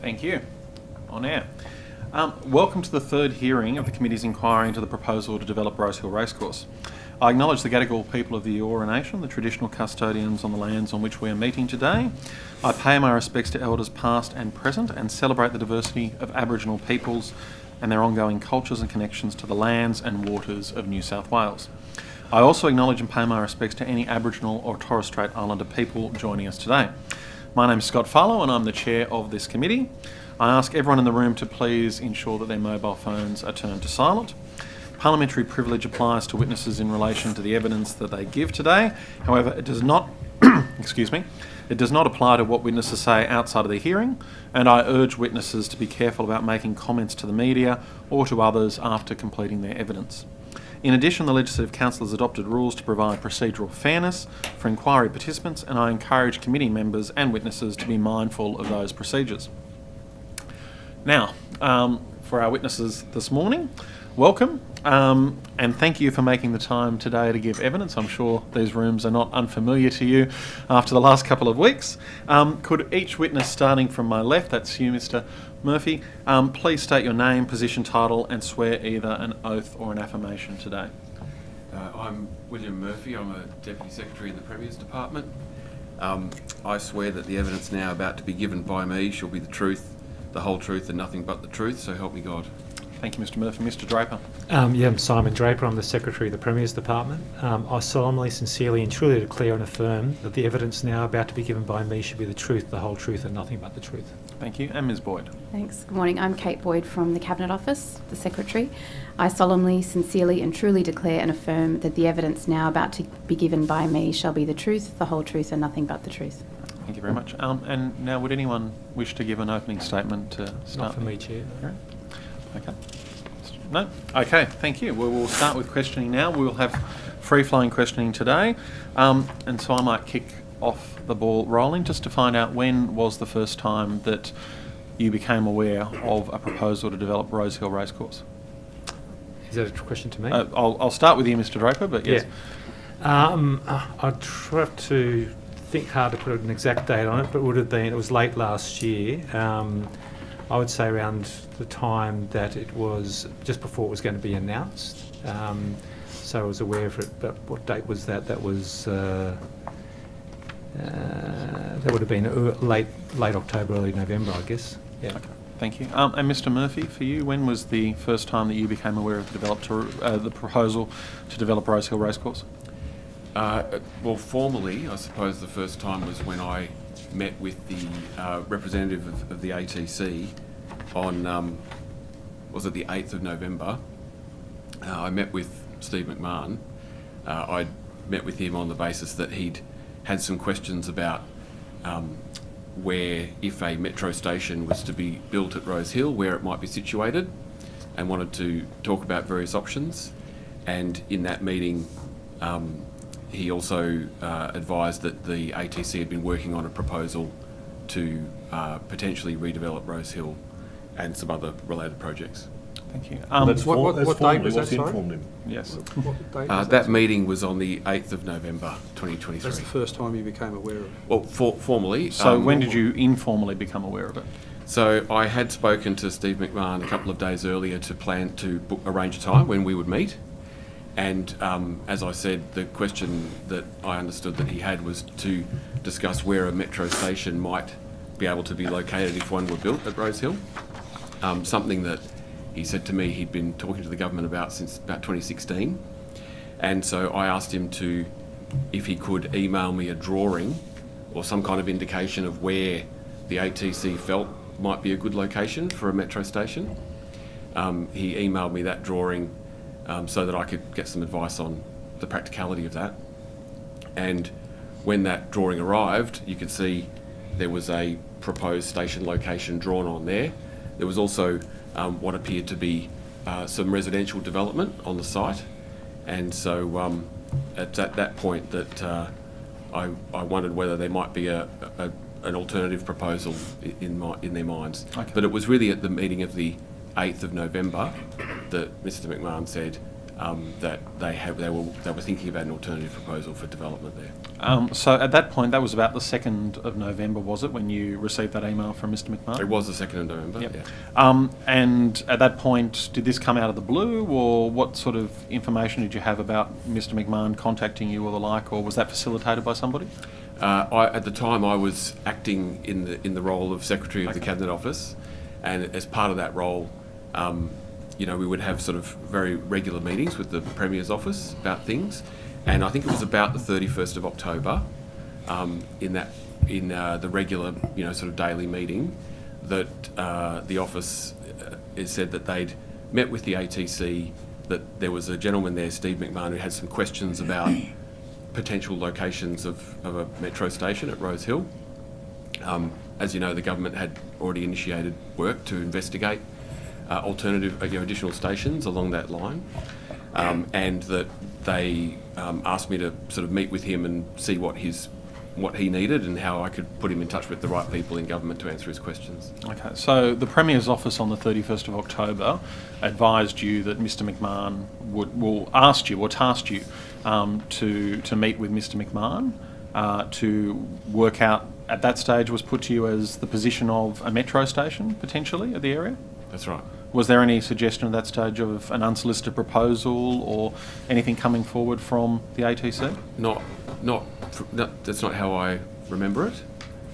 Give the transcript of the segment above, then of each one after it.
Thank you. On air. Welcome to the third hearing of the Committee's inquiry into the proposal to develop Rosehill Racecourse. I acknowledge the Gadigal people of the Eora Nation, the traditional custodians on the lands on which we are meeting today. I pay my respects to elders past and present and celebrate the diversity of Aboriginal peoples and their ongoing cultures and connections to the lands and waters of New South Wales. I also acknowledge and pay my respects to any Aboriginal or Torres Strait Islander people joining us today. My name is Scott Farlow and I'm the chair of this committee. I ask everyone in the room to please ensure that their mobile phones are turned to silent. Parliamentary privilege applies to witnesses in relation to the evidence that they give today. However, it does not it does not apply to what witnesses say outside of the hearing, and I urge witnesses to be careful about making comments to the media or to others after completing their evidence. In addition, the Legislative Council has adopted rules to provide procedural fairness for inquiry participants, and I encourage committee members and witnesses to be mindful of those procedures. Now, for our witnesses this morning, welcome, and thank you for making the time today to give evidence. I'm sure these rooms are not unfamiliar to you after the last couple of weeks. Could each witness, starting from my left, that's you, Mr. Murphy, please state your name, position, title, and swear either an oath or an affirmation today. I'm William Murphy. I'm a Deputy Secretary in the Premier's Department. I swear that the evidence now about to be given by me shall be the truth, the whole truth, and nothing but the truth, so help me God. Thank you, Mr. Murphy. Mr. Draper. I'm Simon Draper. I'm the Secretary of the Premier's Department. I solemnly, sincerely and truly declare and affirm that the evidence now about to be given by me should be the truth, the whole truth and nothing but the truth. Thank you. And Ms. Boyd. Thanks. Good morning. I'm Kate Boyd from the Cabinet Office, the Secretary. I solemnly, sincerely and truly declare and affirm that the evidence now about to be given by me shall be the truth, the whole truth and nothing but the truth. Thank you very much. And now would anyone wish to give an opening statement to start? Not for me, Chair. Okay. No? Okay, thank you. We'll start with questioning now. We'll have free-flowing questioning today. And so I might kick off the ball rolling just to find out, when was the first time that you became aware of a proposal to develop Rosehill Racecourse? Is that a question to me? I'll start with you, Mr. Draper, but yes. Yeah. I'd try to think hard to put an exact date on it, but it was late last year. I would say around the time that it was just before it was going to be announced. So I was aware of it, but what date was that? That was that would have been late October, early November, I guess. Yeah. Okay. Thank you. And Mr. Murphy, for you, when was the first time that you became aware of the proposal to develop Rosehill Racecourse? Well, formally, I suppose the first time was when I met with the representative of the ATC on, was it the 8th of November? I met with Steve McMahon. I met with him on the basis that he'd had some questions about where, if a metro station was to be built at Rosehill, where it might be situated, and wanted to talk about various options. And in that meeting, he also advised that the ATC had been working on a proposal to potentially redevelop Rosehill and some other related projects. Thank you. What date was that, sorry? Yes. What date was That meeting was on the 8th of November 2023. That's the first time you became aware of it? Well, formally. So when did you informally become aware of it? So I had spoken to Steve McMahon a couple of days earlier to plan to arrange a time when we would meet. And as I said, the question that I understood that he had was to discuss where a metro station might be able to be located if one were built at Rosehill. Something that he said to me he'd been talking to the government about since about 2016. And so I asked him if he could email me a drawing or some kind of indication of where the ATC felt might be a good location for a metro station. He emailed me that drawing so that I could get some advice on the practicality of that. And when that drawing arrived, you could see there was a proposed station location drawn on there. There was also what appeared to be some residential development on the site. And so at that point that I wondered whether there might be an alternative proposal in their minds. Okay. But it was really at the meeting of the 8th of November that Mr. McMahon said that they were thinking about an alternative proposal for development there. So at that point, that was about the 2nd of November, was it, when you received that email from Mr. McMahon? It was the 2nd of November, Yep. yeah. And at that point, did this come out of the blue, or what sort of information did you have about Mr. McMahon contacting you or the like, or was that facilitated by somebody? At the time, I was acting in the role of Secretary of the Cabinet Office, and as part of that role, we would have sort of very regular meetings with the Premier's office about things, and I think it was about the 31st of October, in the regular, sort of daily meeting, that the office said that they'd met with the ATC, that there was a gentleman there, Steve McMahon, who had some questions about potential locations of a metro station at Rosehill. As you know, the government had already initiated work to investigate alternative, additional stations along that line, and that they asked me to sort of meet with him and see what he needed and how I could put him in touch with the right people in government to answer his questions. Okay, so the Premier's office on the 31st of October advised you that Mr. McMahon tasked you to meet with Mr. McMahon to work out, at that stage was put to you as the position of a metro station, potentially, at the area? That's right. Was there any suggestion at that stage of an unsolicited proposal or anything coming forward from the ATC? No, that's not how I remember it.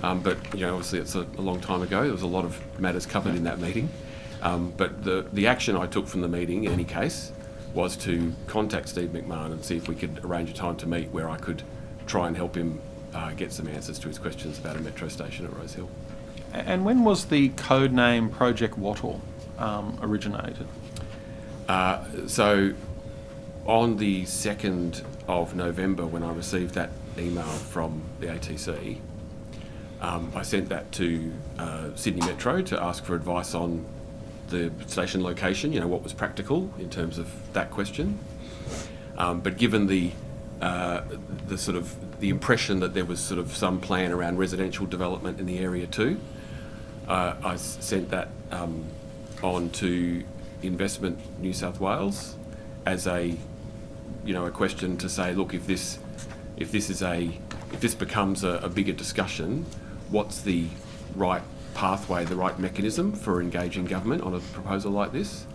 But obviously it's a long time ago. There was a lot of matters covered in that meeting. But the action I took from the meeting, in any case, was to contact Steve McMahon and see if we could arrange a time to meet where I could try and help him get some answers to his questions about a metro station at Rosehill. And when was the code name Project Wattle originated? So on the 2nd of November, when I received that email from the ATC, I sent that to Sydney Metro to ask for advice on the station location, what was practical in terms of that question. But given the sort of the impression that there was sort of some plan around residential development in the area too, I sent that on to Investment New South Wales as a question to say, look, if this becomes a bigger discussion, what's the right pathway, the right mechanism for engaging government on a proposal like this?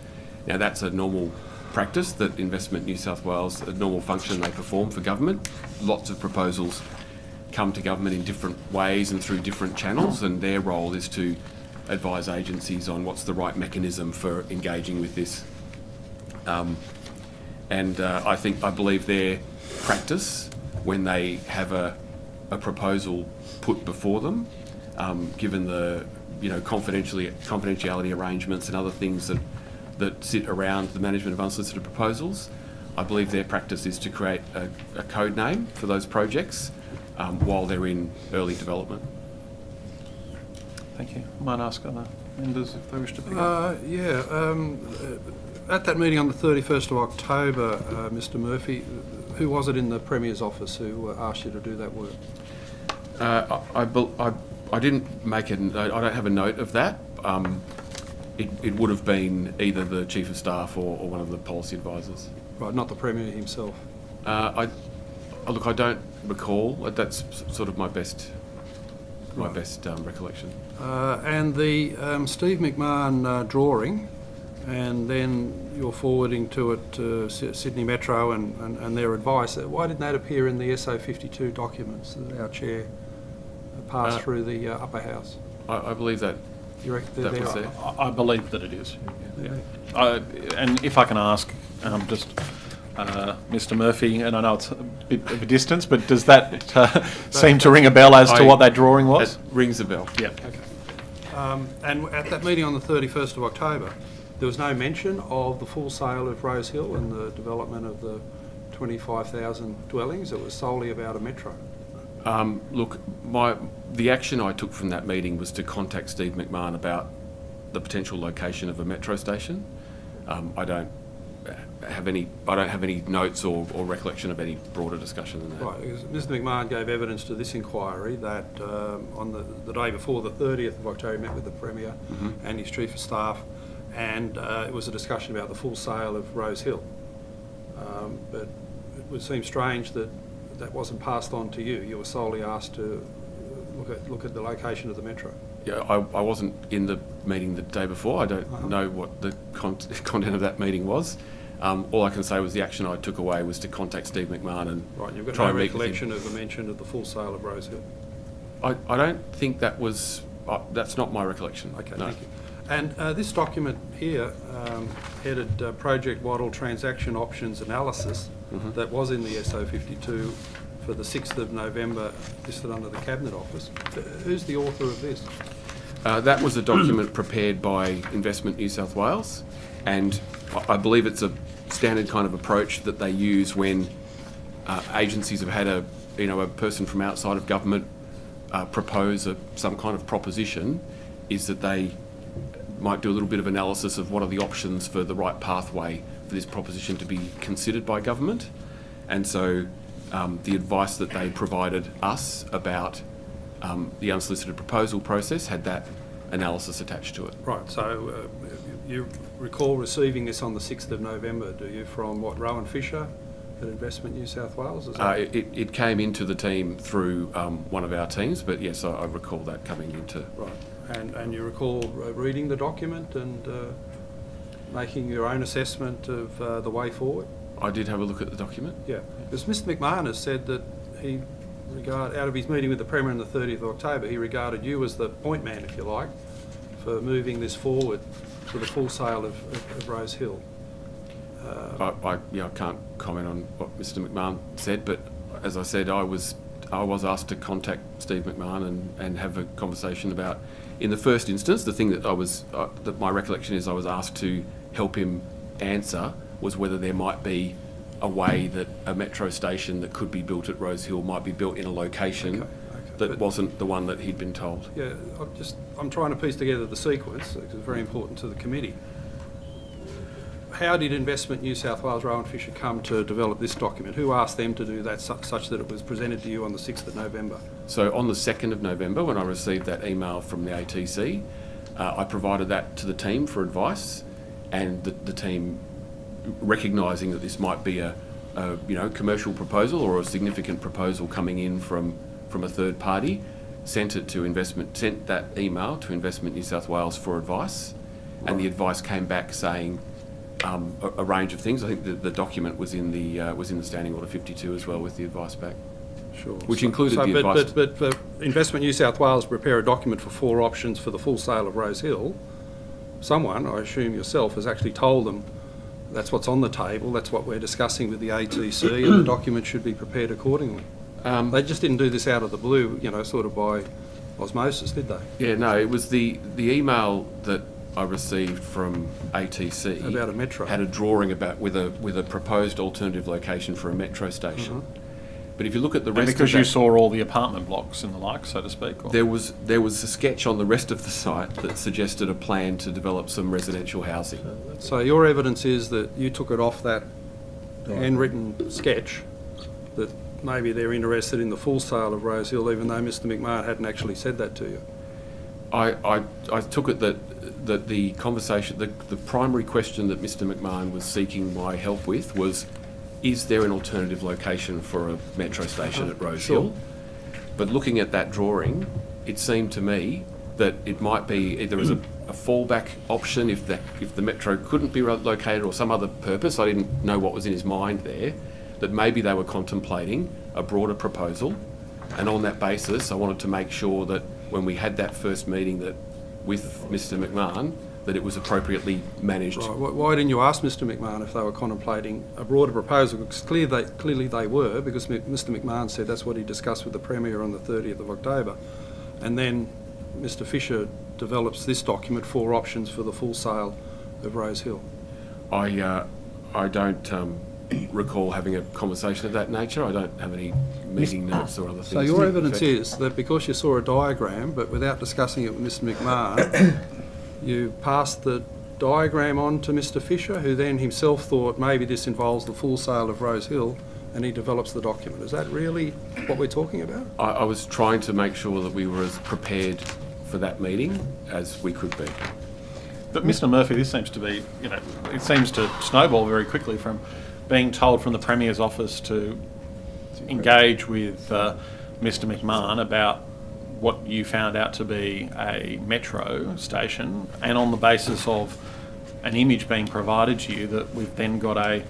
Now, that's a normal practice that Investment New South Wales, a normal function they perform for government. Lots of proposals come to government in different ways and through different channels, and their role is to advise agencies on what's the right mechanism for engaging with this. I believe their practice, when they have a proposal put before them, given the confidentiality arrangements and other things that sit around the management of unsolicited proposals, I believe their practice is to create a code name for those projects while they're in early development. Thank you. I might ask other members if they wish to pick up. At that meeting on the 31st of October, Mr. Murphy, who was it in the Premier's office who asked you to do that work? I didn't make I don't have a note of that. It would have been either the Chief of Staff or one of the policy advisors. Right, not the Premier himself. I don't recall. That's sort of my best recollection. And the Steve McMahon drawing, and then you're forwarding to it to Sydney Metro and their advice. Why didn't that appear in the SO52 documents that our chair passed through the upper house? I believe that. You reckon that was there? I believe that it is. Yeah. And if I can ask, Mr. Murphy, and I know it's a bit of a distance, but does that seem to ring a bell as to what that drawing was? It rings a bell. Yeah. Okay. And at that meeting on the 31st of October, there was no mention of the full sale of Rosehill and the development of the 25,000 dwellings. It was solely about a metro. Look, the action I took from that meeting was to contact Steve McMahon about the potential location of a metro station. I don't have any notes or recollection of any broader discussion than that. Right, because Mr. McMahon gave evidence to this inquiry that on the day before the 30th of October, he met with the Premier and his Chief of Staff, and it was a discussion about the full sale of Rosehill. But it would seem strange that that wasn't passed on to you. You were solely asked to look at the location of the metro. Yeah, I wasn't in the meeting the day before. I don't know what the content of that meeting was. All I can say was the action I took away was to contact Steve McMahon and Right, you've got try no and meet with recollection him. of a mention of the full sale of Rosehill? I don't think that was... that's not my recollection. Okay, no. thank you. And this document here, headed Project Waddle Transaction Options Analysis, that was in the SO52 for the 6th of November, listed under the Cabinet Office. Who's the author of this? That was a document prepared by Investment New South Wales, and I believe it's a standard kind of approach that they use when agencies have had a person from outside of government propose some kind of proposition, is that they might do a little bit of analysis of what are the options for the right pathway for this proposition to be considered by government. And so the advice that they provided us about the unsolicited proposal process had that analysis attached to it. Right, so you recall receiving this on the 6th of November, do you, from Rowan Fisher at Investment New South Wales? Is that It came into the team through one of our teams, but yes, I recall that coming into... Right, and you recall reading the document and making your own assessment of the way forward? I did have a look at the document. Yeah, because Mr McMahon has said that out of his meeting with the Premier on the 30th of October, he regarded you as the point man, if you like, for moving this forward to the full sale of Rosehill. I can't comment on what Mr McMahon said, but as I said, I was asked to contact Steve McMahon and have a conversation about, in the first instance, the thing that that my recollection is I was asked to help him answer was whether there might be a way that a metro station that could be built at Rosehill might be built in a location that wasn't the one that he'd been told. Yeah, I'm trying to piece together the sequence, because it's very important to the committee. How did Investment New South Wales, Rowan Fisher, come to develop this document? Who asked them to do that such that it was presented to you on the 6th of November? So on the 2nd of November, when I received that email from the ATC, I provided that to the team for advice, and the team, recognising that this might be a commercial proposal or a significant proposal coming in from a third party, sent that email to Investment New South Wales for advice, and the advice came back saying a range of things. I think the document was in the Standing Order 52 as well, with the advice back. Sure. Which included the advice. But Investment New South Wales prepare a document for 4 options for the full sale of Rosehill. Someone, I assume yourself, has actually told them that's what's on the table, that's what we're discussing with the ATC, and the document should be prepared accordingly. They just didn't do this out of the blue, sort of by osmosis, did they? Yeah, no, it was the email that I received from ATC About a metro. had a drawing with a proposed alternative location for a metro station. But if you look at the rest And because of that, you saw all the apartment blocks and the like, so to speak? Or? there was a sketch on the rest of the site that suggested a plan to develop some residential housing. So your evidence is that you took it off that handwritten sketch, that maybe they're interested in the full sale of Rosehill, even though Mr McMahon hadn't actually said that to you. I took it that the conversation, the primary question that Mr McMahon was seeking my help with was, is there an alternative location for a metro station at Rosehill? Sure. But looking at that drawing, it seemed to me that it might be either as a fallback option if the metro couldn't be located, or some other purpose. I didn't know what was in his mind there, that maybe they were contemplating a broader proposal. And on that basis, I wanted to make sure that when we had that first meeting with Mr McMahon, that it was appropriately managed. Right. Why didn't you ask Mr McMahon if they were contemplating a broader proposal? Because clearly they were, because Mr McMahon said that's what he discussed with the Premier on the 30th of October. And then Mr Fisher develops this document, 4 options for the full sale of Rosehill. I don't recall having a conversation of that nature. I don't have any meeting notes or other things. So your evidence is that because you saw a diagram, but without discussing it with Mr McMahon, you passed the diagram on to Mr Fisher, who then himself thought maybe this involves the full sale of Rosehill, and he develops the document. Is that really what we're talking about? I was trying to make sure that we were as prepared for that meeting as we could be. But Mr Murphy, this seems to be, it seems to snowball very quickly from being told from the Premier's office to engage with Mr McMahon about what you found out to be a metro station, and on the basis of an image being provided to you, that we've then got a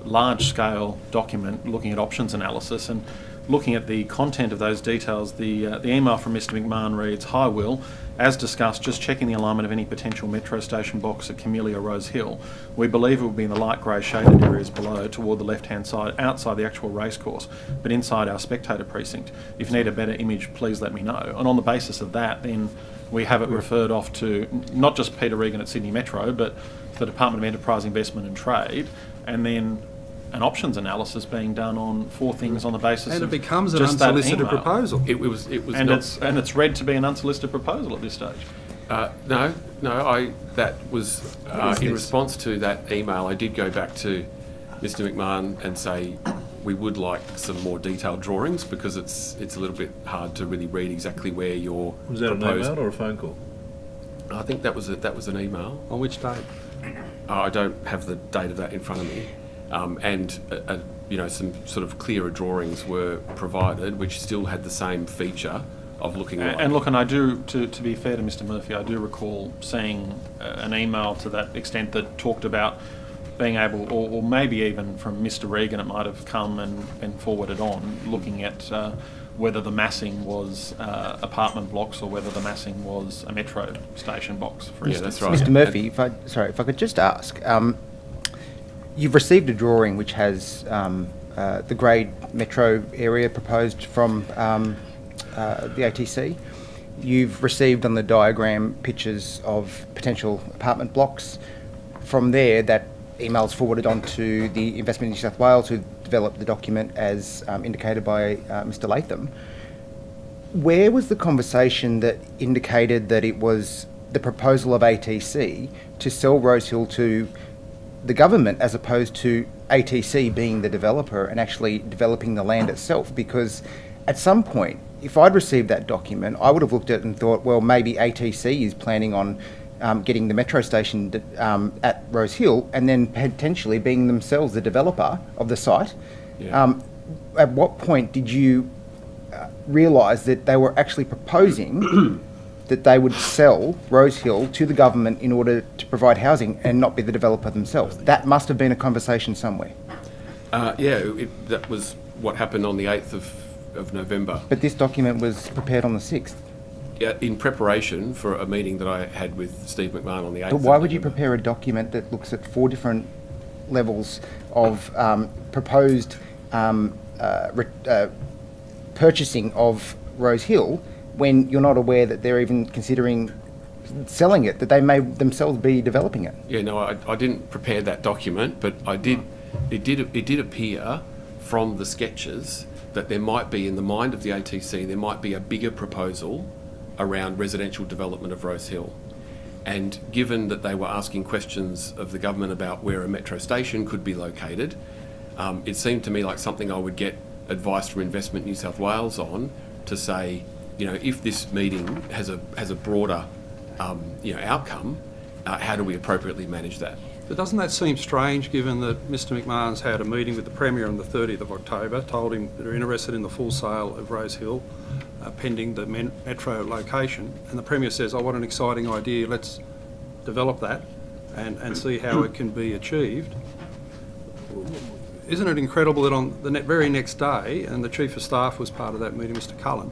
large-scale document looking at options analysis. And looking at the content of those details, the email from Mr McMahon reads, "Hi Will, as discussed, just checking the alignment of any potential metro station box at Camellia Rosehill. We believe it will be in the light grey shaded areas below toward the left-hand side, outside the actual racecourse, but inside our spectator precinct. If you need a better image, please let me know." And on the basis of that, then we have it referred off to not just Peter Regan at Sydney Metro, but the Department of Enterprise, Investment and Trade, and then an options analysis being done on 4 things on the basis And of it becomes an just that unsolicited email. proposal. It was And not. it's read to be an unsolicited proposal at this stage. No. That was in response to that email. I did go back to Mr McMahon and say we would like some more detailed drawings, because it's a little bit hard to really read exactly where you're Was that an email or a phone call? I think that was an email. On which date? I don't have the date of that in front of me, and some sort of clearer drawings were provided, which still had the same feature of looking like. And look, and I do, to be fair to Mr Murphy, I do recall seeing an email to that extent that talked about being able, or maybe even from Mr Regan, it might have come and been forwarded on, looking at whether the massing was apartment blocks or whether the massing was a metro station box, for instance. That's right. Mr Murphy, if I could just ask, you've received a drawing which has the grade metro area proposed from the ATC. You've received on the diagram pictures of potential apartment blocks. From there, that email's forwarded on to the Investment in New South Wales, who developed the document as indicated by Mr Latham. Where was the conversation that indicated that it was the proposal of ATC to sell Rosehill to the government as opposed to ATC being the developer and actually developing the land itself? Because at some point, if I'd received that document, I would have looked at it and thought, well, maybe ATC is planning on getting the metro station at Rosehill and then potentially being themselves the developer of the site. Yeah. At what point did you realise that they were actually proposing that they would sell Rosehill to the government in order to provide housing and not be the developer themselves? That must have been a conversation somewhere. That was what happened on the 8th of November. But this document was prepared on the 6th. In preparation for a meeting that I had with Steve McMahon on the 8th. But why would you prepare a document that looks at 4 different levels of proposed purchasing of Rosehill when you're not aware that they're even considering selling it, that they may themselves be developing it? Yeah, no, I didn't prepare that document, but I did. It did appear from the sketches that there might be, in the mind of the ATC, there might be a bigger proposal around residential development of Rosehill. And given that they were asking questions of the government about where a metro station could be located, it seemed to me like something I would get advice from Investment New South Wales on, to say, if this meeting has a broader outcome, how do we appropriately manage that? But doesn't that seem strange, given that Mr McMahon's had a meeting with the Premier on the 30th of October, told him that they're interested in the full sale of Rosehill, pending the metro location, and the Premier says, I want an exciting idea, let's develop that and see how it can be achieved. Isn't it incredible that on the very next day, and the Chief of Staff was part of that meeting, Mr Cullen,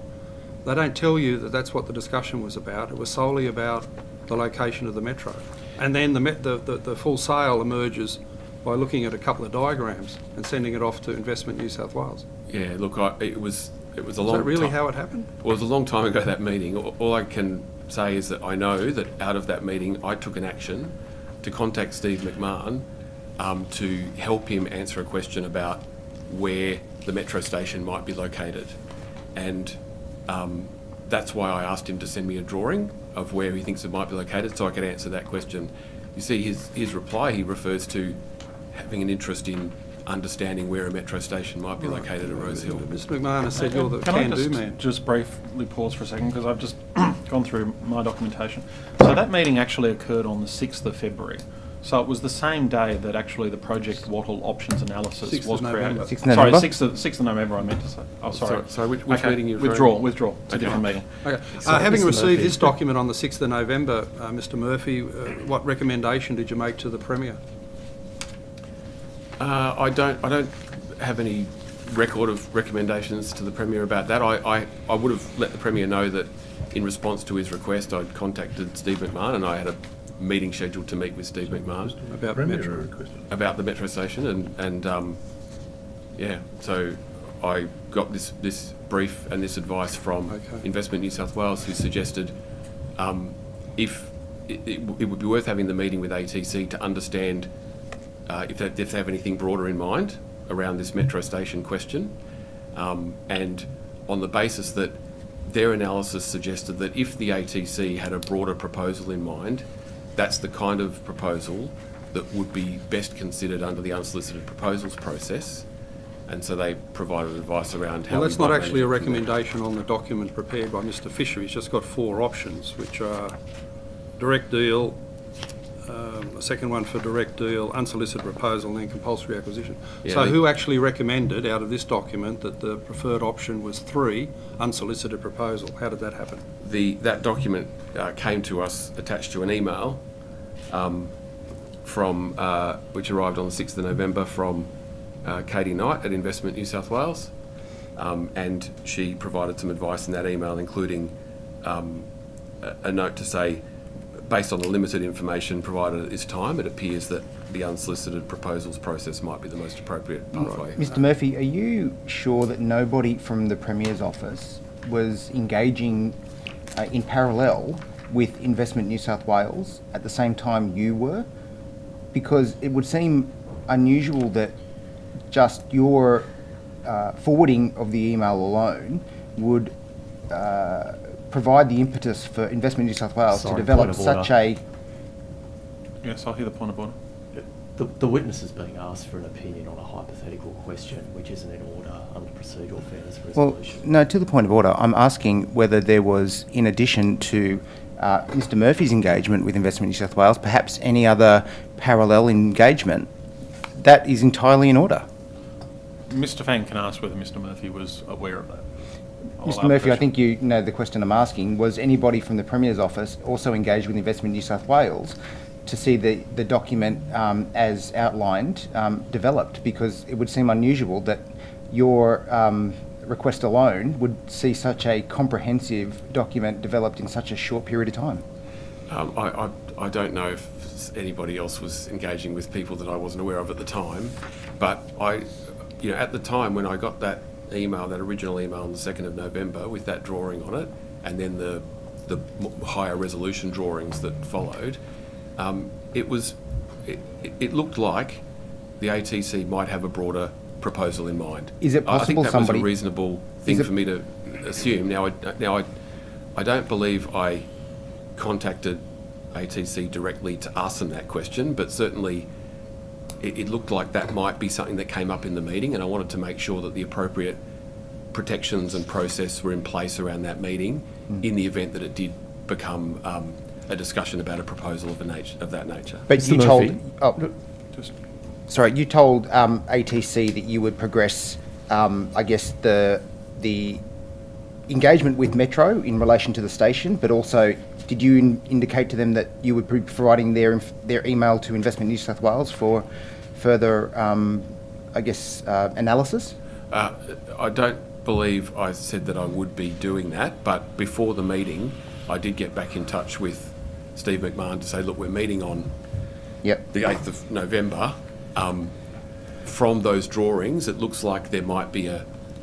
they don't tell you that that's what the discussion was about. It was solely about the location of the metro. And then the full sale emerges by looking at a couple of diagrams and sending it off to Investment New South Wales. Yeah, look, it was a long time. Is that really how it happened? Well, it was a long time ago, that meeting. All I can say is that I know that out of that meeting, I took an action to contact Steve McMahon to help him answer a question about where the metro station might be located. And that's why I asked him to send me a drawing of where he thinks it might be located, so I could answer that question. You see, his reply, he refers to having an interest in understanding where a metro station might be located at Rosehill. Mr McMahon has said you're the Can I can-do man. just briefly pause for a second, because I've just gone through my documentation. So that meeting actually occurred on the 6th of February. So it was the same day that actually the Project Wattle options analysis 6th was of created. November. 6th of November? Sorry, 6th of November I meant to say. Oh, sorry. So which Okay, meeting are you referring Withdraw. It's a different meeting. Okay. So, Having Mr. received Murphy. this document on the 6th of November, Mr Murphy, what recommendation did you make to the Premier? I don't have any record of recommendations to the Premier about that. I would have let the Premier know that in response to his request, I'd contacted Steve McMahon, and I had a meeting scheduled to meet with Steve McMahon About Metro? about the metro station, and yeah, so I got this brief and this advice from Okay. Investment New South Wales, who suggested if it would be worth having the meeting with ATC to understand if they have anything broader in mind around this metro station question, and on the basis that their analysis suggested that if the ATC had a broader proposal in mind, that's the kind of proposal that would be best considered under the unsolicited proposals process, and so they provided advice around how. Well, we that's not might actually a manage it from there. recommendation on the document prepared by Mr Fisher. He's just got 4 options, which are direct deal, a second one for direct deal, unsolicited proposal, and then compulsory acquisition. Yeah, So the- who actually recommended, out of this document, that the preferred option was 3, unsolicited proposal? How did that happen? That document came to us attached to an email from which arrived on the 6th of November from Katie Knight at Investment New South Wales, and she provided some advice in that email, including a note to say, based on the limited information provided at this time, it appears that the unsolicited proposals process might be the most appropriate pathway. Mr Murphy, are you sure that nobody from the Premier's office was engaging in parallel with Investment New South Wales at the same time you were? Because it would seem unusual that just your forwarding of the email alone would provide the impetus for Investment New South Wales Sorry, to develop point of such order. Yes, I'll hear the point of order. The witness is being asked for an opinion on a hypothetical question, which isn't in order under procedural fairness Well, resolution. no, to the point of order, I'm asking whether there was, in addition to Mr Murphy's engagement with Investment New South Wales, perhaps any other parallel engagement. That is entirely in order. Mr Fang can ask whether Mr Murphy was aware of that. I'll Mr allow Murphy, I the think you know the question I'm asking. Was anybody from the Premier's office also engaged with Investment New South Wales to see the document as outlined developed? Because it would seem unusual that your request alone would see such a comprehensive document developed in such a short period of time. I don't know if anybody else was engaging with people that I wasn't aware of at the time, but at the time when I got that email, that original email on the 2nd of November with that drawing on it, and then the higher resolution drawings that followed, it looked like the ATC might have a broader proposal in mind. Is it I possible think that somebody- was a reasonable thing for me to assume. Now I don't believe I contacted ATC directly to ask them that question, but certainly it looked like that might be something that came up in the meeting, and I wanted to make sure that the appropriate protections and process were in place around that meeting in the event that it did become a discussion about a proposal of that nature. But Mr. you Murphy. told... Sorry, you told ATC that you would progress, I guess, the engagement with Metro in relation to the station, but also did you indicate to them that you would be providing their email to Investment New South Wales for further, analysis? I don't believe I said that I would be doing that, but before the meeting, I did get back in touch with Steve McMahon to say, look, we're meeting on Yep. the 8th of November. From those drawings, it looks like there might be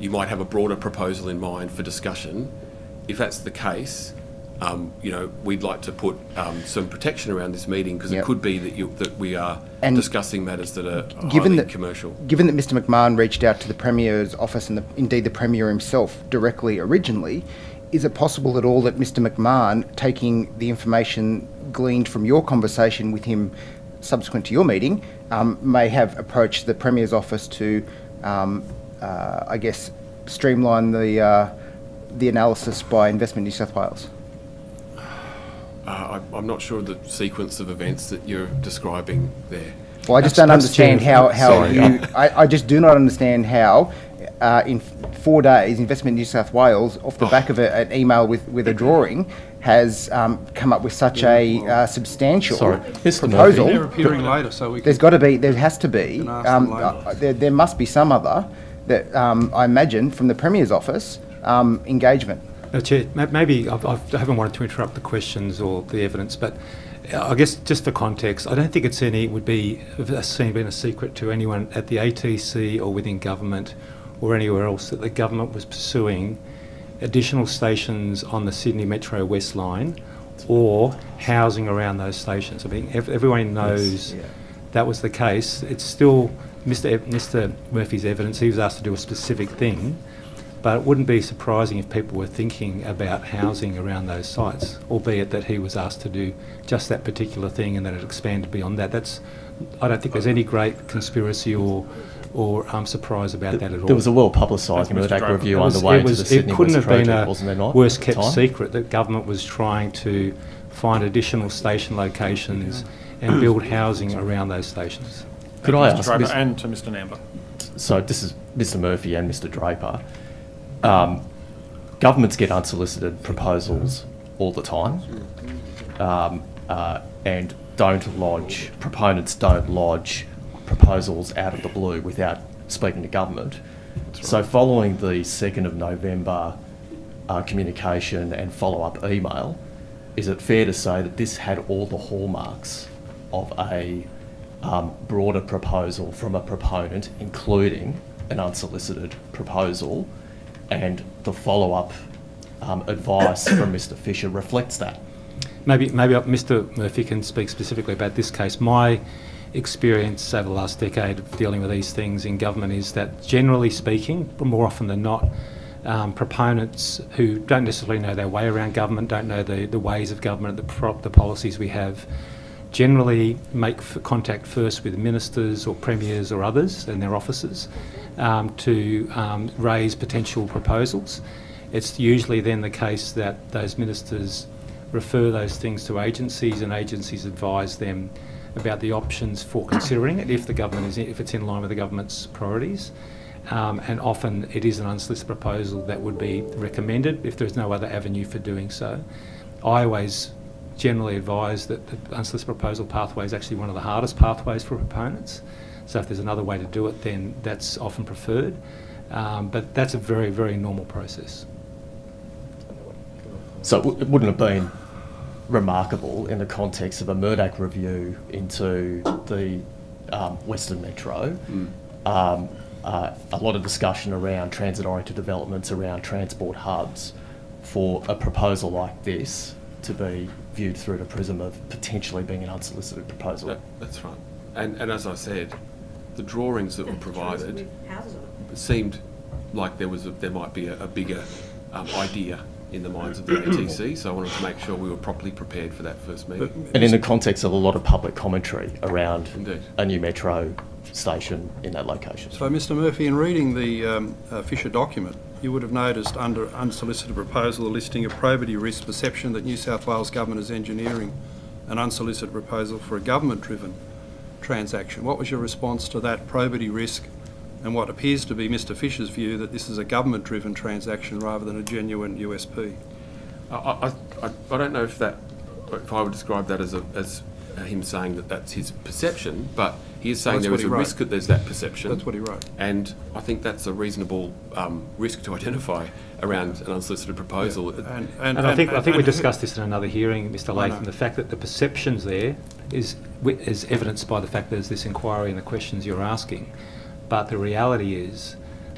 you might have a broader proposal in mind for discussion. If that's the case, we'd like to put some protection around this meeting, because Yep. it could be that we are And discussing matters that are given highly that- commercial. Given that Mr McMahon reached out to the Premier's office and indeed the Premier himself directly originally, is it possible at all that Mr McMahon, taking the information gleaned from your conversation with him subsequent to your meeting, may have approached the Premier's office to, streamline the analysis by Investment New South Wales? I'm not sure of the sequence of events that you're describing there. Well, I just don't understand how Sorry. I just do not understand how in 4 days, Investment New South Wales, off the back of an email with a drawing, has come up with such a substantial proposal. They're appearing later, so we There has to be, can ask them later. there must be some other, that I imagine, from the Premier's office, engagement. Chair, maybe I haven't wanted to interrupt the questions or the evidence, but I guess just for context, I don't think it would be been a secret to anyone at the ATC or within government or anywhere else that the government was pursuing additional stations on the Sydney Metro West Line or housing around those stations. I mean, everyone knows that was the case. It's still Mr. Murphy's evidence. He was asked to do a specific thing, but it wouldn't be surprising if people were thinking about housing around those sites, albeit that he was asked to do just that particular thing and that it expanded beyond that. I don't think there's any great conspiracy or surprise about that at all. There was a well-publicised Murdoch review underway to the Sydney West project, wasn't there not? It couldn't have been a worst-kept secret that government was trying to find additional station locations and build housing around those stations. Could I Mr. ask, Draper and to Mr. Namber. so this is Mr. Murphy and Mr. Draper. Governments get unsolicited proposals all the time, and proponents don't lodge proposals out of the blue without speaking to government. So following the 2nd of November communication and follow-up email, is it fair to say that this had all the hallmarks of a broader proposal from a proponent, including an unsolicited proposal, and the follow-up advice from Mr. Fisher reflects that? Maybe Mr. Murphy can speak specifically about this case. My experience over the last decade of dealing with these things in government is that, generally speaking, more often than not, proponents who don't necessarily know their way around government, don't know the ways of government, the policies we have, generally make contact first with ministers or premiers or others in their offices to raise potential proposals. It's usually then the case that those ministers refer those things to agencies, and agencies advise them about the options for considering it if it's in line with the government's priorities. And often it is an unsolicited proposal that would be recommended if there's no other avenue for doing so. I always generally advise that the unsolicited proposal pathway is actually one of the hardest pathways for proponents. So if there's another way to do it, then that's often preferred. But that's a very, very normal process. So it wouldn't have been remarkable in the context of a Murdoch review into the Western Metro, a lot of discussion around transit-oriented developments, around transport hubs, for a proposal like this to be viewed through the prism of potentially being an unsolicited proposal. That's right. And as I said, the drawings that were provided seemed like there might be a bigger idea in the minds of the ATC, so I wanted to make sure we were properly prepared for that first meeting. And in the context of a lot of public commentary around Indeed. a new metro station in that location. So, Mr. Murphy, in reading the Fisher document, you would have noticed under unsolicited proposal a listing of probity risk perception that New South Wales Government is engineering an unsolicited proposal for a government-driven transaction. What was your response to that probity risk and what appears to be Mr. Fisher's view that this is a government-driven transaction rather than a genuine USP? I don't know if I would describe that as him saying that that's his perception, but he is saying there is a risk that there's that perception. That's what he wrote. And I think that's a reasonable risk to identify around an unsolicited proposal. And I think we discussed this in another hearing, Mr. Latham. The fact that the perceptions there is evidenced by the fact that there's this inquiry and the questions you're asking. But the reality is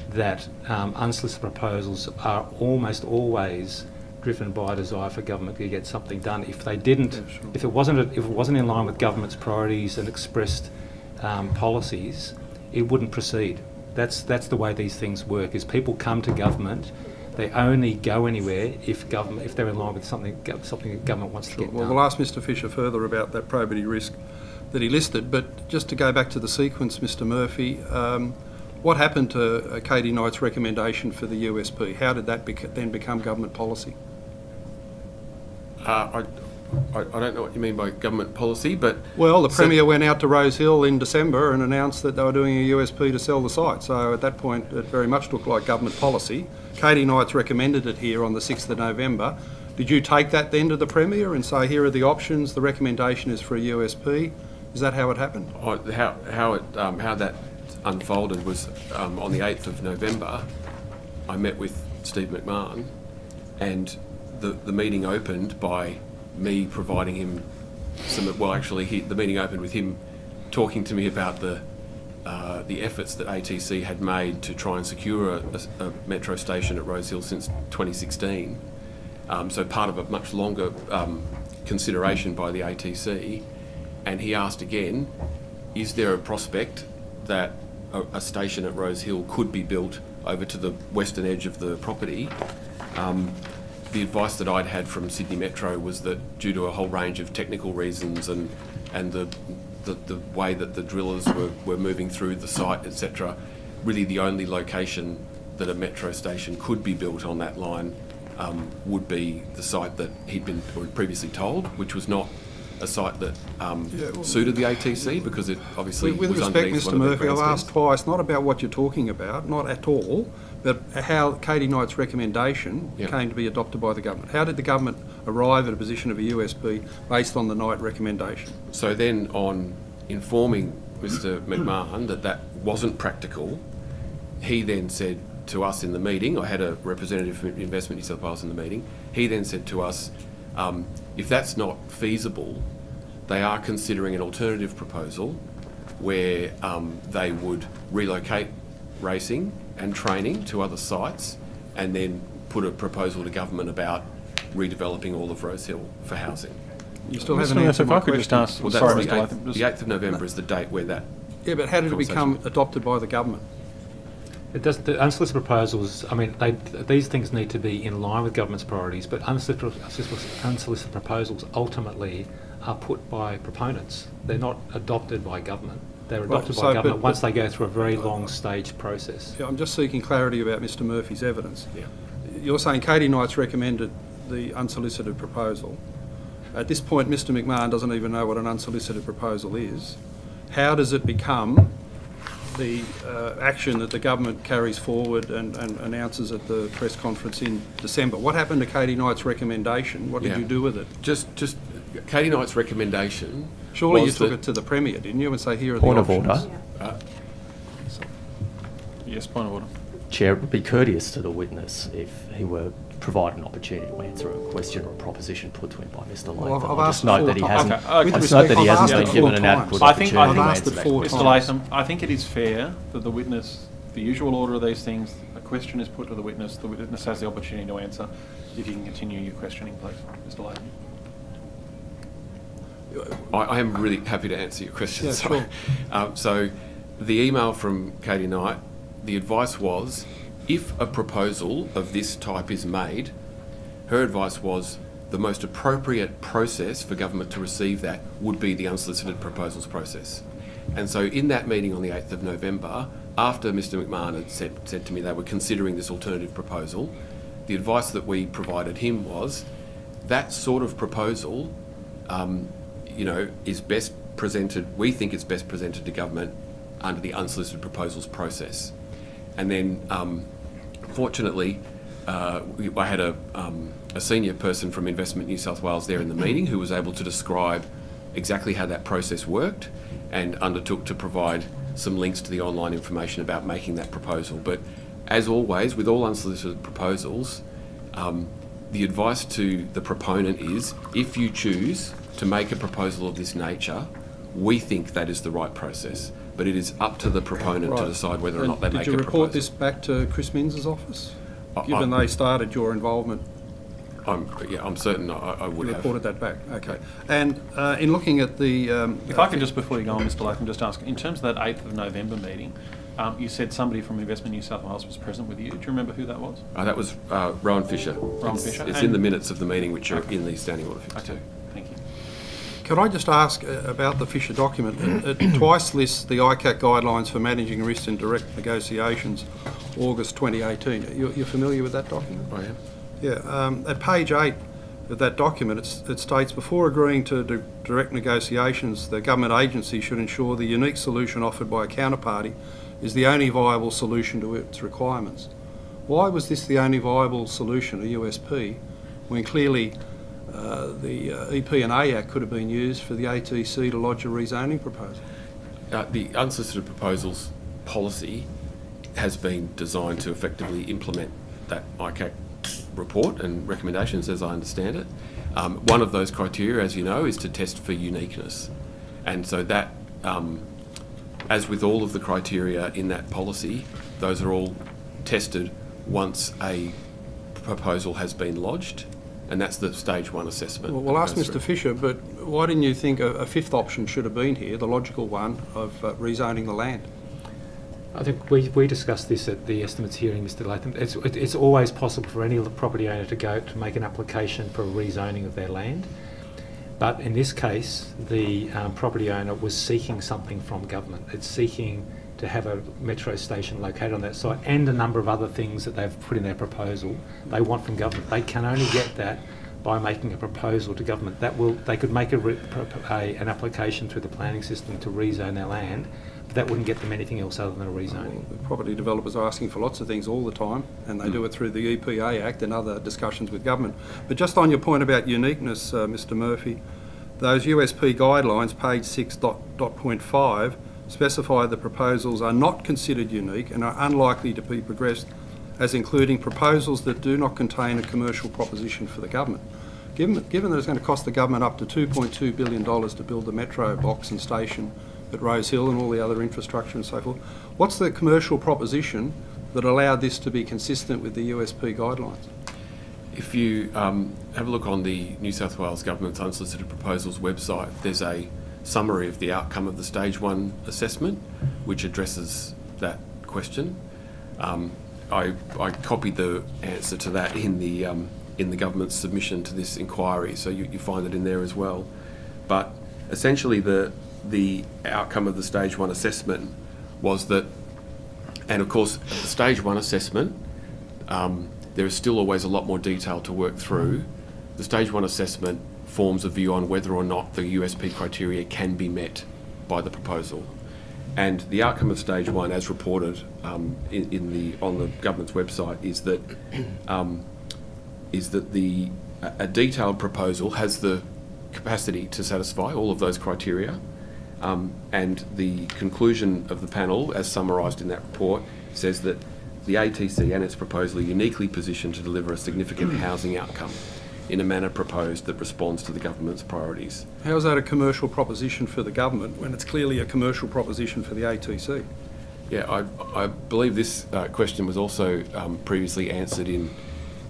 that unsolicited proposals are almost always driven by a desire for government to get something done. If they didn't, if it wasn't in line with government's priorities and expressed policies, it wouldn't proceed. That's the way these things work. Is people come to government, they only go anywhere if they're in line with something that government wants to get done. Well, we'll ask Mr. Fisher further about that probity risk that he listed, but just to go back to the sequence, Mr. Murphy, what happened to Katie Knight's recommendation for the USP? How did that then become government policy? I I don't know what you mean by government policy, but... Well, the So- Premier went out to Rosehill in December and announced that they were doing a USP to sell the site. So at that point, it very much looked like government policy. Katie Knight's recommended it here on the 6th of November. Did you take that then to the Premier and say, here are the options, the recommendation is for a USP? Is that how it happened? How that unfolded was on the 8th of November, I met with Steve McMahon, and the meeting opened by me providing him the meeting opened with him talking to me about the efforts that ATC had made to try and secure a metro station at Rosehill since 2016. So part of a much longer consideration by the ATC, and he asked again, is there a prospect that a station at Rosehill could be built over to the western edge of the property? The advice that I'd had from Sydney Metro was that due to a whole range of technical reasons and the way that the drillers were moving through the site, etc., really the only location that a metro station could be built on that line would be the site that he'd been previously told, which was not a site that suited the ATC because it obviously With was respect, underneath Mr one of their Murphy, I've grandstands. asked twice, not about what you're talking about, not at all, but how Katie Knight's recommendation Yeah. came to be adopted by the government. How did the government arrive at a position of a USP based on the Knight recommendation? So then on informing Mr McMahon that wasn't practical, he then said to us in the meeting, I had a representative from Investment New South Wales in the meeting, he then said to us, if that's not feasible, they are considering an alternative proposal where they would relocate racing and training to other sites and then put a proposal to government about redeveloping all of Rosehill for housing. You still Mr. haven't Murphy, answered if my I could just question. ask, Well, sorry, that's Mr. Latham, the 8th of November is the date where that... Yeah, but how did it become Conversation. adopted by the government? It does, the unsolicited proposals, I mean, these things need to be in line with government's priorities, but unsolicited proposals ultimately are put by proponents. They're not adopted by government. They're adopted so by but- government once but- they go through a very long stage process. Yeah, I'm just seeking clarity about Mr Murphy's evidence. Yeah. You're saying Katie Knight's recommended the unsolicited proposal. At this point, Mr McMahon doesn't even know what an unsolicited proposal is. How does it become the action that the government carries forward and announces at the press conference in December? What happened to Katie Knight's recommendation? What did Yeah. you do with it? Just Katie Knight's recommendation... Surely you was took that- it to the Premier, didn't you, and say, here are Point the of options? order. Yes, point of order. Chair, it would be courteous to the witness if he were provided an opportunity to answer a question or a proposition put to him by Mr. Well, Latham. I've I'll asked just note it that he four hasn't. times. Okay, With I just respect, note that he I've hasn't asked been it given 4 an times. adequate I think opportunity I've to asked answer it that 4 question. Mr. times. Latham, I think it is fair that the witness, the usual order of these things, a question is put to the witness has the opportunity to answer. If you can continue your questioning, please, Mr. Latham. I am really happy to answer your question. Yeah, sorry. sure. So the email from Katie Knight, the advice was, if a proposal of this type is made, her advice was the most appropriate process for government to receive that would be the unsolicited proposals process. And so in that meeting on the 8th of November, after Mr McMahon had said to me they were considering this alternative proposal, the advice that we provided him was that sort of proposal is best presented, we think it's best presented to government under the unsolicited proposals process. And then, fortunately, I had a senior person from Investment New South Wales there in the meeting who was able to describe exactly how that process worked and undertook to provide some links to the online information about making that proposal. But as always, with all unsolicited proposals, the advice to the proponent is, if you choose to make a proposal of this nature, we think that is the right process. But it is up to the proponent to Right. decide whether or And not they make a Did you proposal. report this back to Chris Minns' office? I- Given they started your involvement, I'm certain I would you have. reported that back, okay. And in looking at the... If I could just, before you go on, Mr. Latham, just ask, in terms of that 8th of November meeting, you said somebody from Investment New South Wales was present with you. Do you remember who that was? That was Rowan Fisher. Fisher. It's And- in the minutes of the meeting, which are in the standing order 52. Okay, thank you. Could I just ask about the Fisher document? It twice lists the ICAC guidelines for managing risks in direct negotiations, August 2018. You're familiar with that document? I am. Yeah. At page 8, of that document, it states, before agreeing to direct negotiations, the government agency should ensure the unique solution offered by a counterparty is the only viable solution to its requirements. Why was this the only viable solution, a USP, when clearly the EP&A Act could have been used for the ATC to lodge a rezoning proposal? The unsolicited proposals policy has been designed to effectively implement that ICAC report and recommendations, as I understand it. One of those criteria, as you know, is to test for uniqueness. And so that, as with all of the criteria in that policy, those are all tested once a proposal has been lodged, and that's the stage 1 assessment. Well, we'll ask Mr Fisher, but why didn't you think a fifth option should have been here, the logical one of rezoning the land? I think we discussed this at the estimates hearing, Mr Latham. It's always possible for any property owner to make an application for a rezoning of their land. But in this case, the property owner was seeking something from government. It's seeking to have a metro station located on that site and a number of other things that they've put in their proposal they want from government. They can only get that by making a proposal to government. They could make an application through the planning system to rezone their land, but that wouldn't get them anything else other than a rezoning. Well, the property developers are asking for lots of things all the time, and they do it through the EPA Act and other discussions with government. But just on your point about uniqueness, Mr Murphy, those USP guidelines, page 6.5, specify the proposals are not considered unique and are unlikely to be progressed as including proposals that do not contain a commercial proposition for the government. Given that it's going to cost the government up to $2.2 billion to build the metro box and station at Rosehill and all the other infrastructure and so forth, what's the commercial proposition that allowed this to be consistent with the USP guidelines? If you have a look on the New South Wales Government's Unsolicited Proposals website, there's a summary of the outcome of the Stage 1 assessment, which addresses that question. I copied the answer to that in the government's submission to this inquiry, so you find it in there as well. But essentially, the outcome of the Stage 1 assessment was that, and of course, at the Stage 1 assessment, there is still always a lot more detail to work through. The Stage 1 assessment forms a view on whether or not the USP criteria can be met by the proposal. And the outcome of Stage 1, as reported on the government's website, is that a detailed proposal has the capacity to satisfy all of those criteria. And the conclusion of the panel, as summarised in that report, says that the ATC and its proposal are uniquely positioned to deliver a significant housing outcome in a manner proposed that responds to the government's priorities. How is that a commercial proposition for the government when it's clearly a commercial proposition for the ATC? Yeah, I believe this question was also previously answered in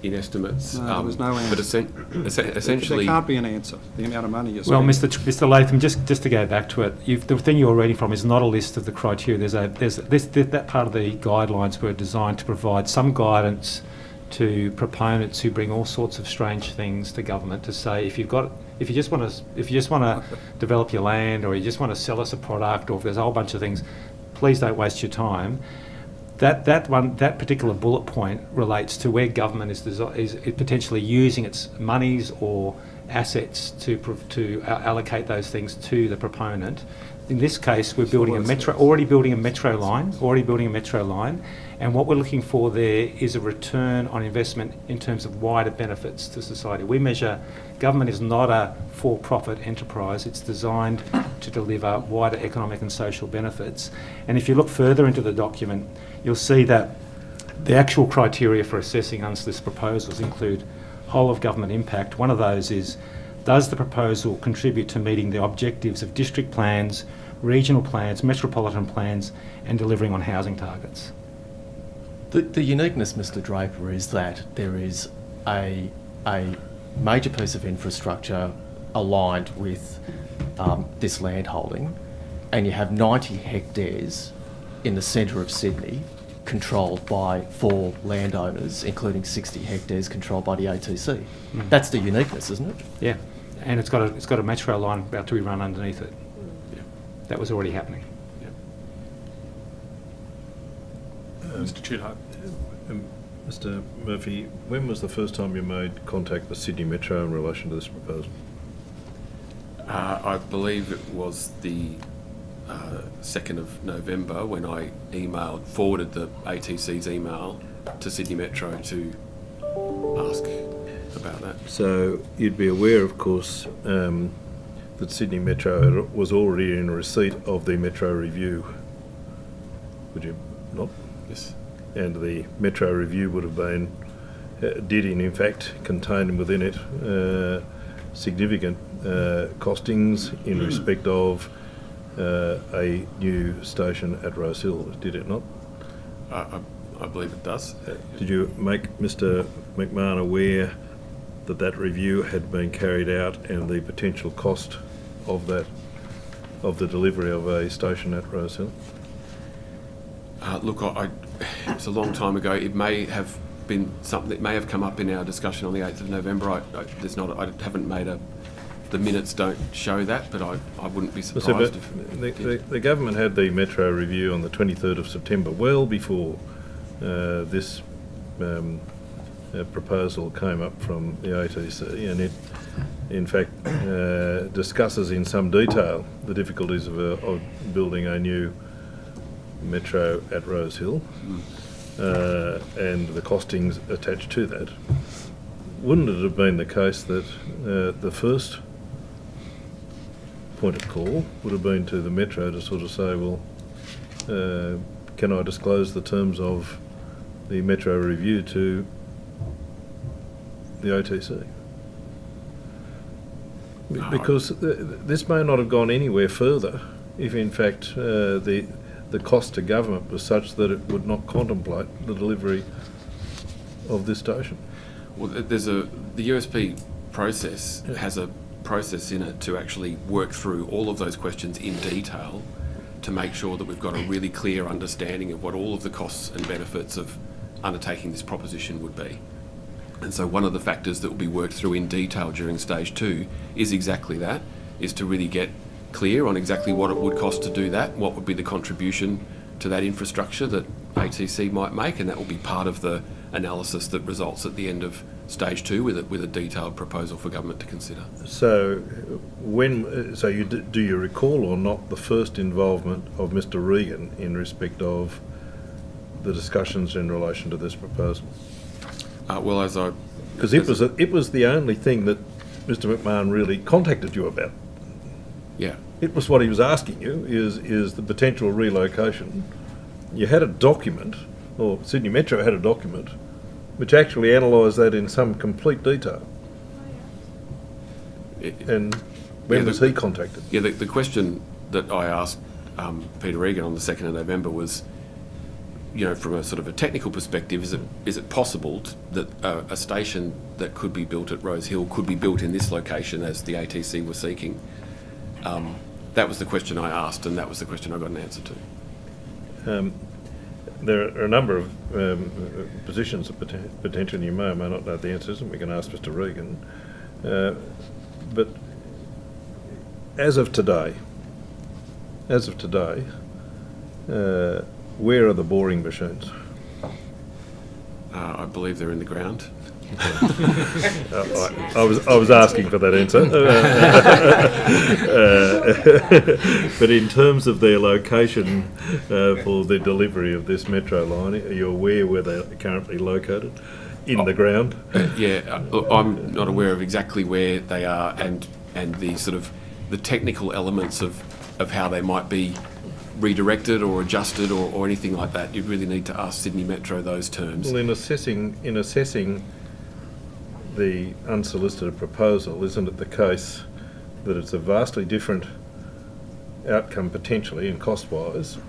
estimates. No, there was no answer. But essentially... There can't be an answer, the amount of money you're Well, spending. Mr Latham, just to go back to it, the thing you're reading from is not a list of the criteria. That part of the guidelines were designed to provide some guidance to proponents who bring all sorts of strange things to government to say, if you just want to develop your land, or you just want to sell us a product, or if there's a whole bunch of things, please don't waste your time. That particular bullet point relates to where government is potentially using its monies or assets to allocate those things to the proponent. In this case, we're already building a metro line, and what we're looking for there is a return on investment in terms of wider benefits to society. We measure government is not a for-profit enterprise. It's designed to deliver wider economic and social benefits. And if you look further into the document, you'll see that the actual criteria for assessing unsolicited proposals include whole of government impact. One of those is, does the proposal contribute to meeting the objectives of district plans, regional plans, metropolitan plans, and delivering on housing targets? The uniqueness, Mr Draper, is that there is a major piece of infrastructure aligned with this land holding, and you have 90 hectares in the centre of Sydney controlled by 4 landowners, including 60 hectares controlled by the ATC. That's the uniqueness, isn't it? Yeah, and it's got a metro line about to be run underneath it. Yeah. That was already happening. Mr Chidhart, Mr Murphy, when was the first time you made contact with Sydney Metro in relation to this proposal? I believe it was the 2nd of November when I forwarded the ATC's email to Sydney Metro to ask about that. So you'd be aware, of course, that Sydney Metro was already in receipt of the Metro Review, would you not? Yes. And the Metro Review would have been, in fact contain within it significant costings in respect of a new station at Rosehill, did it not? I believe it does. Did you make Mr McMahon aware that that review had been carried out and the potential cost of that, of the delivery of a station at Rosehill? Look, it's a long time ago. It may have been something that may have come up in our discussion on the 8th of November. I haven't made the minutes don't show that, but I wouldn't be surprised if the government had the Metro Review on the 23rd of September, well before this proposal came up from the ATC, and it in fact discusses in some detail the difficulties of building a new metro at Rosehill and the costings attached to that. Wouldn't it have been the case that the first point of call would have been to the Metro to sort of say, well, can I disclose the terms of the Metro Review to the ATC? Because this may not have gone anywhere further if in fact the cost to government was such that it would not contemplate the delivery of this station. Well, the USP process has a process in it to actually work through all of those questions in detail to make sure that we've got a really clear understanding of what all of the costs and benefits of undertaking this proposition would be. And so one of the factors that will be worked through in detail during stage 2 is exactly that, is to really get clear on exactly what it would cost to do that, what would be the contribution to that infrastructure that ATC might make, and that will be part of the analysis that results at the end of stage 2 with a detailed proposal for government to consider. So, do you recall or not the first involvement of Mr. Regan in respect of the discussions in relation to this proposal? Because it was the only thing that Mr. McMahon really contacted you about. Yeah. It was what he was asking you, is the potential relocation. You had a document, or Sydney Metro had a document, which actually analysed that in some complete detail. And when was he contacted? Yeah, the question that I asked Peter Regan on the 2nd of November was, from a sort of a technical perspective, is it possible that a station that could be built at Rosehill could be built in this location as the ATC were seeking? That was the question I asked, and that was the question I got an answer to. There are a number of positions that potentially you may or may not know the answers, and we can ask Mr. Regan. But as of today, where are the boring machines? I believe they're in the ground. I was asking for that answer. But in terms of their location for the delivery of this metro line, are you aware where they're currently located? In the ground? I'm not aware of exactly where they are and the sort of the technical elements of how they might be redirected or adjusted or anything like that. You'd really need to ask Sydney Metro those terms. Well, in assessing the unsolicited proposal, isn't it the case that it's a vastly different outcome potentially and cost-wise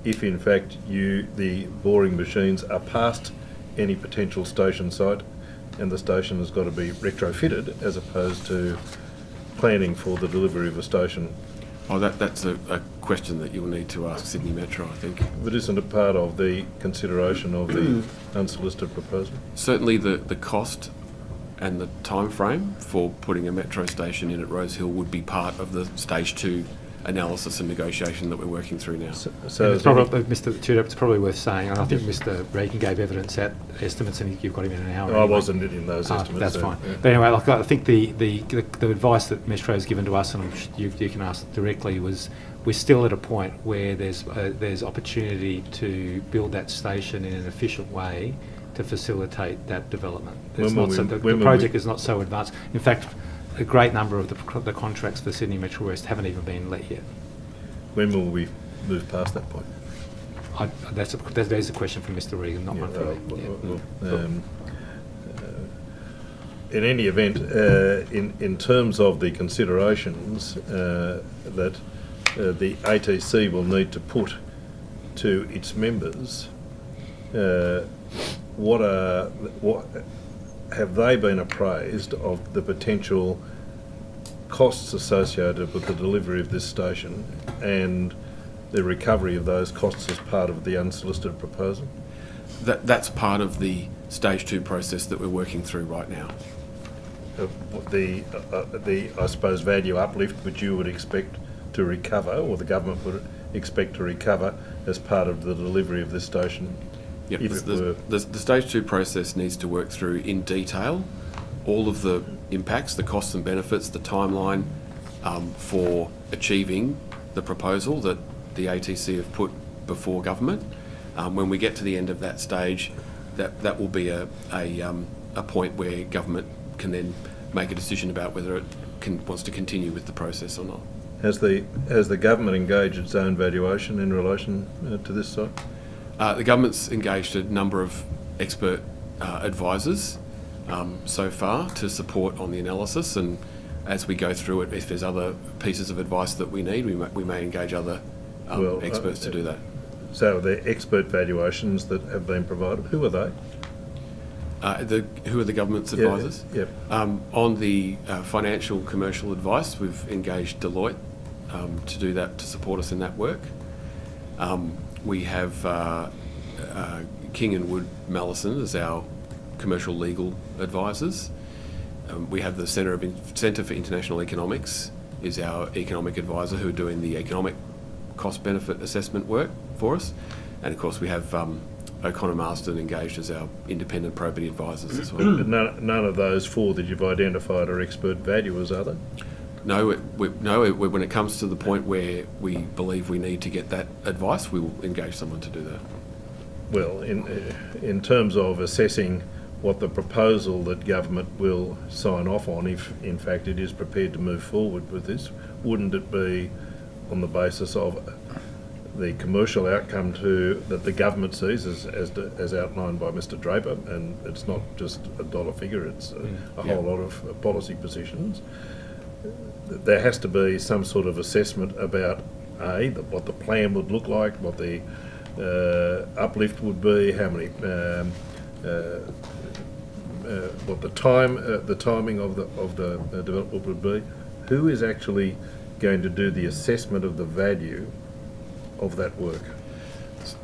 if in fact the boring machines are past any potential station site and the station has got to be retrofitted as opposed to planning for the delivery of a station? Oh, that's a question that you'll need to ask Sydney Metro, I think. But isn't it part of the consideration of the unsolicited proposal? Certainly the cost and the time frame for putting a metro station in at Rosehill would be part of the stage 2 analysis and negotiation that we're working through now. So And is it's probably, Mr. Tudor, it's probably worth saying, and I think Mr. Regan gave evidence at estimates, and you've got him in an hour. I anyway. wasn't in those estimates. That's so, fine. yeah. But anyway, like, I think the advice that Metro has given to us, and you can ask directly, was we're still at a point where there's opportunity to build that station in an efficient way to facilitate that development. The project is not so advanced. In fact, a great number of the contracts for Sydney Metro West haven't even been let yet. When will we move past that point? That is a question from Mr. Regan, not one from me. In any event, in terms of the considerations that the ATC will need to put to its members, what have they been appraised of the potential costs associated with the delivery of this station and the recovery of those costs as part of the unsolicited proposal? That's part of the stage 2 process that we're working through right now. The I suppose value uplift which you would expect to recover, or the government would expect to recover as part of the delivery of this station. Yep. If The stage 2 process needs to work through in detail all of the impacts, the costs and benefits, the timeline for achieving the proposal that the ATC have put before government. When we get to the end of that stage, that will be a point where government can then make a decision about whether it wants to continue with the process or not. Has the government engaged its own valuation in relation to this site? The government's engaged a number of expert advisors so far to support on the analysis, and as we go through it, if there's other pieces of advice that we need, we may engage other experts to do that. So the expert valuations that have been provided, who are they? Who are the government's advisors? Yep. On the financial commercial advice, we've engaged Deloitte to do that, to support us in that work. We have King and Wood Mallison as our commercial legal advisors. We have the Centre for International Economics is our economic advisor, who are doing the economic cost benefit assessment work for us. And of course we have O'Connor Marsden engaged as our independent probity advisors as well. But none of those four that you've identified are expert valuers, are they? No, when it comes to the point where we believe we need to get that advice, we will engage someone to do that. Well, in terms of assessing what the proposal that government will sign off on, if in fact it is prepared to move forward with this, wouldn't it be on the basis of the commercial outcome that the government sees as outlined by Mr. Draper, and it's not just a dollar figure, it's a whole lot of policy positions. There has to be some sort of assessment about what the plan would look like, what the uplift would be, how many, what the timing of the development would be. Who is actually going to do the assessment of the value of that work?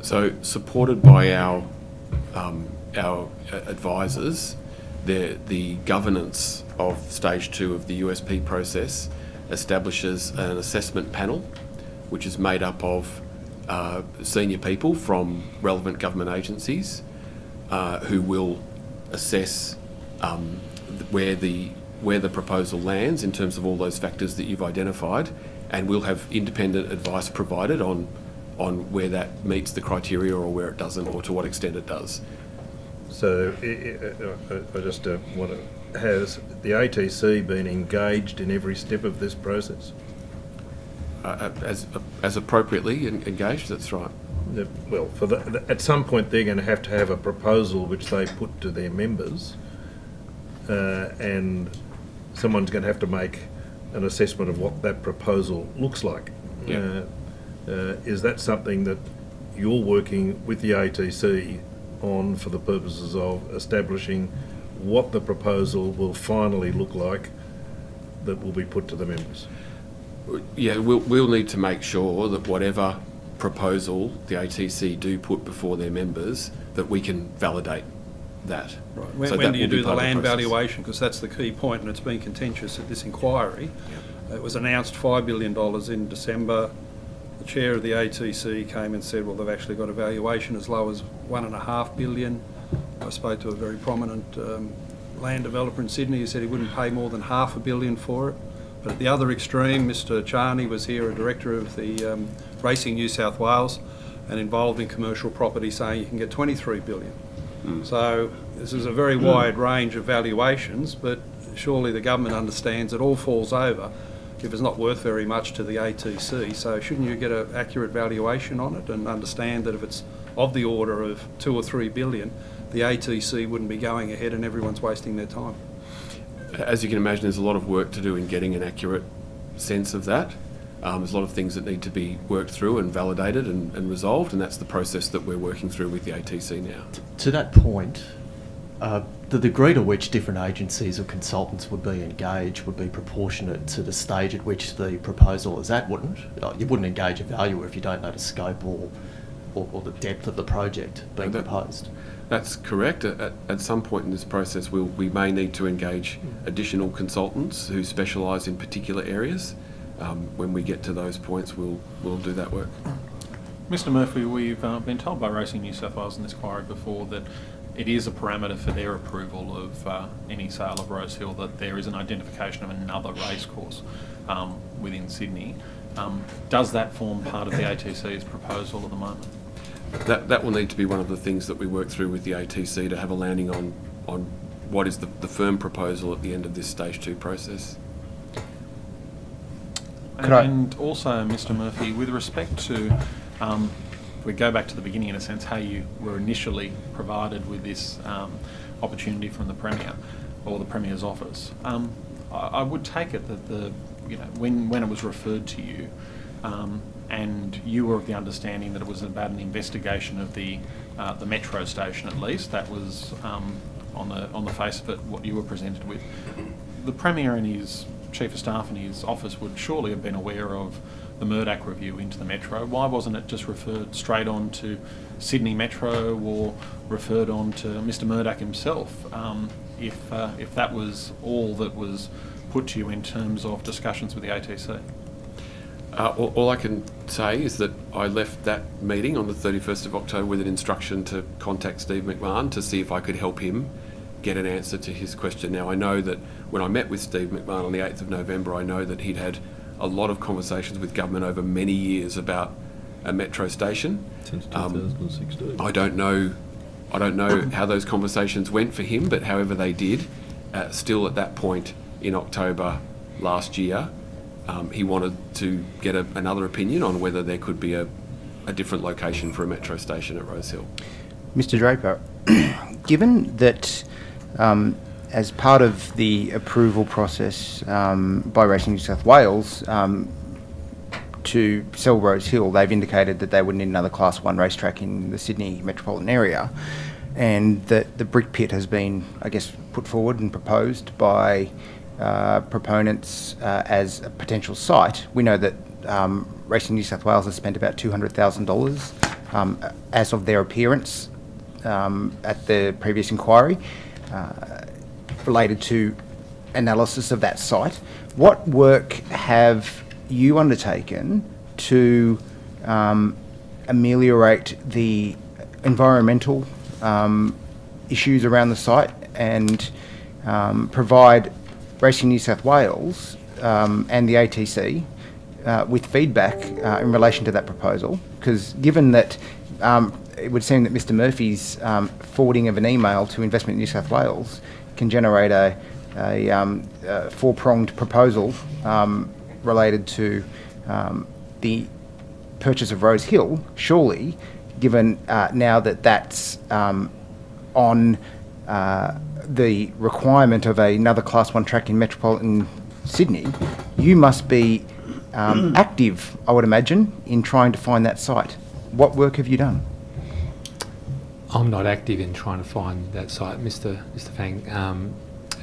So, supported by our advisors, the governance of stage 2 of the USP process establishes an assessment panel, which is made up of senior people from relevant government agencies who will assess where the proposal lands in terms of all those factors that you've identified, and we'll have independent advice provided on where that meets the criteria or where it doesn't, or to what extent it does. So I just want to, has the ATC been engaged in every step of this process? As appropriately engaged, that's right. Well, at some point they're going to have a proposal which they put to their members, and someone's going to have to make an assessment of what that proposal looks like. Yeah. Is that something that you're working with the ATC on for the purposes of establishing what the proposal will finally look like that will be put to the members? Yeah, we'll need to make sure that whatever proposal the ATC do put before their members, that we can validate that. Right. So when that do you will be do the part of land process. valuation? Because that's the key point, and it's been contentious at this inquiry. It was announced $5 billion in December. The chair of the ATC came and said, well, they've actually got a valuation as low as $1.5 billion. I spoke to a very prominent land developer in Sydney who said he wouldn't pay more than $500 million for it. But at the other extreme, Mr. Charney was here, a director of the Racing New South Wales, and involved in commercial property, saying you can get $23 billion. So this is a very wide range of valuations, but surely the government understands it all falls over if it's not worth very much to the ATC. So shouldn't you get an accurate valuation on it and understand that if it's of the order of $2 or $3 billion, the ATC wouldn't be going ahead and everyone's wasting their time? As you can imagine, there's a lot of work to do in getting an accurate sense of that. There's a lot of things that need to be worked through and validated and resolved, and that's the process that we're working through with the ATC now. To that point, the degree to which different agencies or consultants would be engaged would be proportionate to the stage at which the proposal is at, wouldn't it? You wouldn't engage a valuer if you don't know the scope or the depth of the project being proposed. That's correct. At some point in this process, we may need to engage additional consultants who specialise in particular areas. When we get to those points, we'll do that work. Mr Murphy, we've been told by Racing New South Wales in this inquiry before that it is a parameter for their approval of any sale of Rosehill that there is an identification of another racecourse within Sydney. Does that form part of the ATC's proposal at the moment? That will need to be one of the things that we work through with the ATC to have a landing on what is the firm proposal at the end of this stage 2 process. And also, Mr Murphy, with respect to, if we go back to the beginning in a sense, how you were initially provided with this opportunity from the Premier or the Premier's office, I would take it that when it was referred to you, and you were of the understanding that it was about an investigation of the metro station, at least that was on the face of it what you were presented with. The Premier and his Chief of Staff and his office would surely have been aware of the Murdoch review into the metro. Why wasn't it just referred straight on to Sydney Metro or referred on to Mr Murdoch himself, if that was all that was put to you in terms of discussions with the ATC? All I can say is that I left that meeting on the 31st of October with an instruction to contact Steve McMahon to see if I could help him get an answer to his question. Now, I know that when I met with Steve McMahon on the 8th of November, I know that he'd had a lot of conversations with government over many years about a metro station. Since 2016. I don't know how those conversations went for him, but however they did, still at that point in October last year, he wanted to get another opinion on whether there could be a different location for a metro station at Rosehill. Mr Draper, given that as part of the approval process by Racing New South Wales to sell Rosehill, they've indicated that they would need another Class 1 racetrack in the Sydney metropolitan area, and that the brick pit has been, I guess, put forward and proposed by proponents as a potential site. We know that Racing New South Wales has spent about $200,000 as of their appearance at the previous inquiry related to analysis of that site. What work have you undertaken to ameliorate the environmental issues around the site and provide Racing New South Wales and the ATC with feedback in relation to that proposal? Because given that it would seem that Mr Murphy's forwarding of an email to Investment New South Wales can generate a four-pronged proposal related to the purchase of Rosehill, surely, given now that that's on the requirement of another Class 1 track in metropolitan Sydney, you must be active, I would imagine, in trying to find that site. What work have you done? I'm not active in trying to find that site, Mr. Fang.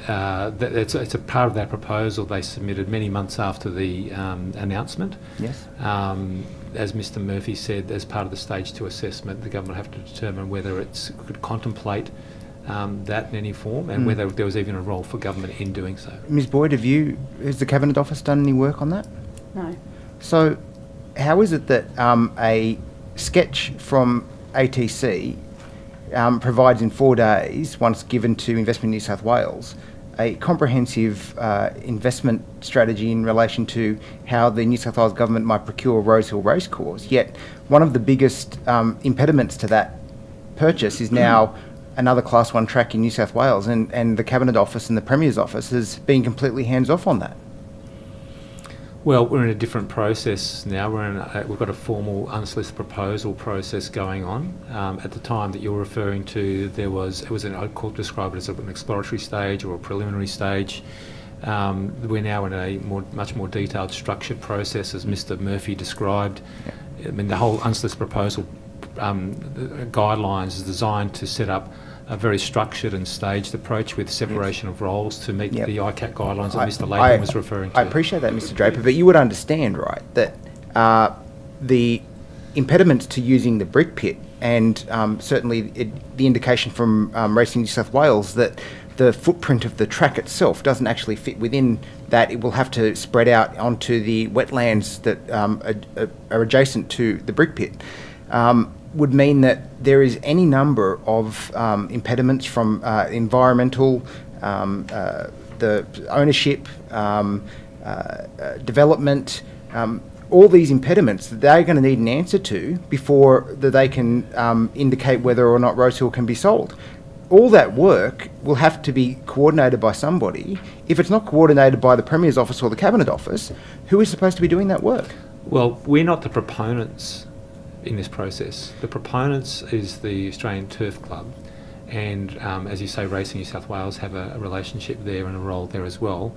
It's a part of that proposal they submitted many months after the announcement. Yes. As Mr Murphy said, as part of the Stage 2 assessment, the government will have to determine whether it could contemplate that in any form, and whether there was even a role for government in doing so. Ms Boyd, has the Cabinet Office done any work on that? No. So, how is it that a sketch from ATC provides in 4 days, once given to Investment New South Wales, a comprehensive investment strategy in relation to how the New South Wales government might procure Rosehill Racecourse, yet one of the biggest impediments to that purchase is now another Class 1 track in New South Wales, and the Cabinet Office and the Premier's Office has been completely hands-off on that? Well, we're in a different process now. We've got a formal unsolicited proposal process going on. At the time that you're referring to, I'd describe it as an exploratory stage or a preliminary stage. We're now in a much more detailed, structured process, as Mr. Murphy described. I mean, the whole unsolicited proposal guidelines is designed to set up a very structured and staged approach with separation of roles to meet the ICAT guidelines that Mr. Latham was referring to. I appreciate that, Mr. Draper, but you would understand, right, that the impediments to using the brick pit, and certainly the indication from Racing New South Wales that the footprint of the track itself doesn't actually fit within that. It will have to spread out onto the wetlands that are adjacent to the brick pit. Would mean that there is any number of impediments from environmental, the ownership, development, all these impediments that they're going to need an answer to before that they can indicate whether or not Rosehill can be sold. All that work will have to be coordinated by somebody. If it's not coordinated by the Premier's Office or the Cabinet Office, who is supposed to be doing that work? Well, we're not the proponents in this process. The proponents is the Australian Turf Club, and as you say, Racing New South Wales have a relationship there and a role there as well.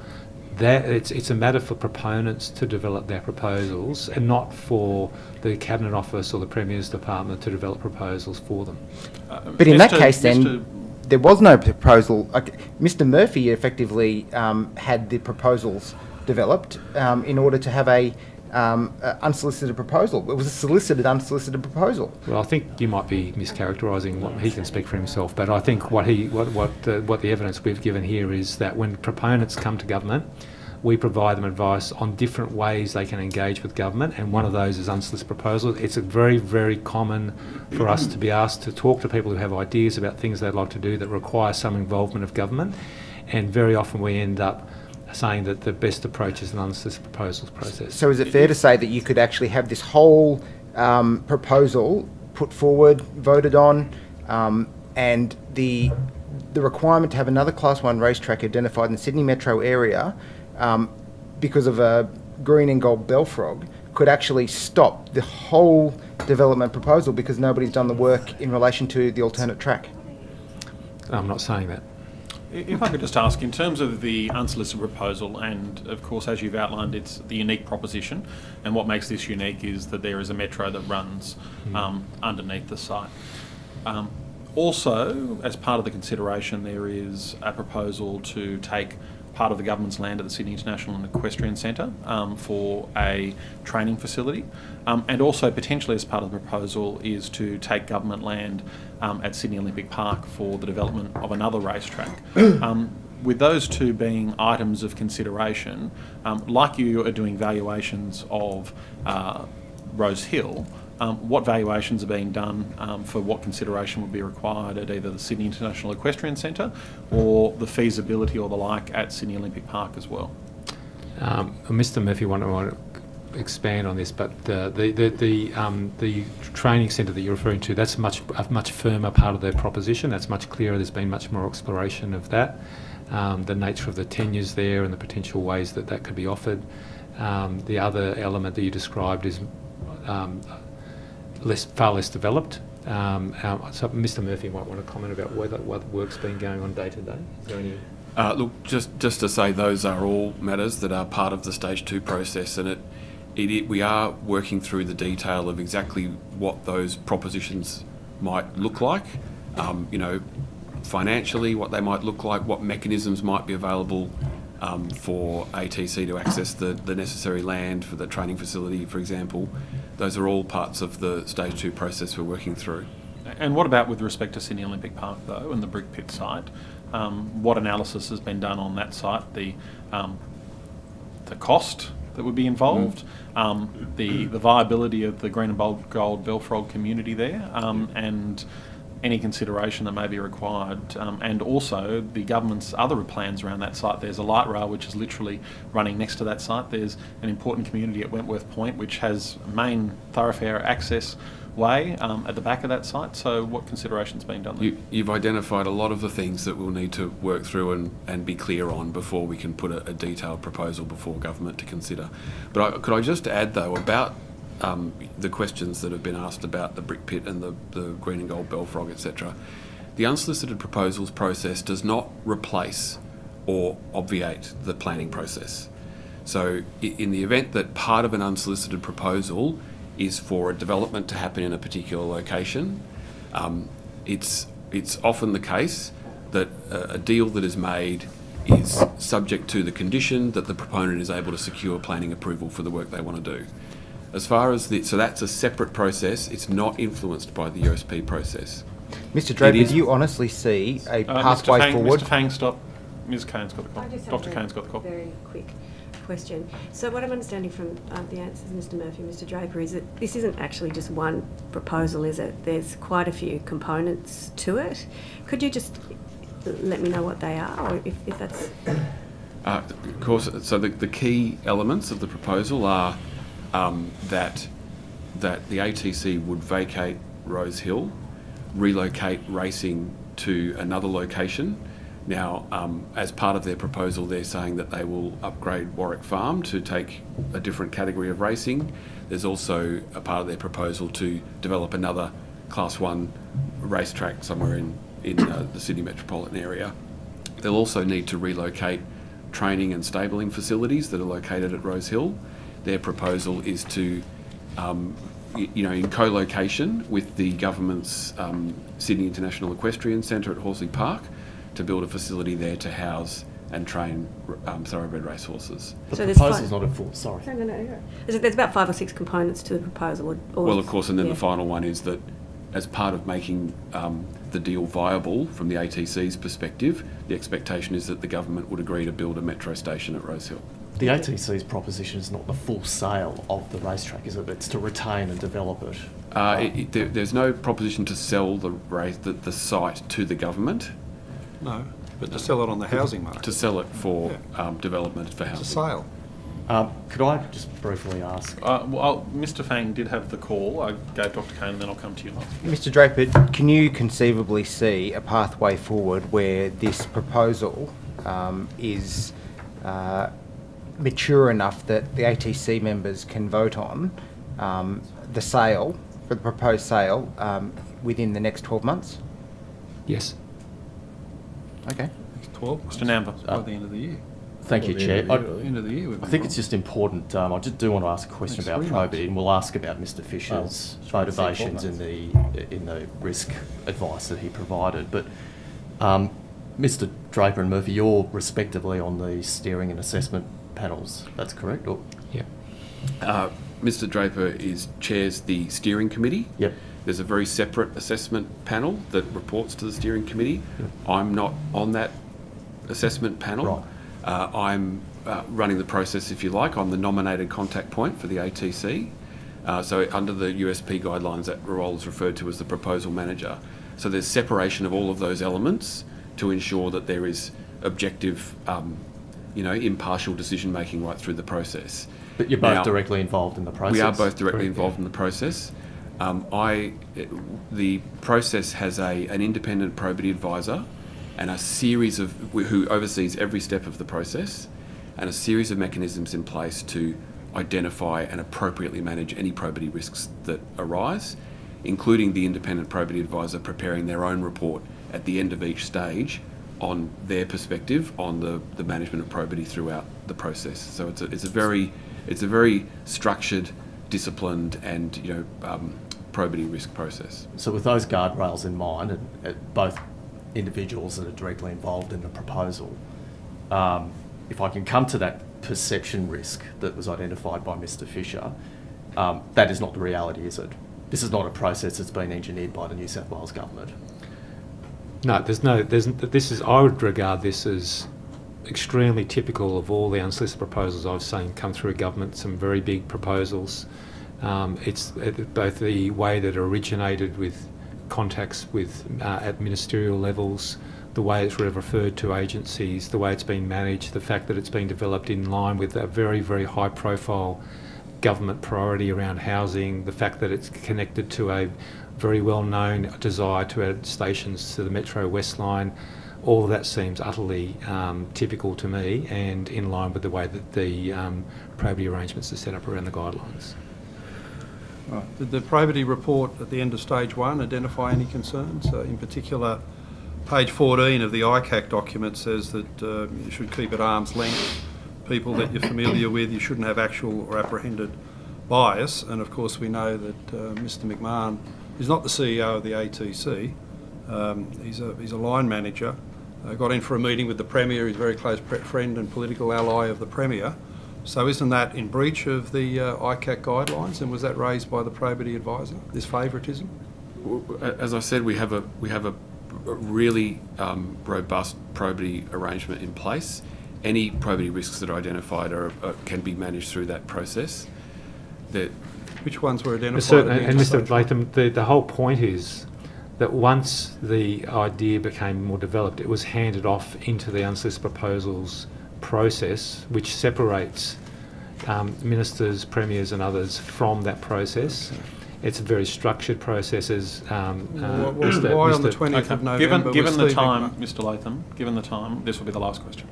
It's a matter for proponents to develop their proposals, and not for the Cabinet Office or the Premier's Department to develop proposals for them. But in that case, then there was no proposal. Mr. Murphy effectively had the proposals developed in order to have a unsolicited proposal. It was a solicited, unsolicited proposal. Well, I think you might be mischaracterising what he can speak for himself, but I think what the evidence we've given here is that when proponents come to government, we provide them advice on different ways they can engage with government, and one of those is unsolicited proposals. It's a very, very common for us to be asked to talk to people who have ideas about things they'd like to do that require some involvement of government, and very often we end up saying that the best approach is an unsolicited proposals process. So is it fair to say that you could actually have this whole proposal put forward, voted on, and the requirement to have another Class 1 racetrack identified in the Sydney metro area because of a green and gold belfrog could actually stop the whole development proposal because nobody's done the work in relation to the alternate track? I'm not saying that. If I could just ask, in terms of the unsolicited proposal, and of course, as you've outlined, it's the unique proposition, and what makes this unique is that there is a metro that runs underneath the site. Also, as part of the consideration, there is a proposal to take part of the government's land at the Sydney International and Equestrian Centre for a training facility, and also potentially as part of the proposal is to take government land at Sydney Olympic Park for the development of another racetrack. With those two being items of consideration, like you are doing valuations of Rosehill, what valuations are being done for what consideration would be required at either the Sydney International Equestrian Centre or the feasibility or the like at Sydney Olympic Park as well? Mr. Murphy want to expand on this, but the training centre that you're referring to, that's a much firmer part of their proposition. That's much clearer. There's been much more exploration of that, the nature of the tenures there and the potential ways that could be offered. The other element that you described is far less developed. So Mr. Murphy might want to comment about what work's been going on day to day. Is there any? Look, just to say, those are all matters that are part of the Stage 2 process, and we are working through the detail of exactly what those propositions might look like, financially, what they might look like, what mechanisms might be available for ATC to access the necessary land for the training facility, for example. Those are all parts of the Stage 2 process we're working through. And what about with respect to Sydney Olympic Park, though, and the brick pit site? What analysis has been done on that site? The cost that would be involved, the viability of the green and gold bellfrog community there, and any consideration that may be required, and also the government's other plans around that site. There's a light rail which is literally running next to that site. There's an important community at Wentworth Point which has main thoroughfare access way at the back of that site. So what consideration's been done there? You've identified a lot of the things that we'll need to work through and be clear on before we can put a detailed proposal before government to consider. But could I just add, though, about the questions that have been asked about the brick pit and the green and gold bellfrog, etc. The unsolicited proposals process does not replace or obviate the planning process. So in the event that part of an unsolicited proposal is for a development to happen in a particular location, it's often the case that a deal that is made is subject to the condition that the proponent is able to secure planning approval for the work they want to do. As far as so that's a separate process. It's not influenced by the USP process. Mr. Draper, do you honestly see a pathway forward? Mr. Fang, stop. Ms. Kane's got the call. I just Dr. have Kane's got the call. a very quick question. So what I'm understanding from the answers, Mr. Murphy and Mr. Draper, is that this isn't actually just one proposal, is it? There's quite a few components to it. Could you just let me know what they are, or if that's... Of course, so the key elements of the proposal are that the ATC would vacate Rosehill, relocate racing to another location. Now, as part of their proposal, they're saying that they will upgrade Warwick Farm to take a different category of racing. There's also a part of their proposal to develop another Class 1 racetrack somewhere in the Sydney metropolitan area. They'll also need to relocate training and stabling facilities that are located at Rosehill. Their proposal is to, in co-location with the government's Sydney International Equestrian Centre at Horsley Park, to build a facility there to house and train thoroughbred racehorses. The So proposal's not a full, sorry. No. There's about 5 or 6 components to the proposal. Well, of course, and then yeah. the final one is that as part of making the deal viable from the ATC's perspective, the expectation is that the government would agree to build a metro station at Rosehill. The ATC's proposition is not the full sale of the racetrack, is it? It's to retain and develop it. There's no proposition to sell the site to the government. No, but to sell it on the housing market. To sell it for development for It's a housing. sale. Could I just briefly ask? Well, Mr. Fang did have the call. I gave Dr. Kane, and then I'll come to you last. Mr. Draper, can you conceivably see a pathway forward where this proposal is mature enough that the ATC members can vote on the sale, for the proposed sale, within the next 12 months? Yes. Okay. 12 Mr. Namber. by the end of the year. Thank you, Well, the Chair. end of the End of the year. I think it's just important. I just do want to ask a question Next about 3 probity, months. and we'll ask about Mr. Fisher's motivations in the risk advice that he provided. But Mr. Draper and Murphy, you're respectively on the steering and assessment panels. That's correct? Or? Yeah. Mr. Draper chairs the steering committee. Yep. There's a very separate assessment panel that reports to the steering committee. Yep. I'm not on that assessment panel. Right. I'm running the process, if you like. I'm the nominated contact point for the ATC. So under the USP guidelines, that role is referred to as the proposal manager. So there's separation of all of those elements to ensure that there is objective, impartial decision making right through the process. But you're both Now, directly involved in the process? We are both directly Correct, involved in the process. The process has an independent probity advisor and a series of who oversees every step of the process, and a series of mechanisms in place to identify and appropriately manage any probity risks that arise, including the independent probity advisor preparing their own report at the end of each stage on their perspective on the management of probity throughout the process. So it's a very structured, disciplined, and probity risk process. So with those guardrails in mind, and both individuals that are directly involved in the proposal, if I can come to that perception risk that was identified by Mr. Fisher, that is not the reality, is it? this is not a process that's been engineered by the New South Wales government. No, I would regard this as extremely typical of all the unsolicited proposals I've seen come through government, some very big proposals. It's both the way that it originated with contacts with at ministerial levels, the way it's referred to agencies, the way it's been managed, the fact that it's been developed in line with a very, very high profile government priority around housing, the fact that it's connected to a very well-known desire to add stations to the Metro West Line. All of that seems utterly typical to me and in line with the way that the probity arrangements are set up around the guidelines. Right. Did the probity report at the end of stage 1 identify any concerns? In particular, page 14 of the ICAC document says that you should keep at arm's length people that you're familiar with. You shouldn't have actual or apprehended bias. And of course, we know that Mr. McMahon is not the CEO of the ATC. He's a line manager. Got in for a meeting with the Premier. He's a very close friend and political ally of the Premier. So isn't that in breach of the ICAC guidelines? And was that raised by the probity advisor, this favouritism? As I said, we have a really robust probity arrangement in place. Any probity risks that are identified can be managed through that process. Which ones were identified? And Mr. Latham, the whole point is that once the idea became more developed, it was handed off into the unsolicited proposals process, which separates ministers, premiers and others from that process. It's a very structured process. As why on the 20th of November? Given the time, Mr. Latham, given the time, this will be the last question.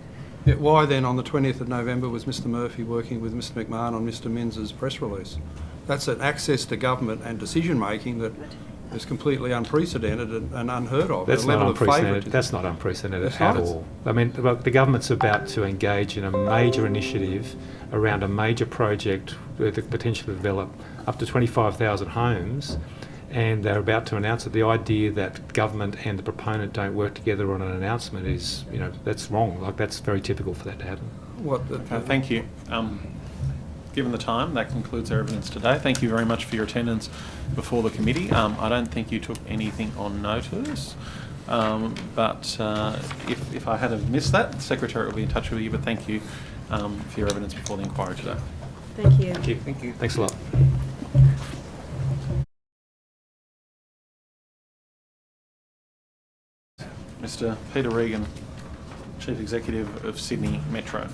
Yeah, why then on the 20th of November was Mr. Murphy working with Mr. McMahon on Mr. Minns' press release? That's an access to government and decision making that is completely unprecedented and unheard of. That's not unprecedented. That's not unprecedented at all. I mean, the government's about to engage in a major initiative around a major project with the potential to develop up to 25,000 homes, and they're about to announce it. The idea that government and the proponent don't work together on an announcement is, that's wrong. Like, that's very typical for that to happen. Thank you. Given the time, that concludes our evidence today. Thank you very much for your attendance before the committee. I don't think you took anything on notice, but if I had have missed that, the Secretary will be in touch with you, but thank you for your evidence before the inquiry today. Thank you. Thank you. Thank you. Thanks a lot. Mr. Peter Regan, Chief Executive of Sydney Metro.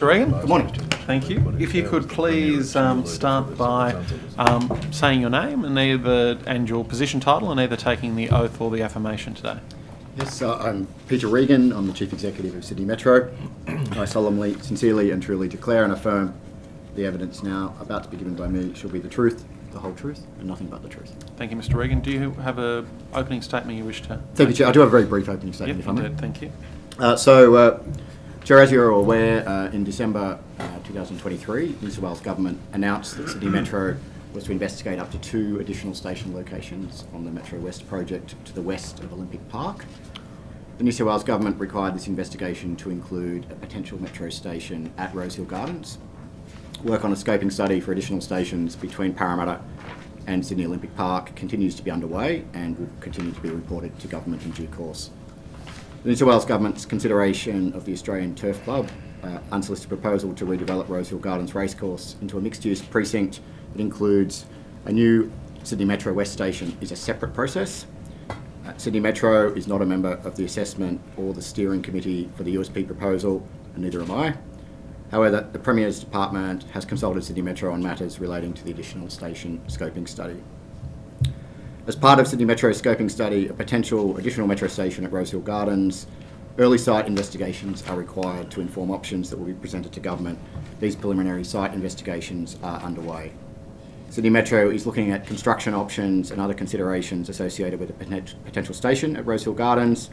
Mr. Regan? Good morning. Thank you. If you could please start by saying your name and your position title, and either taking the oath or the affirmation today. Yes, I'm Peter Regan. I'm the Chief Executive of Sydney Metro. I solemnly, sincerely and truly declare and affirm the evidence now about to be given by me shall be the truth, the whole truth, and nothing but the truth. Thank you, Mr. Regan. Do you have an opening statement you wish to Thank you, Chair. I do have a very brief opening statement, if I may. Thank you. Chair, as you're aware, in December 2023, the New South Wales Government announced that Sydney Metro was to investigate up to 2 additional station locations on the Metro West project to the west of Olympic Park. The New South Wales Government required this investigation to include a potential metro station at Rosehill Gardens. Work on a scoping study for additional stations between Parramatta and Sydney Olympic Park continues to be underway and will continue to be reported to Government in due course. The New South Wales Government's consideration of the Australian Turf Club unsolicited proposal to redevelop Rosehill Gardens Racecourse into a mixed-use precinct that includes a new Sydney Metro West station is a separate process. Sydney Metro is not a member of the assessment or the steering committee for the USP proposal, and neither am I. However, the Premier's Department has consulted Sydney Metro on matters relating to the additional station scoping study. As part of Sydney Metro's scoping study, a potential additional metro station at Rosehill Gardens, early site investigations are required to inform options that will be presented to Government. These preliminary site investigations are underway. Sydney Metro is looking at construction options and other considerations associated with a potential station at Rosehill Gardens.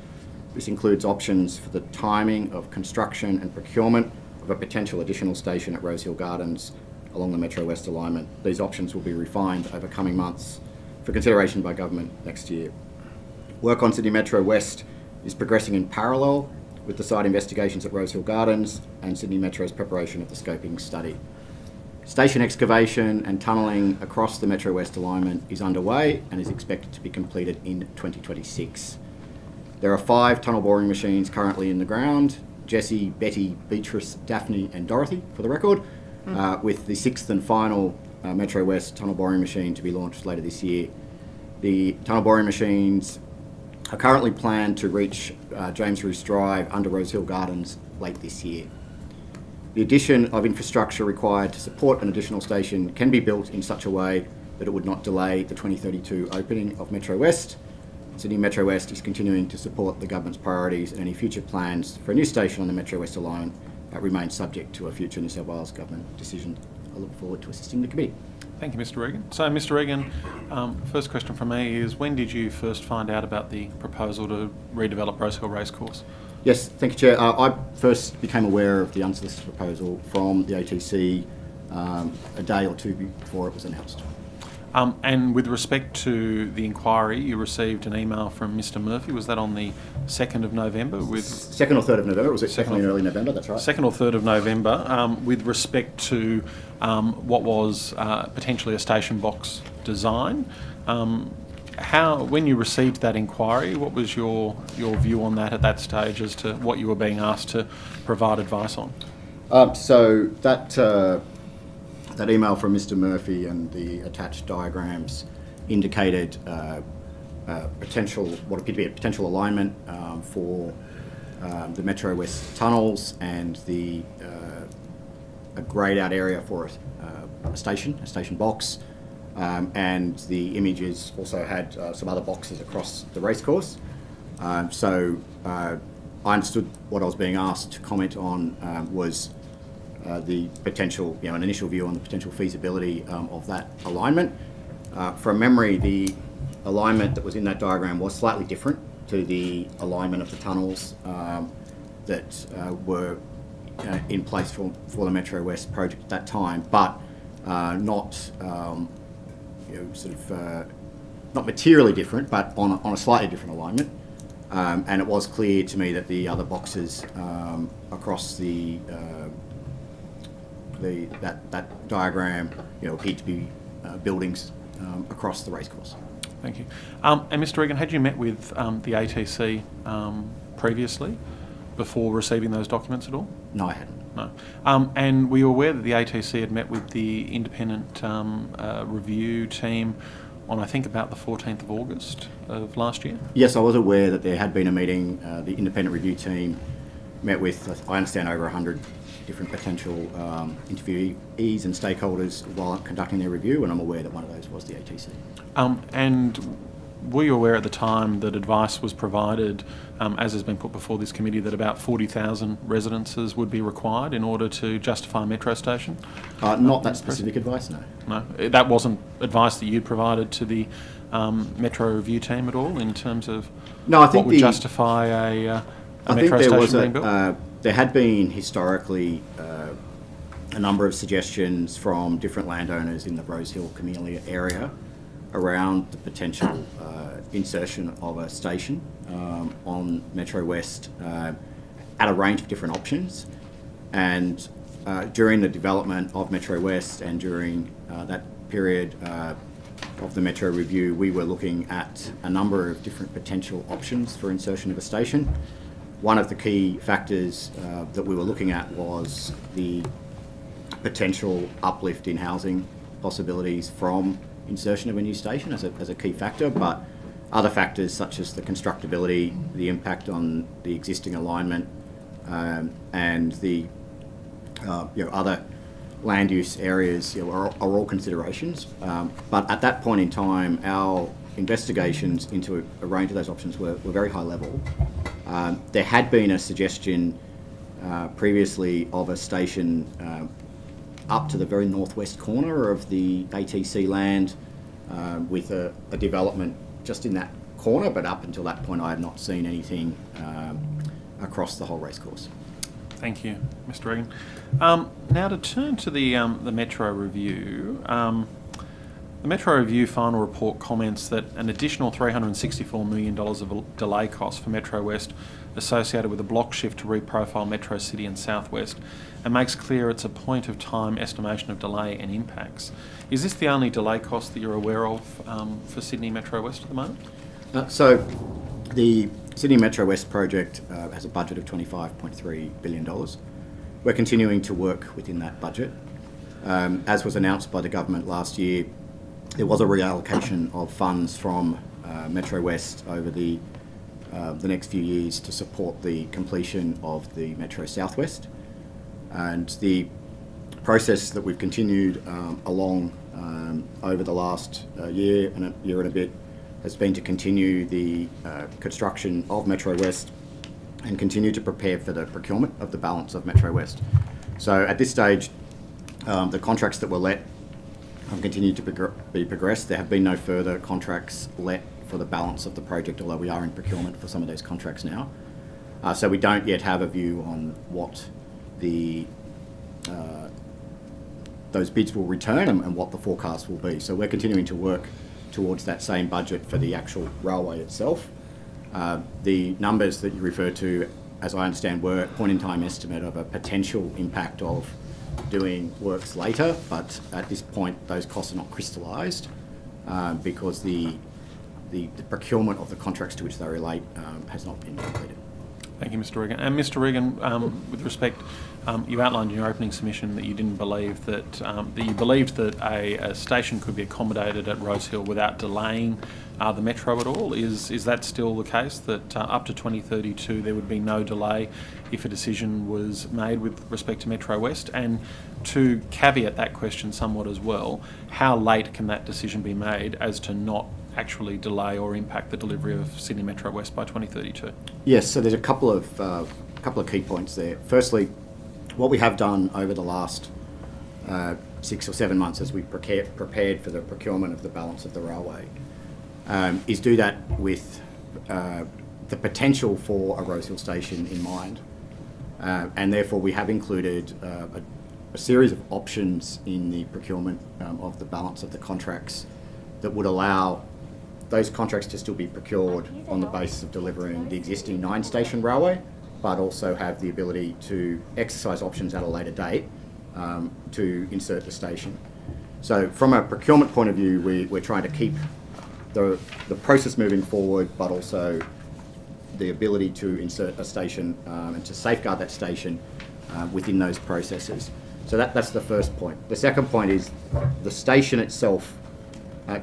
This includes options for the timing of construction and procurement of a potential additional station at Rosehill Gardens, along the Metro West alignment. These options will be refined over coming months for consideration by government next year. Work on Sydney Metro West is progressing in parallel with the site investigations at Rosehill Gardens and Sydney Metro's preparation of the scoping study. Station excavation and tunnelling across the Metro West alignment is underway and is expected to be completed in 2026. There are 5 tunnel boring machines currently in the ground: Jessie, Betty, Beatrice, Daphne and Dorothy, for the record, with the 6th and final Metro West tunnel boring machine to be launched later this year. The tunnel boring machines are currently planned to reach James Roos Drive under Rosehill Gardens late this year. The addition of infrastructure required to support an additional station can be built in such a way that it would not delay the 2032 opening of Metro West. Sydney Metro West is continuing to support the government's priorities, and any future plans for a new station on the Metro West alignment remain subject to a future New South Wales government decision. I look forward to assisting the committee. Thank you, Mr. Regan. So, Mr. Regan, first question from me is, when did you first find out about the proposal to redevelop Rosehill Racecourse? Yes, thank you, Chair. I first became aware of the unsolicited proposal from the ATC a day or two before it was announced. And with respect to the inquiry, you received an email from Mr. Murphy. Was that on the 2nd of November? 2nd or 3rd of November. Was it definitely in early November? That's right. 2nd or 3rd of November, with respect to what was potentially a station box design. When you received that inquiry, what was your view on that at that stage as to what you were being asked to provide advice on? So that email from Mr. Murphy and the attached diagrams indicated what appeared to be a potential alignment for the Metro West tunnels and a greyed out area for a station box. And the images also had some other boxes across the racecourse. So I understood what I was being asked to comment on was the potential, an initial view on the potential feasibility of that alignment. From memory, the alignment that was in that diagram was slightly different to the alignment of the tunnels that were in place for the Metro West project at that time, but not not materially different, but on a slightly different alignment. And it was clear to me that the other boxes across that diagram, appeared to be buildings across the racecourse. Thank you. And Mr. Regan, had you met with the ATC previously before receiving those documents at all? No, I hadn't. No. And were you aware that the ATC had met with the independent review team on, I think, about the 14th of August of last year? Yes, I was aware that there had been a meeting. The independent review team met with, I understand, over 100 different potential interviewees and stakeholders while conducting their review, and I'm aware that one of those was the ATC. And were you aware at the time that advice was provided, as has been put before this committee, that about 40,000 residences would be required in order to justify a metro station? Not that specific advice, no. No, that wasn't advice that you provided to the metro review team at all in terms of what would justify a metro station being built? There had been historically a number of suggestions from different landowners in the Rosehill Camellia area around the potential insertion of a station on Metro West at a range of different options. And during the development of Metro West and during that period of the Metro Review, we were looking at a number of different potential options for insertion of a station. One of the key factors that we were looking at was the potential uplift in housing possibilities from insertion of a new station as a key factor, but other factors such as the constructability, the impact on the existing alignment, and the other land use areas are all considerations. But at that point in time, our investigations into a range of those options were very high level. There had been a suggestion previously of a station up to the very northwest corner of the ATC land with a development just in that corner, but up until that point I had not seen anything across the whole racecourse. Thank you, Mr. Regan. Now to turn to the Metro Review. The Metro Review final report comments that an additional $364 million of delay costs for Metro West associated with a block shift to reprofile Metro City and South West, and makes clear it's a point-of-time estimation of delay and impacts. Is this the only delay cost that you're aware of for Sydney Metro West at the moment? So the Sydney Metro West project has a budget of $25.3 billion. We're continuing to work within that budget. As was announced by the government last year, there was a reallocation of funds from Metro West over the next few years to support the completion of the Metro South West. And the process that we've continued along over the last year and a bit has been to continue the construction of Metro West and continue to prepare for the procurement of the balance of Metro West. So at this stage, the contracts that were let have continued to be progressed. There have been no further contracts let for the balance of the project, although we are in procurement for some of those contracts now. So we don't yet have a view on what those bids will return and what the forecast will be. So we're continuing to work towards that same budget for the actual railway itself. The numbers that you referred to, as I understand, were a point-in-time estimate of a potential impact of doing works later, but at this point those costs are not crystallised because the procurement of the contracts to which they relate has not been completed. Thank you, Mr. Regan. And Mr. Regan, with respect, you outlined in your opening submission that you didn't believe that you believed that a station could be accommodated at Rosehill without delaying the metro at all. Is that still the case, that up to 2032 there would be no delay if a decision was made with respect to Metro West? And to caveat that question somewhat as well, how late can that decision be made as to not actually delay or impact the delivery of Sydney Metro West by 2032? Yes, so there's a couple of key points there. Firstly, what we have done over the last 6 or 7 months as we prepared for the procurement of the balance of the railway is do that with the potential for a Rosehill station in mind. And therefore we have included a series of options in the procurement of the balance of the contracts that would allow those contracts to still be procured on the basis of delivering the existing 9-station railway, but also have the ability to exercise options at a later date to insert the station. So from a procurement point of view, we're trying to keep the process moving forward, but also the ability to insert a station and to safeguard that station within those processes. So that's the first point. The second point is the station itself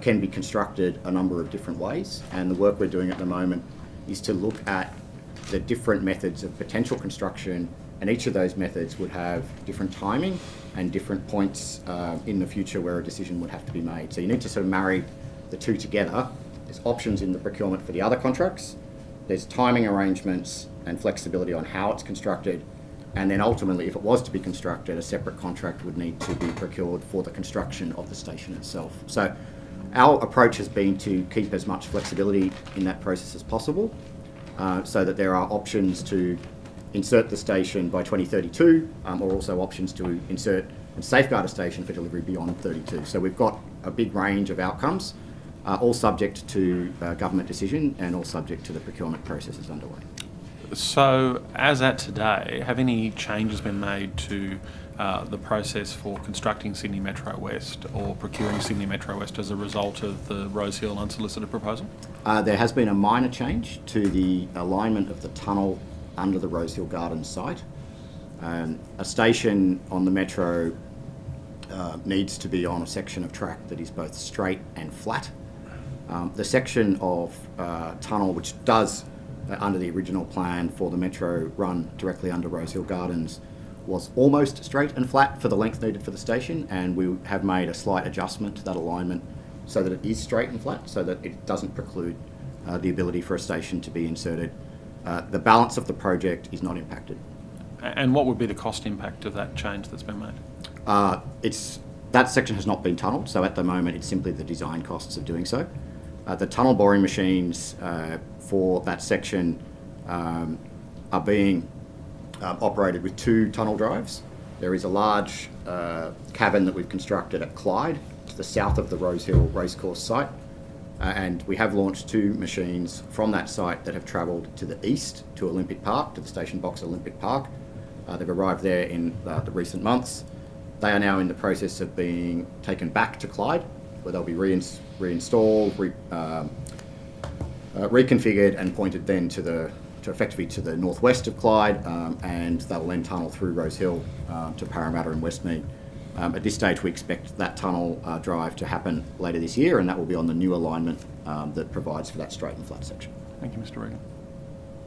can be constructed a number of different ways, and the work we're doing at the moment is to look at the different methods of potential construction, and each of those methods would have different timing and different points in the future where a decision would have to be made. So you need to sort of marry the two together. There's options in the procurement for the other contracts, there's timing arrangements and flexibility on how it's constructed, and then ultimately, if it was to be constructed, a separate contract would need to be procured for the construction of the station itself. So our approach has been to keep as much flexibility in that process as possible, so that there are options to insert the station by 2032, or also options to insert and safeguard a station for delivery beyond 32. So we've got a big range of outcomes, all subject to government decision and all subject to the procurement processes underway. So, as at today, have any changes been made to the process for constructing Sydney Metro West or procuring Sydney Metro West as a result of the Rosehill unsolicited proposal? There has been a minor change to the alignment of the tunnel under the Rosehill Gardens site. A station on the Metro needs to be on a section of track that is both straight and flat. The section of tunnel which does under the original plan for the Metro run directly under Rosehill Gardens was almost straight and flat for the length needed for the station, and we have made a slight adjustment to that alignment so that it is straight and flat, so that it doesn't preclude the ability for a station to be inserted. The balance of the project is not impacted. And what would be the cost impact of that change that's been made? That section has not been tunnelled, so at the moment it's simply the design costs of doing so. The tunnel boring machines for that section are being operated with 2 tunnel drives. There is a large cavern that we've constructed at Clyde, to the south of the Rosehill Racecourse site. And we have launched 2 machines from that site that have travelled to the east, to Olympic Park, to the station box at Olympic Park. They've arrived there in the recent months. They are now in the process of being taken back to Clyde, where they'll be reinstalled, reconfigured and pointed then effectively to the northwest of Clyde, and they'll then tunnel through Rosehill to Parramatta and Westmead. At this stage, we expect that tunnel drive to happen later this year, and that will be on the new alignment that provides for that straight and flat section. Thank you, Mr. Regan.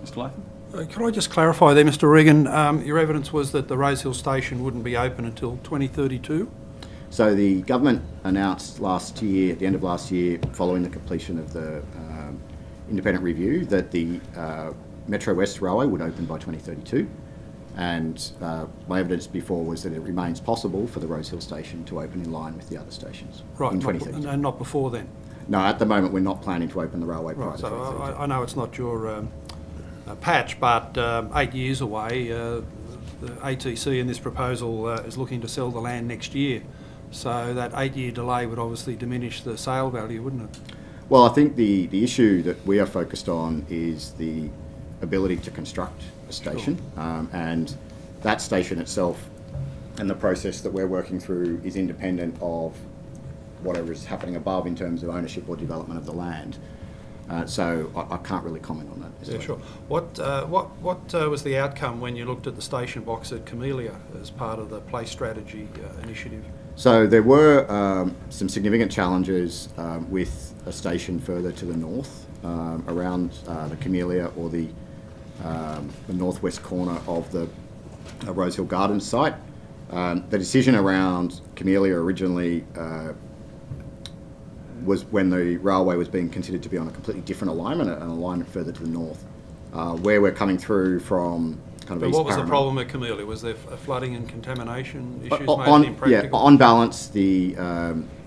Mr. Latham? Could I just clarify there, Mr. Regan, your evidence was that the Rosehill station wouldn't be open until 2032? So the government announced last year, at the end of last year, following the completion of the independent review, that the Metro West Railway would open by 2032. And my evidence before was that it remains possible for the Rosehill station to open in line with the other stations in 2032. And not before then? No, at the moment we're not planning to open the railway prior Right, to so 2032. I know it's not your patch, but 8 years away, the ATC in this proposal is looking to sell the land next year. So that 8-year delay would obviously diminish the sale value, wouldn't it? Well, I think the issue that we are focused on is the ability to construct a station, and that station itself and the process that we're working through is independent of whatever is happening above in terms of ownership or development of the land. So I can't really comment on that. Yeah, sure. What was the outcome when you looked at the station box at Camellia as part of the Place Strategy initiative? So there were some significant challenges with a station further to the north, around the Camellia or the northwest corner of the Rosehill Gardens site. The decision around Camellia originally was when the railway was being considered to be on a completely different alignment, an alignment further to the north. Where we're coming through from kind of East What was the Parramatta. problem at Camellia? Was there flooding and contamination issues made it impractical? Yeah, on balance, the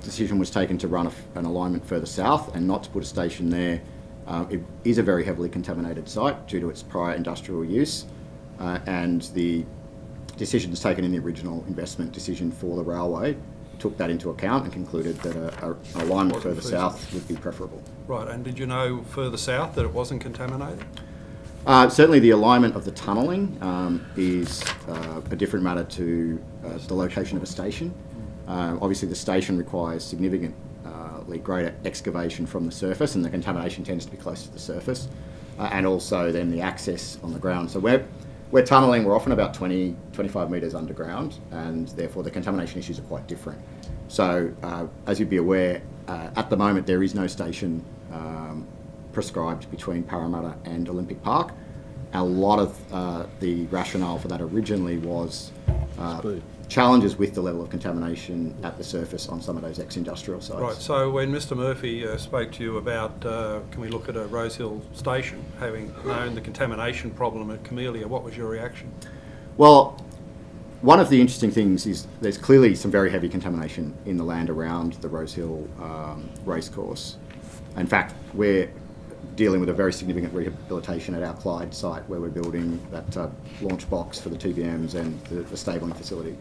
decision was taken to run an alignment further south and not to put a station there. It is a very heavily contaminated site due to its prior industrial use, and the decisions taken in the original investment decision for the railway took that into account and concluded that an alignment further south would be preferable. Right, and did you know further south that it wasn't contaminated? Certainly the alignment of the tunnelling is a different matter to the location of a station. Obviously the station requires significantly greater excavation from the surface, and the contamination tends to be close to the surface, and also then the access on the ground. So we're tunnelling, we're often about 25 metres underground, and therefore the contamination issues are quite different. So as you'd be aware, at the moment there is no station prescribed between Parramatta and Olympic Park. A lot of the rationale for that originally was challenges with the level of contamination at the surface on some of those ex-industrial sites. Right, so when Mr Murphy spoke to you about can we look at a Rosehill station, having known the contamination problem at Camellia, what was your reaction? Well, one of the interesting things is there's clearly some very heavy contamination in the land around the Rosehill Racecourse. In fact, we're dealing with a very significant rehabilitation at our Clyde site, where we're building that launch box for the TBMs and the stabling facility.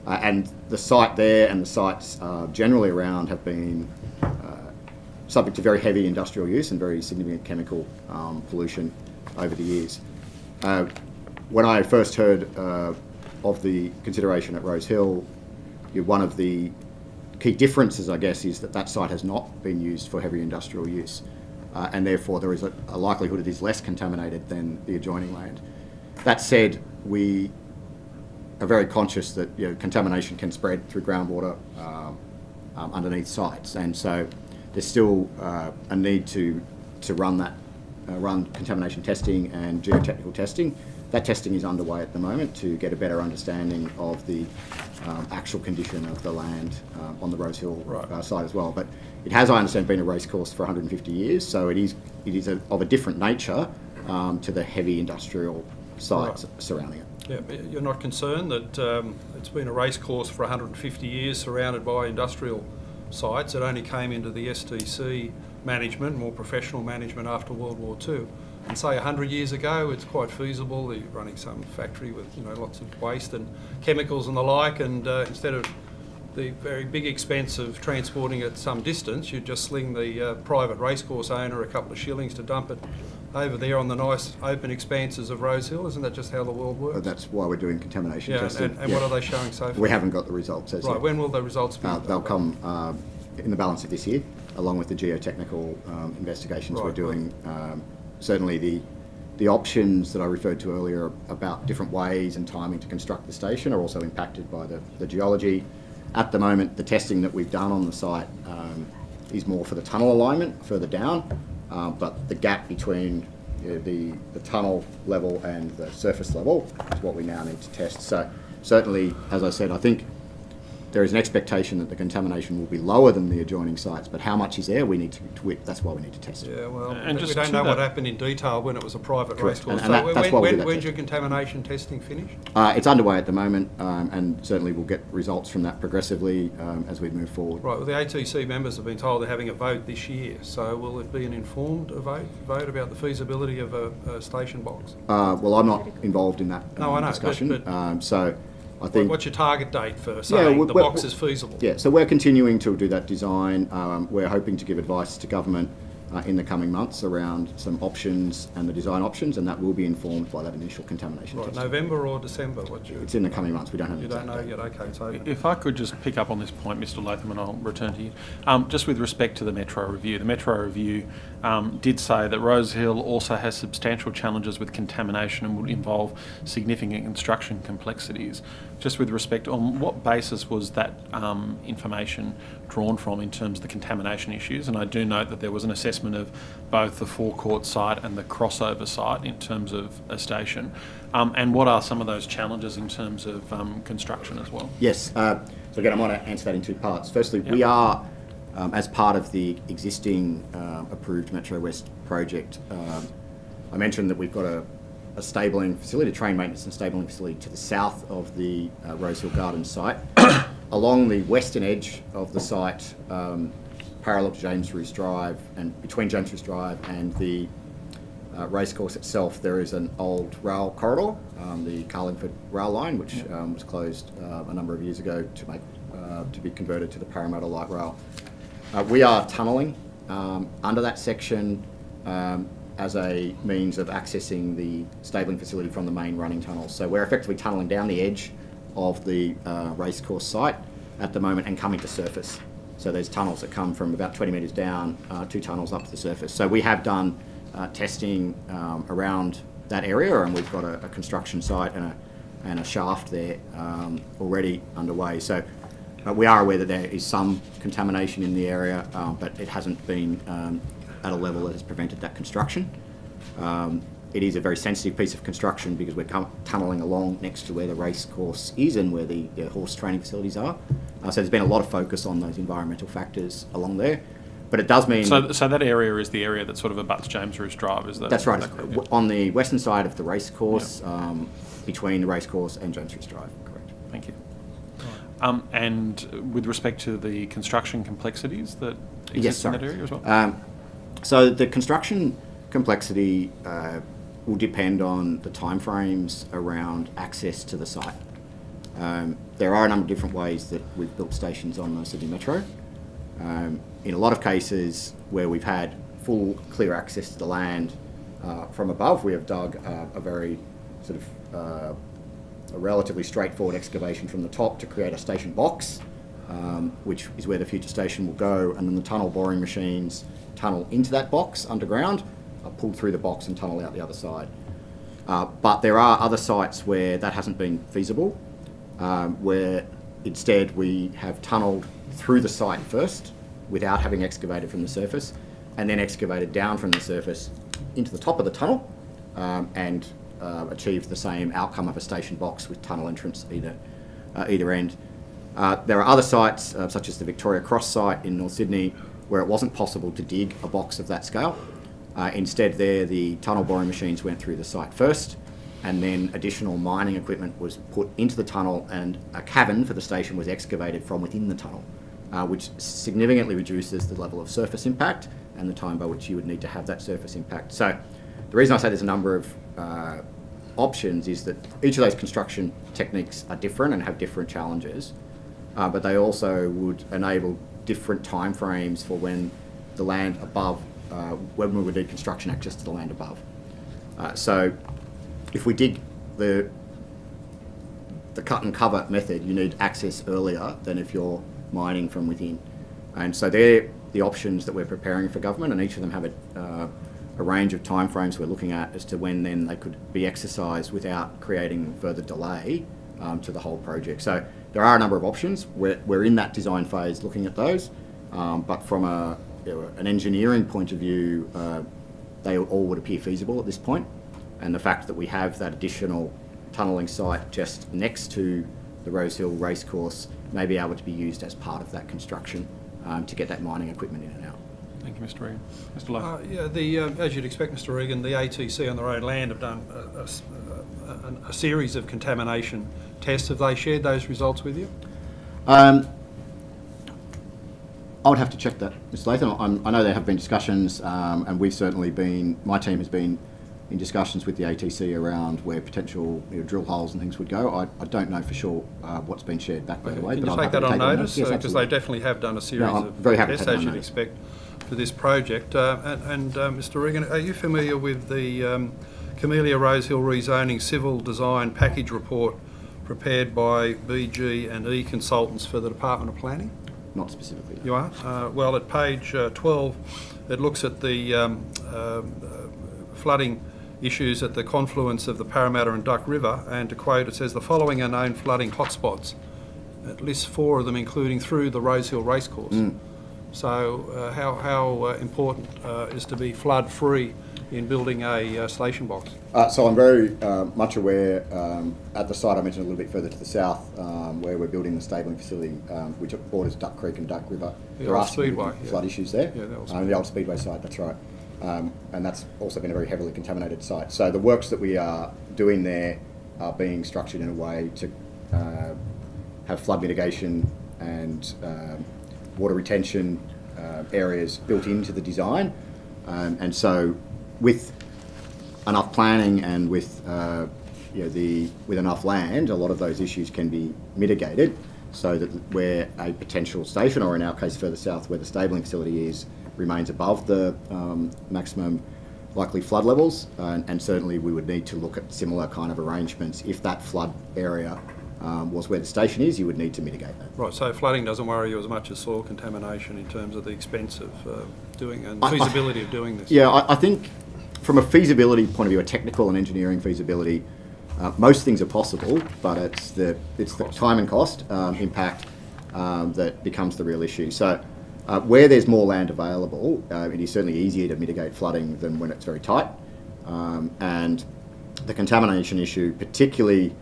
And the site there and the sites generally around have been subject to very heavy industrial use and very significant chemical pollution over the years. When I first heard of the consideration at Rosehill, one of the key differences, I guess, is that that site has not been used for heavy industrial use. And therefore there is a likelihood it is less contaminated than the adjoining land. That said, we are very conscious that contamination can spread through groundwater underneath sites, and so there's still a need to run contamination testing and geotechnical testing. That testing is underway at the moment to get a better understanding of the actual condition of the land on the Rosehill site as well. But it has, I understand, been a racecourse for 150 years, so it is of a different nature to the heavy industrial sites surrounding it. Yeah, but you're not concerned that it's been a racecourse for 150 years surrounded by industrial sites. It only came into the STC management, more professional management, after World War II. And say 100 years ago, it's quite feasible. You're running some factory with lots of waste and chemicals and the like, and instead of the very big expense of transporting it some distance, you'd just sling the private racecourse owner a couple of shillings to dump it over there on the nice open expanses of Rosehill. Isn't that just how the world works? That's why we're doing contamination testing. And what are they showing so far? We haven't got the results as Right, yet. when will the results be? They'll come in the balance of this year, along with the geotechnical investigations we're doing. Certainly the options that I referred to earlier about different ways and timing to construct the station are also impacted by the geology. At the moment, the testing that we've done on the site is more for the tunnel alignment further down, but the gap between the tunnel level and the surface level is what we now need to test. So certainly, as I said, I think there is an expectation that the contamination will be lower than the adjoining sites, but how much is there, that's why we need to test it. Yeah, well, And we don't know what happened in detail when it was a private Correct. racecourse. And that's why we do that when's testing. your contamination testing finished? It's underway at the moment, and certainly we'll get results from that progressively as we move forward. Right, well, the ATC members have been told they're having a vote this year, so will it be an informed vote about the feasibility of a station box? Well, I'm not involved in that No, I know, discussion, but so I think... What's your target date for saying the box is feasible? Yeah, so we're continuing to do that design. We're hoping to give advice to government in the coming months around some options and the design options, and that will be informed by that initial contamination Right, testing. November or December? It's in the coming months. We don't have You the don't exact know date. yet, okay, it's open. If I could just pick up on this point, Mr. Latham, and I'll return to you. Just with respect to the Metro Review, the Metro Review did say that Rosehill also has substantial challenges with contamination and would involve significant construction complexities. Just with respect, on what basis was that information drawn from in terms of the contamination issues? And I do note that there was an assessment of both the forecourt site and the crossover site in terms of a station. And what are some of those challenges in terms of construction as well? Yes. So again, I might answer that in two parts. Firstly, we are, as part of the existing approved Metro West project, I mentioned that we've got a stabling facility, a train maintenance and stabling facility to the south of the Rosehill Gardens site. Along the western edge of the site, parallel to James Roos Drive, and between James Roos Drive and the racecourse itself, there is an old rail corridor, the Carlingford rail line, which was closed a number of years ago to be converted to the Parramatta Light Rail. We are tunnelling under that section as a means of accessing the stabling facility from the main running tunnels. So we're effectively tunnelling down the edge of the racecourse site at the moment and coming to surface. So there's tunnels that come from about 20 metres down, 2 tunnels up to the surface. So we have done testing around that area, and we've got a construction site and a shaft there already underway. So we are aware that there is some contamination in the area, but it hasn't been at a level that has prevented that construction. It is a very sensitive piece of construction because we're tunnelling along next to where the racecourse is and where the horse training facilities are. So there's been a lot of focus on those environmental factors along there. But it does mean... So that area is the area that sort of abuts James Roos Drive, is that? That's right. Yeah. On the western side of the racecourse, between the racecourse and James Roos Drive, correct. Thank you. And with respect to the construction complexities that exist in that area as well? So the construction complexity will depend on the timeframes around access to the site. There are a number of different ways that we've built stations on the Sydney Metro. In a lot of cases where we've had full clear access to the land from above, we have dug a very sort of a relatively straightforward excavation from the top to create a station box, which is where the future station will go, and then the tunnel boring machines tunnel into that box underground, pull through the box and tunnel out the other side. But there are other sites where that hasn't been feasible, where instead we have tunnelled through the site first without having excavated from the surface, and then excavated down from the surface into the top of the tunnel and achieved the same outcome of a station box with tunnel entrance either end. There are other sites, such as the Victoria Cross site in North Sydney, where it wasn't possible to dig a box of that scale. Instead there, the tunnel boring machines went through the site first, and then additional mining equipment was put into the tunnel, and a cavern for the station was excavated from within the tunnel, which significantly reduces the level of surface impact and the time by which you would need to have that surface impact. So the reason I say there's a number of options is that each of those construction techniques are different and have different challenges, but they also would enable different timeframes for when the land above, when we would need construction access to the land above. So if we dig the cut and cover method, you need access earlier than if you're mining from within. And so they're the options that we're preparing for government, and each of them have a range of timeframes we're looking at as to when then they could be exercised without creating further delay to the whole project. So there are a number of options. We're in that design phase looking at those, but from an engineering point of view, they all would appear feasible at this point. And the fact that we have that additional tunnelling site just next to the Rosehill Racecourse may be able to be used as part of that construction to get that mining equipment in and out. Thank you, Mr. Regan. Mr. Lowe. As you'd expect, Mr. Regan, the ATC on their own land have done a series of contamination tests. Have they shared those results with you? I would have to check that, Mr. Latham. I know there have been discussions, and we've certainly been, my team has been in discussions with the ATC around where potential drill holes and things would go. I don't know for sure what's been shared back the other way. Can you but take that on notice? Yes, Because they definitely have done a series of very happy to tests, take that as on you'd notice. expect, for this project. Mr. Regan, are you familiar with the Camellia Rosehill rezoning civil design package report prepared by BG and E consultants for the Department of Planning? Not specifically. You are? Well, at page 12, it looks at the flooding issues at the confluence of the Parramatta and Duck River, and to quote, it says, the following are known flooding hotspots. It lists 4 of them, including through the Rosehill Racecourse. So how important is to be flood-free in building a station box? So I'm very much aware at the site I mentioned a little bit further to the south, where we're building the stabling facility, which borders Duck Creek and Duck River. The old Speedway, flood issues there. Yeah, the old The old Speedway site, that's right. And that's also been a very heavily contaminated site. So the works that we are doing there are being structured in a way to have flood mitigation and water retention areas built into the design. And so with enough planning and with with enough land, a lot of those issues can be mitigated so that where a potential station, or in our case further south where the stabling facility is, remains above the maximum likely flood levels, and certainly we would need to look at similar kind of arrangements. If that flood area was where the station is, you would need to mitigate that. Right, so flooding doesn't worry you as much as soil contamination in terms of the expense of doing and feasibility of doing this? Yeah, I think from a feasibility point of view, a technical and engineering feasibility, most things are possible, but it's the time and cost impact that becomes the real issue. So where there's more land available, it is certainly easier to mitigate flooding than when it's very tight. And the contamination issue, particularly,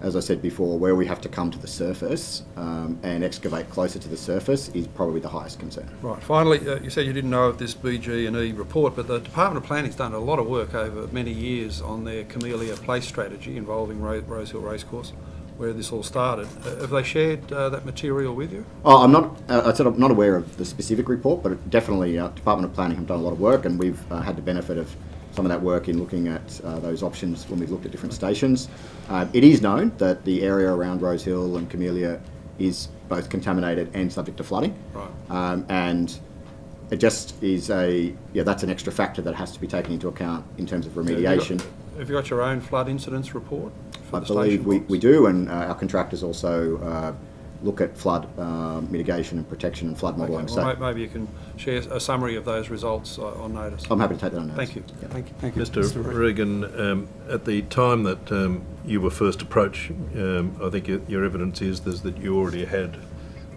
as I said before, where we have to come to the surface and excavate closer to the surface, is probably the highest concern. Right. Finally, you said you didn't know of this BG&E report, but the Department of Planning's done a lot of work over many years on their Camellia Place strategy involving Rosehill Racecourse, where this all started. Have they shared that material with you? Oh, I'm not. I'm not aware of the specific report, but definitely, Department of Planning have done a lot of work, and we've had the benefit of some of that work in looking at those options when we've looked at different stations. It is known that the area around Rosehill and Camellia is both contaminated and subject to flooding. Right. And it just is that's an extra factor that has to be taken into account in terms of remediation. Have you got your own flood incidents report for I the believe station we do, and our contractors also look at flood mitigation and protection and flood modelling. Okay, well, maybe you can share a summary of those results on notice. I'm happy to take that on notice. Thank you. Yeah. Thank you. Mr. Regan, at the time that you were first approached, I think your evidence is that you already had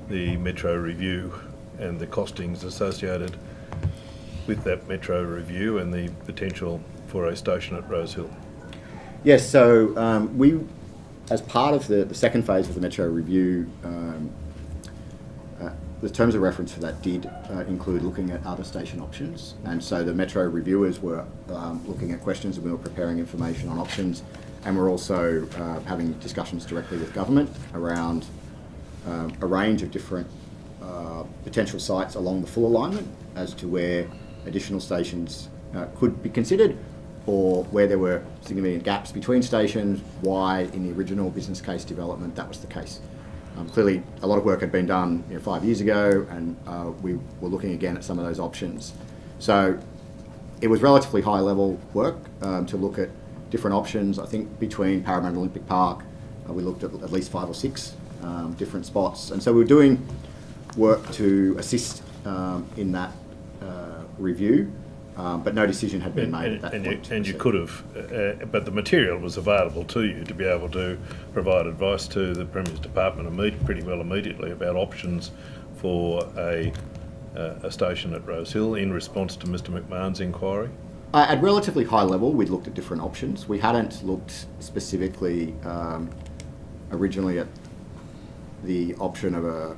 the Metro review and the costings associated with that Metro review and the potential for a station at Rosehill. Yes, so we, as part of the second phase of the Metro review, the terms of reference for that did include looking at other station options, and so the Metro reviewers were looking at questions, and we were preparing information on options, and we're also having discussions directly with government around a range of different potential sites along the full alignment as to where additional stations could be considered. or where there were significant gaps between stations, why in the original business case development that was the case. Clearly, a lot of work had been done 5 years ago, and we were looking again at some of those options. So it was relatively high-level work to look at different options. I think between Parramatta Olympic Park, we looked at least 5 or 6 different spots. And so we were doing work to assist in that review, but no decision had been made at that point. And you could have, but the material was available to you to be able to provide advice to the Premier's Department pretty well immediately about options for a station at Rosehill in response to Mr McMahon's inquiry? At relatively high level, we'd looked at different options. We hadn't looked specifically originally at the option of a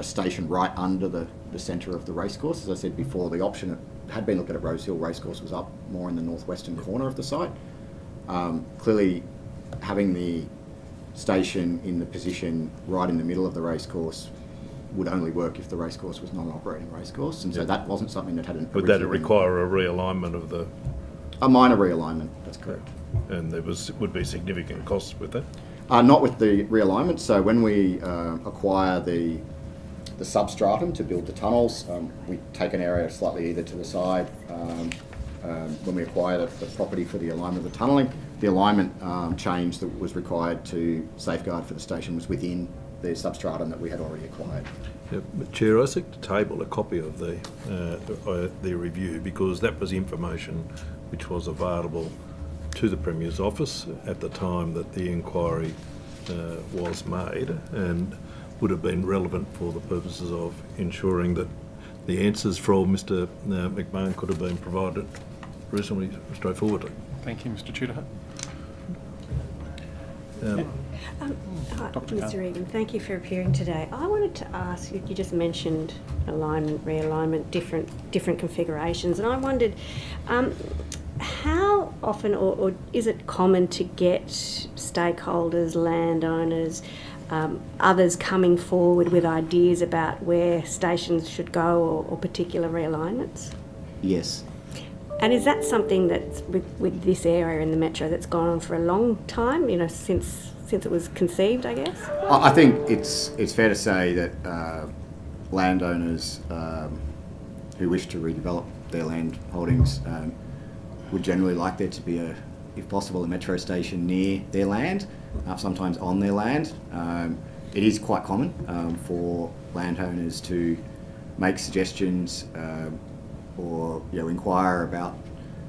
station right under the centre of the racecourse. As I said before, the option that had been looked at Rosehill Racecourse was up more in the northwestern corner of the site. Clearly, having the station in the position right in the middle of the racecourse would only work if the racecourse was not an operating racecourse, and so that wasn't something that hadn't. Would that require a realignment of the? A minor realignment, that's correct. And there would be significant costs with that? Not with the realignment. So when we acquire the substratum to build the tunnels, we take an area slightly either to the side. When we acquire the property for the alignment of the tunnelling, the alignment change that was required to safeguard for the station was within the substratum that we had already acquired. Yeah, Chair, I seek to table a copy of the review because that was information which was available to the Premier's office at the time that the inquiry was made, and would have been relevant for the purposes of ensuring that the answers from Mr McMahon could have been provided reasonably straightforwardly. Thank you, Mr Tudor. Hi, Mr Regan, thank you for appearing today. I wanted to ask you just mentioned alignment, realignment, different configurations, and I wondered how often or is it common to get stakeholders, landowners, others coming forward with ideas about where stations should go or particular realignments? Yes. And is that something that's with this area in the metro that's gone on for a long time, since it was conceived, I guess? I think it's fair to say that landowners who wish to redevelop their land holdings would generally like there to be, if possible, a metro station near their land, sometimes on their land. It is quite common for landowners to make suggestions or inquire about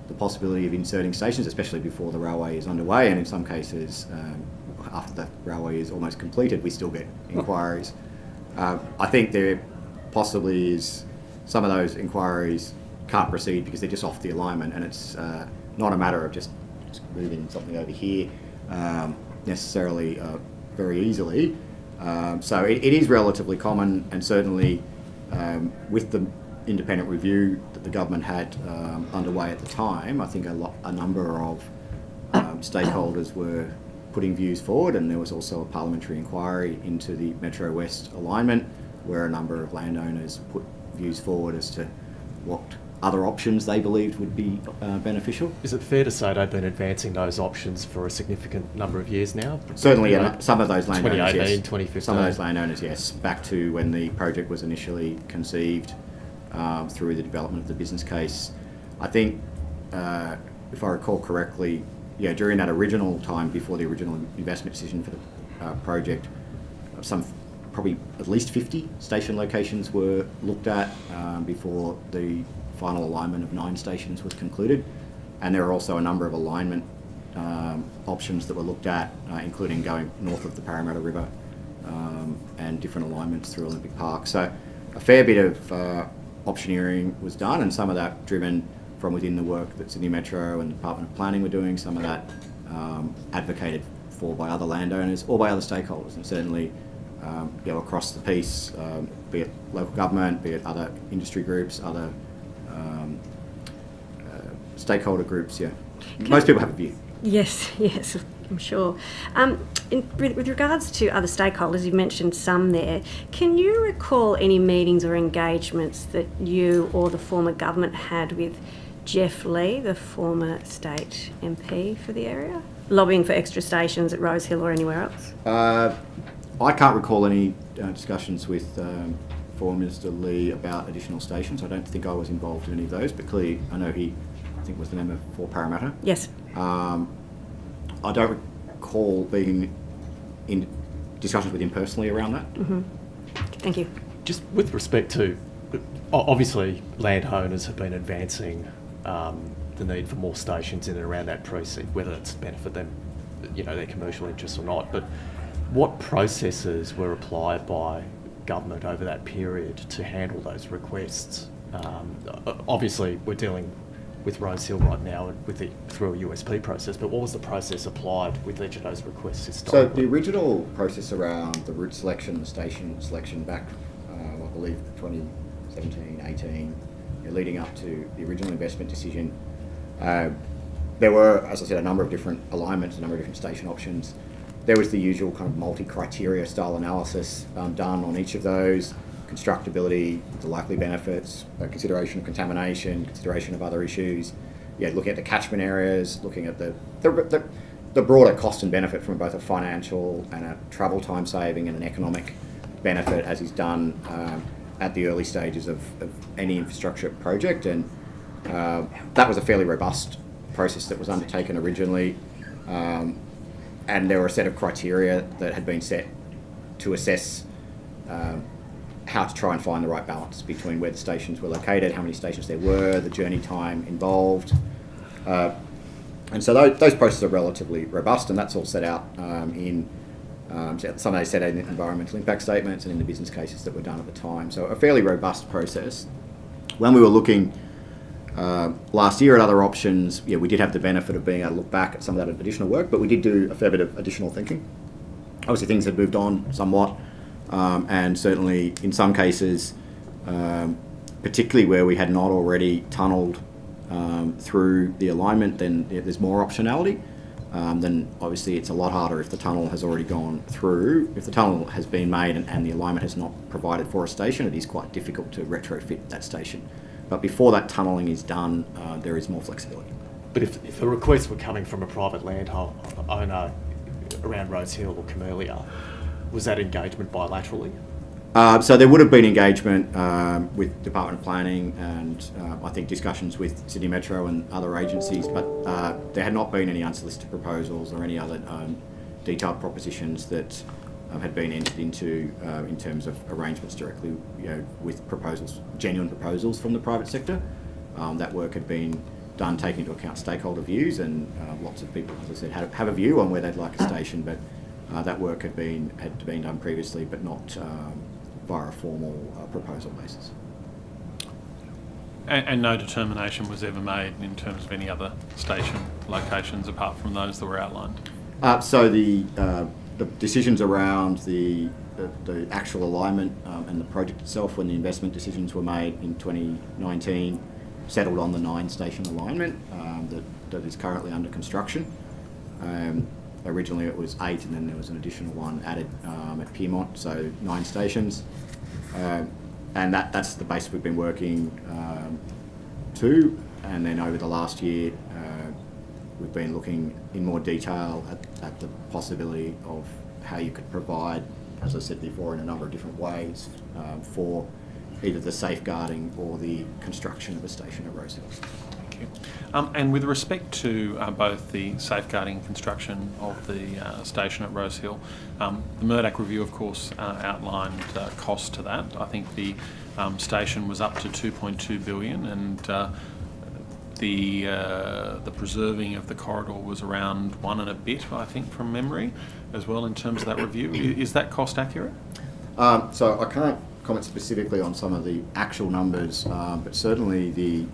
the possibility of inserting stations, especially before the railway is underway, and in some cases after the railway is almost completed we still get inquiries. I think there possibly is some of those inquiries can't proceed because they're just off the alignment, and it's not a matter of just moving something over here necessarily very easily. So it is relatively common, and certainly with the independent review that the government had underway at the time, I think a number of stakeholders were putting views forward, and there was also a parliamentary inquiry into the Metro West alignment where a number of landowners put views forward as to what other options they believed would be beneficial. Is it fair to say they've been advancing those options for a significant number of years now? Certainly, some of those landowners, 2018, yes. 2015. Some of those landowners, yes. Back to when the project was initially conceived through the development of the business case. I think, if I recall correctly, during that original time, before the original investment decision for the project, probably at least 50 station locations were looked at before the final alignment of 9 stations was concluded, and there are also a number of alignment options that were looked at, including going north of the Parramatta River and different alignments through Olympic Park. So a fair bit of optioneering was done, and some of that driven from within the work that Sydney Metro and the Department of Planning were doing, some of that advocated for by other landowners or by other stakeholders, and certainly across the piece, be it local government, be it other industry groups, other stakeholder groups. Most people have a view. Yes, I'm sure. With regards to other stakeholders, you've mentioned some there. Can you recall any meetings or engagements that you or the former government had with Jeff Lee, the former state MP for the area, lobbying for extra stations at Rosehill or anywhere else? I can't recall any discussions with former Minister Lee about additional stations. I don't think I was involved in any of those, but clearly I know he, I think, was the member for Parramatta. Yes. I don't recall being in discussions with him personally around that. Mm-hmm. Thank you. Just with respect to, obviously, landowners have been advancing the need for more stations in and around that precinct, whether it's benefit them, their commercial interests or not. But what processes were applied by government over that period to handle those requests? Obviously, we're dealing with Rosehill right now through a USP process, but what was the process applied with each of those requests historically? So the original process around the route selection, the station selection back, I believe 2017, 18, leading up to the original investment decision, there were, as I said, a number of different alignments, a number of different station options. There was the usual kind of multi-criteria style analysis done on each of those: constructability, the likely benefits, consideration of contamination, consideration of other issues. Looking at the catchment areas, looking at the broader cost and benefit from both a financial and a travel time saving and an economic benefit, as is done at the early stages of any infrastructure project. And that was a fairly robust process that was undertaken originally. And there were a set of criteria that had been set to assess how to try and find the right balance between where the stations were located, how many stations there were, the journey time involved. And so those processes are relatively robust, and that's all set out in some of those set out in environmental impact statements and in the business cases that were done at the time. So a fairly robust process. When we were looking last year at other options, we did have the benefit of being able to look back at some of that additional work, but we did do a fair bit of additional thinking. Obviously things had moved on somewhat, and certainly in some cases, particularly where we had not already tunnelled through the alignment, then there's more optionality. Then obviously it's a lot harder if the tunnel has already gone through. If the tunnel has been made and the alignment has not provided for a station, it is quite difficult to retrofit that station. But before that tunnelling is done, there is more flexibility. But if the requests were coming from a private landowner around Rosehill or Camellia, was that engagement bilaterally? So there would have been engagement with Department of Planning and I think discussions with Sydney Metro and other agencies, but there had not been any unsolicited proposals or any other detailed propositions that had been entered into in terms of arrangements directly, with proposals, genuine proposals from the private sector. That work had been done taking into account stakeholder views, and lots of people, as I said, have a view on where they'd like a station, but that work had been done previously, but not via a formal proposal basis. And no determination was ever made in terms of any other station locations apart from those that were outlined? So the decisions around the actual alignment and the project itself, when the investment decisions were made in 2019, settled on the 9-station alignment that is currently under construction. Originally it was 8, and then there was an additional one added at Piedmont, so 9 stations. And that's the base we've been working to. And then over the last year, we've been looking in more detail at the possibility of how you could provide, as I said before, in a number of different ways for either the safeguarding or the construction of a station at Rosehill. Thank you. And with respect to both the safeguarding and construction of the station at Rosehill, the Murdoch review, of course, outlined cost to that. I think the station was up to $2.2 billion, and the preserving of the corridor was around 1 and a bit, I think, from memory, as well, in terms of that review. Is that cost accurate? So I can't comment specifically on some of the actual numbers, but certainly the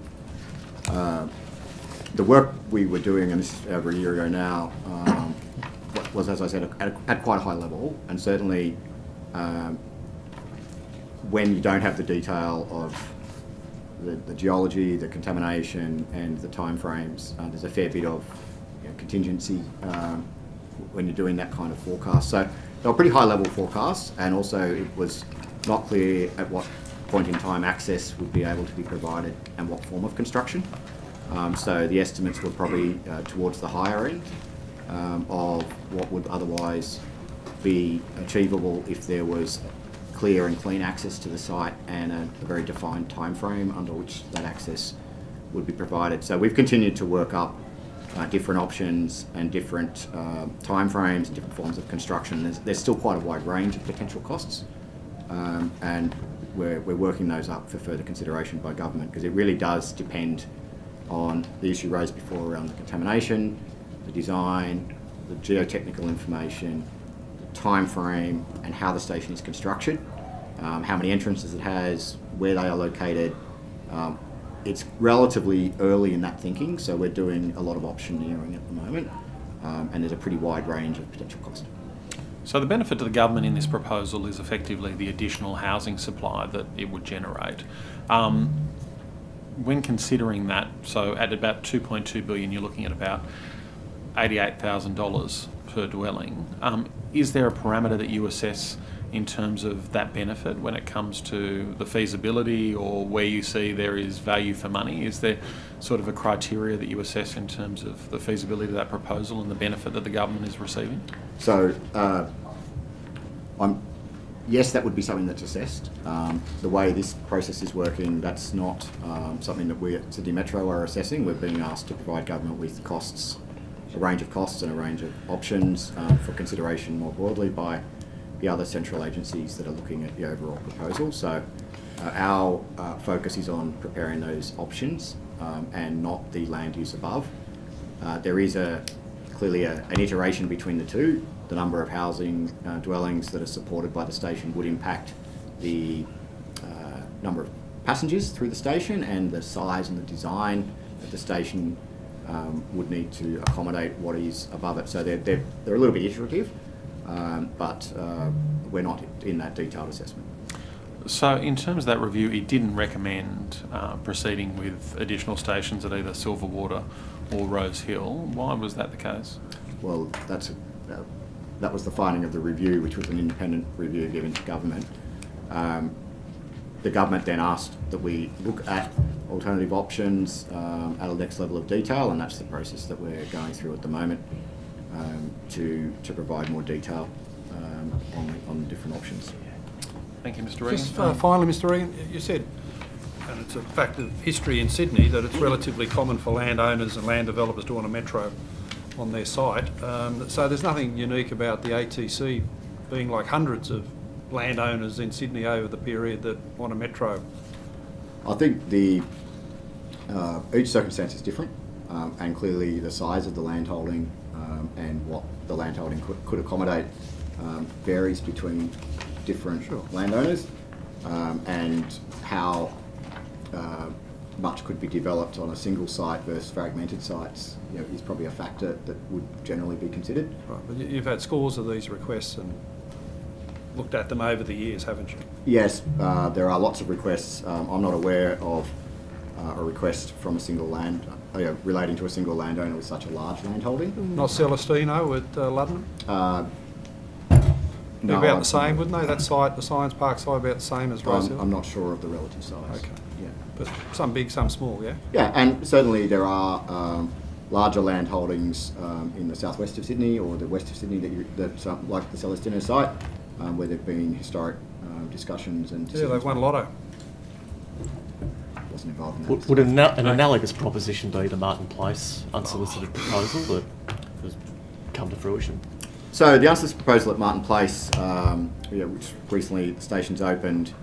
work we were doing, and this is over a year ago now, was, as I said, at quite a high level, and certainly when you don't have the detail of the geology, the contamination, and the timeframes, there's a fair bit of contingency when you're doing that kind of forecast. So they were pretty high level forecasts, and also it was not clear at what point in time access would be able to be provided and what form of construction. So the estimates were probably towards the higher end of what would otherwise be achievable if there was clear and clean access to the site and a very defined time frame under which that access would be provided. So we've continued to work up different options and different time frames and different forms of construction. There's still quite a wide range of potential costs, and we're working those up for further consideration by government, because it really does depend on the issue raised before around the contamination, the design, the geotechnical information, the time frame, and how the station is constructed, how many entrances it has, where they are located. It's relatively early in that thinking, so we're doing a lot of optioneering at the moment, and there's a pretty wide range of potential cost. So the benefit to the government in this proposal is effectively the additional housing supply that it would generate. When considering that, so at about 2.2 billion, you're looking at about $88,000 per dwelling. Is there a parameter that you assess in terms of that benefit when it comes to the feasibility, or where you see there is value for money? Is there sort of a criteria that you assess in terms of the feasibility of that proposal and the benefit that the government is receiving? So, yes, that would be something that's assessed. The way this process is working, that's not something that we at Sydney Metro are assessing. We're being asked to provide government with costs, a range of costs and a range of options for consideration more broadly by the other central agencies that are looking at the overall proposal. So our focus is on preparing those options and not the land use above. There is clearly an iteration between the two. The number of housing dwellings that are supported by the station would impact the number of passengers through the station, and the size and the design of the station would need to accommodate what is above it. So they're a little bit iterative, but we're not in that detailed assessment. So in terms of that review, it didn't recommend proceeding with additional stations at either Silverwater or Rosehill. Why was that the case? Well, that was the finding of the review, which was an independent review given to government. The government then asked that we look at alternative options at a next level of detail, and that's the process that we're going through at the moment to provide more detail on the different options. Thank you, Mr. Regan. Just finally, Mr. Regan, you said, and it's a fact of history in Sydney, that it's relatively common for landowners and land developers to want a metro on their site. So there's nothing unique about the ATC being like hundreds of landowners in Sydney over the period that want a metro. I think each circumstance is different, and clearly the size of the landholding and what the landholding could accommodate varies between different landowners, and how much could be developed on a single site versus fragmented sites, is probably a factor that would generally be considered. Right, but you've had scores of these requests and looked at them over the years, haven't you? Yes, there are lots of requests. I'm not aware of a request from a single relating to a single landowner with such a large landholding. Not Celestino at Ludden? No, about the same, wouldn't they? That site, the Science Park site, about the same as Rosehill? I'm not sure of the relative size. Okay. Yeah. But some big, some small, yeah? Yeah, and certainly there are larger land holdings in the southwest of Sydney or the west of Sydney that like the Celestino site, where there have been historic discussions and Yeah, they've won lotto. Wasn't involved in that. Would an analogous proposition be the Martin Place unsolicited proposal that has come to fruition? So the unsolicited proposal at Martin Place, which recently the station's opened,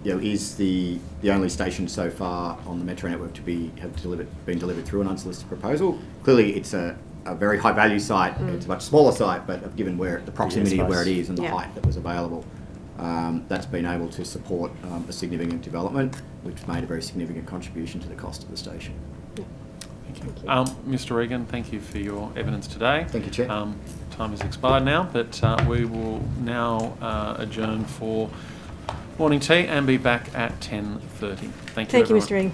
is the only station so far on the metro network to been delivered through an unsolicited proposal. Clearly, it's a very high value site. It's a much smaller site, but given the proximity of where it is and the height that was available, that's been able to support a significant development, which made a very significant contribution to the cost of the station. Thank you. Mr. Regan, thank you for your evidence today. Thank you, Chair. Time has expired now, but we will now adjourn for morning tea and be back at 10:30. Thank you, Thank you, everyone. Mr. Regan.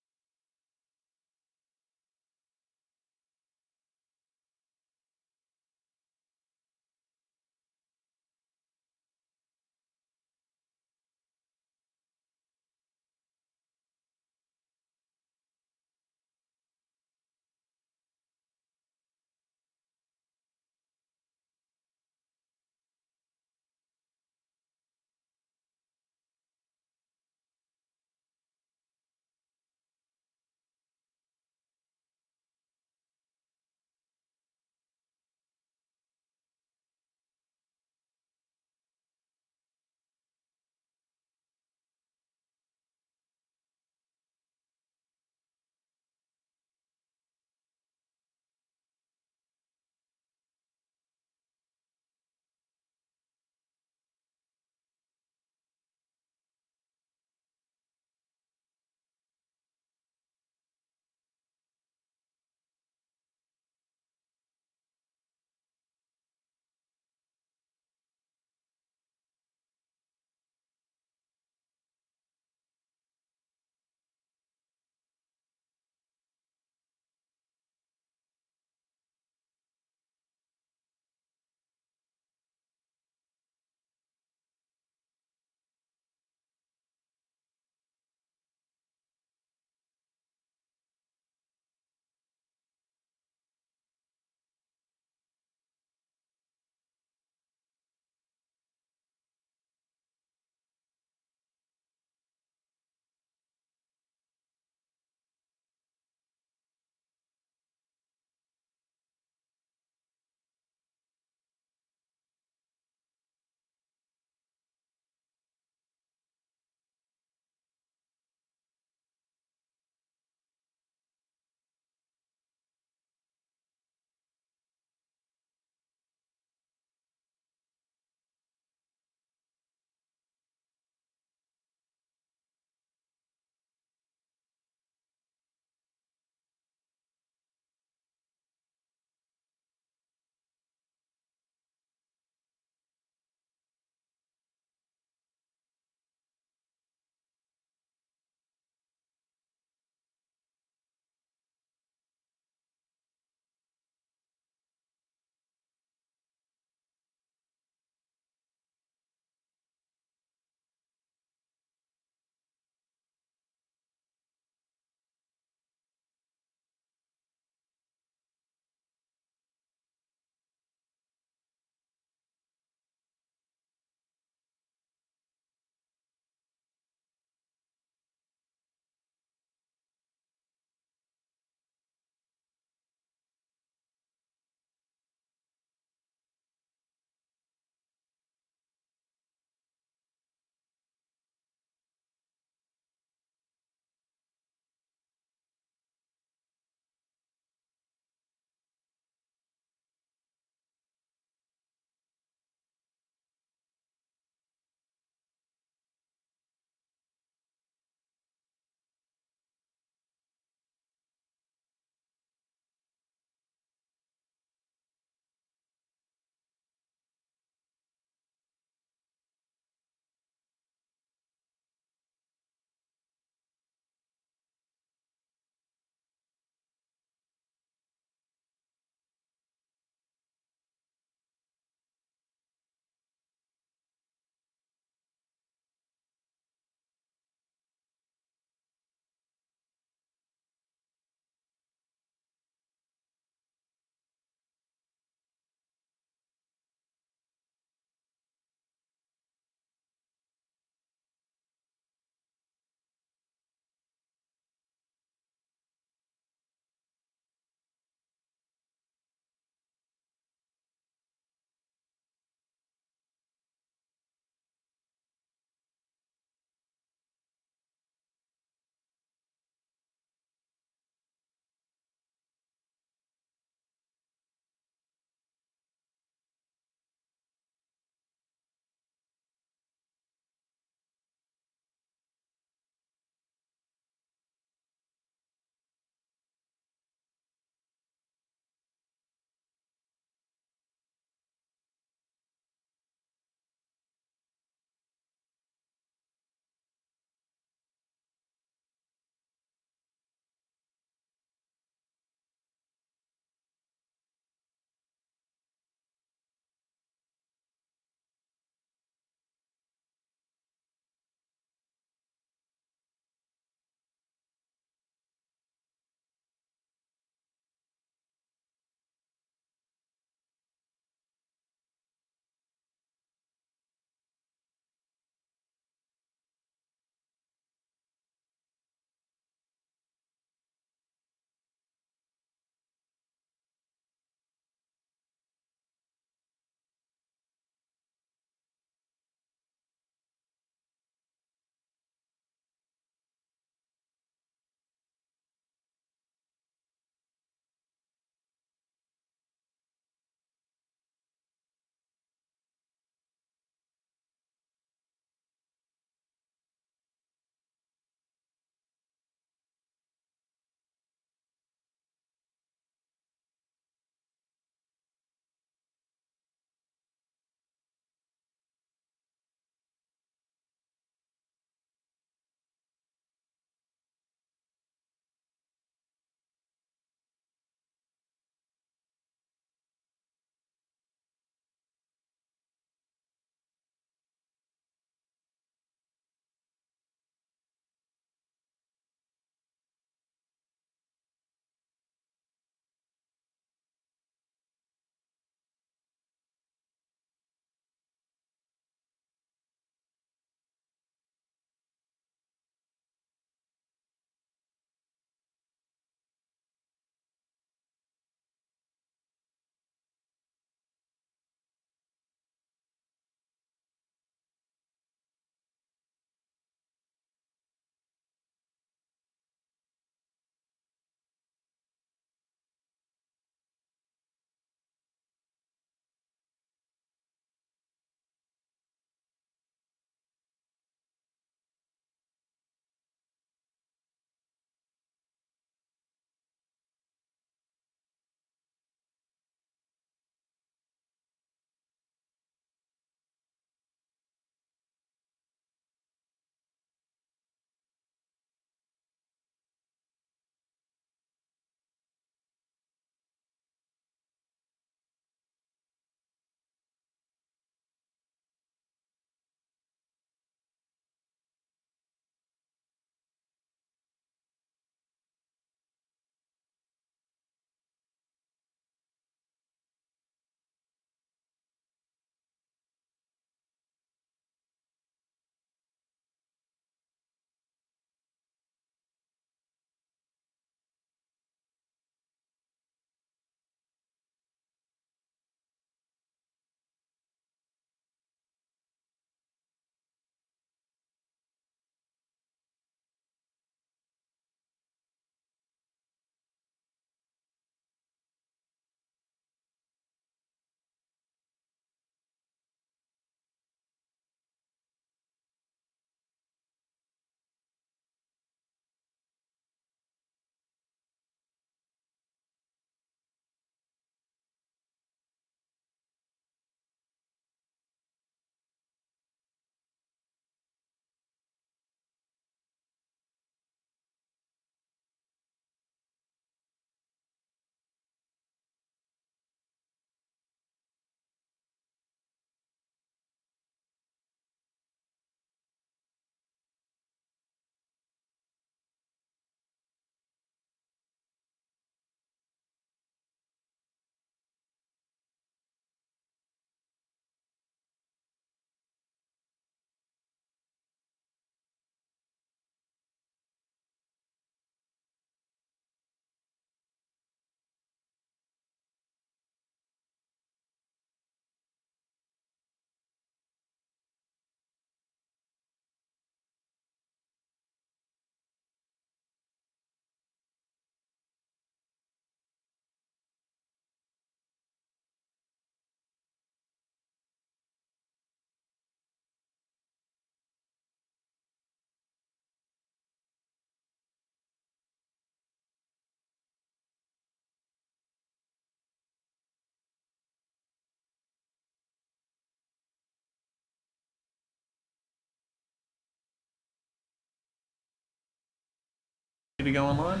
To go online?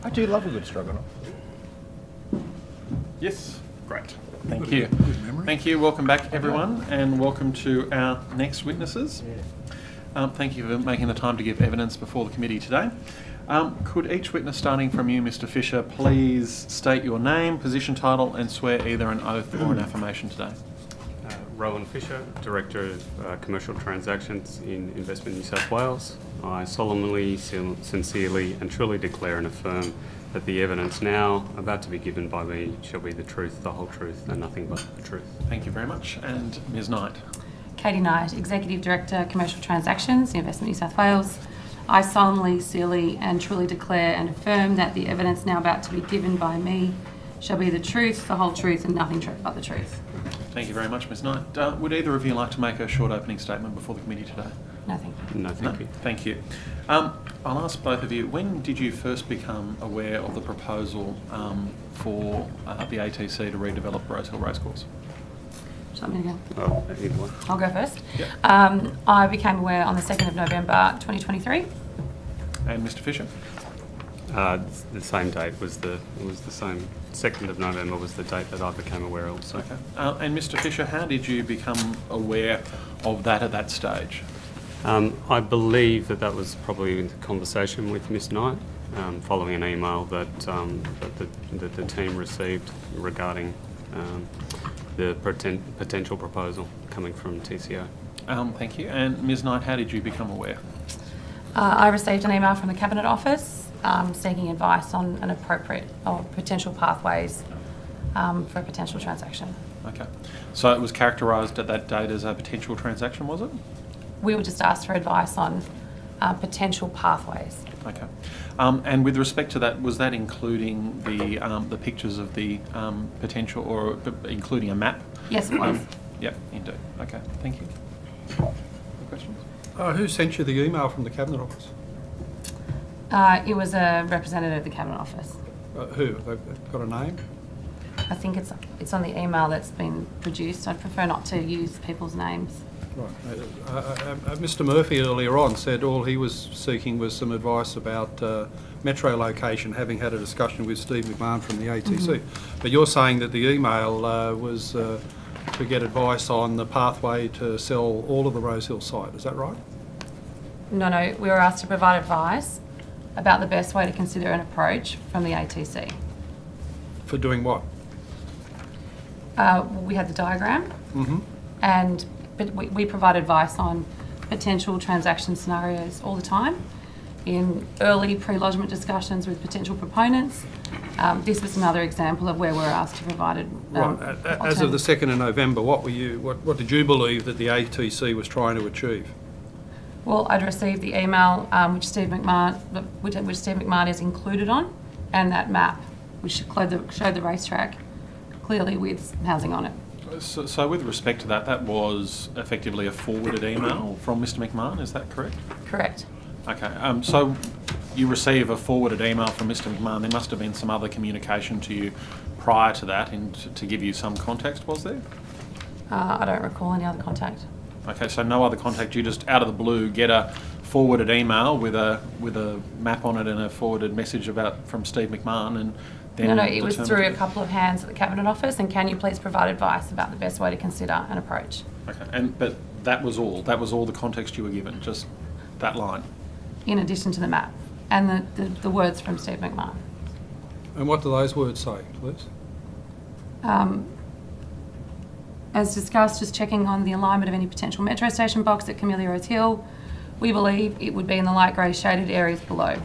I do love a good stroganoff. Yes. Great. Thank you. Thank you. Welcome back, everyone, and welcome to our next witnesses. Thank you for making the time to give evidence before the committee today. Could each witness, starting from you, Mr. Fisher, please state your name, position, title, and swear either an oath or an affirmation today? Rowan Fisher, Director of Commercial Transactions in Investment New South Wales. I solemnly, sincerely and truly declare and affirm that the evidence now about to be given by me shall be the truth, the whole truth and nothing but the truth. Thank you very much. And Ms. Knight. Katie Knight, Executive Director, Commercial Transactions, Investment New South Wales. I solemnly, sincerely and truly declare and affirm that the evidence now about to be given by me shall be the truth, the whole truth and nothing but the truth. Thank you very much, Ms. Knight. Would either of you like to make a short opening statement before the committee today? No, thank you. No, thank you. Thank you. I'll ask both of you, when did you first become aware of the proposal for the ATC to redevelop Rosehill Racecourse? Shall I me to go? Oh, either way. I'll go first. Yep. I became aware on the 2nd of November 2023. And Mr. Fisher? The same date was the same. 2nd of November was the date that I became aware of. So. Okay. And Mr. Fisher, how did you become aware of that at that stage? I believe that was probably in the conversation with Miss Knight, following an email that the team received regarding the potential proposal coming from TCO. Thank you. And Ms. Knight, how did you become aware? I received an email from the Cabinet Office seeking advice on an appropriate or potential pathways for a potential transaction. Okay. So it was characterised at that date as a potential transaction, was it? We were just asked for advice on potential pathways. Okay. And with respect to that, was that including the pictures of the potential, or including a map? Yes, it was. Yep, indeed. Okay, thank you. Any questions? Who sent you the email from the Cabinet Office? It was a representative of the Cabinet Office. Who? They've got a name? I think it's on the email that's been produced. I'd prefer not to use people's names. Right. Mr. Murphy earlier on said all he was seeking was some advice about metro location, having had a discussion with Steve McMahon from the ATC. Mm-hmm. But you're saying that the email was to get advice on the pathway to sell all of the Rosehill site. Is that right? No. We were asked to provide advice about the best way to consider an approach from the ATC. For doing what? We had the diagram, Mm-hmm. But we provide advice on potential transaction scenarios all the time in early pre-lodgement discussions with potential proponents. This was another example of where we're asked to provide right. As of the 2nd of November, what did you believe that the ATC was trying to achieve? Well, I'd received the email which Steve McMahon is included on, and that map which showed the racetrack clearly with housing on it. So with respect to that, that was effectively a forwarded email from Mr. McMahon, is that correct? Correct. Okay, so you receive a forwarded email from Mr. McMahon. There must have been some other communication to you prior to that to give you some context, was there? I don't recall any other contact. Okay, so no other contact. You just out of the blue get a forwarded email with a map on it and a forwarded message from Steve McMahon, and then no, it was through a couple of hands at the Cabinet Office. And can you please provide advice about the best way to consider an approach? Okay, but that was all. That was all the context you were given. Just that line. In addition to the map and the words from Steve McMahon. And what do those words say, please? As discussed, just checking on the alignment of any potential metro station box at Camellia Rosehill. We believe it would be in the light grey shaded areas below,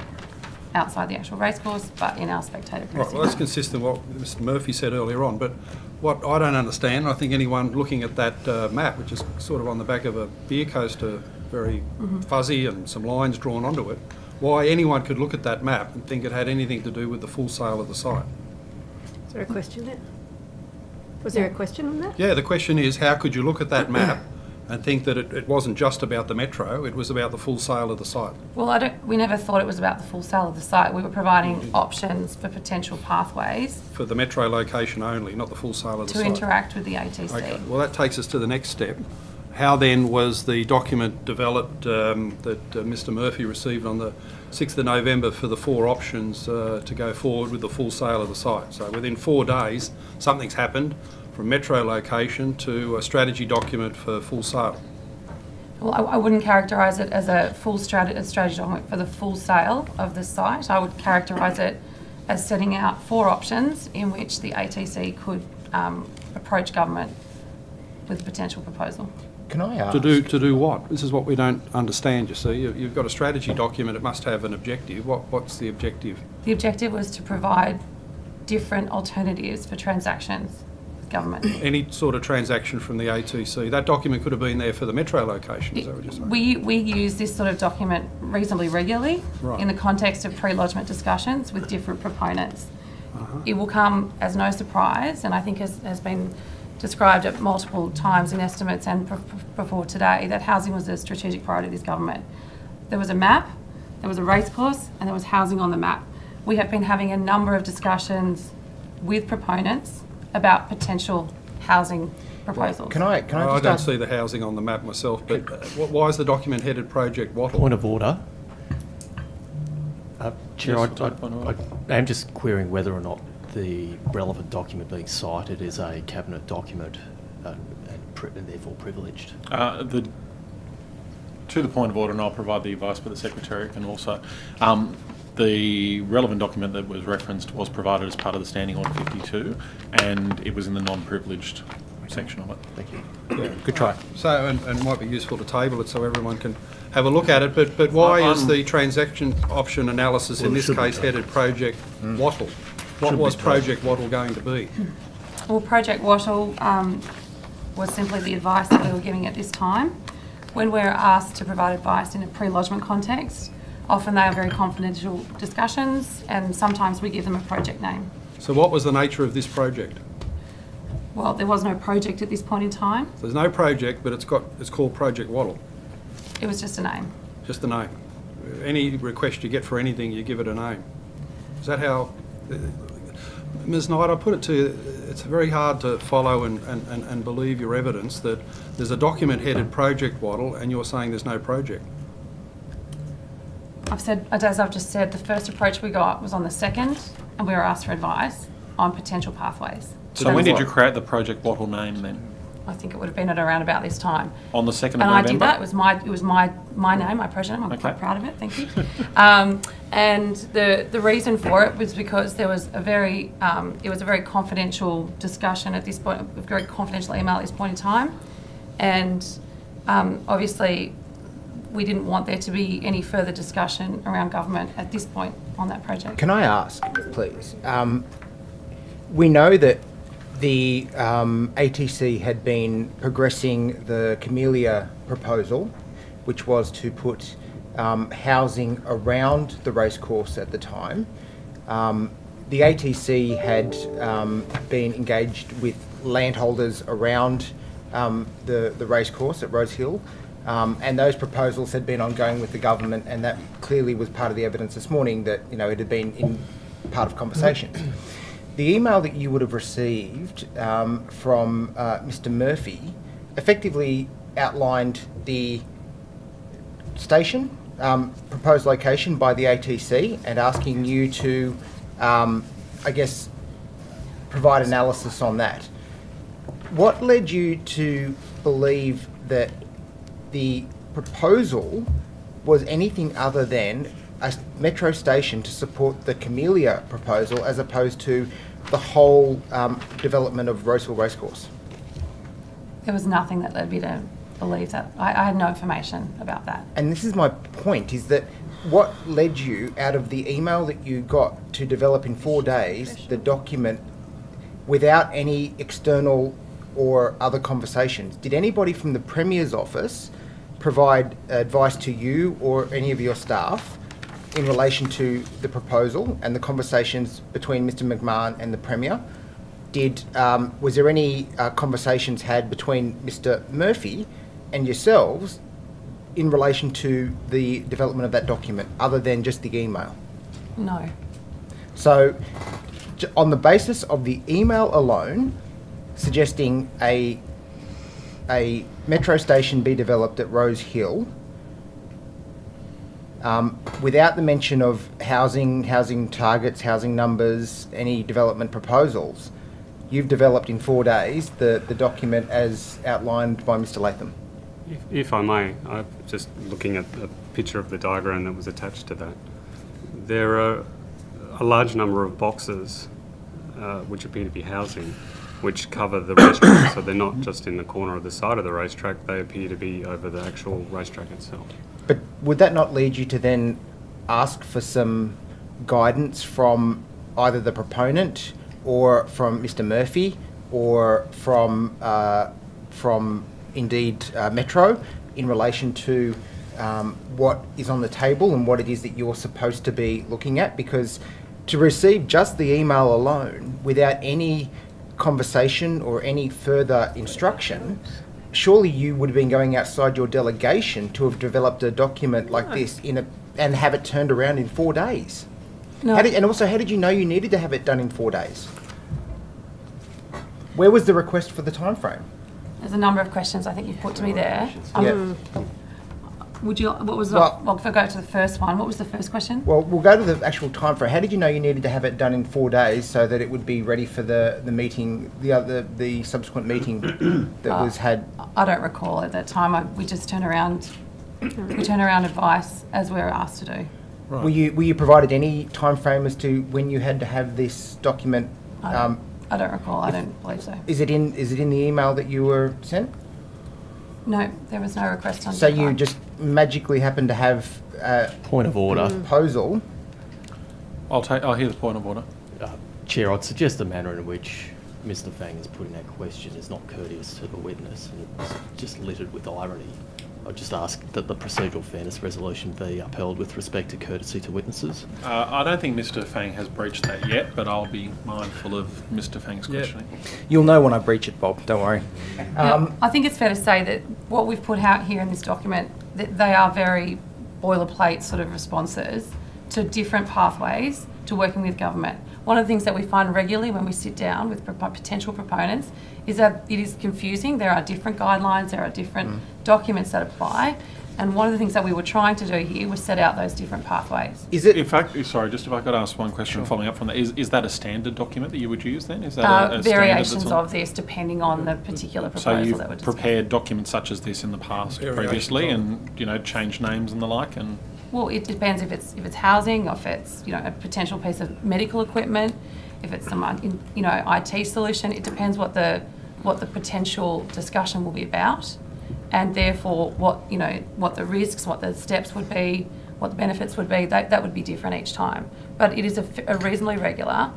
outside the actual racecourse, but in our spectator precincts. Right, well, that's consistent with what Mr. Murphy said earlier on, but what I don't understand, I think anyone looking at that map, which is sort of on the back of a beer coaster, very fuzzy and some lines drawn onto it, why anyone could look at that map and think it had anything to do with the full sale of the site. Is there a question there? Was there a question on that? Yeah, the question is, how could you look at that map and think that it wasn't just about the metro, it was about the full sale of the site? Well, we never thought it was about the full sale of the site. We were providing options for potential pathways. For the metro location only, not the full sale of the site. To interact with the ATC. Okay, well that takes us to the next step. How then was the document developed that Mr. Murphy received on the 6th of November for the 4 options to go forward with the full sale of the site. So within 4 days, something's happened from metro location to a strategy document for full sale. Well, I wouldn't characterise it as a full strategy document for the full sale of the site. I would characterise it as setting out 4 options in which the ATC could approach government with a potential proposal. Can I ask? To do what? This is what we don't understand, you see. You've got a strategy document, it must have an objective. What's the objective? The objective was to provide different alternatives for transactions with government. Any sort of transaction from the ATC. That document could have been there for the metro location, is that what you're saying? We use this sort of document reasonably regularly Right. in the context of pre-lodgement discussions with different proponents. It will come as no surprise, and I think has been described at multiple times in estimates and before today, that housing was a strategic priority of this government. There was a map, there was a racecourse, and there was housing on the map. We have been having a number of discussions with proponents about potential housing proposals. Can I I just don't ask? see the housing on the map myself, but why is the document headed Project Wattle? Point of order. Chair, Yes, point of order. I am just querying whether or not the relevant document being cited is a cabinet document and therefore privileged. To the point of order, and I'll provide the advice, but the Secretary can also. The relevant document that was referenced was provided as part of the Standing Order 52, and it was in the non-privileged section of it. Thank you. Yeah. Good try. So, and it might be useful to table it so everyone can have a look at it, but why is the transaction option analysis in this case headed Project Wattle? What was Project Wattle going to be? Well, Project Wattle was simply the advice that we were giving at this time. When we're asked to provide advice in a pre-lodgement context, often they are very confidential discussions, and sometimes we give them a project name. So what was the nature of this project? Well, there was no project at this point in time. There's no project, but it's called Project Wattle, It was just a name. just the name. Any request you get for anything, you give it a name. Is that how... Ms Knight, I put it to you, it's very hard to follow and believe your evidence that there's a document headed Project Wattle and you're saying there's no project. I've said, as I've just said, the first approach we got was on the 2nd, and we were asked for advice on potential pathways. So when did you create the Project Wattle name then? I think it would have been at around about this time. On the 2nd of And November? I did that. It was my name, my project name. I'm Okay. quite proud of it. Thank you. And the reason for it was because there was it was a very confidential discussion at this point, a very confidential email at this point in time, and obviously we didn't want there to be any further discussion around government at this point on that project. Can I ask, please? We know that the ATC had been progressing the Camellia proposal, which was to put housing around the racecourse at the time. The ATC had been engaged with landholders around the racecourse at Rosehill, and those proposals had been ongoing with the government, and that clearly was part of the evidence this morning that it had been in part of conversations. The email that you would have received from Mr. Murphy effectively outlined the station, proposed location by the ATC, and asking you to, I guess, provide analysis on that. What led you to believe that the proposal was anything other than a metro station to support the Camellia proposal as opposed to the whole development of Rosehill Racecourse? There was nothing that led me to believe that. I had no information about that. And this is my point, is that what led you out of the email that you got to develop in 4 days the document without any external or other conversations? Did anybody from the Premier's office provide advice to you or any of your staff in relation to the proposal and the conversations between Mr. McMahon and the Premier? Was there any conversations had between Mr. Murphy and yourselves in relation to the development of that document, other than just the email? No. So, on the basis of the email alone, suggesting a metro station be developed at Rosehill, without the mention of housing targets, housing numbers, any development proposals, you've developed in 4 days the document as outlined by Mr. Latham. If I may, I'm just looking at a picture of the diagram that was attached to that. There are a large number of boxes which appear to be housing, which cover the racetrack, so they're not just in the corner of the side of the racetrack, they appear to be over the actual racetrack itself. But would that not lead you to then ask for some guidance from either the proponent or from Mr. Murphy or from indeed Metro in relation to what is on the table and what it is that you're supposed to be looking at? Because to receive just the email alone without any conversation or any further instruction, surely you would have been going outside your delegation to have developed a document like this and have it turned around in 4 days. No. And also, how did you know you needed to have it done in 4 days? Where was the request for the time frame? There's a number of questions I think you've put to me there. Yeah. What was Well- well, if I go to the first one, what was the first question? Well, we'll go to the actual time frame. How did you know you needed to have it done in 4 days so that it would be ready for the meeting, the subsequent meeting that was had? I don't recall at that time. We just turn around advice as we're asked to do. Right. Were you provided any time frame as to when you had to have this document? I don't recall. I don't believe so. Is it in the email that you were sent? No, there was no request on. So you just magically happened to have a Point of order. proposal. I'll hear the point of order. Chair, I'd suggest the manner in which Mr. Fang is putting that question is not courteous to the witness and it's just littered with irony. I'd just ask that the procedural fairness resolution be upheld with respect to courtesy to witnesses. I don't think Mr. Fang has breached that yet, but I'll be mindful of Mr. Fang's questioning. You'll know when I breach it, Bob. Don't worry. I think it's fair to say that what we've put out here in this document, that they are very boilerplate sort of responses to different pathways to working with government. One of the things that we find regularly when we sit down with potential proponents is that it is confusing. There are different guidelines, there are different documents that apply. And one of the things that we were trying to do here was set out those different pathways. Is it? In fact, sorry, just if I could ask one question following up from that, is that a standard document that you would use then? Is that a standard Variations that's on- of this depending on the particular So proposal you've that we're discussing. prepared documents such as this in the past Variations previously of- and, changed names and the like and... Well, it depends if it's housing, or if it's a potential piece of medical equipment, if it's some IT solution. It depends what the potential discussion will be about, and therefore what the risks, what the steps would be, what the benefits would be. That would be different each time. But it is a reasonably regular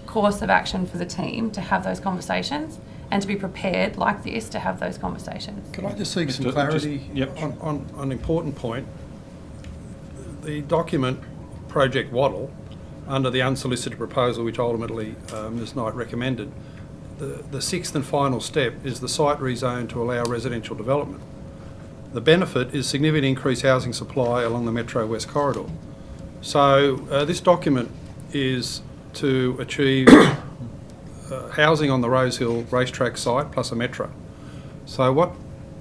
course of action for the team to have those conversations and to be prepared like this to have those conversations. Can I just seek some Just- clarity yep. on an important point? The document, Project Waddle, under the unsolicited proposal, which ultimately Ms Knight recommended, the sixth and final step is the site rezone to allow residential development. The benefit is significant increased housing supply along the Metro West corridor. So this document is to achieve housing on the Rosehill racetrack site plus a metro. So what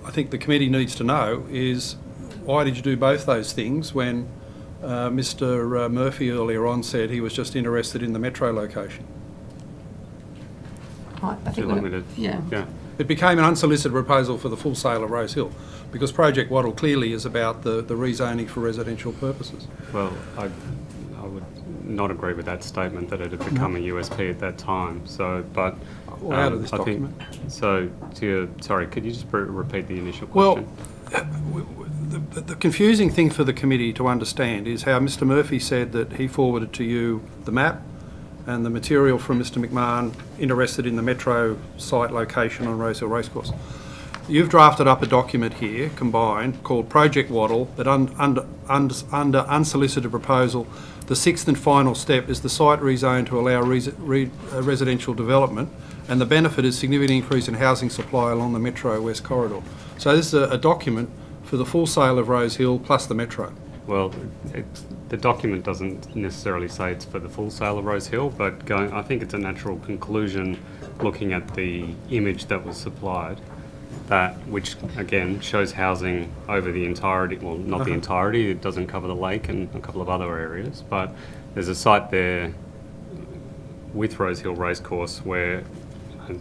I think the committee needs to know is, why did you do both those things when Mr Murphy earlier on said he was just interested in the metro location? I Too think limited. yeah. It became an unsolicited proposal for the full sale of Rosehill, because Project Waddle clearly is about the rezoning for residential purposes. Well, I would not agree with that statement that it had become a USP at that time. So, but Well, out of this I think document. so. Sorry, could you just repeat the initial Well, question? the confusing thing for the committee to understand is how Mr Murphy said that he forwarded to you the map and the material from Mr McMahon interested in the metro site location on Rosehill Racecourse. You've drafted up a document here, combined, called Project Waddle, that under unsolicited proposal, the sixth and final step is the site rezone to allow residential development, and the benefit is significant increase in housing supply along the Metro West corridor. So this is a document for the full sale of Rosehill plus the metro. Well, the document doesn't necessarily say it's for the full sale of Rosehill, but I think it's a natural conclusion, looking at the image that was supplied, that, which again shows housing over the entirety, well, not the entirety, it doesn't cover the lake and a couple of other areas, but there's a site there with Rosehill Racecourse where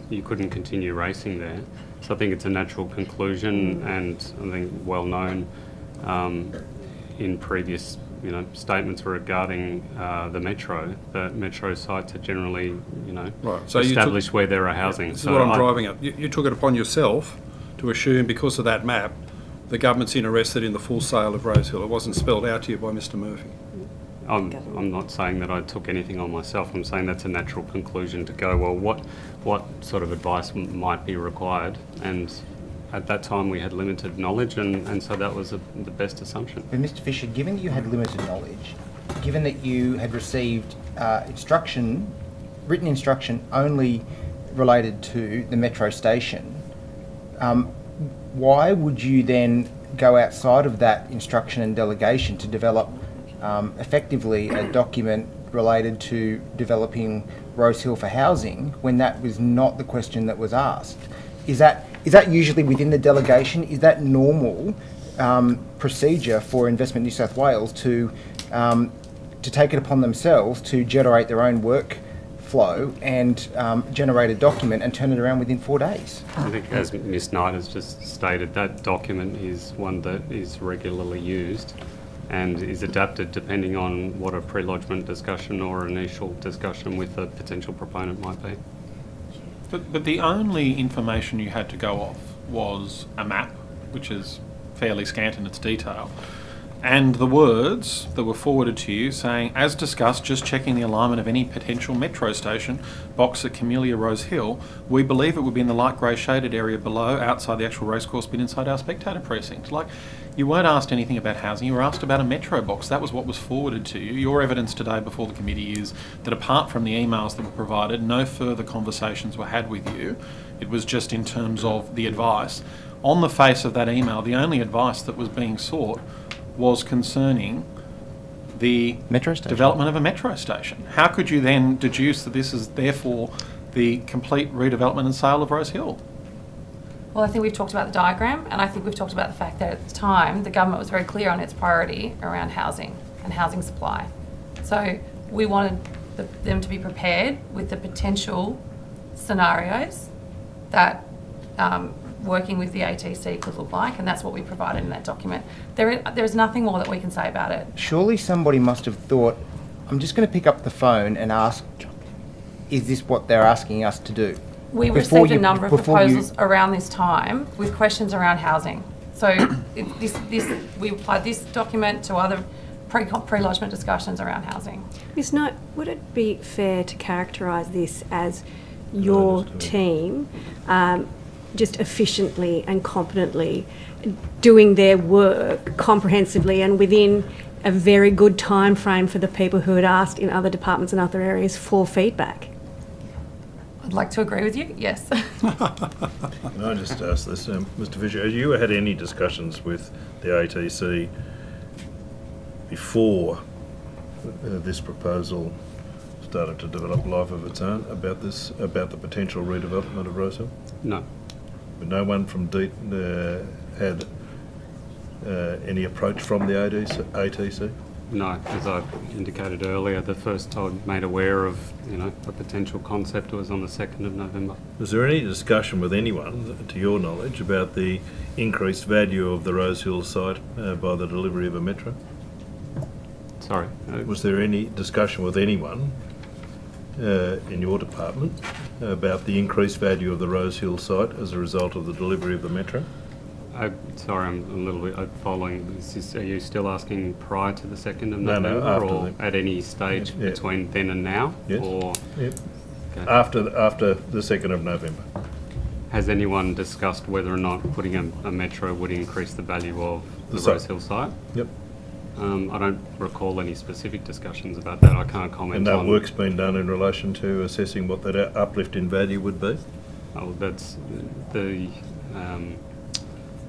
you couldn't continue racing there. So I think it's a natural conclusion, and I think well known in previous statements regarding the metro, that metro sites are generally Right. So established where there are housing. This is what I'm driving at. You took it upon yourself to assume, because of that map, the government's interested in the full sale of Rosehill. It wasn't spelled out to you by Mr Murphy. I'm not saying that I took anything on myself. I'm saying that's a natural conclusion to go, well, what sort of advice might be required? And at that time we had limited knowledge, and so that was the best assumption. But Mr Fisher, given that you had limited knowledge, given that you had received written instruction only related to the metro station, why would you then go outside of that instruction and delegation to develop effectively a document related to developing Rosehill for housing when that was not the question that was asked? Is that usually within the delegation? Is that normal procedure for Investment New South Wales to take it upon themselves to generate their own workflow and generate a document and turn it around within 4 days? I think, as Ms Knight has just stated, that document is one that is regularly used and is adapted depending on what a pre-lodgement discussion or initial discussion with a potential proponent might be. But the only information you had to go off was a map, which is fairly scant in its detail, and the words that were forwarded to you saying, as discussed, just checking the alignment of any potential metro station box at Camellia Rosehill, we believe it would be in the light grey shaded area below, outside the actual racecourse, but inside our spectator precinct. Like, you weren't asked anything about housing, you were asked about a metro box. That was what was forwarded to you. Your evidence today before the committee is that apart from the emails that were provided, no further conversations were had with you. It was just in terms of the advice. On the face of that email, the only advice that was being sought was concerning the Metro station. development of a metro station. How could you then deduce that this is therefore the complete redevelopment and sale of Rosehill? Well, I think we've talked about the diagram, and I think we've talked about the fact that at the time the government was very clear on its priority around housing and housing supply. So we wanted them to be prepared with the potential scenarios that working with the ATC could look like, and that's what we provided in that document. There is nothing more that we can say about it. Surely somebody must have thought, I'm just going to pick up the phone and ask, is this what they're asking us to do? We received a number of proposals around this time with questions around housing. So we applied this document to other pre-lodgement discussions around housing. Ms Knight, would it be fair to characterise this as your team just efficiently and competently doing their work comprehensively and within a very good time frame for the people who had asked in other departments and other areas for feedback? I'd like to agree with you, yes. Can I just ask this, Mr Fisher, have you had any discussions with the ATC before this proposal started to develop life of its own about the potential redevelopment of Rosehill? No. But no one from had any approach from the ATC? No, as I indicated earlier, the first I made aware of, a potential concept was on the 2nd of November. Was there any discussion with anyone, to your knowledge, about the increased value of the Rosehill site by the delivery of a metro? Sorry? Was there any discussion with anyone in your department about the increased value of the Rosehill site as a result of the delivery of the metro? Sorry, I'm a little bit following. Are you still asking prior to the 2nd of No, November after or at any stage between then and now? Yes. Or Yep. Okay. After the 2nd of November. Has anyone discussed whether or not putting a metro would increase the value of the Rosehill site? Yep. I don't recall any specific discussions about that. I can't comment And on... no work's been done in relation to assessing what that uplift in value would be? Oh, that's the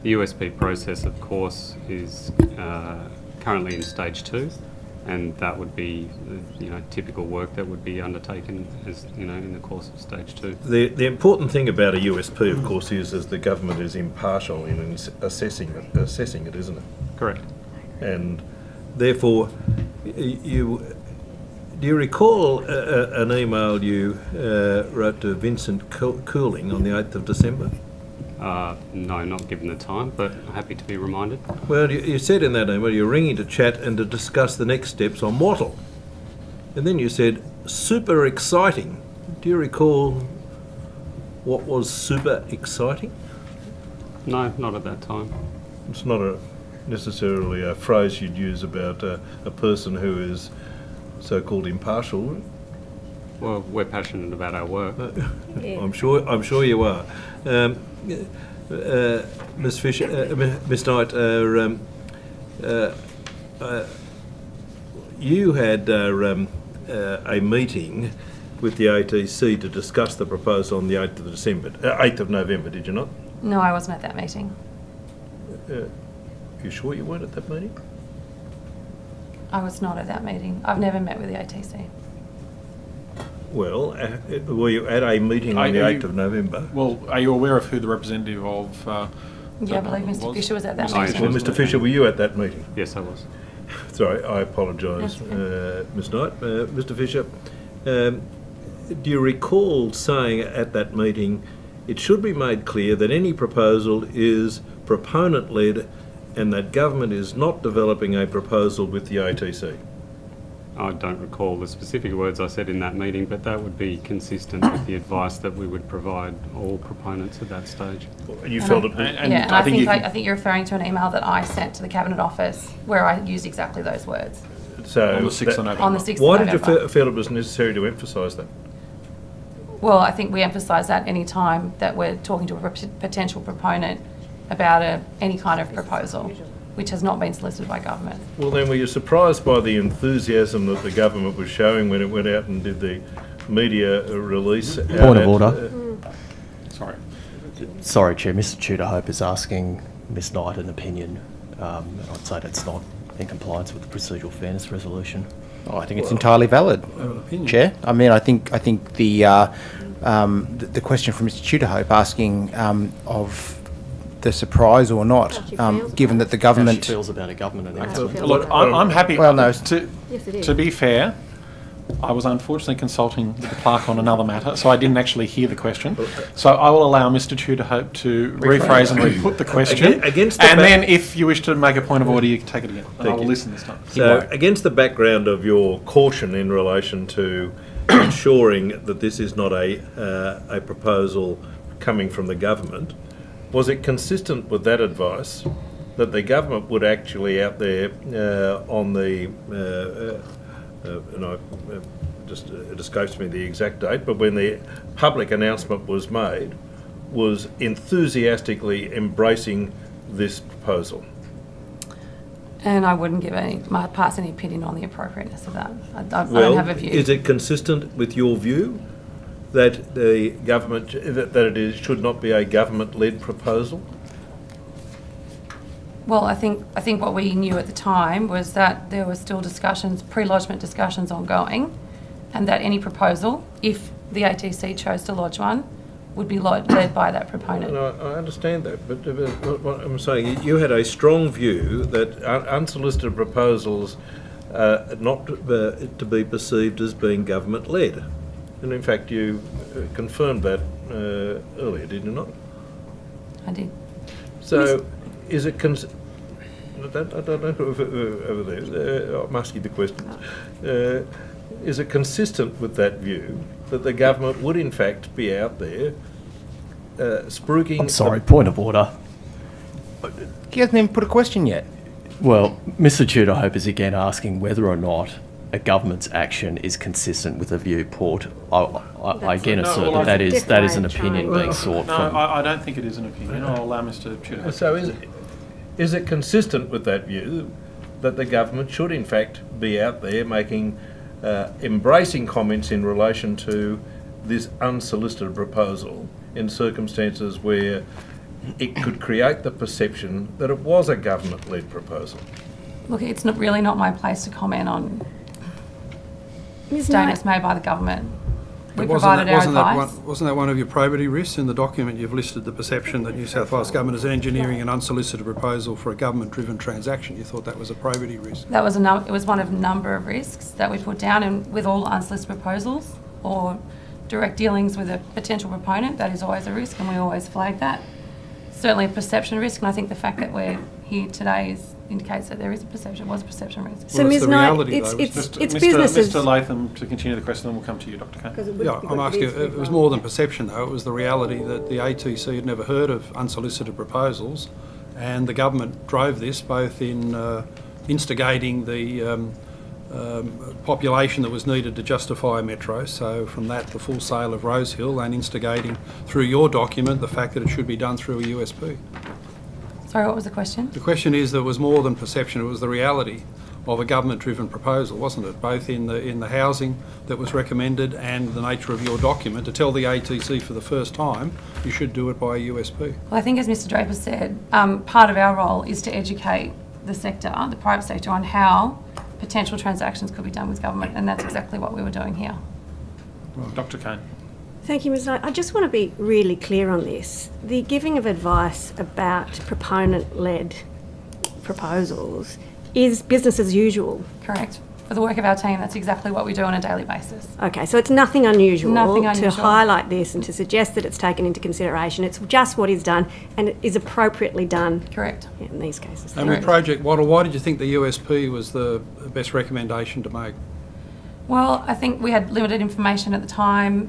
USP process, of course, is currently in stage 2. and that would be, typical work that would be undertaken as, in the course of stage 2. The important thing about a USP, of course, is the government is impartial in assessing it, isn't it? Correct. And therefore, do you recall an email you wrote to Vincent Cooling on the 8th of December? No, not given the time, but happy to be reminded. Well, you said in that email you're ringing to chat and to discuss the next steps on Wattle. And then you said, super exciting. Do you recall what was super exciting? No, not at that time. It's not necessarily a phrase you'd use about a person who is so-called impartial. Well, we're passionate about our work. I'm sure you are. Ms. Fisher, Ms. Knight, you had a meeting with the ATC to discuss the proposal on the 8th of November, did you not? No, I wasn't at that meeting. You sure you weren't at that meeting? I was not at that meeting. I've never met with the ATC. Well, were you at a meeting on the 8th of November? Well, are you aware of who the representative of... Yeah, I believe Mr. Fisher was at that Mr. meeting. Well, Mr. Fisher, were you at that meeting? Yes, I was. Sorry, I apologise, Ms. Knight. Mr. Fisher, do you recall saying at that meeting, it should be made clear that any proposal is proponent-led and that government is not developing a proposal with the ATC? I don't recall the specific words I said in that meeting, but that would be consistent with the advice that we would provide all proponents at that stage. You felt it... I think you're referring to an email that I sent to the Cabinet Office where I used exactly those words. So on the 6th of November. On the 6th why of did November. you feel it was necessary to emphasise that? Well, I think we emphasise that any time that we're talking to a potential proponent about any kind of proposal, which has not been solicited by government. Well, then, were you surprised by the enthusiasm that the government was showing when it went out and did the media release? Point of order. Sorry. Sorry, Chair. Mr. Tudor-Hope is asking Ms. Knight an opinion. And I'd say that's not in compliance with the procedural fairness resolution. Oh, I think it's entirely valid, Chair. I mean, I think the question from Mr. Tudor-Hope asking of the surprise or not, given that the government... How she feels about a government announcement. Look, I'm happy... Well, no. To be fair, I was unfortunately consulting with the clerk on another matter, so I didn't actually hear the question. So I will allow Mr. Tudor-Hope to rephrase and re-put the question. And then if you wish to make a point of order, you can take it again. And I will listen this time. So, against the background of your caution in relation to ensuring that this is not a proposal coming from the government, was it consistent with that advice that the government would actually out there on the, it escapes me the exact date, but when the public announcement was made, was enthusiastically embracing this proposal? And I wouldn't pass any opinion on the appropriateness of that. I don't have a view. Is it consistent with your view that the government should not be a government-led proposal? Well, I think what we knew at the time was that there were still pre-lodgement discussions ongoing, and that any proposal, if the ATC chose to lodge one, would be led by that proponent. No, I understand that, but what I'm saying, you had a strong view that unsolicited proposals are not to be perceived as being government-led. And in fact, you confirmed that earlier, did you not? I did. So, is it... I don't know over there. I'm asking the questions. Is it consistent with that view that the government would in fact be out there spruiking... I'm sorry, point of order. He hasn't even put a question yet. Well, Mr. Tudor-Hope is again asking whether or not a government's action is consistent with a viewport. I again assert that that is an opinion being sought from... No, I don't think it is an opinion. I'll allow Mr. Tudor-Hope. So is it consistent with that view that the government should in fact be out there making embracing comments in relation to this unsolicited proposal in circumstances where it could create the perception that it was a government-led proposal? Look, it's really not my place to comment on Ms. statements Knight, made by the government. We But provided our advice. wasn't that one of your probity risks in the document? You've listed the perception that New South Wales Government is engineering an unsolicited proposal for a government-driven transaction. You thought that was a probity risk? That was it was one of a number of risks that we put down, and with all unsolicited proposals or direct dealings with a potential proponent, that is always a risk, and we always flag that. Certainly a perception risk, and I think the fact that we're here today indicates that there is a perception risk. so Well, it's Ms. the Knight, reality, it's though, it's Mr. businesses. Mr. Latham, to continue the question, then we'll come to you, Dr. Kane. Yeah, I'm asking, it was more than perception though, it was the reality that the ATC had never heard of unsolicited proposals, and the government drove this both in instigating the population that was needed to justify a metro, so from that the full sale of Rosehill, and instigating through your document the fact that it should be done through a USP. Sorry, what was the question? The question is that it was more than perception, it was the reality of a government-driven proposal, wasn't it? Both in the housing that was recommended and the nature of your document to tell the ATC for the first time you should do it by a USP. Well, I think as Mr. Draper said, part of our role is to educate the sector, the private sector, on how potential transactions could be done with government, and that's exactly what we were doing here. Dr. Kane. Thank you, Ms. Knight. I just want to be really clear on this. The giving of advice about proponent-led proposals is business as usual. Correct. For the work of our team, that's exactly what we do on a daily basis. Okay, so it's nothing unusual, Nothing to unusual. highlight this and to suggest that it's taken into consideration. It's just what is done, and it is appropriately done Correct. in these cases. And with Project Wattle, why did you think the USP was the best recommendation to make? Well, I think we had limited information at the time.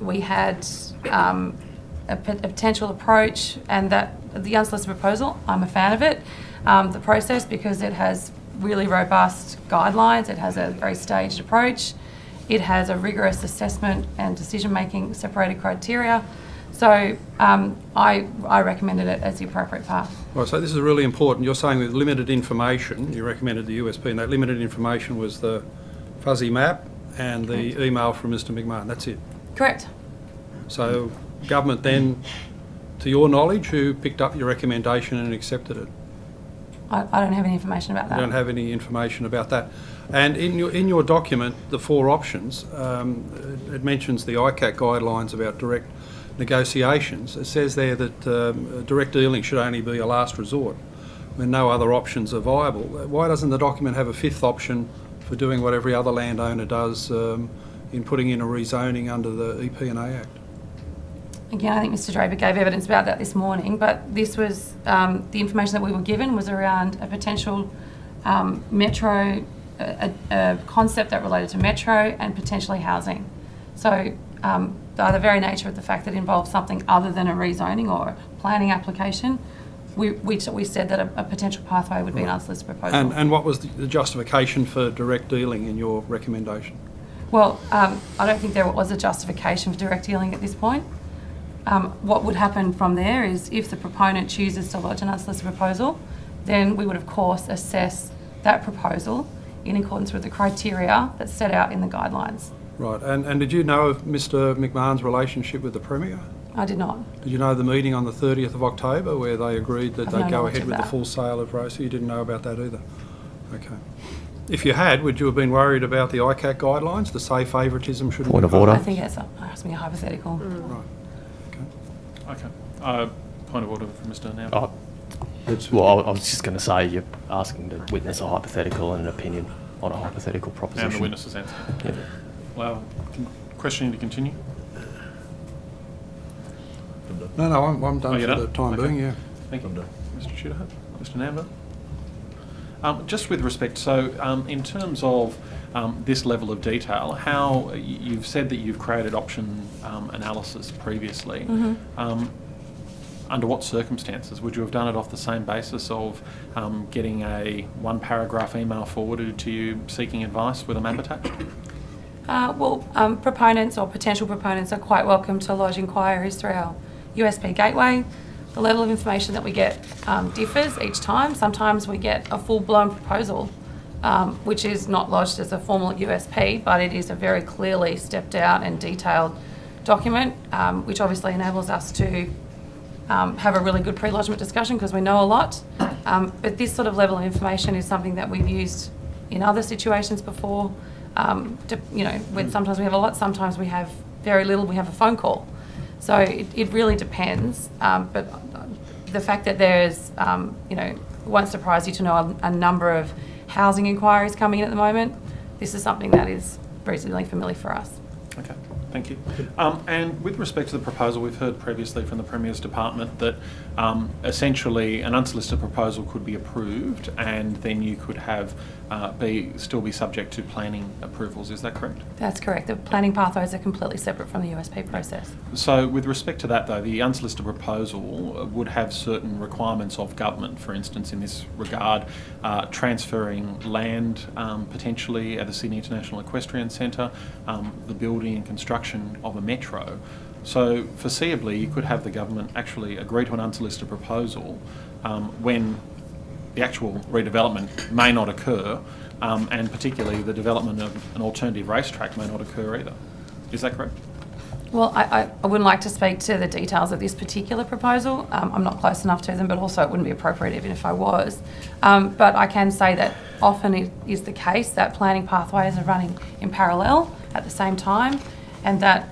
We had a potential approach, and that the unsolicited proposal, I'm a fan of it. The process, because it has really robust guidelines, it has a very staged approach, it has a rigorous assessment and decision-making separated criteria. So I recommended it as the appropriate path. Right, so this is really important. You're saying with limited information, you recommended the USP, and that limited information was the fuzzy map and the email from Mr. McMahon. That's it. Correct. So government then, to your knowledge, who picked up your recommendation and accepted it? I don't have any information about You that. don't have any information about that. And in your document, the four options, it mentions the ICAC guidelines about direct negotiations. It says there that direct dealing should only be a last resort when no other options are viable. Why doesn't the document have a fifth option for doing what every other landowner does in putting in a rezoning under the EP&A Act? Again, I think Mr. Draper gave evidence about that this morning, but this was the information that we were given was around a potential metro, a concept that related to metro and potentially housing. So by the very nature of the fact that it involves something other than a rezoning or a planning application, we said that a potential pathway would be an unsolicited proposal. And what was the justification for direct dealing in your recommendation? Well, I don't think there was a justification for direct dealing at this point. What would happen from there is if the proponent chooses to lodge an unsolicited proposal, then we would of course assess that proposal in accordance with the criteria that's set out in the guidelines. Right, and did you know of Mr. McMahon's relationship with the Premier? I did not. Did you know the meeting on the 30th of October where they agreed that I've they'd no go knowledge ahead of with the that. full sale of Rosehill? You didn't know about that either? Okay. If you had, would you have been worried about the ICAC guidelines, the say favouritism shouldn't Point be of paid? order. I think it's asking me a hypothetical. Right. Okay. Point of order from Mr. Now. Well, I was just going to say you're asking the witness a hypothetical and an opinion on a hypothetical proposition. And the witness's answer. Yeah. Well, questioning to continue? No, I'm done you're for done? the time Okay. being, yeah. Thank you. Mr. Tudor, Mr. Namber. Just with respect, so in terms of this level of detail, how you've said that you've created option analysis previously. Under what circumstances? Would you have done it off the same basis of getting a one-paragraph email forwarded to you seeking advice with a map attached? Proponents or potential proponents are quite welcome to lodge inquiries through our USP gateway. The level of information that we get differs each time. Sometimes we get a full-blown proposal, which is not lodged as a formal USP, but it is a very clearly stepped out and detailed document, which obviously enables us to have a really good pre-lodgement discussion because we know a lot. But this sort of level of information is something that we've used in other situations before. When sometimes we have a lot, sometimes we have very little, we have a phone call. So it really depends. But the fact that there's, it won't surprise you to know a number of housing inquiries coming in at the moment. This is something that is reasonably familiar for us. Okay, thank you. And with respect to the proposal, we've heard previously from the Premier's Department that essentially an unsolicited proposal could be approved and then you could have still be subject to planning approvals. Is that correct? That's correct. The planning pathways are completely separate from the USP process. So with respect to that though, the unsolicited proposal would have certain requirements of government, for instance in this regard, transferring land potentially at the Sydney International Equestrian Centre, the building and construction of a metro. So foreseeably you could have the government actually agree to an unsolicited proposal when the actual redevelopment may not occur, and particularly the development of an alternative racetrack may not occur either. Is that correct? Well, I wouldn't like to speak to the details of this particular proposal. I'm not close enough to them, but also it wouldn't be appropriate even if I was. But I can say that often it is the case that planning pathways are running in parallel at the same time, and that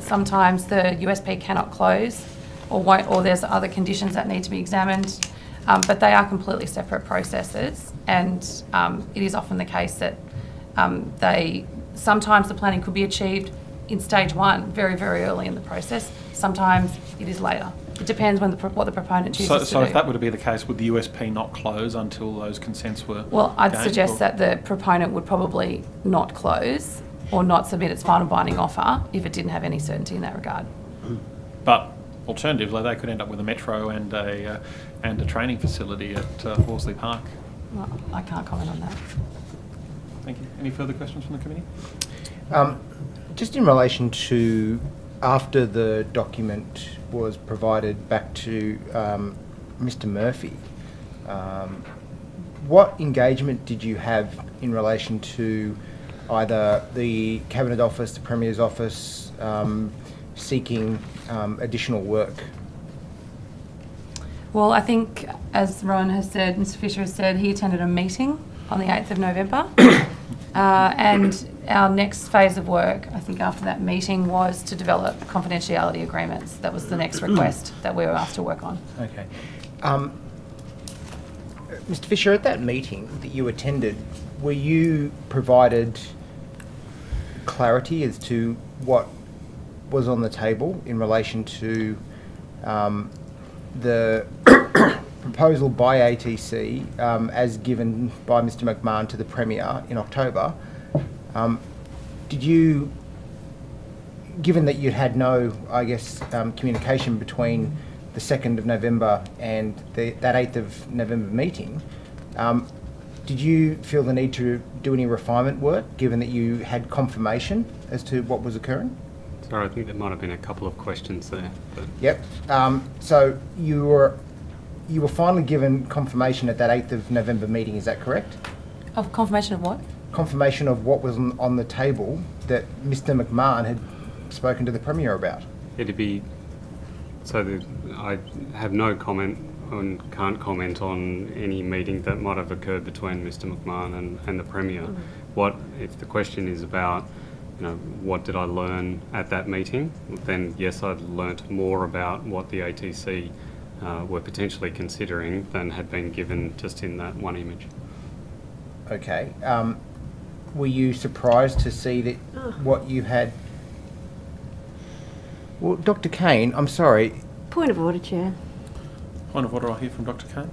sometimes the USP cannot close or there's other conditions that need to be examined. But they are completely separate processes, and it is often the case that sometimes the planning could be achieved in stage one, very, very early in the process. Sometimes it is later. It depends what the proponent chooses to do. So if that were to be the case, would the USP not close until those consents were Well, I'd gained, suggest or? that the proponent would probably not close or not submit its final binding offer if it didn't have any certainty in that regard. But alternatively, they could end up with a metro and a training facility at Horsley Park. Well, I can't comment on that. Thank you. Any further questions from the committee? Just in relation to after the document was provided back to Mr. Murphy, what engagement did you have in relation to either the Cabinet Office, the Premier's Office, seeking additional work? Well, I think, as Rowan has said, Mr. Fisher has said, he attended a meeting on the 8th of November. And our next phase of work, I think after that meeting, was to develop confidentiality agreements. That was the next request that we were asked to work on. Okay. Mr. Fisher, at that meeting that you attended, were you provided clarity as to what was on the table in relation to the proposal by ATC as given by Mr. McMahon to the Premier in October? Did you, given that you'd had no, communication between the 2nd of November and that 8th of November meeting, did you feel the need to do any refinement work, given that you had confirmation as to what was occurring? Sorry, I think there might have been a couple of questions there. But Yep. So you were finally given confirmation at that 8th of November meeting, is that correct? Of confirmation of what? Confirmation of what was on the table that Mr. McMahon had spoken to the Premier about. it'd be... I have no comment and can't comment on any meeting that might have occurred between Mr. McMahon and the Premier. If the question is about, what did I learn at that meeting, then yes, I'd learnt more about what the ATC were potentially considering than had been given just in that one image. Okay. Were you surprised to see that what you had... Well, Dr. Kane, I'm sorry. Point of order, Chair. Point of order, I'll hear from Dr. Kane.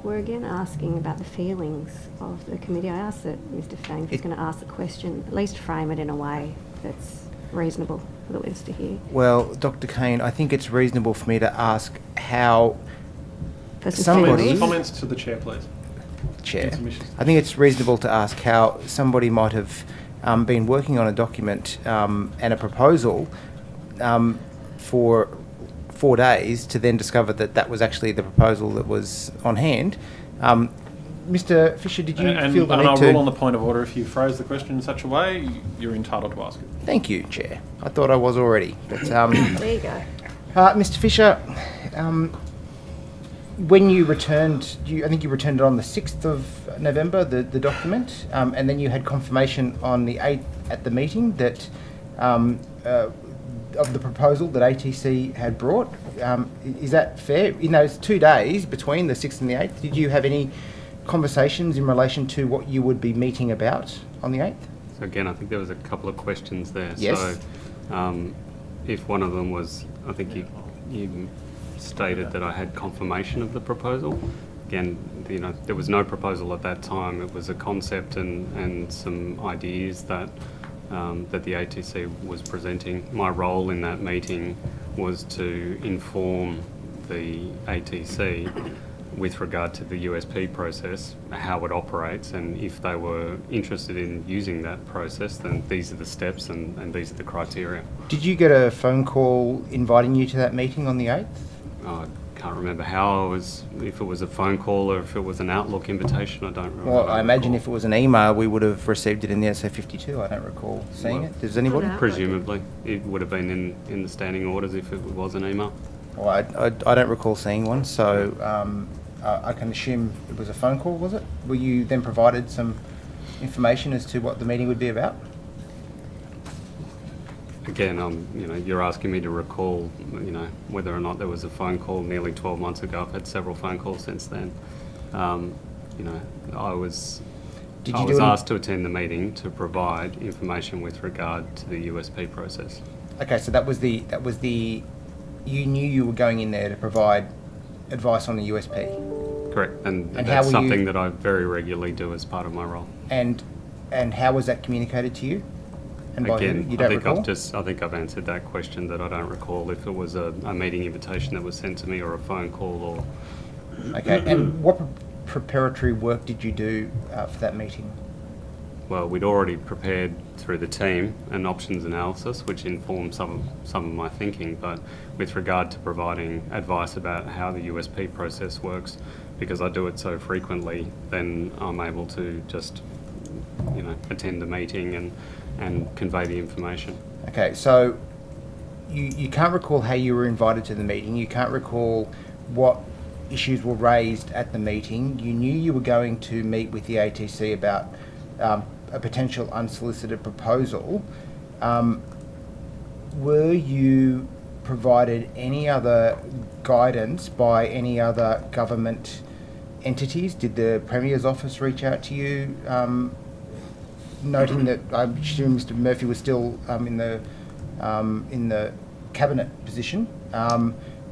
We're again asking about the feelings of the committee. I asked that Mr. Fang, if he's going to ask the question, at least frame it in a way that's reasonable for the witness to hear. Well, Dr. Kane, I think it's reasonable for me to ask how First and somebody... foremost. Comments to the Chair, please. Chair, I think it's reasonable to ask how somebody might have been working on a document and a proposal for 4 days to then discover that that was actually the proposal that was on hand. Mr. Fisher, did you feel the need I'll to... rule on the point of order. If you phrase the question in such a way, you're entitled to ask it. Thank you, Chair. I thought I was already. But, There you go. Mr. Fisher, when you returned, I think you returned it on the 6th of November, the document, and then you had confirmation on the 8th at the meeting that of the proposal that ATC had brought. Is that fair? In those 2 days between the 6th and the 8th, did you have any conversations in relation to what you would be meeting about on the 8th? So again, I think there was a couple of questions there. Yes. So if one of them was, I think you stated that I had confirmation of the proposal. Again, there was no proposal at that time. It was a concept and some ideas that that the ATC was presenting. My role in that meeting was to inform the ATC with regard to the USP process, how it operates, and if they were interested in using that process, then these are the steps and these are the criteria. Did you get a phone call inviting you to that meeting on the 8th? I can't remember how it was, if it was a phone call or if it was an Outlook invitation, I don't remember. Well, I imagine if it was an email, we would have received it in the SA52. I don't recall seeing it. Does anybody? Presumably. It would have been in the standing orders if it was an email. Well, I don't recall seeing one, so I can assume it was a phone call, was it? Were you then provided some information as to what the meeting would be about? Again, you're asking me to recall, whether or not there was a phone call nearly 12 months ago. I've had several phone calls since then. I was asked to attend the meeting to provide information with regard to the USP process. Okay, so that was the you knew you were going in there to provide advice on the USP. Correct, and how that's were something you- that I very regularly do as part of my role. And how was that communicated to you? And by Again, who? You don't recall? I think I've answered that question, that I don't recall if it was a meeting invitation that was sent to me or a phone call or... Okay, and what preparatory work did you do for that meeting? Well, we'd already prepared through the team an options analysis, which informed some of my thinking. But with regard to providing advice about how the USP process works, because I do it so frequently, then I'm able to just, attend the meeting and convey the information. Okay, so you can't recall how you were invited to the meeting. You can't recall what issues were raised at the meeting. You knew you were going to meet with the ATC about a potential unsolicited proposal. Were you provided any other guidance by any other government entities? Did the Premier's office reach out to you, noting that I assume Mr. Murphy was still in the cabinet position?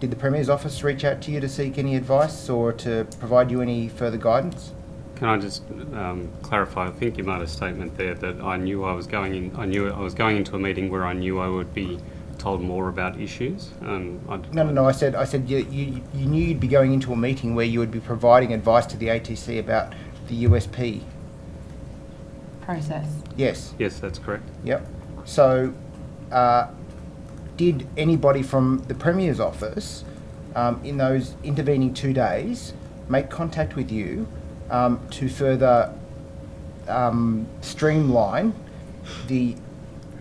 Did the Premier's office reach out to you to seek any advice or to provide you any further guidance? Can I just clarify? I think you made a statement there that I knew I was going into a meeting where I knew I would be told more about issues. No. I said you knew you'd be going into a meeting where you would be providing advice to the ATC about the USP process. Yes. Yes, that's correct. Yep. So, did anybody from the Premier's office in those intervening 2 days make contact with you to further streamline the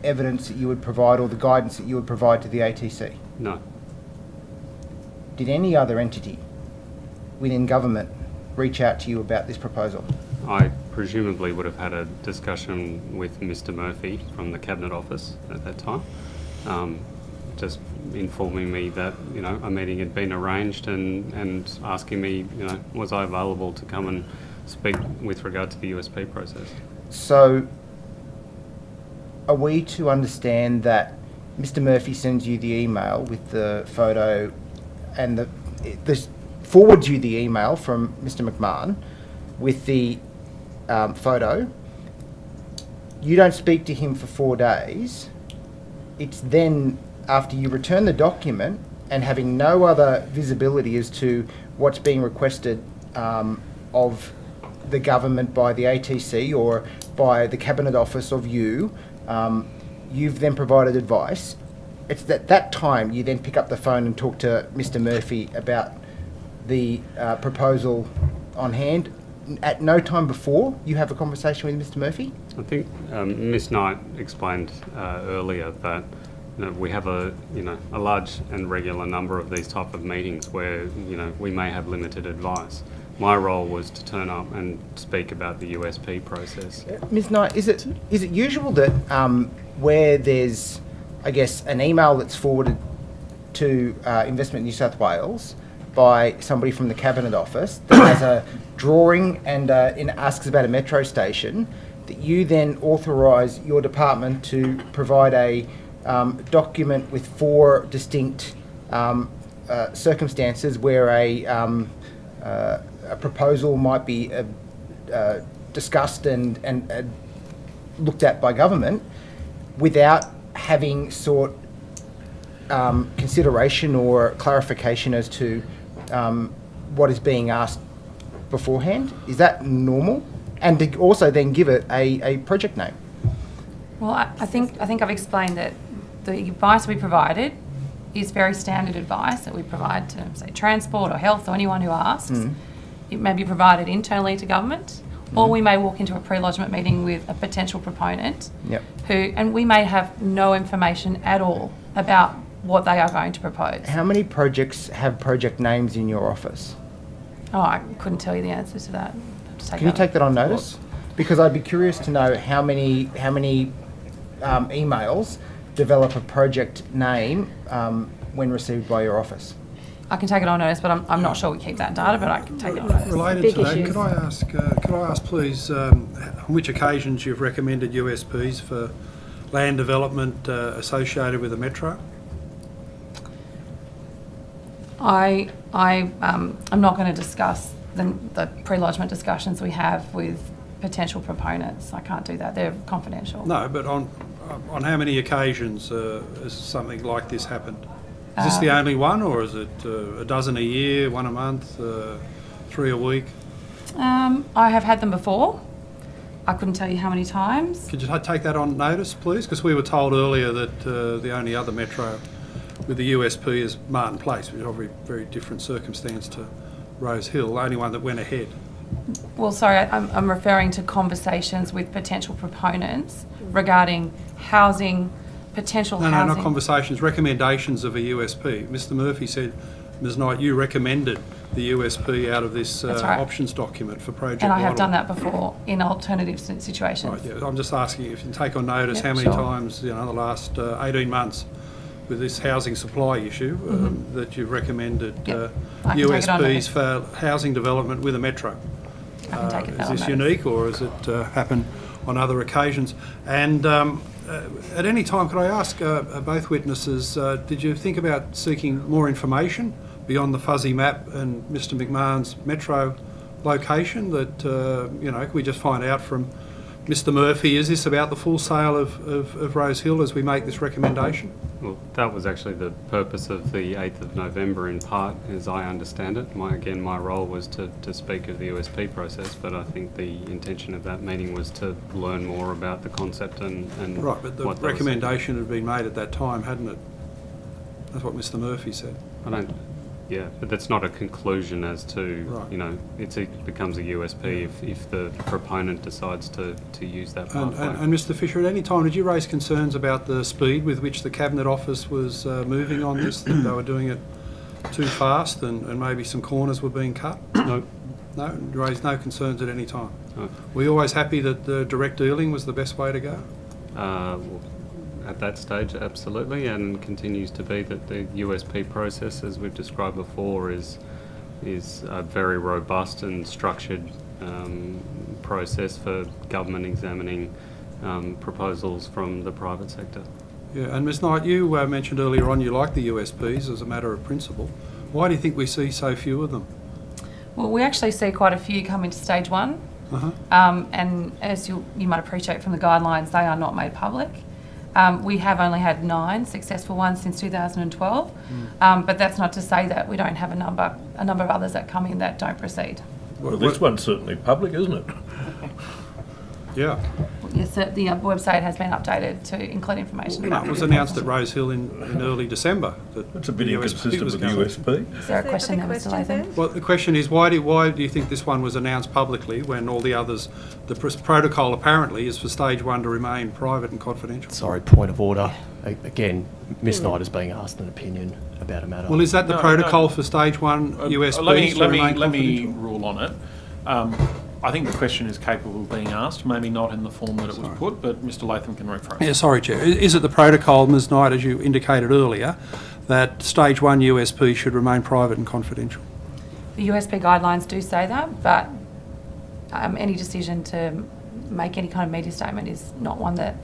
evidence that you would provide or the guidance that you would provide to the ATC? No. Did any other entity within government reach out to you about this proposal? I presumably would have had a discussion with Mr. Murphy from the Cabinet Office at that time, just informing me that a meeting had been arranged and asking me was I available to come and speak with regard to the USP process. So, are we to understand that Mr. Murphy sends you the email with the photo and forwards you the email from Mr. McMahon with the photo? You don't speak to him for 4 days. It's then after you return the document and having no other visibility as to what's being requested of the government by the ATC or by the Cabinet Office of you, you've then provided advice. It's at that time you then pick up the phone and talk to Mr. Murphy about the proposal on hand. At no time before you have a conversation with Mr. Murphy? I think Ms. Knight explained earlier that we have a large and regular number of these type of meetings where we may have limited advice. My role was to turn up and speak about the USP process. Ms. Knight, is it usual that where there's, I guess, an email that's forwarded to Investment New South Wales by somebody from the Cabinet Office that has a drawing and asks about a metro station, that you then authorise your department to provide a document with 4 distinct circumstances where a proposal might be discussed and looked at by government without having sought consideration or clarification as to what is being asked beforehand? Is that normal? And to also then give it a project name. Well, I think I've explained that the advice we provided is very standard advice that we provide to, say, transport or health or anyone who asks. It may be provided internally to government, or we may walk into a pre-lodgement meeting with a potential proponent and we may have no information at all about what they are going to propose. How many projects have project names in your office? Oh, I couldn't tell you the answer to that. Can you take that on notice? Because I'd be curious to know how many emails develop a project name when received by your office. I can take it on notice, but I'm not sure we keep that data, but I can take it on notice. Related to that, could I ask please, on which occasions you've recommended USPs for land development associated with the metro? I'm not going to discuss the pre-lodgement discussions we have with potential proponents. I can't do that. They're confidential. No, but on how many occasions has something like this happened? Is this the only one, or is it a dozen a year, 1 a month, 3 a week? I have had them before. I couldn't tell you how many times. Could you take that on notice, please? Because we were told earlier that the only other metro with the USP is Martin Place, which is obviously a very different circumstance to Rosehill, the only one that went ahead. Well, sorry, I'm referring to conversations with potential proponents regarding housing, potential housing. No, not conversations, recommendations of a USP. Mr. Murphy said, Ms. Knight, you recommended the USP out of this options document for Project And I have Model. done that before in alternative situations. Right, yeah. I'm just asking if you can take on notice how many times, the last 18 months with this housing supply issue that you've recommended USPs for housing development with a metro. I can take it Is this unique, or has it happened on other occasions? And at any time, could I ask both witnesses, did you think about seeking more information beyond the fuzzy map and Mr. McMahon's metro location? That could we just find out from Mr. Murphy, is this about the full sale of Rosehill as we make this recommendation? Well, that was actually the purpose of the 8th of November in part, as I understand it. My role was to speak of the USP process, but I think the intention of that meeting was to learn more about the concept and right, but the recommendation had been made at that time, hadn't it? That's what Mr. Murphy said. Yeah, but that's not a conclusion as to, it becomes a USP if the proponent decides to use that pathway. And Mr. Fisher, at any time did you raise concerns about the speed with which the Cabinet Office was moving on this, that they were doing it too fast and maybe some corners were being cut? No. No? You raised no concerns at any time? No. Were you always happy that the direct dealing was the best way to go? At that stage, absolutely, and continues to be that the USP process, as we've described before, is a very robust and structured process for government examining proposals from the private sector. Yeah, and Ms. Knight, you mentioned earlier on you like the USPs as a matter of principle. Why do you think we see so few of them? Well, we actually see quite a few come into stage one, and as you might appreciate from the guidelines, they are not made public. We have only had 9 successful ones since 2012, but that's not to say that we don't have a number of others that come in that don't proceed. Well, this one's certainly public, isn't it? Yeah. Yes, the website has been updated to include information No, about it was the announced at Rosehill in early December. It's a bit the inconsistent was with going. USP. Is there a question there, Mr. Latham? Well, the question is, why do you think this one was announced publicly when all the others, the protocol apparently is for stage one to remain private and confidential? Sorry, point of order. Again, Ms Knight is being asked an opinion about a matter. Well, is that the No, protocol no. for stage one USP Let me confidential? rule on it. I think the question is capable of being asked, maybe not in the form that it was put, but Mr. Latham can rephrase. Yeah, sorry, Chair. Is it the protocol, Ms Knight, as you indicated earlier, that stage one USP should remain private and confidential? The USP guidelines do say that, but any decision to make any kind of media statement is not one that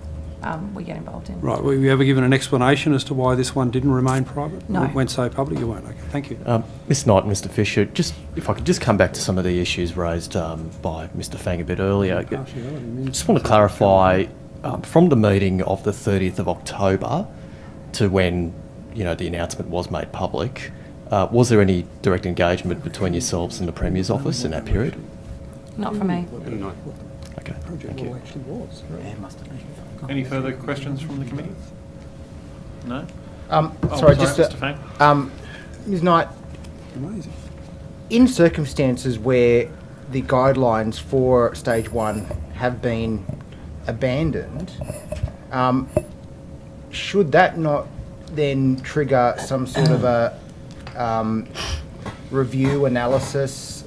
we get involved in. Right. Were you ever given an explanation as to why this one didn't remain private? No. It went so public? You weren't. Okay. Thank you. Ms Knight and Mr Fisher, just if I could just come back to some of the issues raised by Mr Fang a bit earlier. Just want to clarify, from the meeting of the 30th of October to when, you know, the announcement was made public, was there any direct engagement between yourselves and the Premier's office in that period? Not for me. No. Okay, thank you. Any further questions from the committee? No? Sorry, just Mr. Fang. Ms Knight, Amazing. in circumstances where the guidelines for stage one have been abandoned, should that not then trigger some sort of a review, analysis,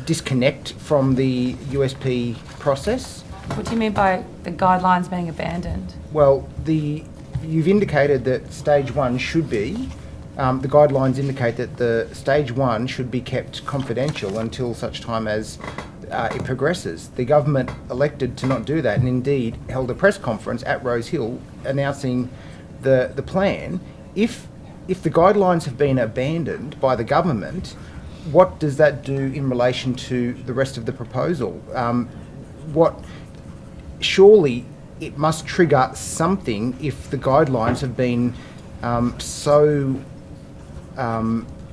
disconnect from the USP process? What do you mean by the guidelines being abandoned? Well, you've indicated that stage one should be, the guidelines indicate that the stage one should be kept confidential until such time as it progresses. The government elected to not do that and indeed held a press conference at Rosehill announcing the plan. If the guidelines have been abandoned by the government, what does that do in relation to the rest of the proposal? Surely it must trigger something if the guidelines have been so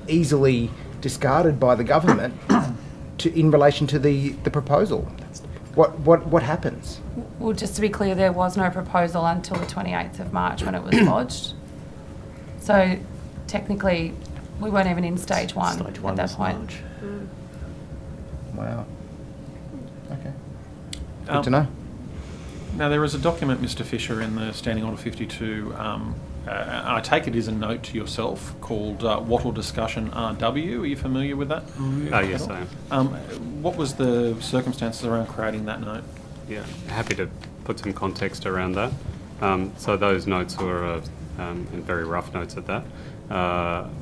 easily discarded by the government in relation to the proposal. What happens? Well, just to be clear, there was no proposal until the 28th of March when it was lodged. So technically, we weren't even in stage one at that point. March. Wow. Okay. Good to know. Now, there is a document, Mr. Fisher, in the Standing Order 52, I take it is a note to yourself, called Wattle Discussion RW. Are you familiar with that? Yes, I am. What was the circumstances around creating that note? Yeah, happy to put some context around that. So those notes were, and very rough notes at that,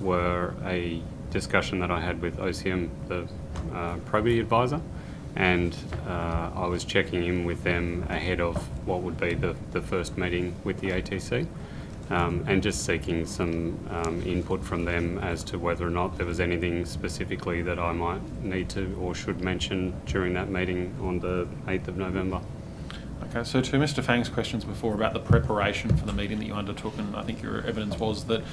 were a discussion that I had with OCM, the probity advisor, and I was checking in with them ahead of what would be the first meeting with the ATC, and just seeking some input from them as to whether or not there was anything specifically that I might need to or should mention during that meeting on the 8th of November. Okay, so to Mr. Fang's questions before about the preparation for the meeting that you undertook, and I think your evidence was that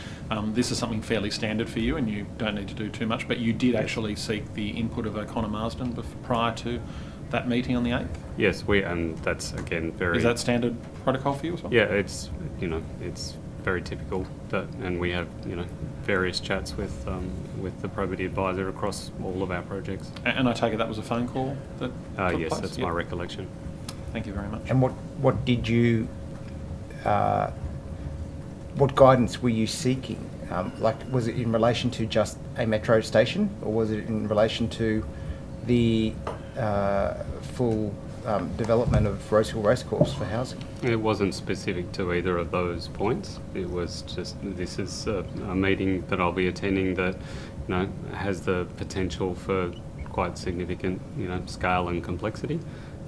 this is something fairly standard for you and you don't need to do too much, but you did actually seek the input of O'Connor Marsden prior to that meeting on the 8th? Yes, and that's again very... Is that standard protocol for you as well? Yeah, it's very typical that, and we have various chats with the probity advisor across all of our projects. And I take it that was a phone call that took Yes, place? that's Yep. my recollection. Thank you very much. And what did you, what guidance were you seeking? Was it in relation to just a metro station, or was it in relation to the full development of Rosehill Racecourse for housing? It wasn't specific to either of those points. It was just, this is a meeting that I'll be attending that, has the potential for quite significant, scale and complexity.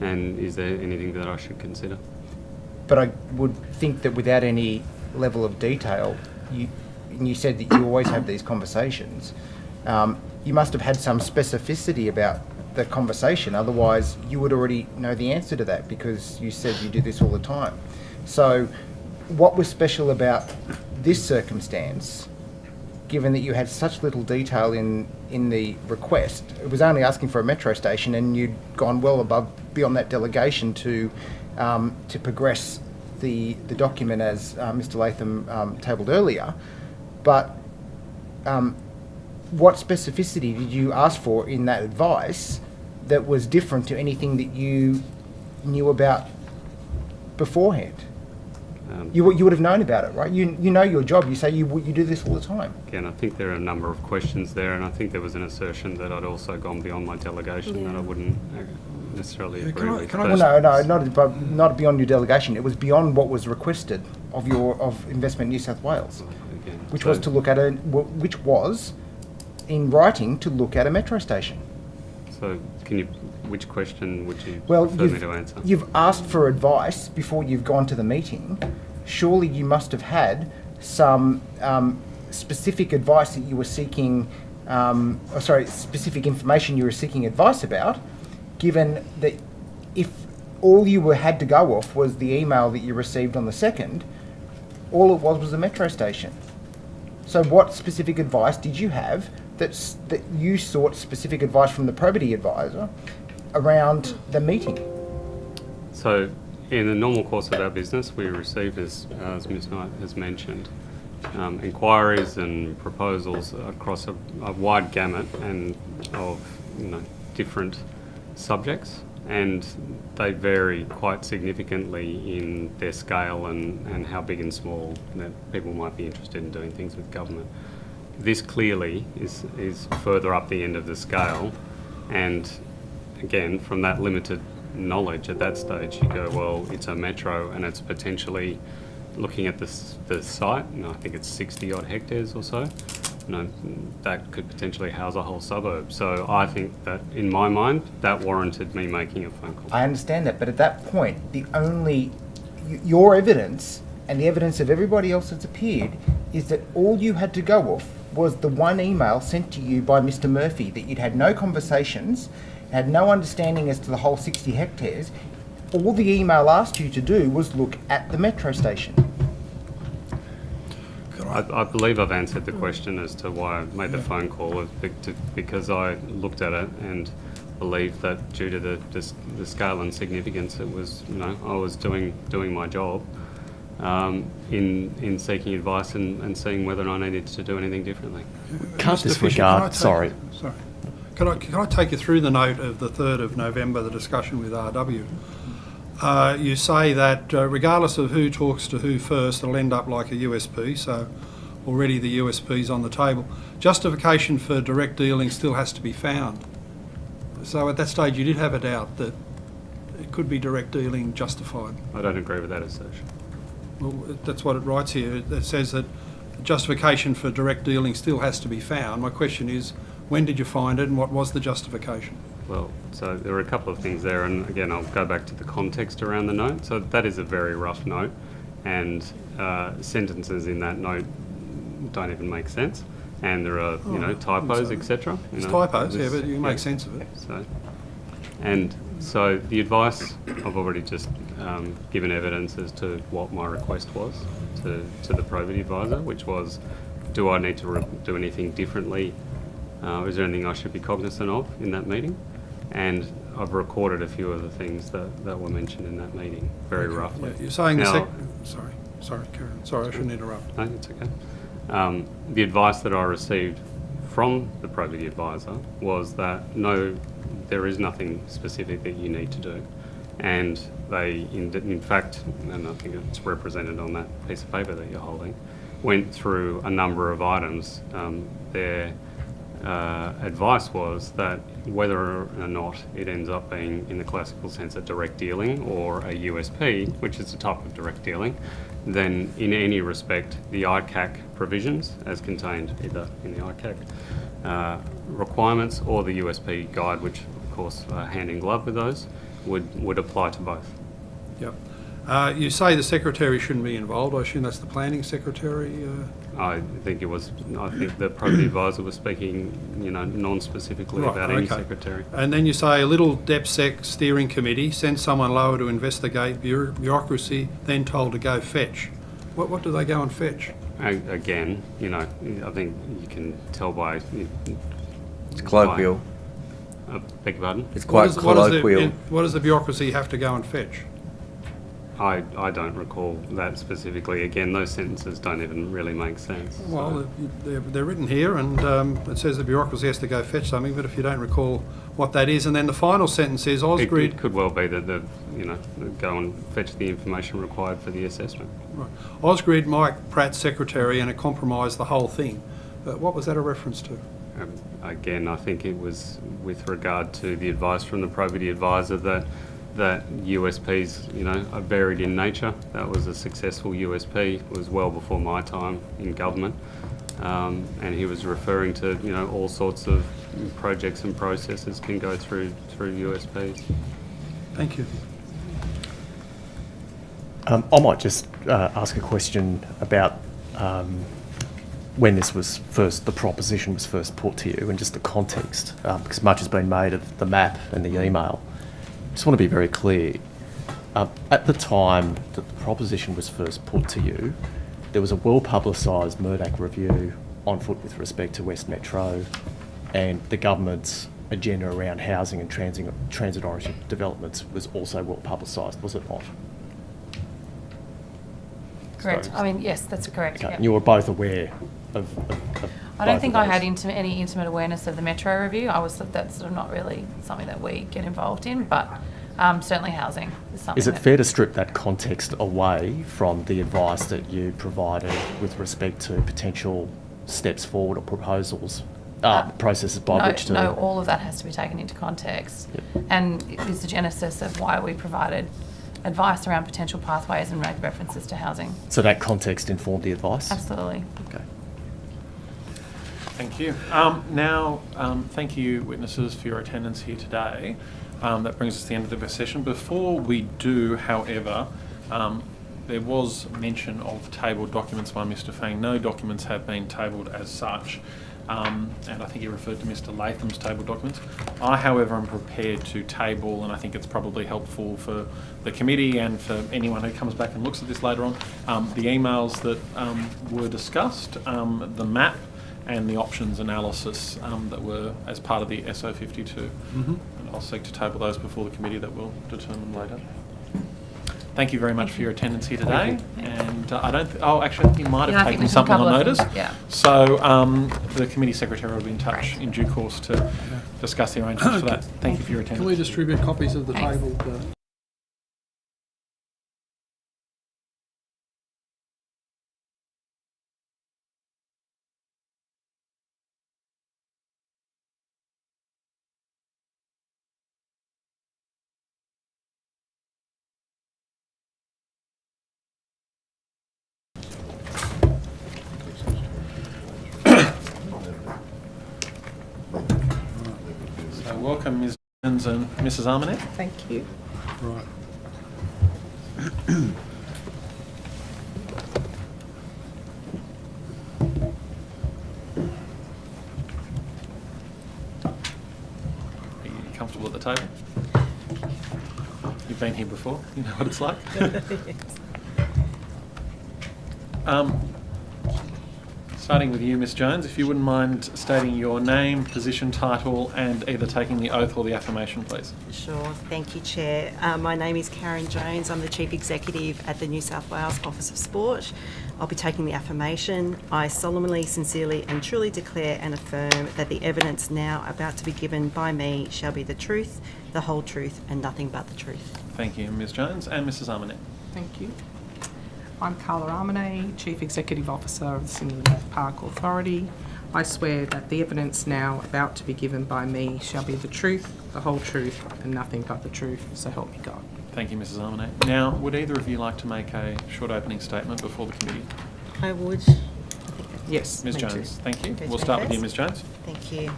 And is there anything that I should consider? But I would think that without any level of detail, you said that you always have these conversations, you must have had some specificity about the conversation, otherwise you would already know the answer to that because you said you do this all the time. So what was special about this circumstance, given that you had such little detail in the request? It was only asking for a metro station and you'd gone well above be on that delegation to progress the document as Mr. Latham tabled earlier. But what specificity did you ask for in that advice that was different to anything that you knew about beforehand? You would have known about it, right? You know your job. You say you do this all the time. Again, I think there are a number of questions there, and I think there was an assertion that I'd also gone beyond my delegation that I wouldn't necessarily agree with. Well, no, not beyond your delegation. It was beyond what was requested of Investment New South Wales, which was in writing to look at a metro station. So, which question would you Well, prefer me to answer? you've asked for advice before you've gone to the meeting. Surely you must have had some specific advice that you were seeking, specific information you were seeking advice about, given that if all you had to go off was the email that you received on the 2nd, all it was a metro station. So what specific advice did you have that you sought specific advice from the probity advisor around the meeting? So, in the normal course of our business, we receive, as Ms Knight has mentioned, inquiries and proposals across a wide gamut and of different subjects, and they vary quite significantly in their scale and how big and small that people might be interested in doing things with government. This clearly is further up the end of the scale, and again, from that limited knowledge at that stage, you go, well, it's a metro and it's potentially, looking at the site, I think it's 60 odd hectares or so, that could potentially house a whole suburb. So I think that, in my mind, that warranted me making a phone call. I understand that, but at that point, your evidence and the evidence of everybody else that's appeared is that all you had to go off was the one email sent to you by Mr. Murphy, that you'd had no conversations, had no understanding as to the whole 60 hectares. All the email asked you to do was look at the metro station. I believe I've answered the question as to why I made the phone call, because I looked at it and believed that due to the scale and significance, it was, I was doing my job in seeking advice and seeing whether I needed to do anything differently. Can't disregard. Sorry. Can I take you through the note of the 3rd of November, the discussion with RW? You say that regardless of who talks to who first, it'll end up like a USP, so already the USP's on the table. Justification for direct dealing still has to be found. So at that stage you did have a doubt that it could be direct dealing justified. I don't agree with that assertion. Well, that's what it writes here. It says that justification for direct dealing still has to be found. My question is, when did you find it and what was the justification? Well, so there were a couple of things there, and again, I'll go back to the context around the note. So that is a very rough note, and sentences in that note don't even make sense, and there are typos, etc. It's typos, yeah, but you make sense of it. So the advice, I've already just given evidence as to what my request was to the probity advisor, which was, do I need to do anything differently? Is there anything I should be cognizant of in that meeting? And I've recorded a few of the things that were mentioned in that meeting, very roughly. Yeah, you're saying now, sorry, Karen. Sorry, I shouldn't interrupt. No, it's okay. The advice that I received from the probity advisor was that no, there is nothing specific that you need to do. And they, in fact, and I think it's represented on that piece of paper that you're holding, went through a number of items. Their advice was that whether or not it ends up being, in the classical sense, a direct dealing or a USP, which is a type of direct dealing, then in any respect, the ICAC provisions, as contained either in the ICAC requirements or the USP guide, which of course are hand in glove with those, would apply to both. Yep. You say the secretary shouldn't be involved. I assume that's the planning secretary. I think the probity advisor was speaking, non-specifically about any secretary. And then you say a little DepSec steering committee sent someone lower to investigate bureaucracy, then told to go fetch. What do they go and fetch? Again, I think you can tell by... It's colloquial. Beg your pardon? It's quite colloquial. What does the bureaucracy have to go and fetch? I don't recall that specifically. Again, those sentences don't even really make sense. Well, they're written here, and it says the bureaucracy has to go fetch something, but if you don't recall what that is, and then the final sentence is Ausgrid... It could well be that go and fetch the information required for the assessment. Right. Ausgrid, Mike Pratt's secretary, and it compromised the whole thing. What was that a reference to? Again, I think it was with regard to the advice from the probity advisor that USPs, are varied in nature. That was a successful USP. It was well before my time in government. And he was referring to, all sorts of projects and processes can go through USPs. Thank you. I might just ask a question about when the proposition was first put to you and just the context, because much has been made of the map and the email. Just want to be very clear. At the time that the proposition was first put to you, there was a well-publicised Murdoch review on foot with respect to West Metro, and the government's agenda around housing and transit-oriented developments was also well-publicised, was it not? Correct. So- I mean, yes, that's correct. Okay. Yeah. And you were both aware of I don't both think of I those? had any intimate awareness of the Metro review. That's sort of not really something that we get involved in, but certainly housing is something. Is it fair to strip that context away from the advice that you provided with respect to potential steps forward or proposals, processes by which to... No, all of that has to be taken into context. Yep. And it's the genesis of why we provided advice around potential pathways and made references to housing. So that context informed the advice? Absolutely. Okay. Thank you. Thank you, witnesses, for your attendance here today. That brings us to the end of the session. Before we do, however, there was mention of tabled documents by Mr. Fang. No documents have been tabled as such. And I think he referred to Mr. Latham's table documents. I, however, am prepared to table, and I think it's probably helpful for the committee and for anyone who comes back and looks at this later on, the emails that were discussed, the map, and the options analysis that were as part of the SO52. Mm-hmm. And I'll seek to table those before the committee that will determine later. Thank you very much for your attendance here today. And actually, you might have taken something on notice. Yeah. So the committee secretary will be in touch in due course to discuss the arrangements for that. Thank you for your attendance. Can we distribute copies of the Thanks. tabled... So welcome, Ms. Jones and Mrs. Armanet. Thank you. Right. Are you comfortable at the table? You've been here before. You know what it's like. Starting with you, Ms. Jones, if you wouldn't mind stating your name, position, title, and either taking the oath or the affirmation, please. Sure. Thank you, Chair. My name is Karen Jones. I'm the Chief Executive at the New South Wales Office of Sport. I'll be taking the affirmation. I solemnly, sincerely and truly declare and affirm that the evidence now about to be given by me shall be the truth, the whole truth and nothing but the truth. Thank you, Ms. Jones. And Mrs. Armanet. Thank you. I'm Carla Armanet, Chief Executive Officer of the Sydney North Park Authority. I swear that the evidence now about to be given by me shall be the truth, the whole truth, and nothing but the truth, so help me God. Thank you, Mrs. Armanet. Now, would either of you like to make a short opening statement before the committee? I would. Yes. Ms. me Jones, too. thank you. Go to We'll me start with you, first. Ms. Jones. Thank you.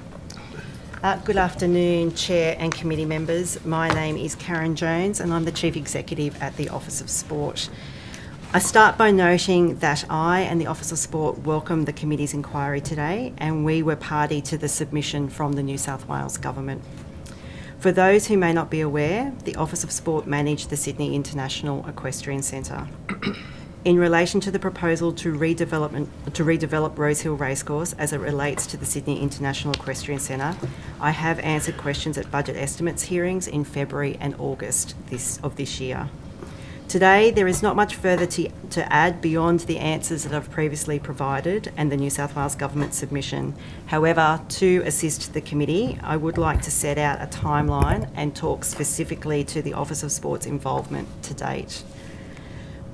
Good afternoon, Chair and committee members. My name is Karen Jones and I'm the Chief Executive at the Office of Sport. I start by noting that I and the Office of Sport welcome the committee's inquiry today, and we were party to the submission from the New South Wales Government. For those who may not be aware, the Office of Sport managed the Sydney International Equestrian Centre. In relation to the proposal to redevelop Rosehill Racecourse as it relates to the Sydney International Equestrian Centre, I have answered questions at budget estimates hearings in February and August of this year. Today, there is not much further to add beyond the answers that I've previously provided and the New South Wales Government submission. However, to assist the committee, I would like to set out a timeline and talk specifically to the Office of Sport's involvement to date.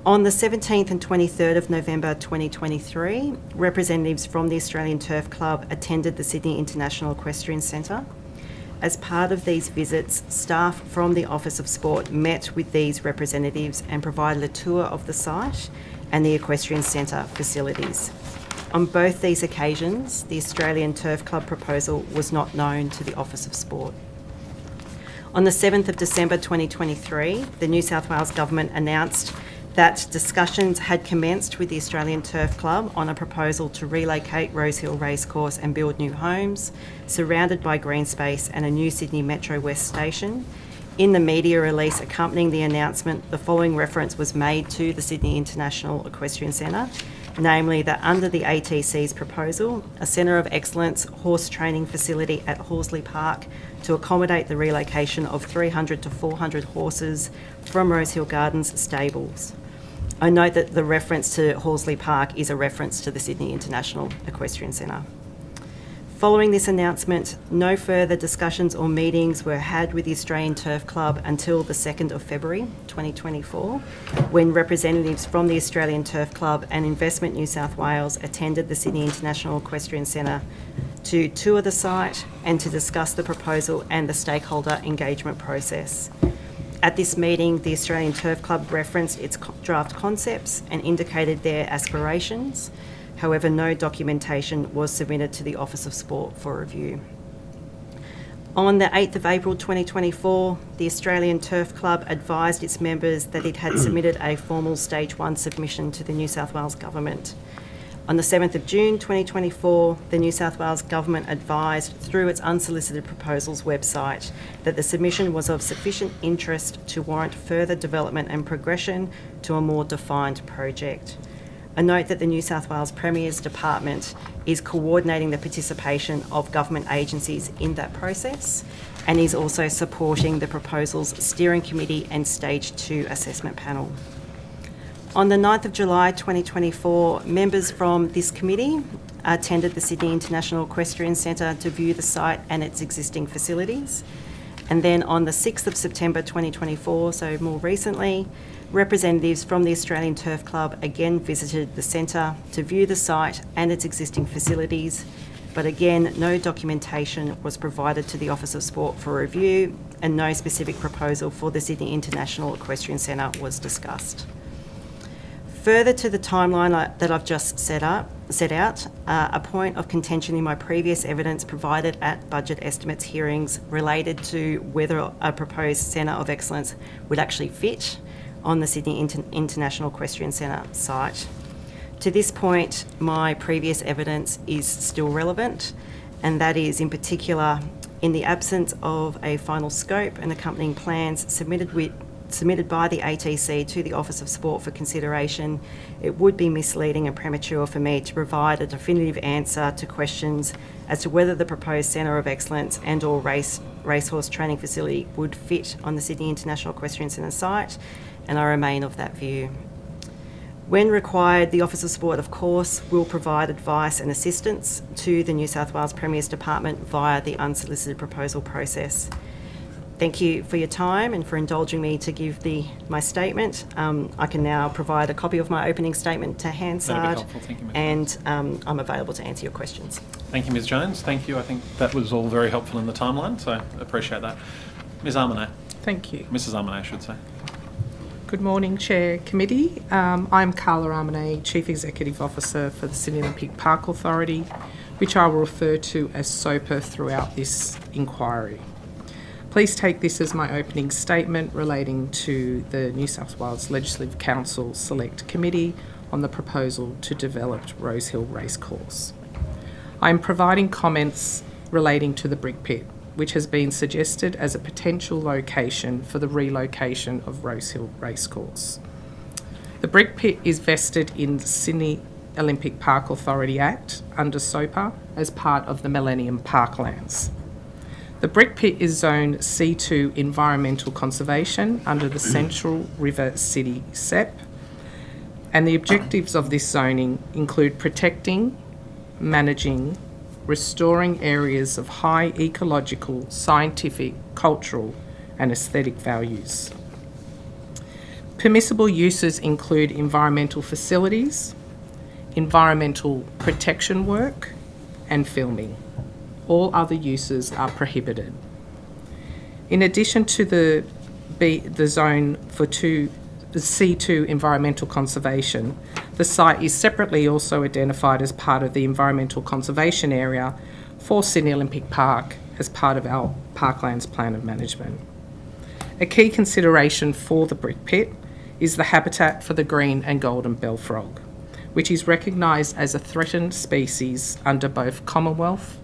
On the 17th and 23rd of November 2023, representatives from the Australian Turf Club attended the Sydney International Equestrian Centre. As part of these visits, staff from the Office of Sport met with these representatives and provided a tour of the site and the Equestrian Centre facilities. On both these occasions, the Australian Turf Club proposal was not known to the Office of Sport. On the 7th of December 2023, the New South Wales Government announced that discussions had commenced with the Australian Turf Club on a proposal to relocate Rosehill Racecourse and build new homes, surrounded by green space and a new Sydney Metro West station. In the media release accompanying the announcement, the following reference was made to the Sydney International Equestrian Centre, namely that under the ATC's proposal, a Centre of Excellence horse training facility at Horsley Park to accommodate the relocation of 300 to 400 horses from Rosehill Gardens stables. I note that the reference to Horsley Park is a reference to the Sydney International Equestrian Centre. Following this announcement, no further discussions or meetings were had with the Australian Turf Club until the 2nd of February 2024, when representatives from the Australian Turf Club and Investment New South Wales attended the Sydney International Equestrian Centre to tour the site and to discuss the proposal and the stakeholder engagement process. At this meeting, the Australian Turf Club referenced its draft concepts and indicated their aspirations. However, no documentation was submitted to the Office of Sport for review. On the 8th of April 2024, the Australian Turf Club advised its members that it had submitted a formal Stage 1 submission to the New South Wales Government. On the 7th of June 2024, the New South Wales Government advised through its unsolicited proposals website that the submission was of sufficient interest to warrant further development and progression to a more defined project. I note that the New South Wales Premier's Department is coordinating the participation of government agencies in that process and is also supporting the proposal's steering committee and Stage 2 assessment panel. On the 9th of July 2024, members from this committee attended the Sydney International Equestrian Centre to view the site and its existing facilities. And then on the 6th of September 2024, so more recently, representatives from the Australian Turf Club again visited the centre to view the site and its existing facilities, but again, no documentation was provided to the Office of Sport for review and no specific proposal for the Sydney International Equestrian Centre was discussed. Further to the timeline that I've just set out, a point of contention in my previous evidence provided at budget estimates hearings related to whether a proposed Centre of Excellence would actually fit on the Sydney International Equestrian Centre site. To this point, my previous evidence is still relevant, and that is in particular in the absence of a final scope and accompanying plans submitted by the ATC to the Office of Sport for consideration, it would be misleading and premature for me to provide a definitive answer to questions as to whether the proposed Centre of Excellence and or racehorse training facility would fit on the Sydney International Equestrian Centre site, and I remain of that view. When required, the Office of Sport, of course, will provide advice and assistance to the New South Wales Premier's Department via the unsolicited proposal process. Thank you for your time and for indulging me to give my statement. I can now provide a copy of my opening statement to Hansard. That'd be helpful. Thank you, Ms. And I'm available to answer your questions. Thank you, Ms. Jones. Thank you. I think that was all very helpful in the timeline, so I appreciate that. Ms. Armonay. Thank you. Mrs. Armonay, I should say. Good morning, Chair Committee. I'm Carla Armonay, Chief Executive Officer for the Sydney Olympic Park Authority, which I will refer to as SOPA throughout this inquiry. Please take this as my opening statement relating to the New South Wales Legislative Council Select Committee on the proposal to develop Rosehill Racecourse. I am providing comments relating to the brick pit, which has been suggested as a potential location for the relocation of Rosehill Racecourse. The brick pit is vested in the Sydney Olympic Park Authority Act under SOPA as part of the Millennium Parklands. The brick pit is zoned C2 Environmental Conservation under the Central River City SEP, and the objectives of this zoning include protecting, managing, restoring areas of high ecological, scientific, cultural and aesthetic values. Permissible uses include environmental facilities, environmental protection work and filming. All other uses are prohibited. In addition to the zone for the C2 environmental conservation, the site is separately also identified as part of the environmental conservation area for Sydney Olympic Park as part of our Parklands Plan of Management. A key consideration for the brick pit is the habitat for the green and golden bellfrog, which is recognised as a threatened species under both Commonwealth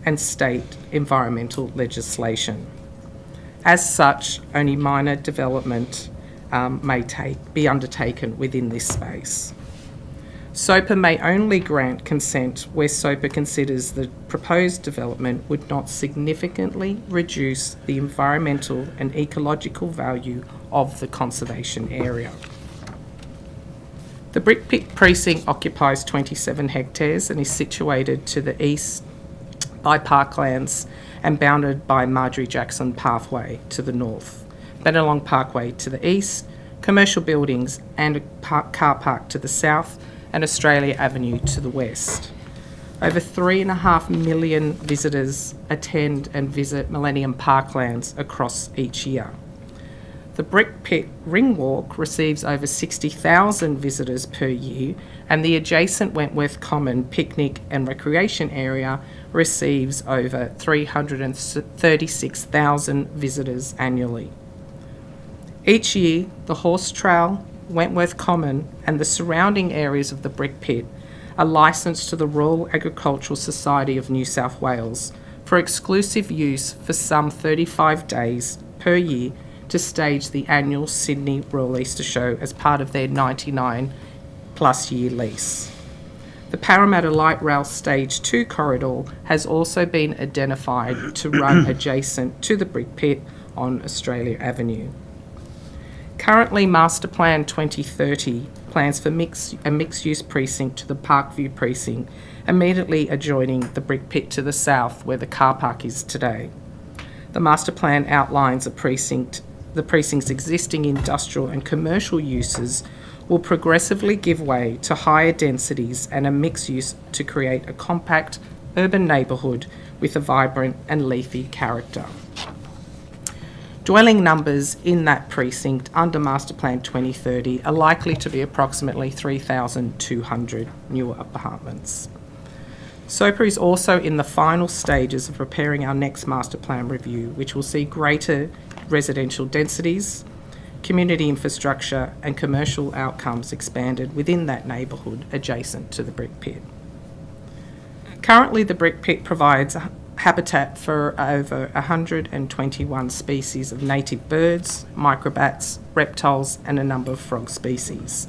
and state environmental legislation. As such, only minor development may be undertaken within this space. SOPA may only grant consent where SOPA considers the proposed development would not significantly reduce the environmental and ecological value of the conservation area. The Brick Pit precinct occupies 27 hectares and is situated to the east by Parklands and bounded by Marjorie Jackson Pathway to the north, Bennelong Parkway to the east, commercial buildings and a car park to the south, and Australia Avenue to the west. Over 3.5 million visitors attend and visit Millennium Parklands across each year. The Brick Pit Ring Walk receives over 60,000 visitors per year, and the adjacent Wentworth Common picnic and recreation area receives over 336,000 visitors annually. Each year, the Horse Trail, Wentworth Common and the surrounding areas of the Brick Pit are licensed to the Royal Agricultural Society of New South Wales for exclusive use for some 35 days per year to stage the annual Sydney Royal Easter Show as part of their 99-plus year lease. The Parramatta Light Rail Stage 2 corridor has also been identified to run adjacent to the Brick Pit on Australia Avenue. Currently, Master Plan 2030 plans for a mixed-use precinct to the Parkview precinct, immediately adjoining the Brick Pit to the south where the car park is today. The Master Plan outlines the precinct's existing industrial and commercial uses will progressively give way to higher densities and a mixed use to create a compact urban neighbourhood with a vibrant and leafy character. Dwelling numbers in that precinct under Master Plan 2030 are likely to be approximately 3,200 newer apartments. SOPA is also in the final stages of preparing our next Master Plan review, which will see greater residential densities, community infrastructure and commercial outcomes expanded within that neighbourhood adjacent to the Brick Pit. Currently, the Brick Pit provides habitat for over 121 species of native birds, microbats, reptiles and a number of frog species.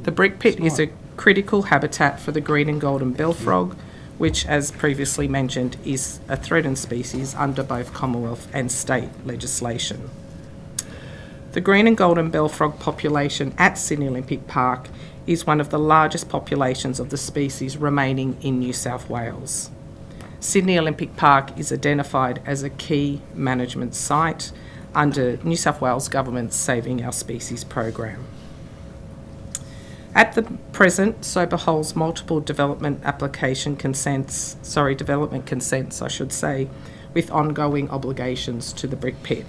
The Brick Pit is a critical habitat for the green and golden bellfrog, which, as previously mentioned, is a threatened species under both Commonwealth and state legislation. The green and golden bellfrog population at Sydney Olympic Park is one of the largest populations of the species remaining in New South Wales. Sydney Olympic Park is identified as a key management site under New South Wales Government's Saving Our Species program. At the present, SOPA holds multiple development consents, with ongoing obligations to the Brick Pit.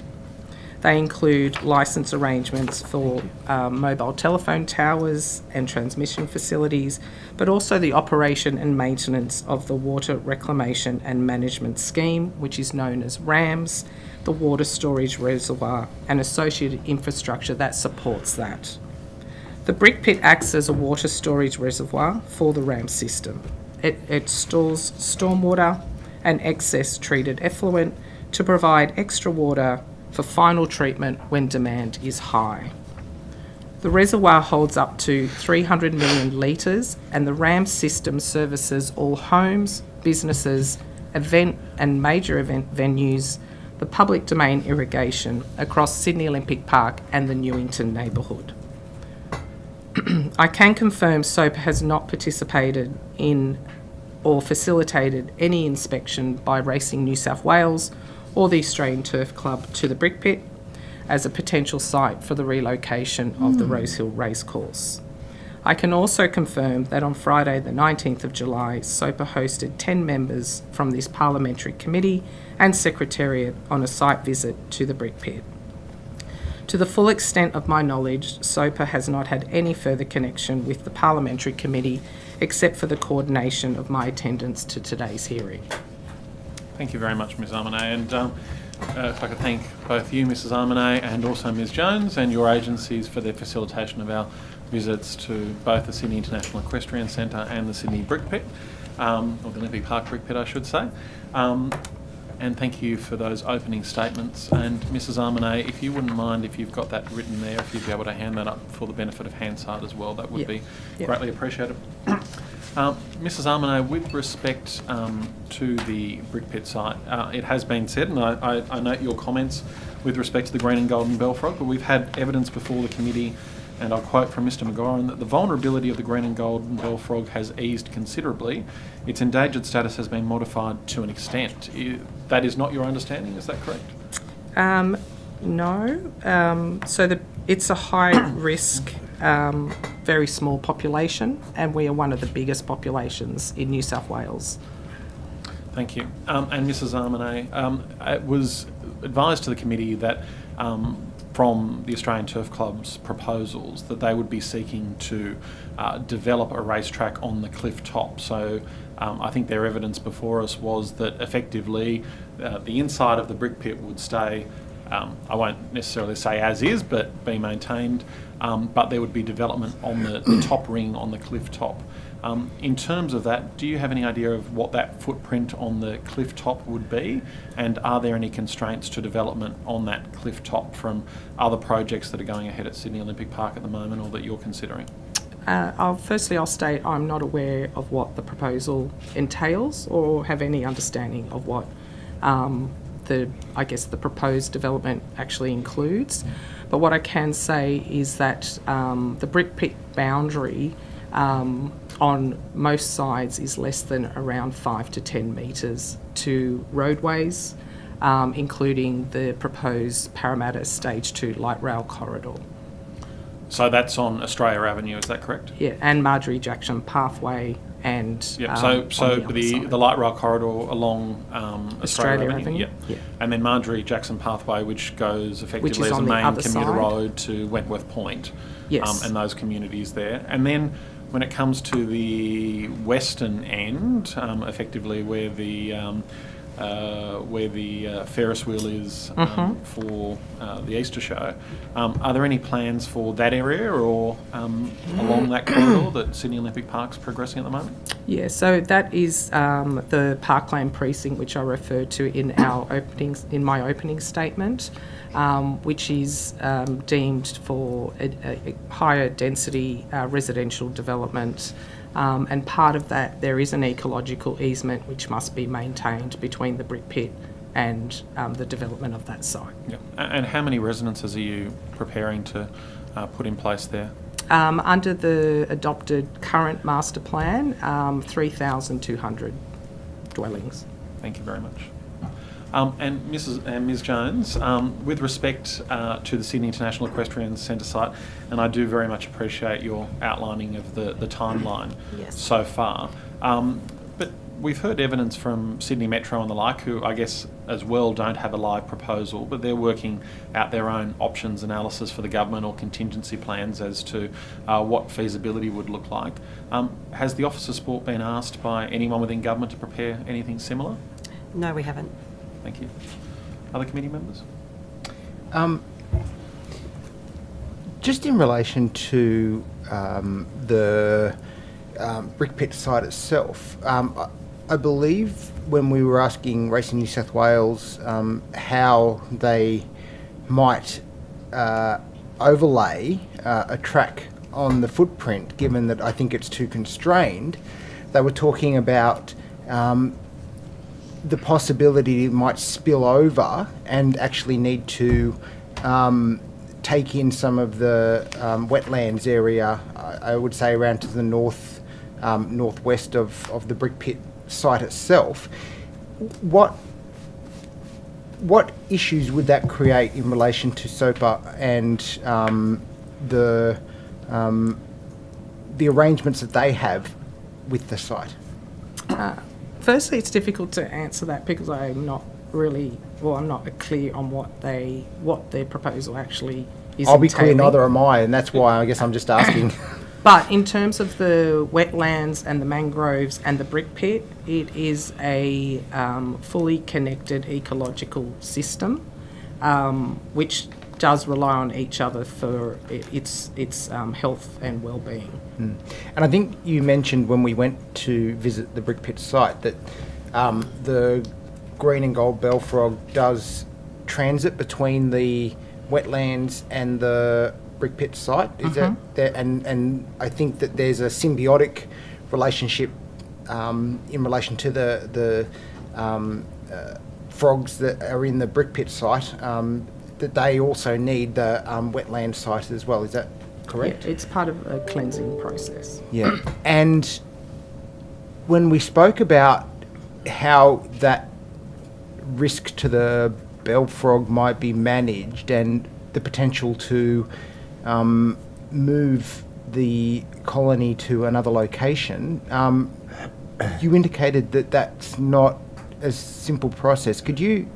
They include licence arrangements for mobile telephone towers and transmission facilities, but also the operation and maintenance of the Water Reclamation and Management Scheme, which is known as RAMS, the water storage reservoir and associated infrastructure that supports that. The Brick Pit acts as a water storage reservoir for the RAMS system. It stores stormwater and excess treated effluent to provide extra water for final treatment when demand is high. The reservoir holds up to 300 million litres, and the RAM system services all homes, businesses, event and major event venues, the public domain irrigation across Sydney Olympic Park and the Newington neighbourhood. I can confirm SOPA has not participated in or facilitated any inspection by Racing New South Wales or the Australian Turf Club to the Brick Pit as a potential site for the relocation of the Rosehill Racecourse. I can also confirm that on Friday the 19th of July, SOPA hosted 10 members from this parliamentary committee and secretariat on a site visit to the Brick Pit. To the full extent of my knowledge, SOPA has not had any further connection with the parliamentary committee except for the coordination of my attendance to today's hearing. Thank you very much, Ms Armanet. And if I could thank both you, Mrs Armanet, and also Ms Jones, and your agencies for their facilitation of our visits to both the Sydney International Equestrian Centre and the Sydney Brick Pit, or the Olympic Park Brick Pit, I should say. And thank you for those opening statements. And Mrs Armanet, if you wouldn't mind, if you've got that written there, if you'd be able to hand that up for the benefit of Hansard as well, that would be greatly appreciated. Mrs Armanet, with respect to the Brick Pit site, it has been said, and I note your comments with respect to the green and golden bellfrog, but we've had evidence before the committee, and I'll quote from Mr McGoran, that the vulnerability of the green and golden bellfrog has eased considerably. Its endangered status has been modified to an extent. That is not your understanding, is that correct? No. So it's a high risk, very small population, and we are one of the biggest populations in New South Wales. Thank you. And Mrs Armanet, it was advised to the committee that from the Australian Turf Club's proposals that they would be seeking to develop a racetrack on the cliff top. So I think their evidence before us was that effectively the inside of the Brick Pit would stay, I won't necessarily say as is, but be maintained, but there would be development on the top ring on the cliff top. In terms of that, do you have any idea of what that footprint on the cliff top would be? And are there any constraints to development on that cliff top from other projects that are going ahead at Sydney Olympic Park at the moment or that you're considering? Firstly, I'll state I'm not aware of what the proposal entails or have any understanding of what the proposed development actually includes. But what I can say is that the Brick Pit boundary on most sides is less than around 5 to 10 metres to roadways, including the proposed Parramatta Stage 2 light rail corridor. So that's on Australia Avenue, is that correct? Yeah, and Marjorie Jackson Pathway and so the light rail corridor along Australia Avenue. Yeah. And then Marjorie Jackson Pathway, which goes effectively as a main commuter road to Wentworth Point. Yes. And those communities there. And then when it comes to the western end, effectively where the Ferris wheel is for the Easter show, are there any plans for that area or along that corridor that Sydney Olympic Park's progressing at the moment? Yeah, so that is the Parkland precinct, which I referred to in my opening statement, which is deemed for a higher density residential development. And part of that, there is an ecological easement which must be maintained between the Brick Pit and the development of that site. Yeah. And how many residences are you preparing to put in place there? Under the adopted current master plan, 3,200 dwellings. Thank you very much. And Ms Jones, with respect to the Sydney International Equestrian Centre site, and I do very much appreciate your outlining of the timeline so far, but we've heard evidence from Sydney Metro and the like, who I guess as well don't have a live proposal, but they're working out their own options analysis for the government or contingency plans as to what feasibility would look like. Has the Office of Sport been asked by anyone within government to prepare anything similar? No, we haven't. Thank you. Other committee members? Just in relation to the Brick Pit site itself, I believe when we were asking Racing New South Wales how they might overlay a track on the footprint, given that I think it's too constrained. They were talking about the possibility it might spill over and actually need to take in some of the wetlands area, I would say around to the northwest of the brick pit site itself. What issues would that create in relation to SOPA and the arrangements that they have with the site? Firstly, it's difficult to answer that because I'm not clear on what their proposal actually is. I'll be clear, entailing. neither am I, and that's why I guess I'm just asking. But in terms of the wetlands and the mangroves and the brick pit, it is a fully connected ecological system, which does rely on each other for its health and well-being. And I think you mentioned when we went to visit the brick pit site that the green and gold bellfrog does transit between the wetlands and the brick pit site. Is that there? And I think that there's a symbiotic relationship in relation to the frogs that are in the brick pit site, that they also need the wetland site as well. Is that correct? Yeah, it's part of a cleansing process. Yeah. And when we spoke about how that risk to the bellfrog might be managed and the potential to move the colony to another location, you indicated that that's not a simple process. Could you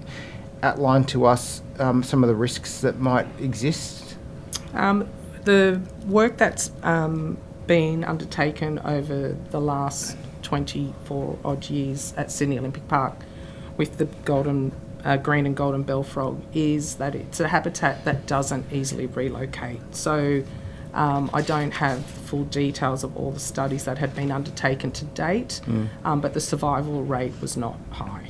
outline to us some of the risks that might exist? The work that's been undertaken over the last 24 odd years at Sydney Olympic Park with the green and golden bellfrog is that it's a habitat that doesn't easily relocate. So I don't have full details of all the studies that had been undertaken to date, but the survival rate was not high.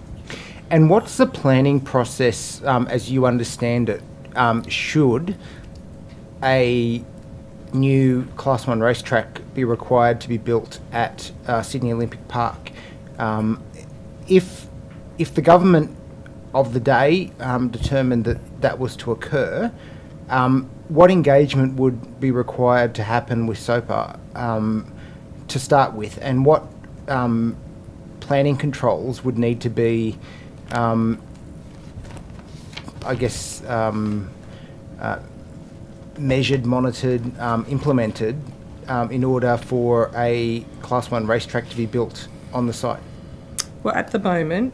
And what's the planning process, as you understand it? Should a new Class 1 racetrack be required to be built at Sydney Olympic Park? If the government of the day determined that that was to occur, what engagement would be required to happen with SOPA to start with, and what planning controls would need to be measured, monitored, implemented in order for a Class 1 racetrack to be built on the site? Well, at the moment,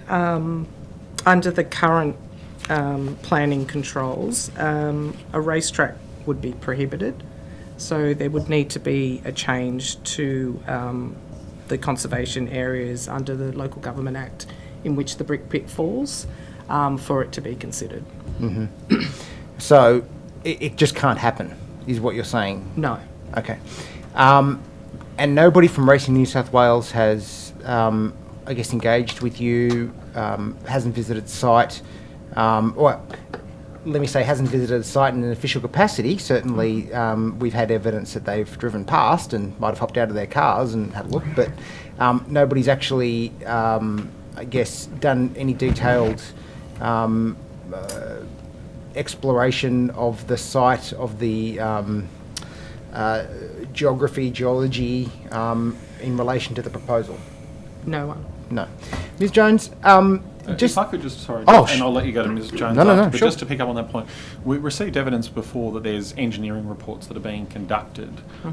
under the current planning controls, a racetrack would be prohibited. So there would need to be a change to the conservation areas under the Local Government Act in which the brick pit falls for it to be considered. So it just can't happen, is what you're saying? No. Okay. And nobody from Racing New South Wales has, engaged with you, hasn't visited site, or let me say hasn't visited site in an official capacity. Certainly we've had evidence that they've driven past and might have hopped out of their cars and had a look, but nobody's actually, done any detailed exploration of the site, of the geology in relation to the proposal. No one. No. Ms. Jones, if I could just, and I'll let you go to Ms. Jones but sure. Just to pick up on that point, we received evidence before that there's engineering reports that are being conducted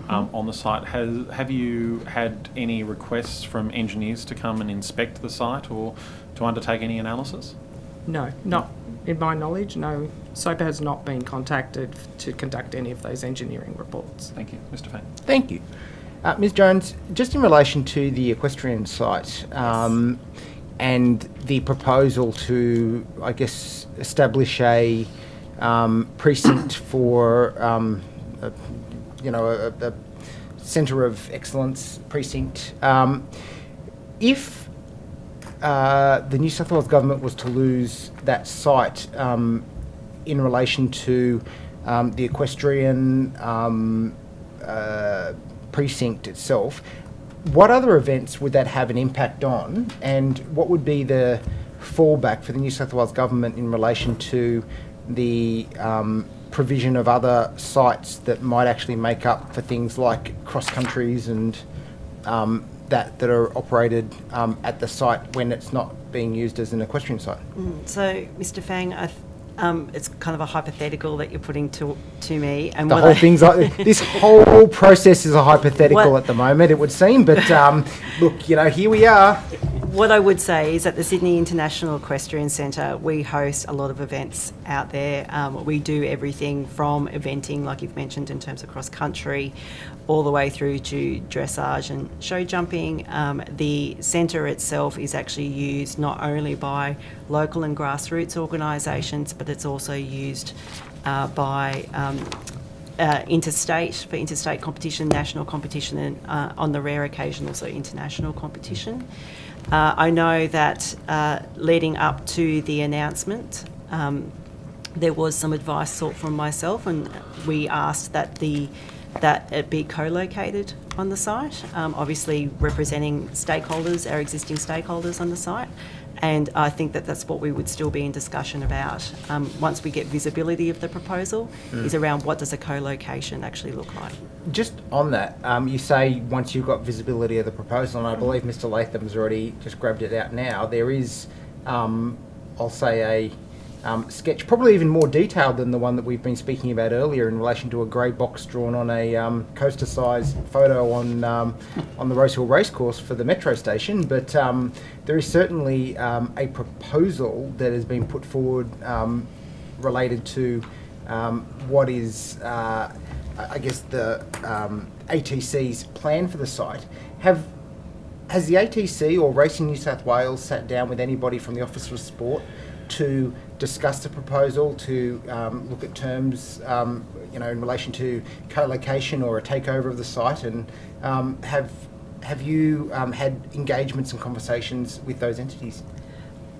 on the site. Have you had any requests from engineers to come and inspect the site or to undertake any analysis? No, not in my knowledge, no. SOPA has not been contacted to conduct any of those engineering reports. Thank you. Mr. Fang. Thank you. Ms. Jones, just in relation to the equestrian site and the proposal to, establish a precinct for, a centre of excellence precinct, if the New South Wales government was to lose that site in relation to the equestrian precinct itself. What other events would that have an impact on, and what would be the fallback for the New South Wales Government in relation to the provision of other sites that might actually make up for things like cross countries and that are operated at the site when it's not being used as an equestrian site? So, Mr. Fang, it's kind of a hypothetical that you're putting to me. And the whole thing's like, this whole process is a hypothetical at the moment, it would seem. But look, here we are. What I would say is at the Sydney International Equestrian Centre, we host a lot of events out there. We do everything from eventing, like you've mentioned, in terms of cross country, all the way through to dressage and show jumping. The centre itself is actually used not only by local and grassroots organisations, but it's also used by interstate competition, national competition, and on the rare occasion also international competition. I know that leading up to the announcement, there was some advice sought from myself, and we asked that it be co-located on the site, obviously representing stakeholders, our existing stakeholders on the site. And I think that that's what we would still be in discussion about once we get visibility of the proposal, is around what does a co-location actually look like. Just on that, you say once you've got visibility of the proposal, and I believe Mr. Latham's already just grabbed it out now, there is, I'll say, a sketch, probably even more detailed than the one that we've been speaking about earlier in relation to a grey box drawn on a coaster-sized photo on the Rosehill Racecourse for the metro station. But there is certainly a proposal that has been put forward related to what is, I guess, the ATC's plan for the site. Has the ATC or Racing New South Wales sat down with anybody from the Office of Sport to discuss the proposal, to look at terms, in relation to co-location or a takeover of the site? And have you had engagements and conversations with those entities?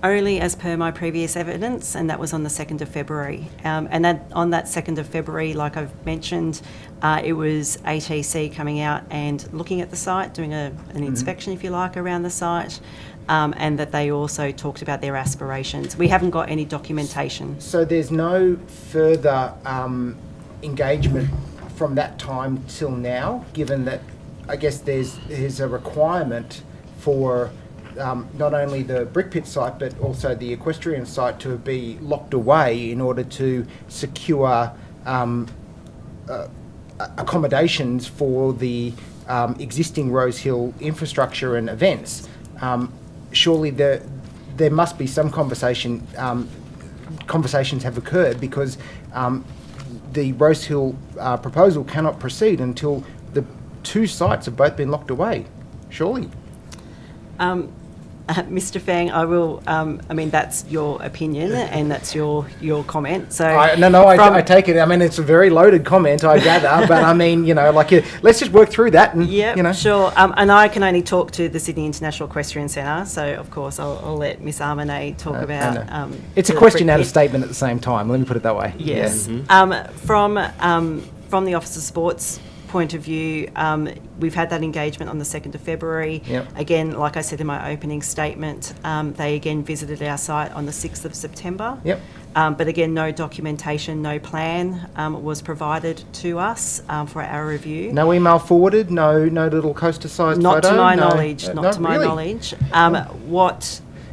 Only as per my previous evidence, and that was on the 2nd of February. And that, on that 2nd of February, like I've mentioned, it was ATC coming out and looking at the site, doing an inspection, if you like, around the site, and that they also talked about their aspirations. We haven't got any documentation. So there's no further engagement from that time till now, given that I guess there's a requirement for not only the brick pit site but also the equestrian site to be locked away in order to secure accommodations for the existing Rosehill infrastructure and events. Surely there must be some conversations have occurred, because the Rosehill proposal cannot proceed until the two sites have both been locked away, surely. Mr. Fang, I will. That's your opinion and that's your comment. So I take it. I mean, it's a very loaded comment, I gather. But I mean, let's just work through that. And, sure. And I can only talk to the Sydney International Equestrian Centre. So of course, I'll let Miss Armanet talk about. It's a question and a statement at the same time. Let me put it that way. Yes. Yeah. From the Office of Sports point of view, we've had that engagement on the 2nd of February. Yep. Again, like I said in my opening statement, they again visited our site on the 6th of September. Yep. But again, no documentation, no plan was provided to us for our review. No email forwarded, no little coaster-sized photo? Not to my knowledge, not to my knowledge.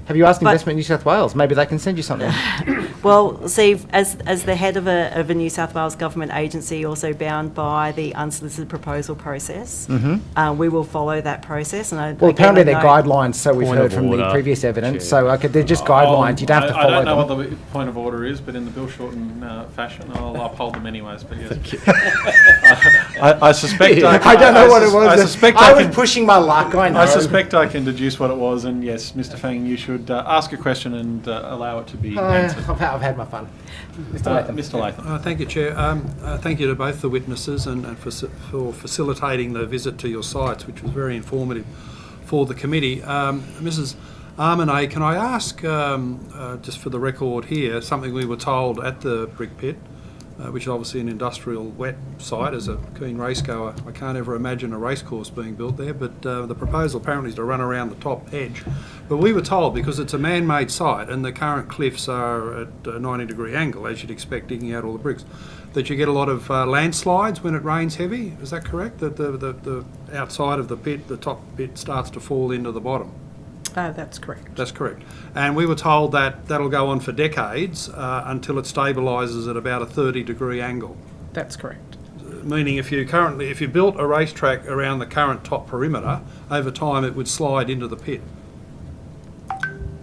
Have you asked Investment New South Wales? Maybe they can send you something. Well, Steve, as the head of a New South Wales government agency, also bound by the unsolicited proposal process, we will follow that process. And apparently they're guidelines, so we've heard from the previous evidence. So they're just guidelines. You don't have to follow them. I don't know what the point of order is, but in the Bill Shorten fashion, I'll uphold them anyways. But yes, I suspect. I don't know what it was. I suspect I was pushing my luck. I know. I suspect I can deduce what it was, and yes, Mr. Fang, you should ask a question and allow it to be answered. I've had my fun. Mr. Latham. Thank you, Chair. Thank you to both the witnesses and for facilitating the visit to your sites, which was very informative for the committee. Mrs. Armanet, can I ask, just for the record here, something we were told at the brick pit, which is obviously an industrial wet site. As a keen racegoer, I can't ever imagine a racecourse being built there, but the proposal apparently is to run around the top edge. But we were told, because it's a man-made site and the current cliffs are at a 90-degree angle, as you'd expect digging out all the bricks, that you get a lot of landslides when it rains heavy. Is that correct? That the outside of the pit, the top bit, starts to fall into the bottom? That's correct. That's correct. And we were told that that'll go on for decades until it stabilises at about a 30-degree angle. That's correct. Meaning if you built a racetrack around the current top perimeter, over time it would slide into the pit.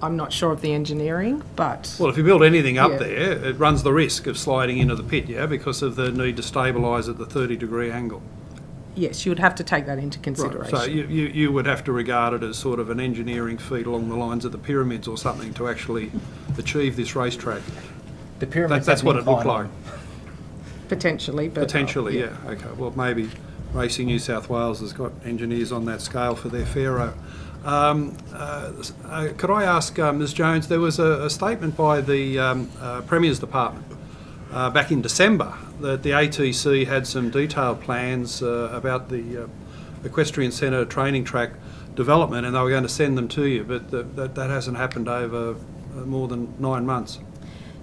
I'm not sure of the engineering, but... Well, if you build anything up Yeah. there, it runs the risk of sliding into the pit, yeah, because of the need to stabilise at the 30-degree angle. Yes, you would have to take that into consideration. Right. So you would have to regard it as sort of an engineering feat along the lines of the pyramids or something to actually achieve this racetrack. The pyramids. That's what it looked like. Potentially, but... Potentially, yeah. Okay. Well, maybe Racing New South Wales has got engineers on that scale for their pharaoh. Could I ask Ms Jones, there was a statement by the Premier's Department back in December that the ATC had some detailed plans about the equestrian centre training track development, and they were going to send them to you, but that hasn't happened over more than 9 months.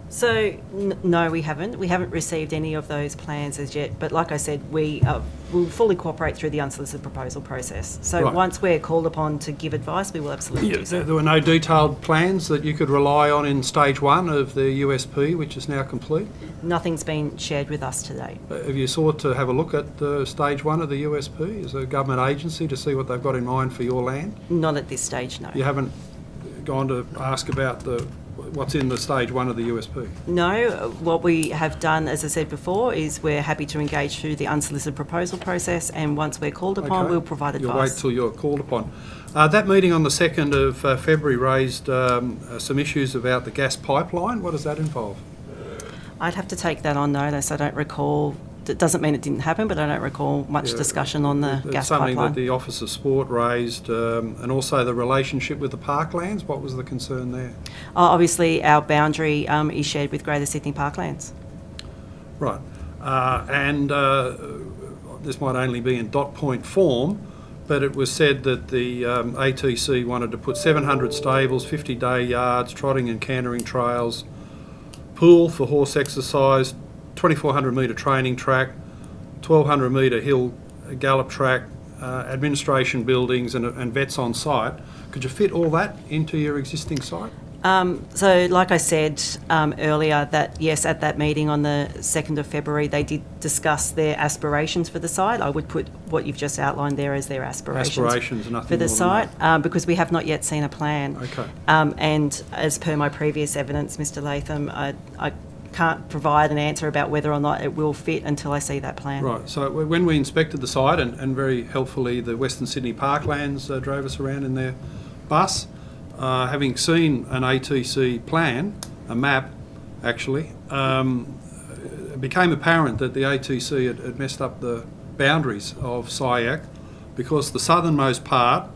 So, no, we haven't. We haven't received any of those plans as yet. But like I said, we will fully cooperate through the unsolicited proposal process. So Right. once we're called upon to give advice, we will absolutely do so. There were no detailed plans that you could rely on in stage 1 of the USP, which is now complete? Nothing's been shared with us today. Have you sought to have a look at stage 1 of the USP as a government agency to see what they've got in mind for your land? Not at this stage, no. You haven't gone to ask about what's in the stage 1 of the USP? No, what we have done, as I said before, is we're happy to engage through the unsolicited proposal process, and once we're called upon, Okay. we'll provide advice. You'll wait till you're called upon. That meeting on the 2nd of February raised some issues about the gas pipeline. What does that involve? I'd have to take that on notice. I don't recall. It doesn't mean it didn't happen, but I don't recall much Yeah, discussion on the It's gas something pipeline. that the Office of Sport raised, and also the relationship with the parklands. What was the concern there? Obviously, our boundary is shared with Greater Sydney Parklands. Right. And this might only be in dot point form, but it was said that the ATC wanted to put 700 stables, 50-day yards, trotting and cantering trails, pool for horse exercise, 2,400 metre training track, 1,200 metre hill gallop track, administration buildings and vets on site. Could you fit all that into your existing site? So, like I said earlier, that yes, at that meeting on the 2nd of February, they did discuss their aspirations for the site. I would put what you've just outlined there as their aspirations Nothing for the more site, than that. because we have not yet seen a plan. Okay. And as per my previous evidence, Mr. Latham, I can't provide an answer about whether or not it will fit until I see that plan. Right, so when we inspected the site, and very helpfully the Western Sydney Parklands drove us around in their bus, having seen an ATC plan, a map actually, it became apparent that the ATC had messed up the boundaries of SIAC, because the southernmost part,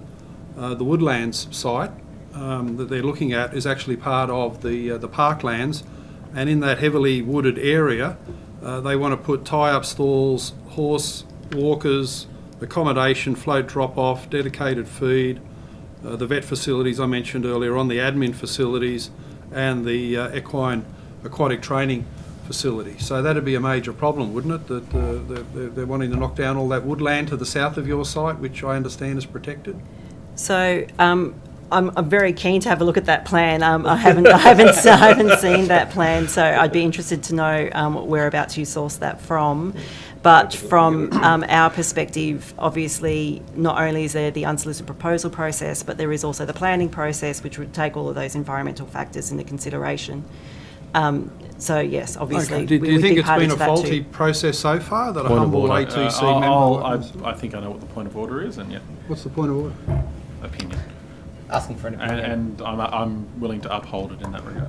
the Woodlands site that they're looking at, is actually part of the parklands. And in that heavily wooded area, they want to put tie-up stalls, horse walkers, accommodation, float drop-off, dedicated feed, the vet facilities I mentioned earlier on, the admin facilities, and the equine aquatic training facility. So that'd be a major problem, wouldn't it? That they're wanting to knock down all that woodland to the south of your site, which I understand is protected. So I'm very keen to have a look at that plan. I haven't seen that plan, so I'd be interested to know whereabouts you source that from. But from our perspective, obviously, not only is there the unsolicited proposal process, but there is also the planning process, which would take all of those environmental factors into consideration. So yes, obviously, Okay. Do we you would think be it's party been to a that faulty too. process so far that a Point of humble order. ATC member? I think I know what the point of order is, and yeah, What's the point of order? opinion. Asking for an opinion. And I'm willing to uphold it in that regard.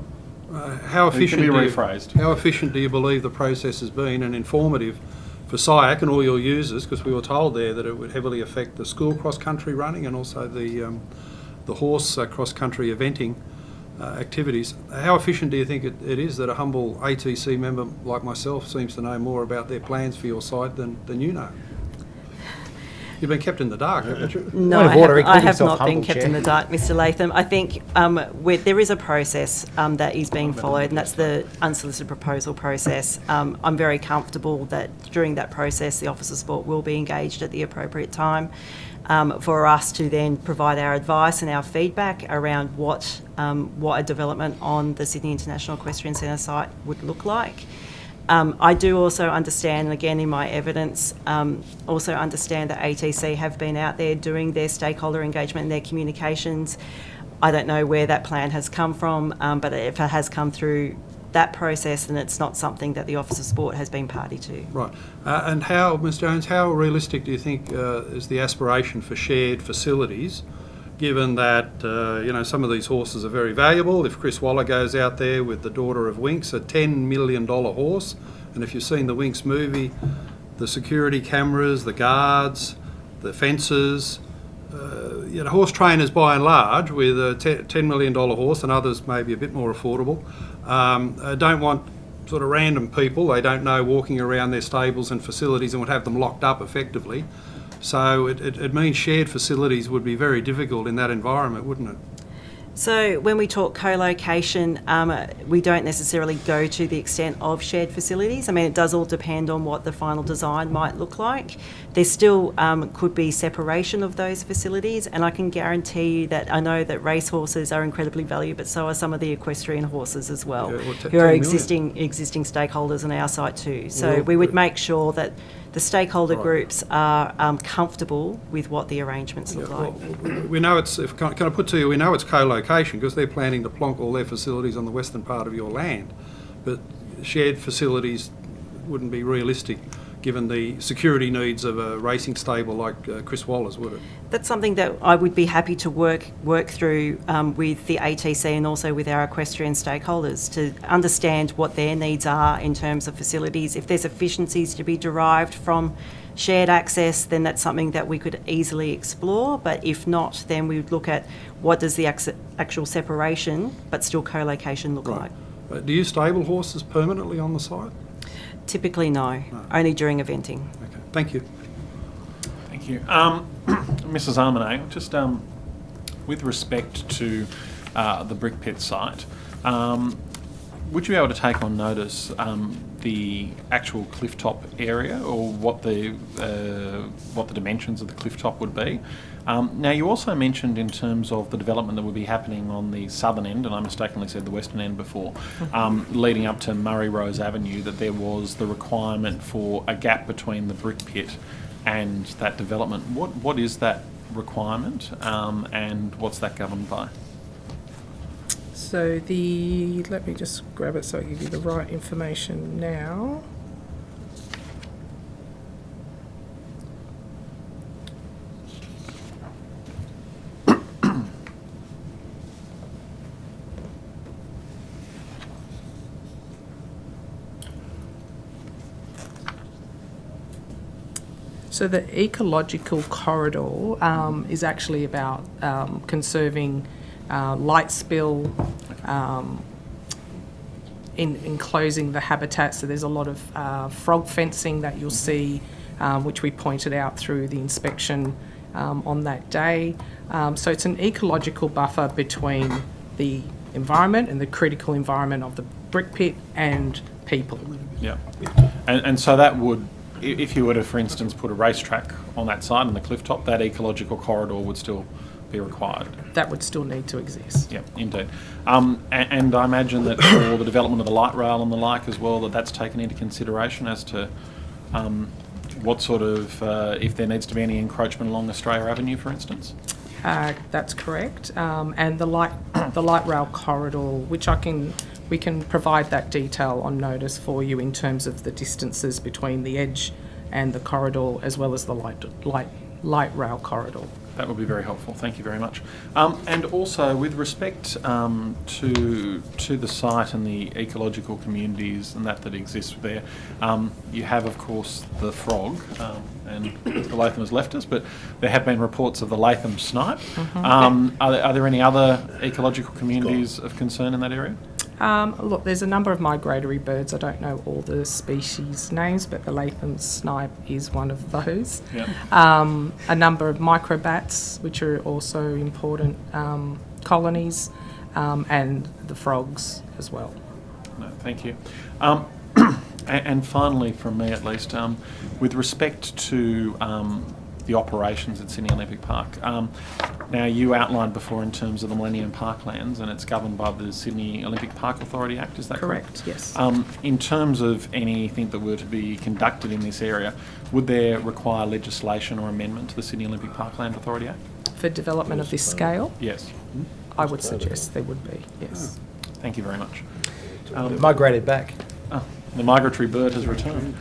How It can efficient? be do you- rephrased. How efficient do you believe the process has been and informative for SIAC and all your users? Because we were told there that it would heavily affect the school cross-country running and also the horse cross-country eventing activities. How efficient do you think it is that a humble ATC member like myself seems to know more about their plans for your site than you know? You've been kept in the dark, haven't you? No, I have not been kept in the dark, Mr. Latham. I think there is a process that is being followed, and that's the unsolicited proposal process. I'm very comfortable that during that process, the Office of Sport will be engaged at the appropriate time for us to then provide our advice and our feedback around what a development on the Sydney International Equestrian Centre site would look like. I do also understand, and again in my evidence, also understand that ATC have been out there doing their stakeholder engagement and their communications. I don't know where that plan has come from, but if it has come through that process, then it's not something that the Office of Sport has been party to. Right. And how, Ms Jones, how realistic do you think is the aspiration for shared facilities, given that, some of these horses are very valuable? If Chris Waller goes out there with the daughter of Winx, a $10 million horse, and if you've seen the Winx movie, the security cameras, the guards, the fences, horse trainers by and large with a $10 million horse, and others maybe a bit more affordable, don't want sort of random people they don't know walking around their stables and facilities and would have them locked up effectively. So it means shared facilities would be very difficult in that environment, wouldn't it? So when we talk co-location, we don't necessarily go to the extent of shared facilities. I mean, it does all depend on what the final design might look like. There still could be separation of those facilities, and I can guarantee you that I know that racehorses are incredibly valued, but so are some of the equestrian horses as well, who are existing stakeholders on our site too. So we would make sure that the stakeholder groups are comfortable with what the arrangements look like. Well, we know it's, can I put to you, we know it's co-location because they're planning to plonk all their facilities on the western part of your land, but shared facilities wouldn't be realistic given the security needs of a racing stable like Chris Waller's, would it? That's something that I would be happy to work through with the ATC and also with our equestrian stakeholders to understand what their needs are in terms of facilities. If there's efficiencies to be derived from shared access, then that's something that we could easily explore. But if not, then we would look at what does the actual separation but still co-location look like. Do you stable horses permanently on the site? Typically, no. Only during eventing. Okay, thank you. Thank you. Mrs. Armanet, just with respect to the brick pit site, would you be able to take on notice the actual cliff top area, or what the dimensions of the cliff top would be? Now, you also mentioned in terms of the development that would be happening on the southern end, and I mistakenly said the western end before, leading up to Murray Rose Avenue, that there was the requirement for a gap between the brick pit and that development. What is that requirement, and what's that governed by? So let me just grab it so I give you the right information now. So the ecological corridor is actually about conserving light spill, in enclosing the habitat. So there's a lot of frog fencing that you'll see, which we pointed out through the inspection on that day. So it's an ecological buffer between the environment and the critical environment of the brick pit and people. Yeah, and so that would, if you were to, for instance, put a racetrack on that side on the cliff top, that ecological corridor would still be required. That would still need to exist. Yeah, indeed. And I imagine that for the development of the light rail and the like as well, that's taken into consideration as to what sort of, if there needs to be any encroachment along Australia Avenue, for instance? That's correct. And the light rail corridor, which we can provide that detail on notice for you in terms of the distances between the edge and the corridor, as well as the light light rail corridor. That would be very helpful. Thank you very much. And also, with respect to the site and the ecological communities and that exists there, you have, of course, the frog, and the Latham has left us, but there have been reports of the Latham snipe. Are there any other ecological communities of concern in that area? Look, there's a number of migratory birds. I don't know all the species names, but the Latham snipe is one of those. Yep. A number of microbats, which are also important colonies, and the frogs as well. No, thank you. And finally, from me at least, with respect to the operations at Sydney Olympic Park. Now, you outlined before in terms of the Millennium Parklands, and it's governed by the Sydney Olympic Park Authority Act, is that correct? Yes. In terms of anything that were to be conducted in this area, would there require legislation or amendment to the Sydney Olympic Parkland Authority Act? For development of this scale, Yes. I would suggest there would be, yes. Thank you very much. Migrated back. Oh, the migratory bird has returned.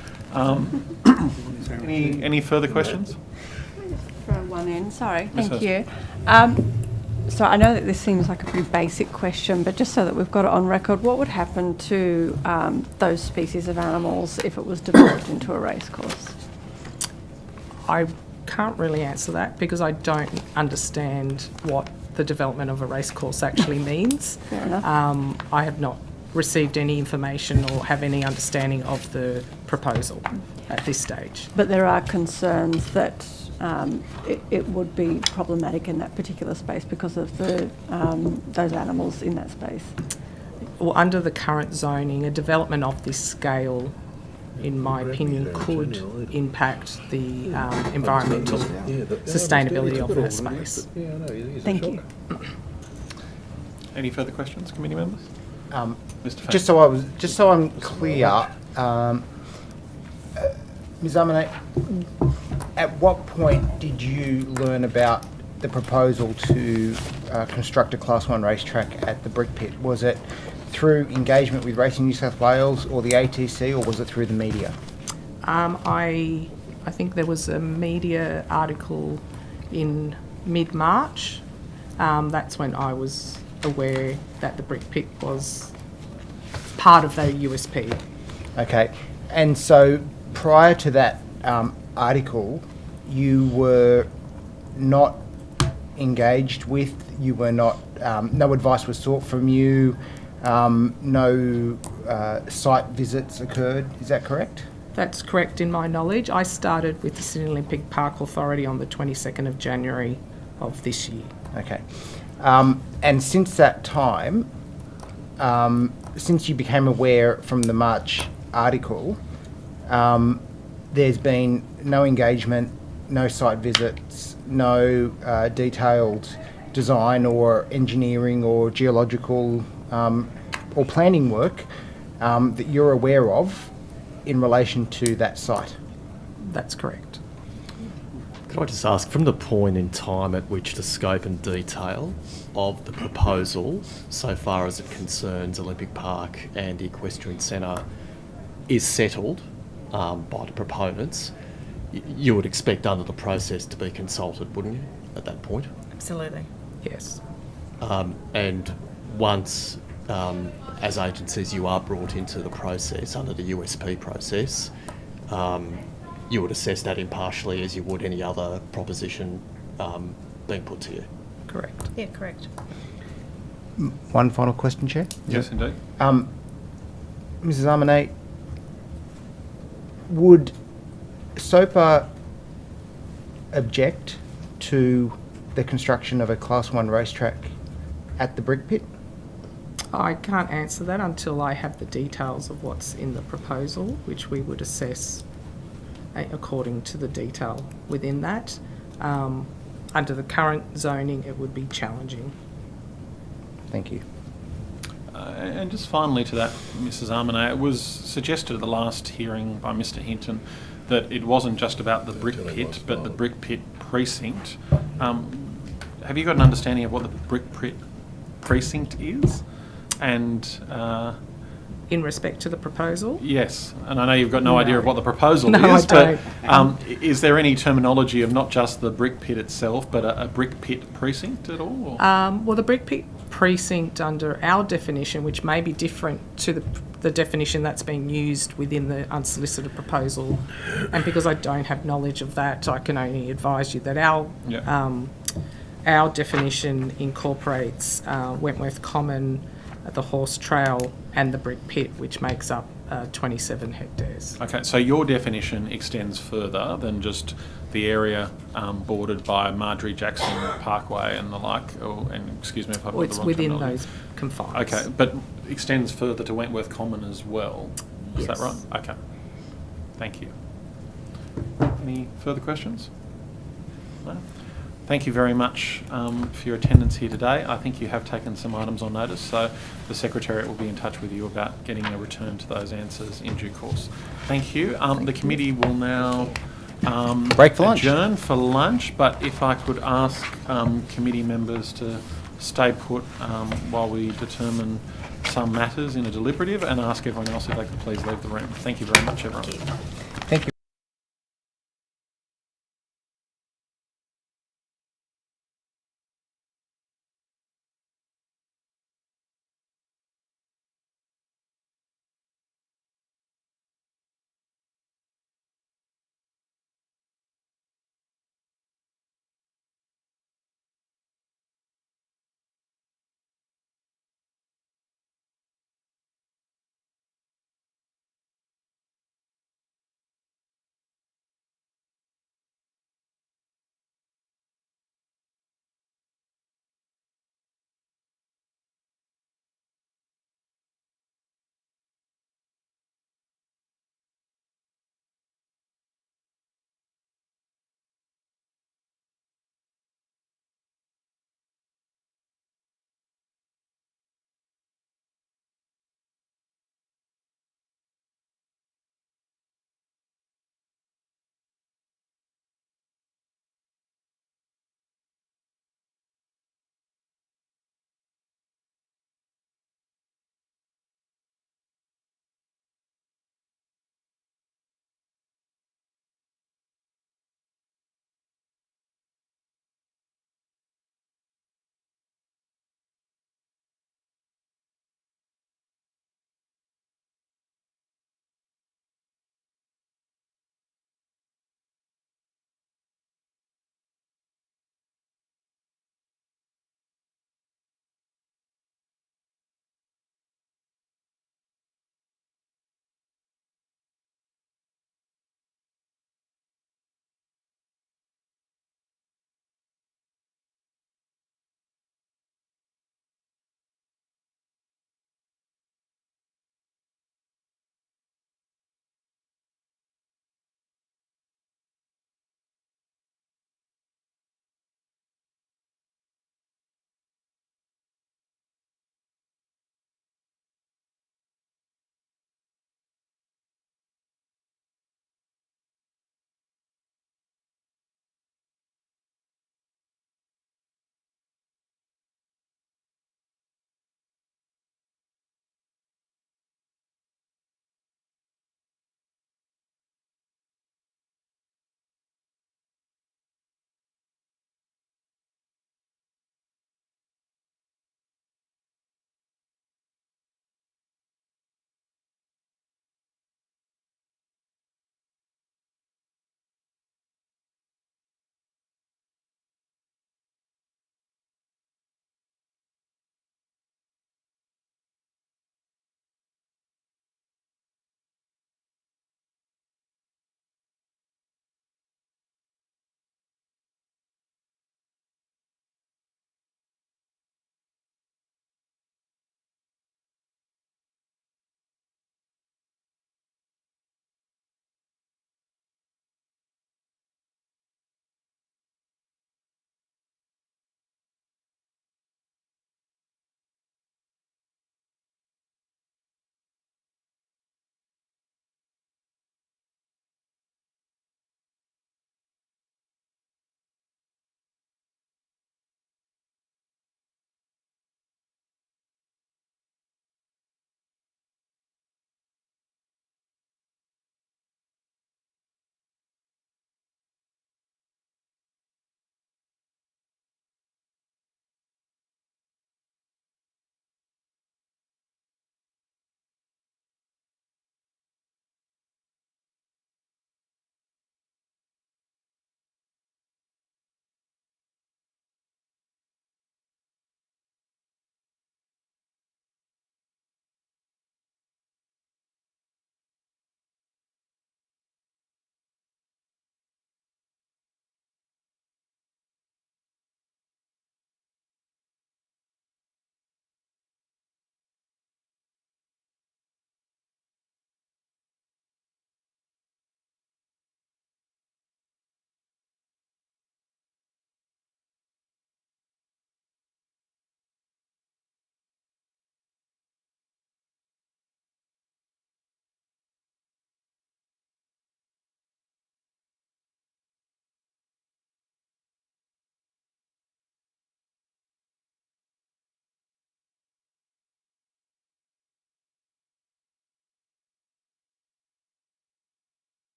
Any further questions? From one end, sorry. Yes, Thank yes. you. So I know that this seems like a pretty basic question, but just so that we've got it on record, what would happen to those species of animals if it was developed into a racecourse? I can't really answer that because I don't understand what the development of a racecourse actually means. Fair enough. I have not received any information or have any understanding of the proposal at this stage. But there are concerns that it would be problematic in that particular space because of those animals in that space. Well, under the current zoning, a development of this scale, in my opinion, could impact the environmental sustainability of that space. Thank you. Any further questions, committee members? Mr. Fane. Just so I'm clear, Ms. Amanate, at what point did you learn about the proposal to construct a Class 1 racetrack at the Brick Pit? Was it through engagement with Racing New South Wales or the ATC, or was it through the media? I think there was a media article in mid-March. That's when I was aware that the Brick Pit was part of the USP. Okay, and so prior to that article, you were not engaged with, you were not, no advice was sought from you, no site visits occurred, is that correct? That's correct in my knowledge. I started with the Sydney Olympic Park Authority on the 22nd of January of this year. Okay. And since that time, since you became aware from the March article, there's been no engagement, no site visits, no detailed design or engineering or geological or planning work that you're aware of in relation to that site. That's correct. Could I just ask, from the point in time at which the scope and detail of the proposal, so far as it concerns Olympic Park and the Equestrian Centre, is settled by the proponents, you would expect under the process to be consulted, wouldn't you, at that point? Absolutely. Yes. And once, as agencies, you are brought into the process under the USP process, you would assess that impartially as you would any other proposition being put to you. Correct. Yeah, correct. One final question, Chair? Yes, indeed. Mrs. Amanate, would SOPA object to the construction of a Class 1 racetrack at the Brick Pit? I can't answer that until I have the details of what's in the proposal, which we would assess according to the detail within that. Under the current zoning, it would be challenging. Thank you. And just finally to that, Mrs. Armanet, it was suggested at the last hearing by Mr. Hinton that it wasn't just about the Brick Pit, but the Brick Pit precinct. Have you got an understanding of what the Brick Pit precinct is? And in respect to the proposal? Yes, and I know you've got no idea of what the proposal No, is, I but is there any terminology of not just the brick pit itself, but a brick pit precinct at all? Well, the brick pit precinct under our definition, which may be different to the definition that's being used within the unsolicited proposal, and because I don't have knowledge of that, I can only advise you that our definition incorporates Wentworth Common, the Horse Trail and the brick pit, which makes up 27 hectares. Okay, so your definition extends further than just the area bordered by Marjorie Jackson Parkway and the like, and excuse me if I've got the It's wrong within terminology. those confines. Okay, but extends further to Wentworth Common as well. Is that Yes. right? Okay. Thank you. Any further questions? No? Thank you very much for your attendance here today. I think you have taken some items on notice, so the Secretariat will be in touch with you about getting a return to those answers in due course. Thank you. The committee will now break for lunch. Adjourn for lunch, but if I could ask committee members to stay put while we determine some matters in a deliberative, and ask everyone else if they could please leave the room. Thank you very much, everyone. Thank you.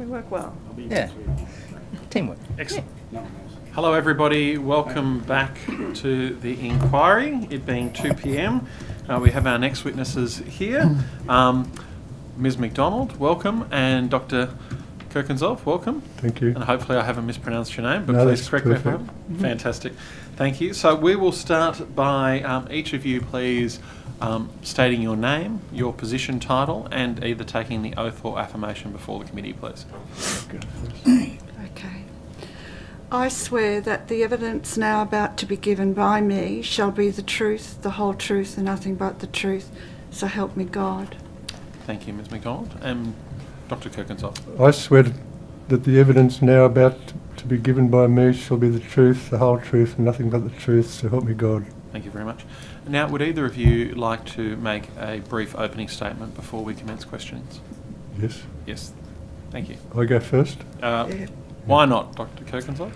We work well. Yeah. Teamwork. Excellent. Hello everybody, welcome back to the inquiry, it being 2 p.m. We have our next witnesses here. Ms McDonald, welcome, and Dr. Kirkensov, welcome. Thank you. And hopefully I haven't mispronounced your name, but No, please that's correct me if I perfect. have. Fantastic. Thank you. So we will start by each of you please stating your name, your position title, and either taking the oath or affirmation before the committee, please. Okay. I swear that the evidence now about to be given by me shall be the truth, the whole truth, and nothing but the truth. So help me God. Thank you, Ms McDonald. And Dr. Kirkensov. I swear that the evidence now about to be given by me shall be the truth, the whole truth, and nothing but the truth, so help me God. Thank you very much. Now, would either of you like to make a brief opening statement before we commence questions? Yes. Yes. Thank you. I go first? Why not, Dr. Kirkensov?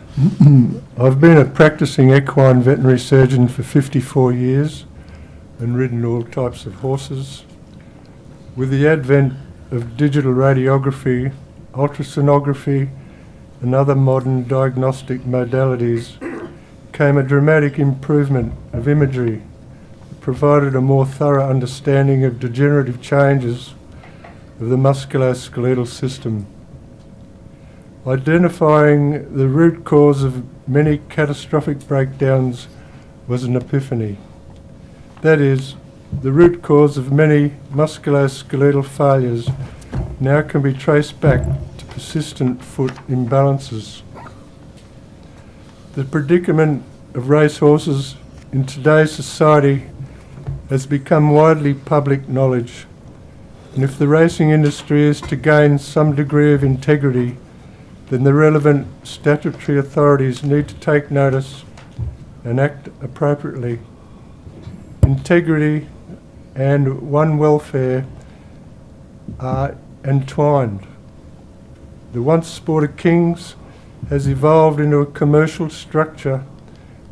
I've been a practising equine veterinary surgeon for 54 years and ridden all types of horses. With the advent of digital radiography, ultrasonography, and other modern diagnostic modalities came a dramatic improvement of imagery that provided a more thorough understanding of degenerative changes of the musculoskeletal system. Identifying the root cause of many catastrophic breakdowns was an epiphany. That is, the root cause of many musculoskeletal failures now can be traced back to persistent foot imbalances. The predicament of racehorses in today's society has become widely public knowledge, and if the racing industry is to gain some degree of integrity, then the relevant statutory authorities need to take notice and act appropriately. Integrity and one welfare are entwined. The once sport of kings has evolved into a commercial structure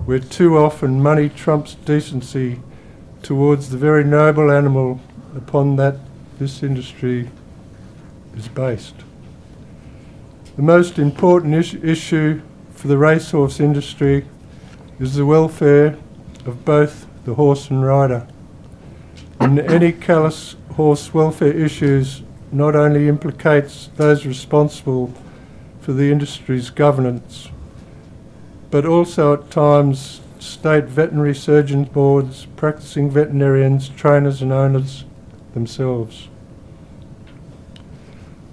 where too often money trumps decency towards the very noble animal upon that this industry is based. The most important issue for the racehorse industry is the welfare of both the horse and rider. And any callous horse welfare issues not only implicates those responsible for the industry's governance, but also at times state veterinary surgeon boards, practicing veterinarians, trainers and owners themselves.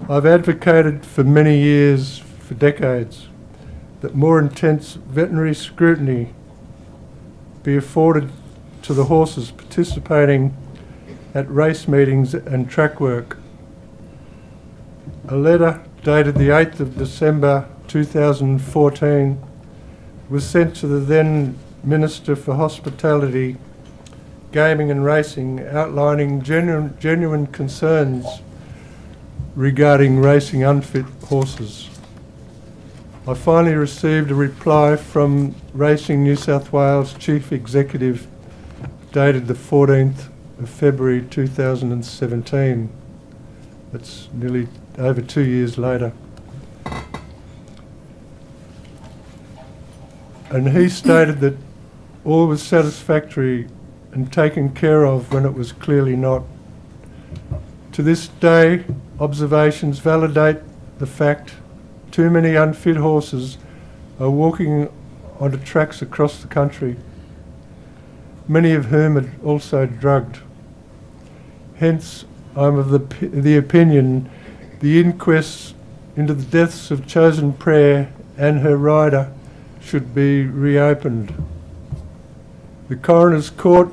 I've advocated for many years, for decades, that more intense veterinary scrutiny be afforded to the horses participating at race meetings and track work. A letter dated the 8th of December 2014 was sent to the then Minister for Hospitality, Gaming and Racing, outlining genuine concerns regarding racing unfit horses. I finally received a reply from Racing New South Wales Chief Executive dated the 14th of February 2017. That's nearly over 2 years later. And he stated that all was satisfactory and taken care of when it was clearly not. To this day, observations validate the fact too many unfit horses are walking onto tracks across the country, many of whom are also drugged. Hence, I'm of the opinion the inquests into the deaths of Chosen Prayer and her rider should be reopened. The Coroner's Court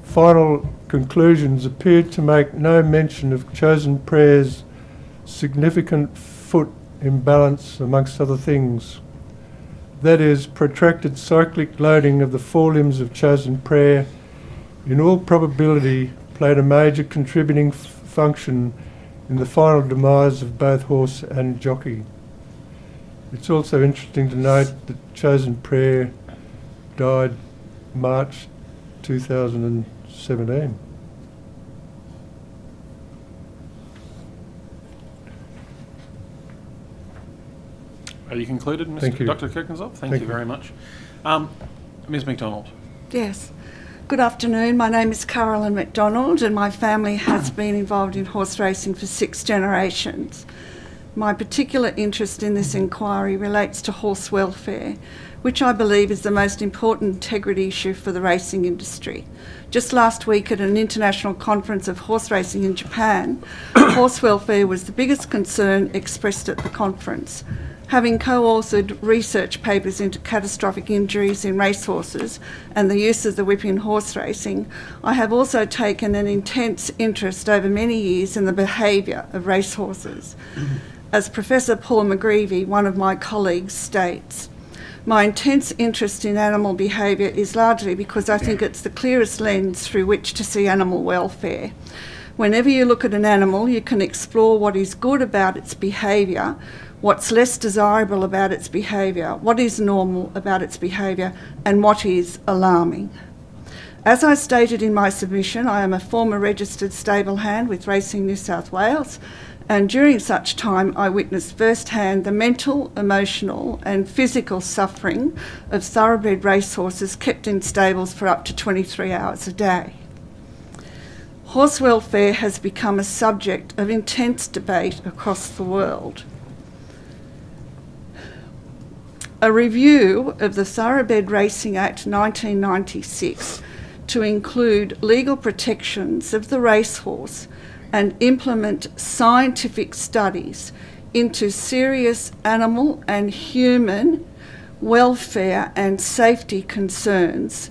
final conclusions appeared to make no mention of Chosen Prayer's significant foot imbalance, amongst other things. That is, protracted cyclic loading of the forelimbs of Chosen Prayer in all probability played a major contributing function in the final demise of both horse and jockey. It's also interesting to note that Chosen Prayer died March 2017. Are you concluded, Thank you. Dr. Kirkensop? Thank you very much. Ms McDonald. Yes. Good afternoon. My name is Carolyn McDonald and my family has been involved in horse racing for 6 generations. My particular interest in this inquiry relates to horse welfare, which I believe is the most important integrity issue for the racing industry. Just last week at an international conference of horse racing in Japan, horse welfare was the biggest concern expressed at the conference. Having co-authored research papers into catastrophic injuries in racehorses and the use of the whip in horse racing, I have also taken an intense interest over many years in the behaviour of racehorses. As Professor Paul McGreevy, one of my colleagues, states, my intense interest in animal behaviour is largely because I think it's the clearest lens through which to see animal welfare. Whenever you look at an animal, you can explore what is good about its behaviour, what's less desirable about its behaviour, what is normal about its behaviour, and what is alarming. As I stated in my submission, I am a former registered stable hand with Racing New South Wales, and during such time I witnessed firsthand the mental, emotional and physical suffering of thoroughbred racehorses kept in stables for up to 23 hours a day. Horse welfare has become a subject of intense debate across the world. A review of the Thoroughbred Racing Act 1996 to include legal protections of the racehorse and implement scientific studies into serious animal and human welfare and safety concerns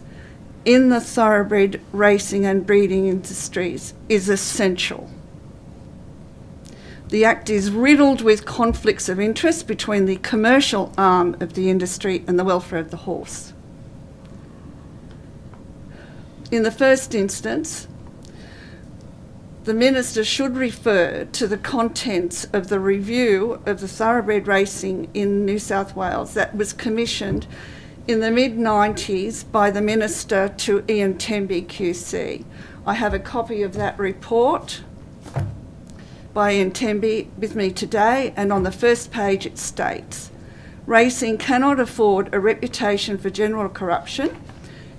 in the thoroughbred racing and breeding industries is essential. The Act is riddled with conflicts of interest between the commercial arm of the industry and the welfare of the horse. In the first instance, the Minister should refer to the contents of the review of the thoroughbred racing in New South Wales that was commissioned in the mid-90s by the Minister to Ian Temby QC. I have a copy of that report by Ian Temby with me today, and on the first page it states, racing cannot afford a reputation for general corruption.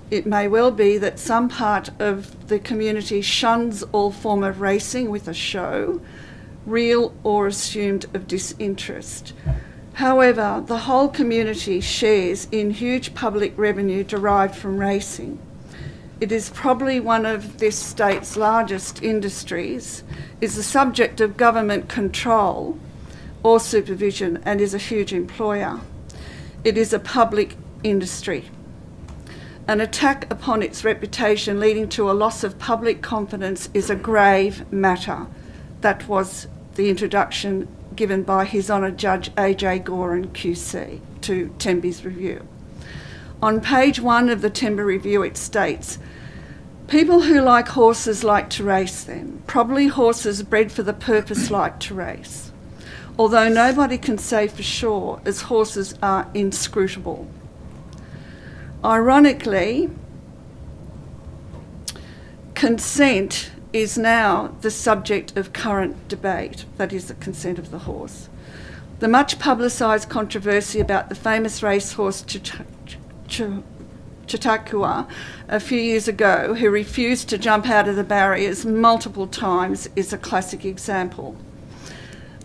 It may well be that some part of the community shuns all form of racing with a show, real or assumed, of disinterest. However, the whole community shares in huge public revenue derived from racing. It is probably one of this state's largest industries, is the subject of government control or supervision, and is a huge employer. It is a public industry. An attack upon its reputation leading to a loss of public confidence is a grave matter. That was the introduction given by His Honour Judge A.J. Gorin QC to Temby's review. On page 1 of the Temby review it states, people who like horses like to race them. Probably horses bred for the purpose like to race. Although nobody can say for sure, as horses are inscrutable. Ironically, consent is now the subject of current debate, that is the consent of the horse. The much publicised controversy about the famous racehorse Chautauqua a few years ago, who refused to jump out of the barriers multiple times, is a classic example.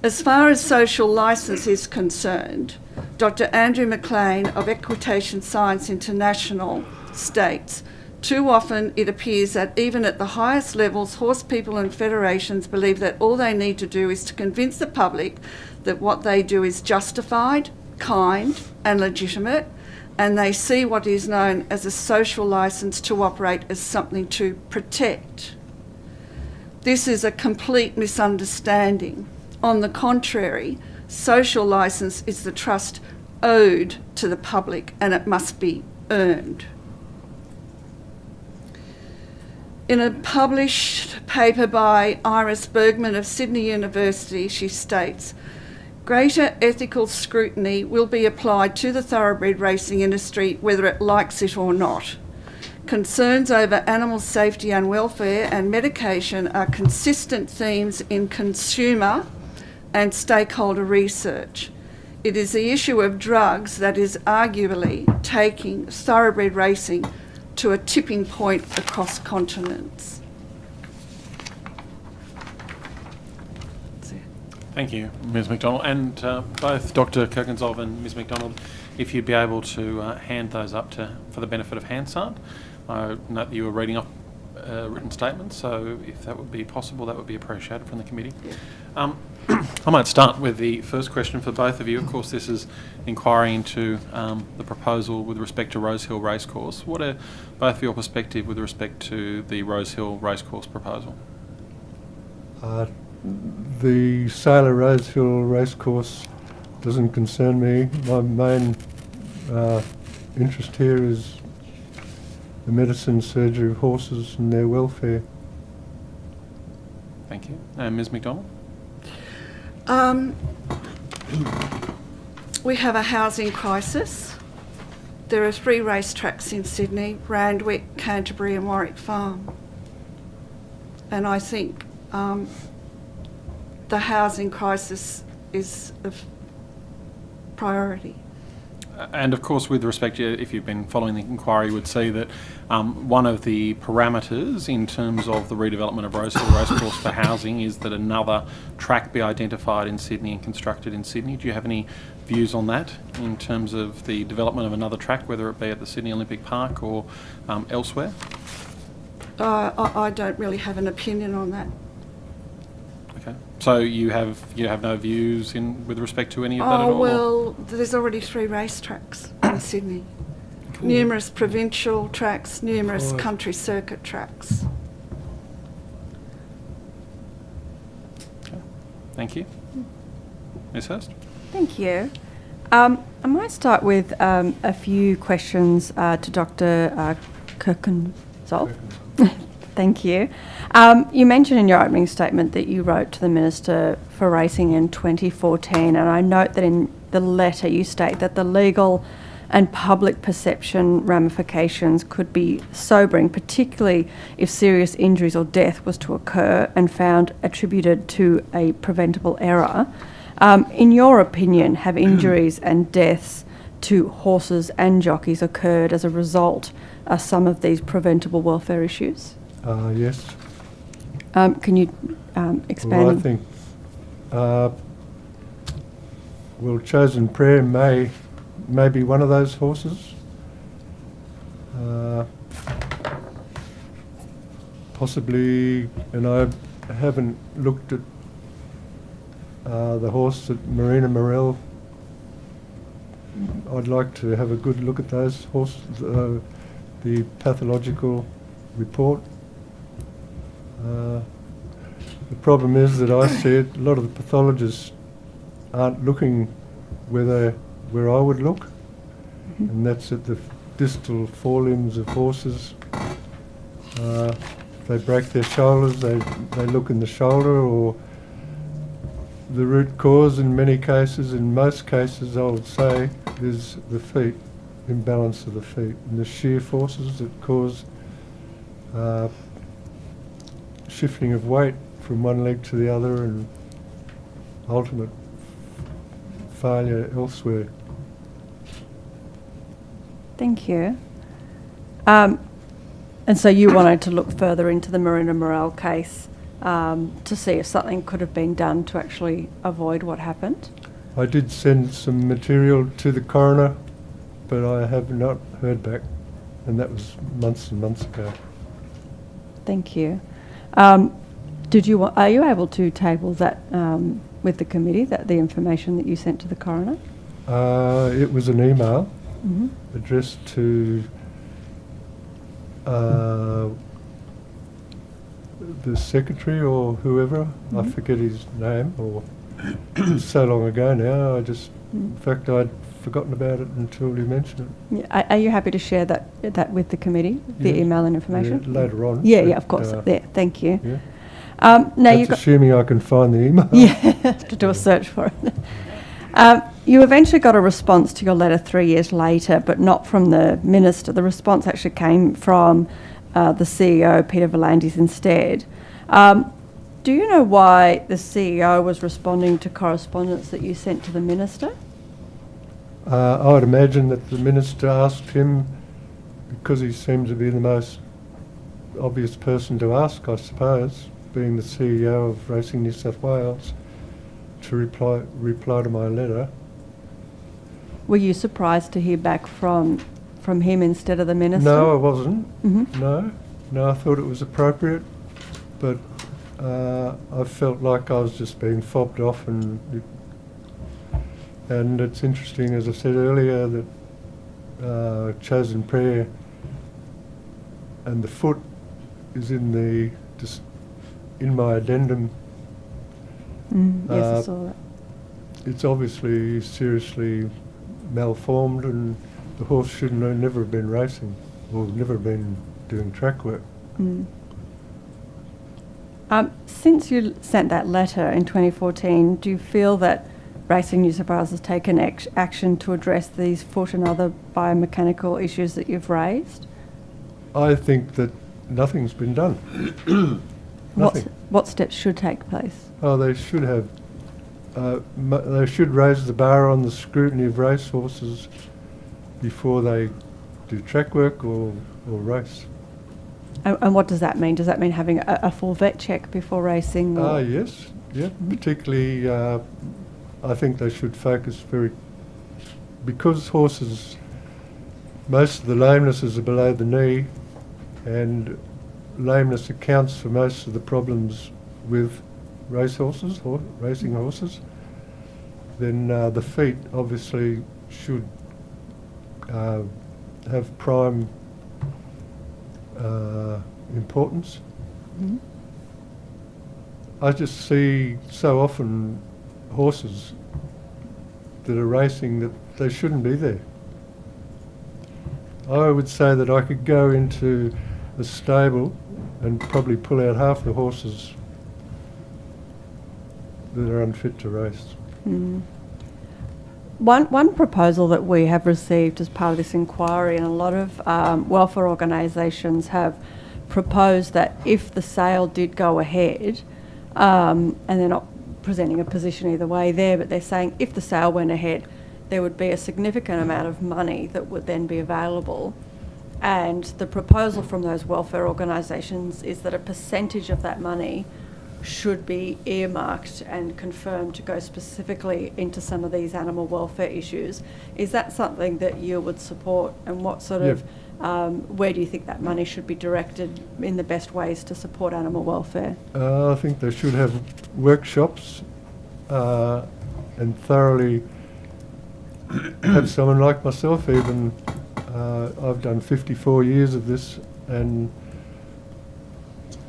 As far as social licence is concerned, Dr. Andrew McLean of Equitation Science International states, too often it appears that even at the highest levels, horse people and federations believe that all they need to do is to convince the public that what they do is justified, kind and legitimate, and they see what is known as a social licence to operate as something to protect. This is a complete misunderstanding. On the contrary, social licence is the trust owed to the public, and it must be earned. In a published paper by Iris Bergman of Sydney University, she states, greater ethical scrutiny will be applied to the thoroughbred racing industry whether it likes it or not. Concerns over animal safety and welfare and medication are consistent themes in consumer and stakeholder research. it is the issue of drugs that is arguably taking thoroughbred racing to a tipping point across continents. Thank you, Ms McDonald. And both Dr Kirkensov and Ms McDonald, if you'd be able to hand those up for the benefit of Hansard. I note that you were reading off written statements, so if that would be possible, that would be appreciated from the committee. I might start with the first question for both of you. Of course, this is inquiry into the proposal with respect to Rosehill Racecourse. What are both of your perspective with respect to the Rosehill Racecourse proposal? The Sailor Rosehill Racecourse doesn't concern me. My main interest here is the medicine, surgery of horses and their welfare. Thank you. And Ms McDonald? We have a housing crisis. There are 3 racetracks in Sydney: Randwick, Canterbury and Warwick Farm. And I think the housing crisis is of priority. And of course, with respect to, if you've been following the inquiry, you would see that one of the parameters in terms of the redevelopment of Rosehill Racecourse for housing is that another track be identified in Sydney and constructed in Sydney. Do you have any views on that in terms of the development of another track, whether it be at the Sydney Olympic Park or elsewhere? I don't really have an opinion on that. Okay. So you have no views with respect to any of that at all? Oh, well, there's already 3 racetracks in Sydney. Cool. Numerous provincial tracks, numerous country circuit tracks. Okay. Thank you. Ms Hurst? Thank you. I might start with a few questions to Dr Kirkensov. Thank you. You mentioned in your opening statement that you wrote to the Minister for Racing in 2014, and I note that in the letter you state that the legal and public perception ramifications could be sobering, particularly if serious injuries or death was to occur and found attributed to a preventable error. In your opinion, have injuries and deaths to horses and jockeys occurred as a result of some of these preventable welfare issues? Yes. Can you expand? Well, I think Chosen Prayer may be one of those horses. Possibly, and I haven't looked at the horse at Marina Morell. I'd like to have a good look at those horses, the pathological report. The problem is that I see it, a lot of the pathologists aren't looking where I would look, and that's at the distal forelimbs of horses. If they break their shoulders, they look in the shoulder, or the root cause in most cases I would say, is the feet, imbalance of the feet, and the shear forces that cause shifting of weight from one leg to the other and ultimate failure elsewhere. Thank you. And so you wanted to look further into the Marina Morell case to see if something could have been done to actually avoid what happened? I did send some material to the coroner, but I have not heard back, and that was months and months ago. Thank you. Are you able to table that with the committee, the information that you sent to the coroner? It was an email addressed to the secretary or whoever. I forget his name, or it's so long ago now. In fact, I'd forgotten about it until you mentioned it. Yeah. Are you happy to share that with the committee, the email and information? Yeah, later on. Yeah, of course. There, thank you. Yeah. Now that's assuming I can find the email. Yeah, to do a search for it. You eventually got a response to your letter 3 years later, but not from the Minister. The response actually came from the CEO, Peter V'landys, instead. Do you know why the CEO was responding to correspondence that you sent to the Minister? I would imagine that the Minister asked him, because he seemed to be the most obvious person to ask, I suppose, being the CEO of Racing New South Wales, to reply to my letter. Were you surprised to hear back from him instead of the Minister? No, I wasn't. Mhm. No, I thought it was appropriate, but I felt like I was just being fobbed off, and it's interesting, as I said earlier, that chosen prayer and the foot is in my addendum. Yes, I saw that. It's obviously seriously malformed, and the horse should never have been racing, or never been doing track work. Since you sent that letter in 2014, do you feel that Racing New South Wales has taken action to address these foot and other biomechanical issues that you've raised? I think that nothing's been done. Nothing. What steps should take place? Oh, they should have. They should raise the bar on the scrutiny of racehorses before they do track work or race. And what does that mean? Does that mean having a full vet check before racing? Yes. Yeah. Particularly, I think they should focus because horses, most of the lamenesses are below the knee, and lameness accounts for most of the problems with racehorses or racing horses. Then the feet obviously should have prime importance. I just see so often horses that are racing that they shouldn't be there. I would say that I could go into a stable and probably pull out half the horses that are unfit to race. One proposal that we have received as part of this inquiry, and a lot of welfare organisations have proposed that if the sale did go ahead, and they're not presenting a position either way there, but they're saying if the sale went ahead, there would be a significant amount of money that would then be available. And the proposal from those welfare organisations is that a percentage of that money should be earmarked and confirmed to go specifically into some of these animal welfare issues. Is that something that you would support, and what sort of, where do you think that money should be directed in the best ways to support animal welfare? I think they should have workshops and thoroughly have someone like myself even. I've done 54 years of this, and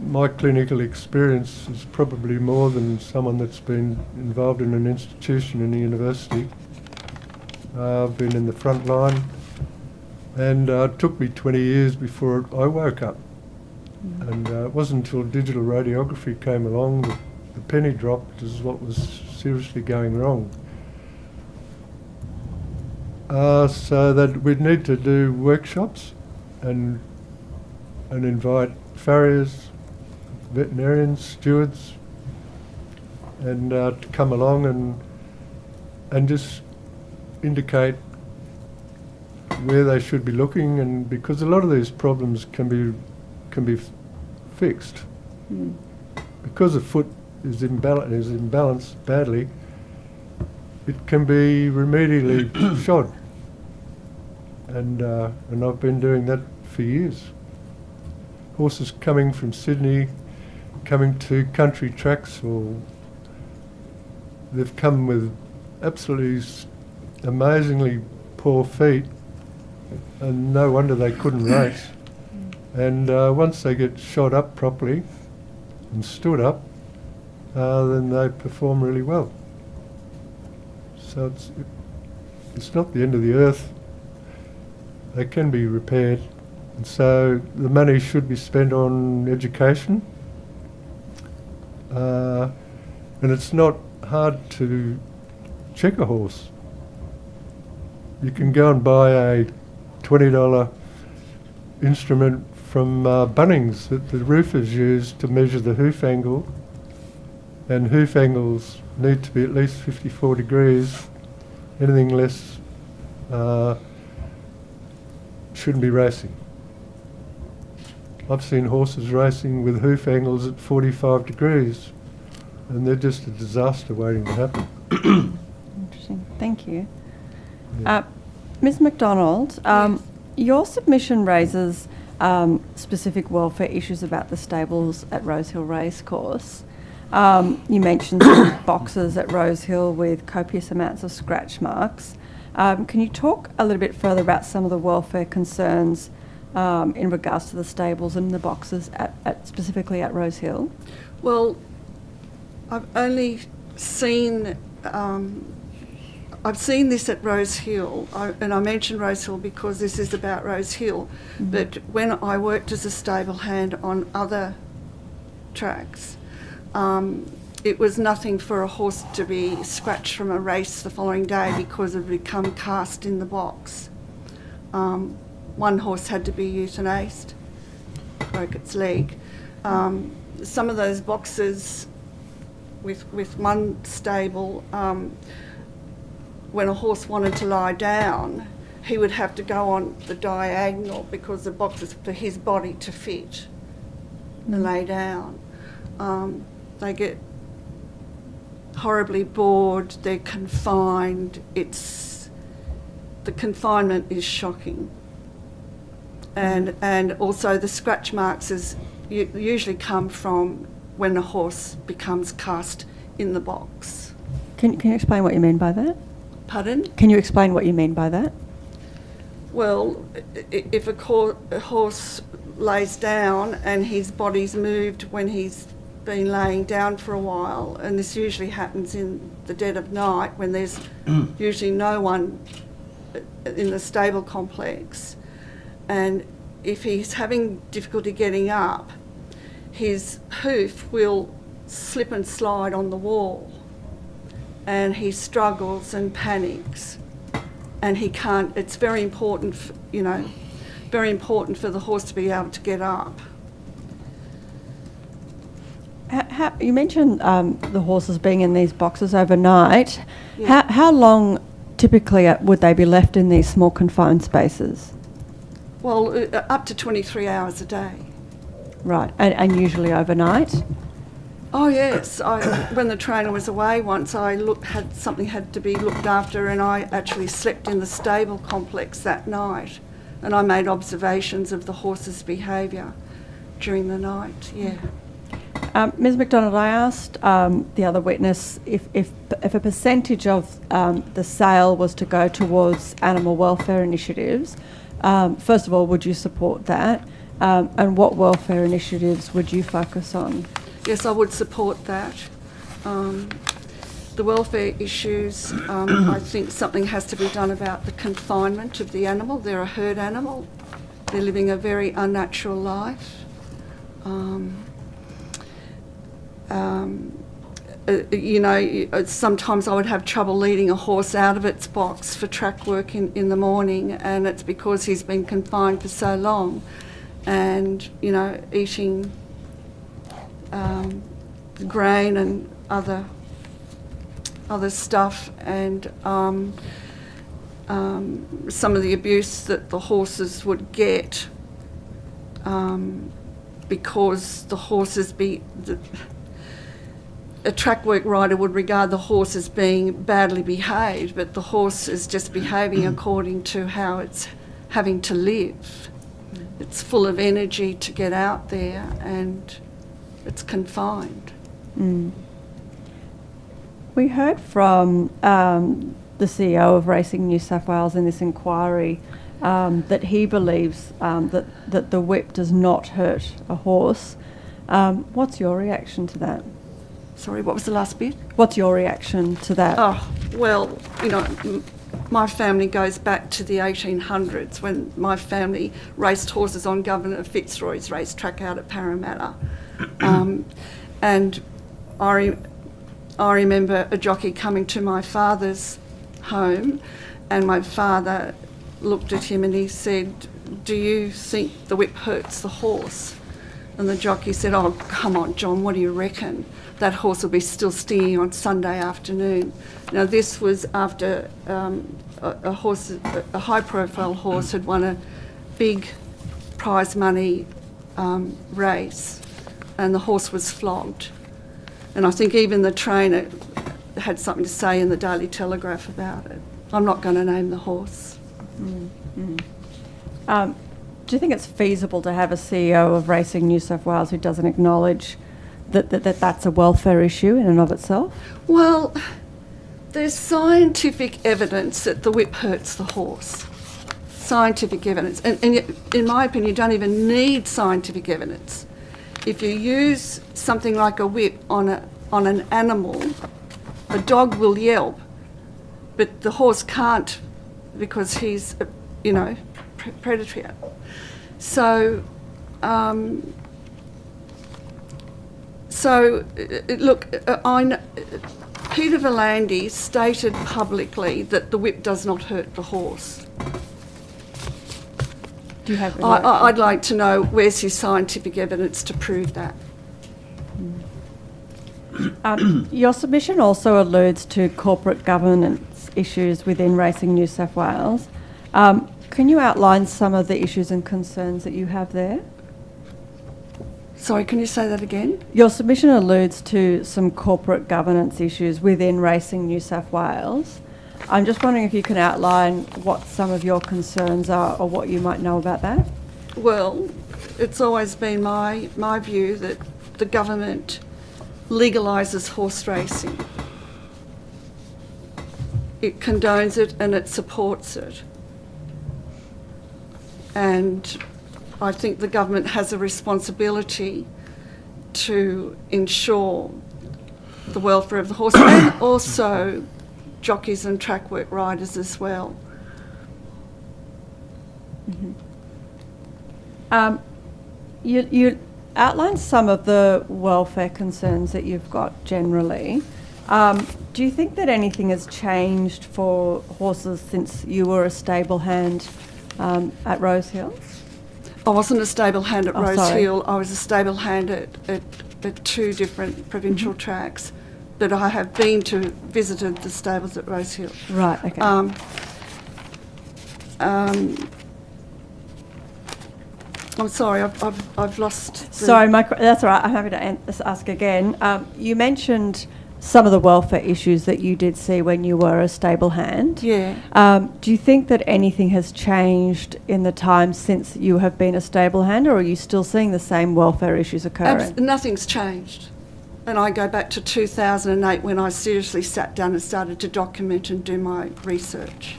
my clinical experience is probably more than someone that's been involved in an institution in a university. I've been in the front line, and it took me 20 years before I woke up. And it wasn't until digital radiography came along that the penny dropped as what was seriously going wrong. So that we'd need to do workshops and invite farriers, veterinarians, stewards, and to come along and just indicate where they should be looking, and because a lot of these problems can be fixed. Because a foot is imbalanced badly, it can be remedially shod, and I've been doing that for years. Horses coming from Sydney, coming to country tracks, or they've come with absolutely amazingly poor feet, and no wonder they couldn't race. And once they get shod up properly and stood up, then they perform really well. So it's not the end of the earth. They can be repaired. And so the money should be spent on education. And it's not hard to check a horse. You can go and buy a $20 instrument from Bunnings that the roofers use to measure the hoof angle, and hoof angles need to be at least 54 degrees. Anything less shouldn't be racing. I've seen horses racing with hoof angles at 45 degrees, and they're just a disaster waiting to happen. Interesting. Thank you. Ms McDonald, your submission raises specific welfare issues about the stables at Rosehill Racecourse. You mentioned some boxes at Rosehill with copious amounts of scratch marks. Can you talk a little bit further about some of the welfare concerns in regards to the stables and the boxes specifically at Rosehill? Well, I've only seen I've seen this at Rosehill, and I mentioned Rosehill because this is about Rosehill, but when I worked as a stable hand on other tracks, it was nothing for a horse to be scratched from a race the following day because it had become cast in the box. One horse had to be euthanased, broke its leg. Some of those boxes with one stable, when a horse wanted to lie down, he would have to go on the diagonal because the box is for his body to fit and lay down. They get horribly bored, they're confined. The confinement is shocking. And also the scratch marks usually come from when a horse becomes cast in the box. Can you explain what you mean by that? Pardon? Can you explain what you mean by that? Well, if a horse lays down and his body's moved when he's been laying down for a while, and this usually happens in the dead of night when there's usually no one in the stable complex, and if he's having difficulty getting up, his hoof will slip and slide on the wall, and he struggles and panics, and he can't. It's very important, very important for the horse to be able to get up. You mentioned the horses being in these boxes overnight. Yeah. How long typically would they be left in these small confined spaces? Well, up to 23 hours a day. Right, and usually overnight? Oh yes, when the trainer was away once, something had to be looked after, and I actually slept in the stable complex that night, and I made observations of the horse's behaviour during the night. Yeah. Ms McDonald, I asked the other witness if a percentage of the sale was to go towards animal welfare initiatives. First of all, would you support that? And what welfare initiatives would you focus on? Yes, I would support that. The welfare issues, I think something has to be done about the confinement of the animal. They're a herd animal. They're living a very unnatural life. Sometimes I would have trouble leading a horse out of its box for track work in the morning, and it's because he's been confined for so long, and eating grain and other stuff, and some of the abuse that the horses would get because the horses a track work rider would regard the horse as being badly behaved, but the horse is just behaving according to how it's having to live. It's full of energy to get out there, and it's confined. We heard from the CEO of Racing New South Wales in this inquiry that he believes that the whip does not hurt a horse. What's your reaction to that? Sorry, what was the last bit? What's your reaction to that? Oh, well, my family goes back to the 1800s when my family raced horses on Governor Fitzroy's racetrack out at Parramatta. And I remember a jockey coming to my father's home, and my father looked at him and he said, "Do you think the whip hurts the horse?" And the jockey said, "Oh, come on, John, what do you reckon? That horse will be still stinging on Sunday afternoon." Now, this was after a high-profile horse had won a big prize money race, and the horse was flogged. And I think even the trainer had something to say in the Daily Telegraph about it. I'm not going to name the horse. Do you think it's feasible to have a CEO of Racing New South Wales who doesn't acknowledge that that's a welfare issue in and of itself? Well, there's scientific evidence that the whip hurts the horse. Scientific evidence. And yet, in my opinion, you don't even need scientific evidence. If you use something like a whip on an animal, a dog will yelp, but the horse can't because he's, predatory. So, look, Peter V'landys stated publicly that the whip does not hurt the horse. Do you have? I'd like to know where's his scientific evidence to prove that. Your submission also alludes to corporate governance issues within Racing New South Wales. Can you outline some of the issues and concerns that you have there? Sorry, can you say that again? Your submission alludes to some corporate governance issues within Racing New South Wales. I'm just wondering if you can outline what some of your concerns are or what you might know about that. Well, it's always been my view that the government legalises horse racing. It condones it and it supports it. And I think the government has a responsibility to ensure the welfare of the horse and also jockeys and track work riders as well. You outlined some of the welfare concerns that you've got generally. Do you think that anything has changed for horses since you were a stable hand at Rosehill? I wasn't a stable hand at Rosehill. Sorry. I was a stable hand at two different provincial tracks, but I have visited the stables at Rosehill. Right, okay. I'm sorry, I've lost. Sorry, that's all right. I'm happy to ask again. You mentioned some of the welfare issues that you did see when you were a stable hand. Yeah. Do you think that anything has changed in the time since you have been a stable hand, or are you still seeing the same welfare issues occurring? Nothing's changed. And I go back to 2008 when I seriously sat down and started to document and do my research.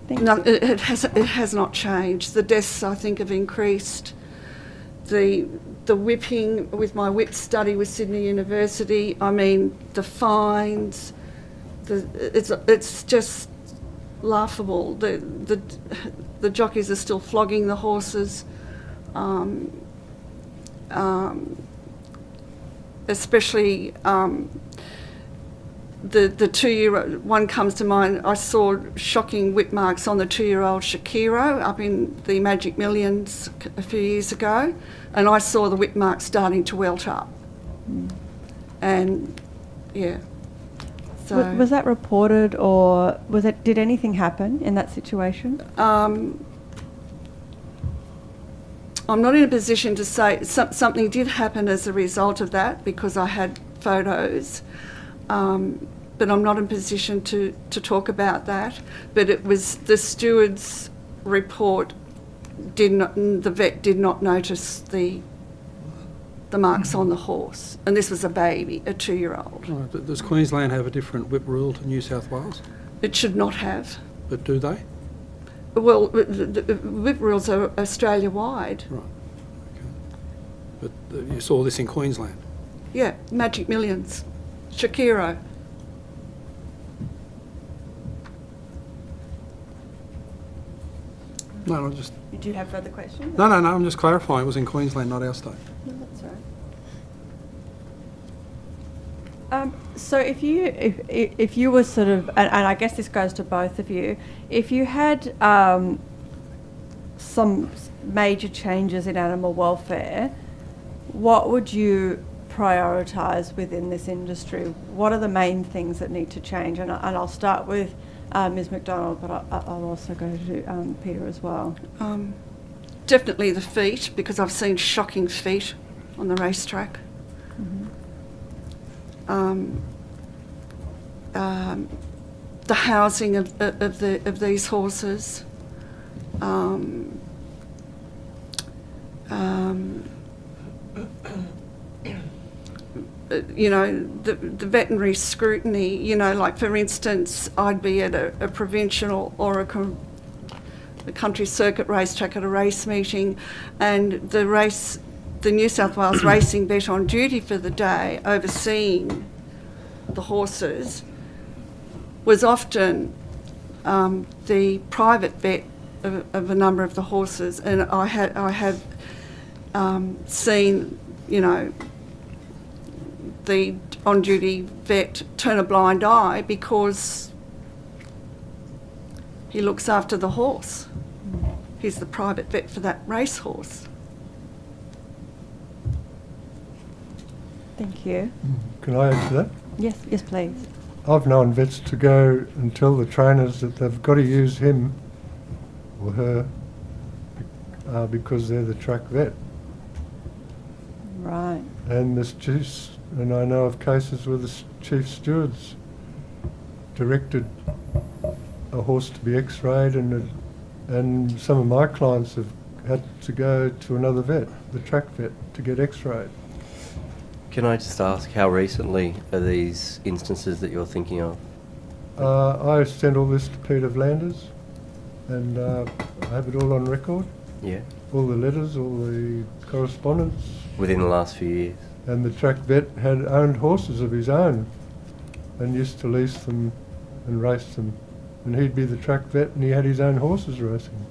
It has not changed. The deaths, I think, have increased. The whipping with my whip study with Sydney University, I mean, the fines, it's just laughable. The jockeys are still flogging the horses. Especially the 2-year-old, one comes to mind. I saw shocking whip marks on the 2-year-old Shakiro up in the Magic Millions a few years ago, and I saw the whip marks starting to welt up. And yeah. So was that reported, or did anything happen in that situation? I'm not in a position to say something did happen as a result of that because I had photos, but I'm not in a position to talk about that. But it was the steward's report. The vet did not notice the marks on the horse, and this was a baby, a 2-year-old. Right, but does Queensland have a different whip rule to New South Wales? It should not have. But do they? Well, the whip rules are Australia-wide. Right. Okay. But you saw this in Queensland? Yeah, Magic Millions. Shakiro. No, just... Do you have further questions? No, I'm just clarifying. It was in Queensland, not our state. No, that's all right. So if you were sort of, and I guess this goes to both of you, if you had some major changes in animal welfare, what would you prioritise within this industry? What are the main things that need to change? And I'll start with Ms McDonald, but I'll also go to Peter as well. Definitely the feet, because I've seen shocking feet on the racetrack. The housing of these horses. You know, the veterinary scrutiny, you know, like for instance, I'd be at a provincial or a country circuit racetrack at a race meeting, and the New South Wales racing vet on duty for the day overseeing the horses was often the private vet of a number of the horses, and I have seen, you know, the on-duty vet turn a blind eye because he looks after the horse. He's the private vet for that racehorse. Thank you. Can I add to that? Yes, yes, please. I've known vets to go and tell the trainers that they've got to use him or her because they're the track vet. Right. And and I know of cases where the chief stewards directed a horse to be x-rayed, and some of my clients have had to go to another vet, the track vet, to get x-rayed. Can I just ask, how recently are these instances that you're thinking of? I sent all this to Peter Vlanders, and I have it all on record. Yeah. All the letters, all the correspondence. Within the last few years? And the track vet had owned horses of his own and used to lease them and race them. And he'd be the track vet and he had his own horses racing.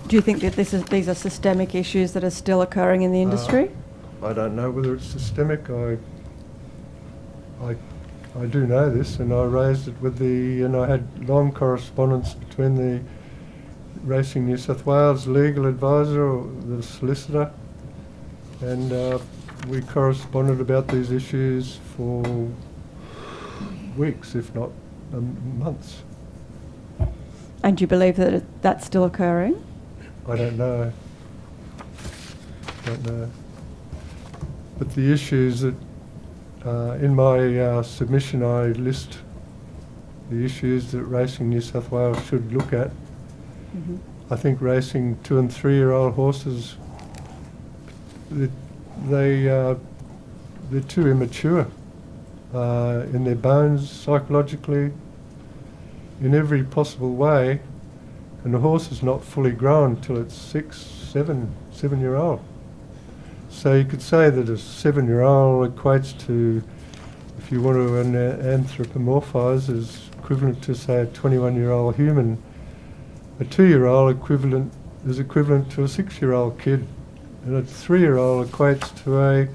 Do you think that these are systemic issues that are still occurring in the industry? I don't know whether it's systemic. I do know this, and I raised it with and I had long correspondence between the Racing New South Wales legal advisor, or the solicitor, and we corresponded about these issues for weeks, if not months. And do you believe that that's still occurring? I don't know. But the issues that in my submission, I list the issues that Racing New South Wales should look at. Mm-hmm. I think racing 2- and 3-year-old horses, they're too immature in their bones, psychologically, in every possible way, and the horse is not fully grown till it's 7-year-old. So you could say that a 7-year-old equates to, if you want to anthropomorphise, is equivalent to, say, a 21-year-old human. A 2-year-old is equivalent to a 6-year-old kid, and a 3-year-old equates to a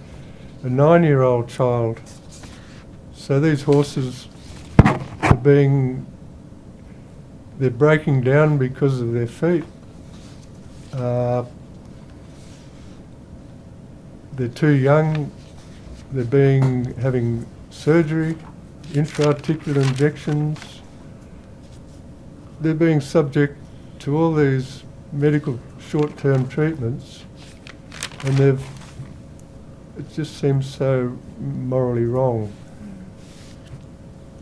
9-year-old child. So these horses they're breaking down because of their feet. They're too young. They're having surgery, intra-articular injections. They're being subject to all these medical short-term treatments, and it just seems so morally wrong.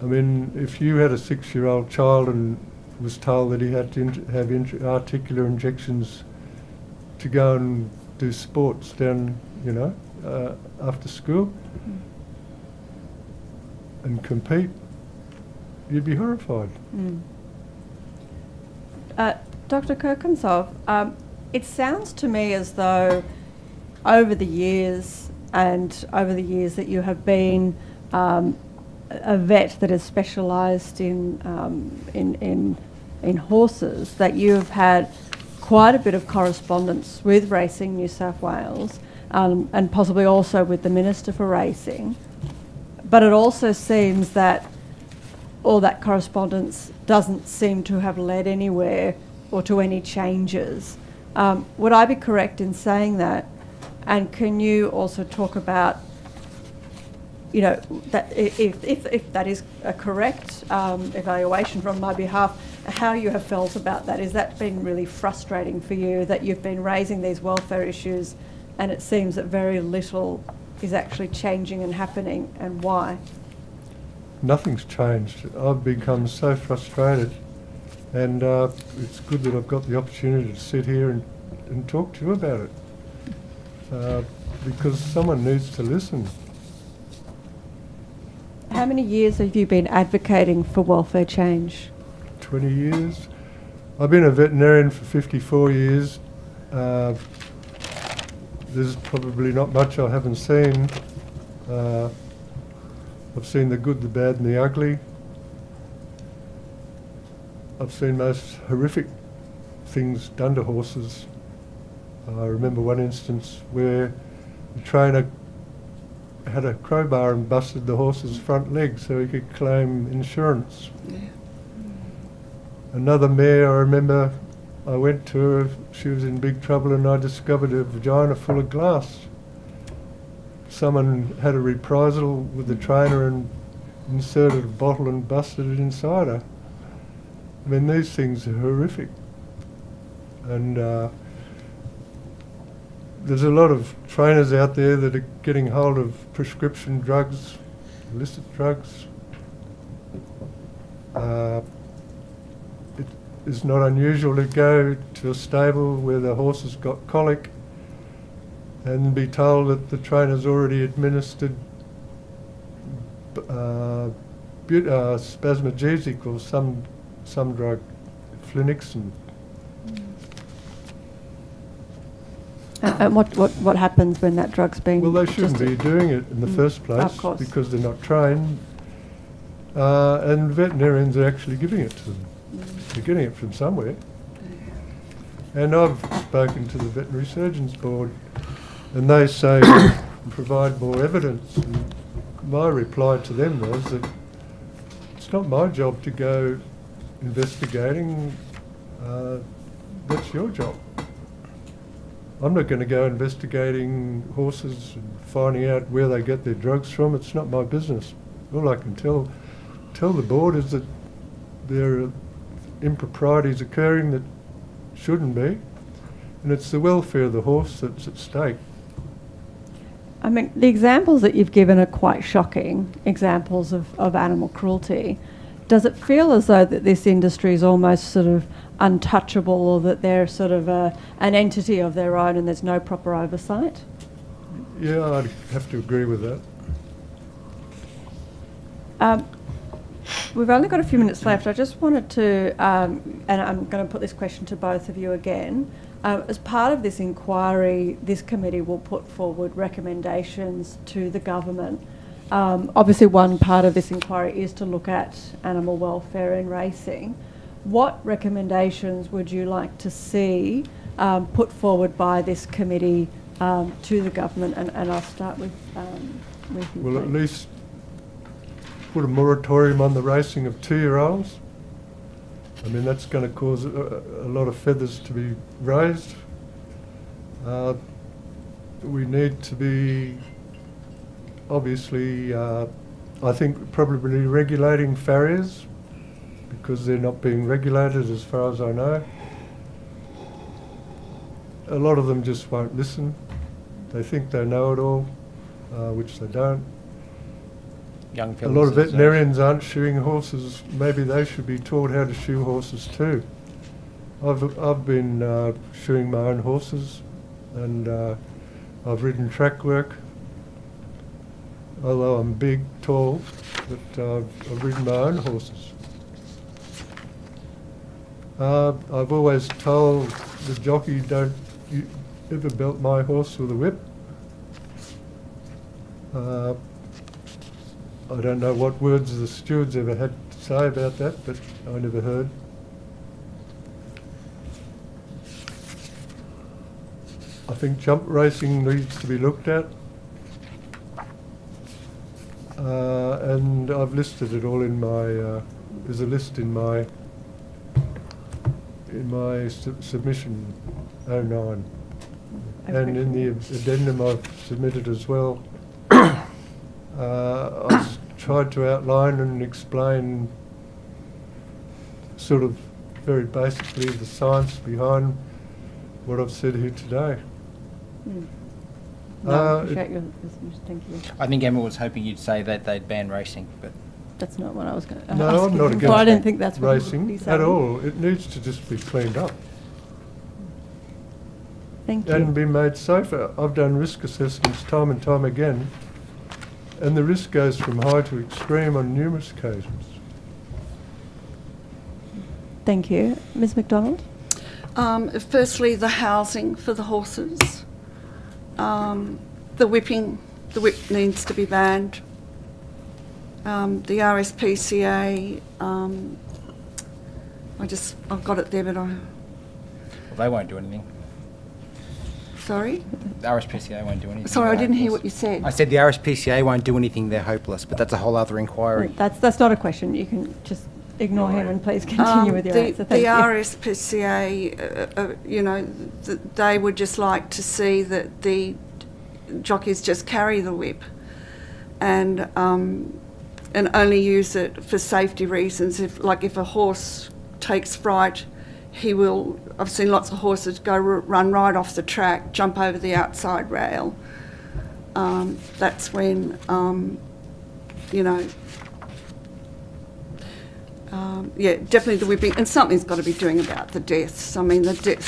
I mean, if you had a 6-year-old child and was told that he had to have intra-articular injections to go and do sports down, after school and compete, you'd be horrified. Dr. Kirkensov, it sounds to me as though over the years that you have been a vet that has specialised in horses, that you have had quite a bit of correspondence with Racing New South Wales, and possibly also with the Minister for Racing. But it also seems that all that correspondence doesn't seem to have led anywhere or to any changes. Would I be correct in saying that? And can you also talk about, you know, that if that is a correct evaluation from my behalf, how you have felt about that? Has that been really frustrating for you, that you've been raising these welfare issues and it seems that very little is actually changing and happening, and why? Nothing's changed. I've become so frustrated, and it's good that I've got the opportunity to sit here and talk to you about it, because someone needs to listen. How many years have you been advocating for welfare change? 20 years. I've been a veterinarian for 54 years. There's probably not much I haven't seen. I've seen the good, the bad and the ugly. I've seen most horrific things done to horses. I remember one instance where the trainer had a crowbar and busted the horse's front leg so he could claim insurance. Yeah. Another mare, I remember, I went to her, she was in big trouble, and I discovered her vagina full of glass. Someone had a reprisal with the trainer and inserted a bottle and busted it inside her. I mean, these things are horrific. And there's a lot of trainers out there that are getting hold of prescription drugs, illicit drugs. It is not unusual to go to a stable where the horse has got colic and be told that the trainer's already administered spasmogesic or some drug, Flunixin. And what happens when that drug's been... Well, they shouldn't be doing it in the first place, of course, because they're not trained, and veterinarians are actually giving it to them. They're getting it from somewhere. And I've spoken to the Veterinary Surgeons Board, and they say provide more evidence. And my reply to them was that it's not my job to go investigating. That's your job. I'm not going to go investigating horses and finding out where they get their drugs from. It's not my business. All I can tell the board is that there are improprieties occurring that shouldn't be, and it's the welfare of the horse that's at stake. I mean, the examples that you've given are quite shocking, examples of animal cruelty. Does it feel as though that this industry is almost sort of untouchable, or that they're sort of an entity of their own and there's no proper oversight? Yeah, I'd have to agree with that. We've only got a few minutes left. I just wanted to, and I'm going to put this question to both of you again. As part of this inquiry, this committee will put forward recommendations to the government. Obviously, one part of this inquiry is to look at animal welfare in racing. What recommendations would you like to see put forward by this committee to the government? And I'll start with you. Well, at least put a moratorium on the racing of 2-year-olds. I mean, that's going to cause a lot of feathers to be raised. We need to be, obviously, I think probably regulating farriers, because they're not being regulated as far as I know. A lot of them just won't listen. They think they know it all, which they don't. A lot of veterinarians aren't shoeing horses. Maybe they should be taught how to shoe horses too. I've been shoeing my own horses, and I've ridden track work. Although I'm big, tall, but I've ridden my own horses. I've always told the jockey, don't you ever belt my horse with a whip. I don't know what words the stewards ever had to say about that, but I never heard. I think jump racing needs to be looked at. And I've listed it all in my, there's a list in my in my submission 09. And in the addendum I've submitted as well, I tried to outline and explain sort of very basically the science behind what I've said here today. Appreciate your submission. Thank you. I think Emma was hoping you'd say that they'd ban racing, but That's not what I was going to ask. No, I'm not you, against but I don't think that's what you would racing be at saying. all. It needs to just be cleaned up Thank you. and be made safer. I've done risk assessments time and time again, and the risk goes from high to extreme on numerous occasions. Thank you. Ms McDonald? Firstly, the housing for the horses. The whip needs to be banned. The RSPCA, I've got it there, but well, they won't do anything. Sorry? The RSPCA won't do anything. Sorry, I They're didn't hear hopeless. what you said. I said the RSPCA won't do anything, they're hopeless, but that's a whole other inquiry. That's not a question. You can just ignore him and please continue with your answer. Thank the you. RSPCA, they would just like to see that the jockeys just carry the whip and only use it for safety reasons. If a horse takes fright, he will. I've seen lots of horses run right off the track, jump over the outside rail. That's when, definitely the whipping, and something's got to be doing about the deaths. I mean, the deaths.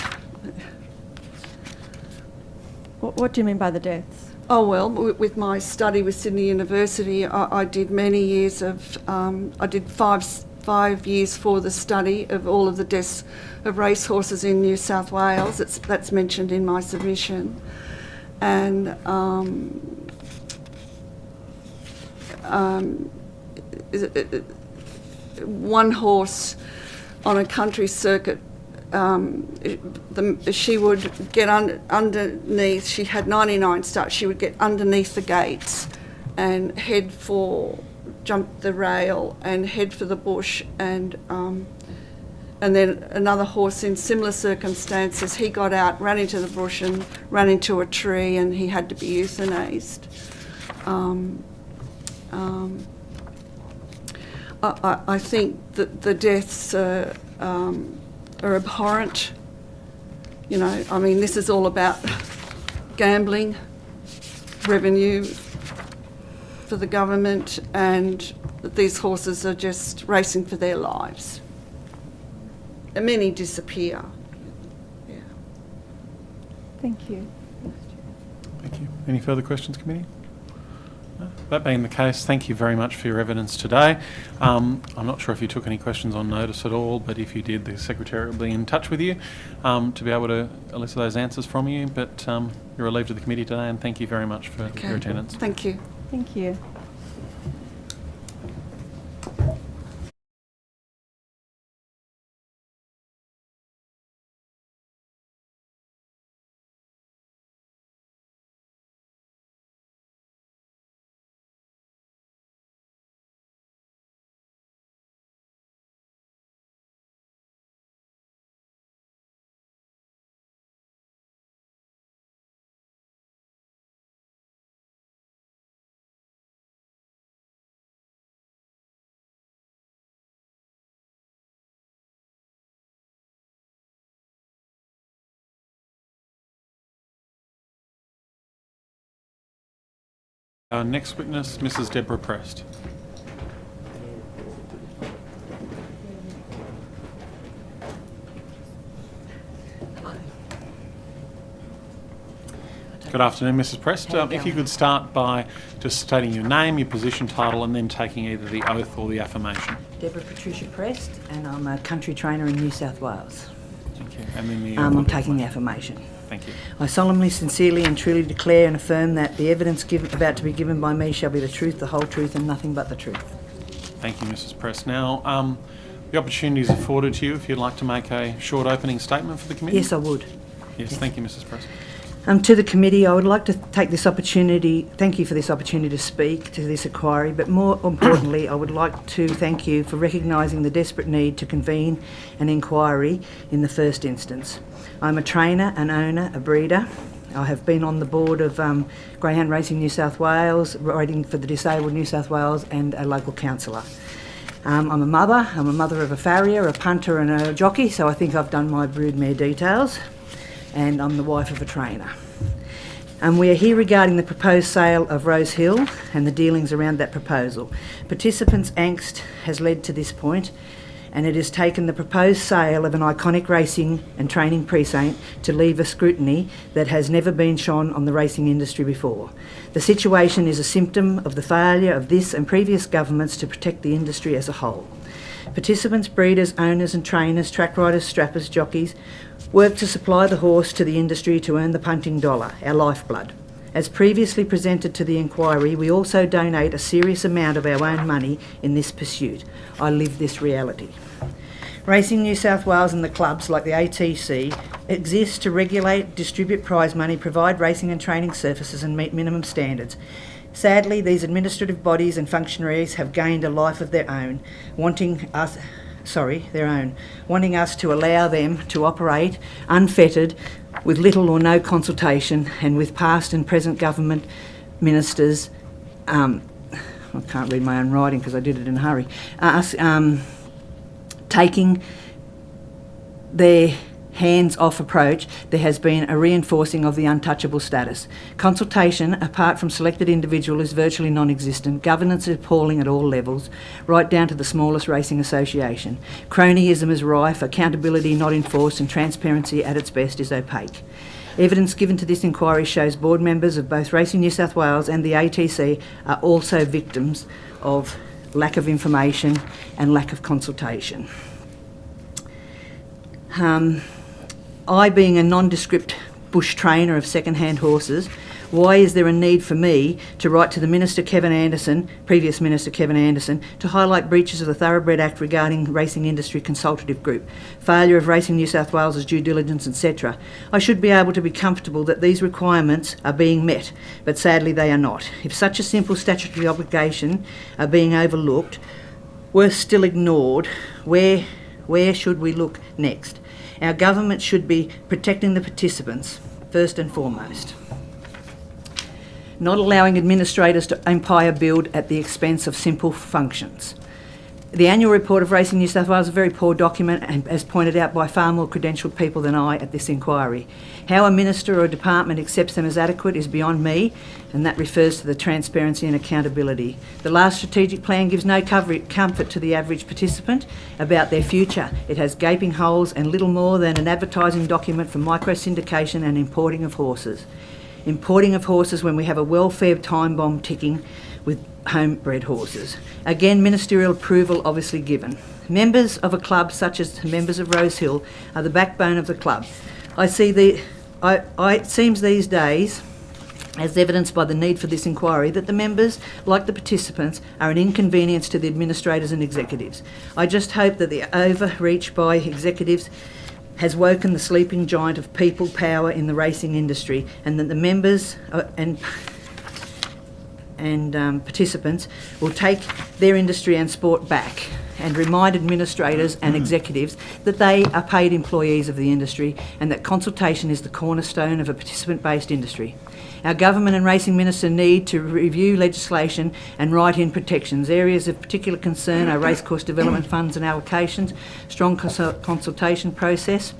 What do you mean by the deaths? Oh, well, with my study with Sydney University, I did many years of, I did five years for the study of all of the deaths of racehorses in New South Wales. That's mentioned in my submission. And one horse on a country circuit, she would get underneath, she had 99 starts, she would get underneath the gates and jump the rail and head for the bush, and then another horse in similar circumstances, he got out, ran into the bush and ran into a tree, and he had to be euthanased. I think that the deaths are abhorrent. I mean, this is all about gambling, revenue for the government, and these horses are just racing for their lives. And many disappear. Yeah. Thank you. Thank you. Any further questions, committee? No? That being the case, thank you very much for your evidence today. I'm not sure if you took any questions on notice at all, but if you did, the Secretary will be in touch with you to be able to elicit those answers from you. But you're relieved of the committee today, and thank you very much for your attendance. Thank you. Thank you. Our next witness, Mrs. Deborah Prest. Good afternoon, Mrs. Prest. If you could start by just stating your name, your position title, and then taking either the oath or the affirmation. Deborah Patricia Prest, and I'm a country trainer in New South Wales. Thank you. And then the I'm taking the affirmation. Thank you. I solemnly, sincerely and truly declare and affirm that the evidence about to be given by me shall be the truth, the whole truth and nothing but the truth. Thank you, Mrs. Prest. Now, the opportunity is afforded to you if you'd like to make a short opening statement for the committee. Yes, I would. Yes, thank you, Mrs. Prest. To the committee, I would like to take this opportunity, thank you for this opportunity to speak to this inquiry, but more importantly, I would like to thank you for recognising the desperate need to convene an inquiry in the first instance. I'm a trainer, an owner, a breeder. I have been on the board of Greyhound Racing New South Wales, riding for the Disabled New South Wales, and a local councillor. I'm a mother. I'm a mother of a farrier, a punter and a jockey, so I think I've done my broodmare details. And I'm the wife of a trainer. We are here regarding the proposed sale of Rosehill and the dealings around that proposal. Participants' angst has led to this point, and it has taken the proposed sale of an iconic racing and training precinct to leave a scrutiny that has never been shone on the racing industry before. The situation is a symptom of the failure of this and previous governments to protect the industry as a whole. Participants, breeders, owners and trainers, track riders, strappers, jockeys, work to supply the horse to the industry to earn the punting dollar, our lifeblood. As previously presented to the inquiry, we also donate a serious amount of our own money in this pursuit. I live this reality. Racing New South Wales and the clubs like the ATC exist to regulate, distribute prize money, provide racing and training services and meet minimum standards. Sadly, these administrative bodies and functionaries have gained a life of their own, wanting us to allow them to operate unfettered, with little or no consultation, and with past and present government ministers, I can't read my own writing because I did it in a hurry, taking their hands-off approach. There has been a reinforcing of the untouchable status. Consultation, apart from selected individual, is virtually non-existent. Governance is appalling at all levels, right down to the smallest racing association. Cronyism is rife, accountability not enforced, and transparency at its best is opaque. Evidence given to this inquiry shows board members of both Racing New South Wales and the ATC are also victims of lack of information and lack of consultation. I, being a nondescript bush trainer of second-hand horses, why is there a need for me to write to the Minister Kevin Anderson, previous Minister Kevin Anderson, to highlight breaches of the Thoroughbred Act regarding Racing Industry Consultative Group, failure of Racing New South Wales' due diligence, etc.? I should be able to be comfortable that these requirements are being met, but sadly they are not. If such a simple statutory obligation are being overlooked, worse still ignored, where should we look next? Our government should be protecting the participants, first and foremost. Not allowing administrators to empire build at the expense of simple functions. The annual report of Racing New South Wales is a very poor document, and as pointed out by far more credentialed people than I at this inquiry. How a minister or a department accepts them as adequate is beyond me, and that refers to the transparency and accountability. The last strategic plan gives no comfort to the average participant about their future. It has gaping holes and little more than an advertising document for micro-syndication and importing of horses. Importing of horses when we have a welfare time bomb ticking with homebred horses. Again, ministerial approval obviously given. Members of a club such as members of Rosehill are the backbone of the club. It seems these days, as evidenced by the need for this inquiry, that the members, like the participants, are an inconvenience to the administrators and executives. I just hope that the overreach by executives has woken the sleeping giant of people power in the racing industry, and that the members and participants will take their industry and sport back and remind administrators and executives that they are paid employees of the industry and that consultation is the cornerstone of a participant-based industry. Our government and racing minister need to review legislation and write in protections. Areas of particular concern are racecourse development funds and allocations, strong consultation process,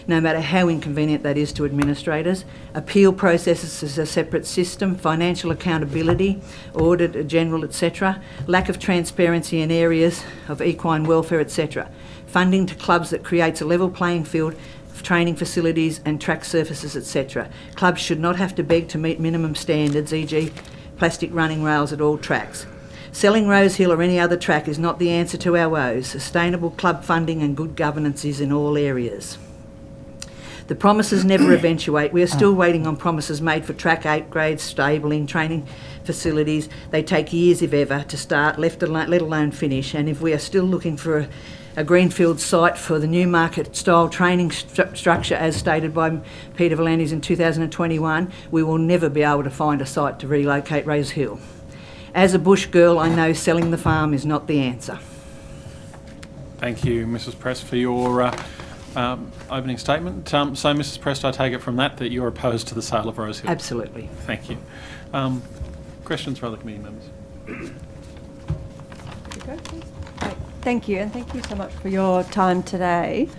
no matter how inconvenient that is to administrators, appeal processes as a separate system, financial accountability, audit general, etc., lack of transparency in areas of equine welfare, etc., funding to clubs that creates a level playing field, training facilities and track surfaces, etc. Clubs should not have to beg to meet minimum standards, e.g. plastic running rails at all tracks. Selling Rosehill or any other track is not the answer to our woes. Sustainable club funding and good governance is in all areas. The promises never eventuate. We are still waiting on promises made for track upgrades, stabling, training facilities. They take years, if ever, to start, let alone finish. And if we are still looking for a greenfield site for the Newmarket-style training structure as stated by Peter V'landys in 2021, we will never be able to find a site to relocate Rosehill. As a bush girl, I know selling the farm is not the answer. Thank you, Mrs. Prest, for your opening statement. So, Mrs. Prest, I take it from that you're opposed to the sale of Rosehill? Absolutely. Thank you. Questions for other committee members? Thank you, and thank you so much for your time today.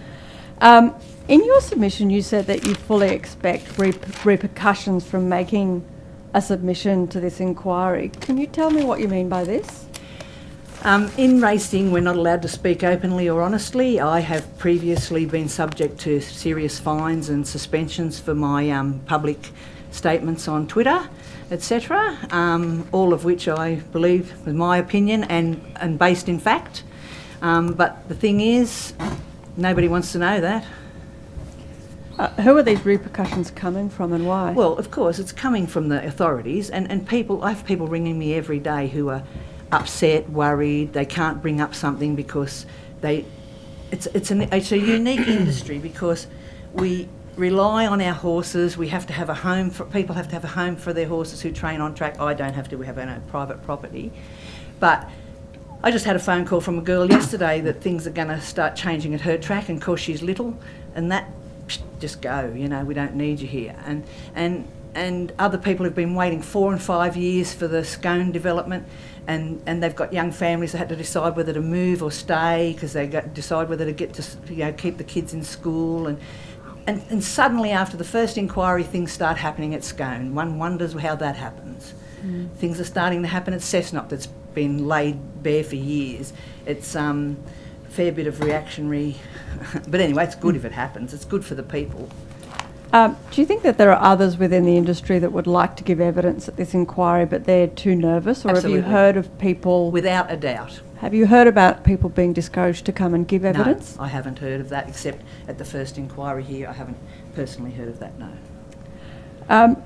In your submission, you said that you fully expect repercussions from making a submission to this inquiry. Can you tell me what you mean by this? In racing, we're not allowed to speak openly or honestly. I have previously been subject to serious fines and suspensions for my public statements on Twitter, etc., all of which I believe was my opinion and based in fact. But the thing is, nobody wants to know that. Who are these repercussions coming from and why? Well, of course, it's coming from the authorities and people. I have people ringing me every day who are upset, worried, they can't bring up something because it's a unique industry because we rely on our horses. We have to have a home people have to have a home for their horses who train on track. I don't have to. We have our own private property. But I just had a phone call from a girl yesterday that things are going to start changing at her track, and of course she's little, and that just go. We don't need you here. And other people have been waiting 4 and 5 years for the Scone development. And they've got young families that had to decide whether to move or stay because they decide whether to get to keep the kids in school and suddenly after the first inquiry things start happening at Scone. One wonders how that happens. Things are starting to happen at Cessnock that's been laid bare for years. It's a fair bit of reactionary, but anyway, it's good if it happens. It's good for the people. Do you think that there are others within the industry that would like to give evidence at this inquiry but they're too nervous? Or Absolutely. Have you heard of people... Without a doubt. Have you heard about people being discouraged to come and give evidence? No, I haven't heard of that except at the first inquiry here. I haven't personally heard of that, no.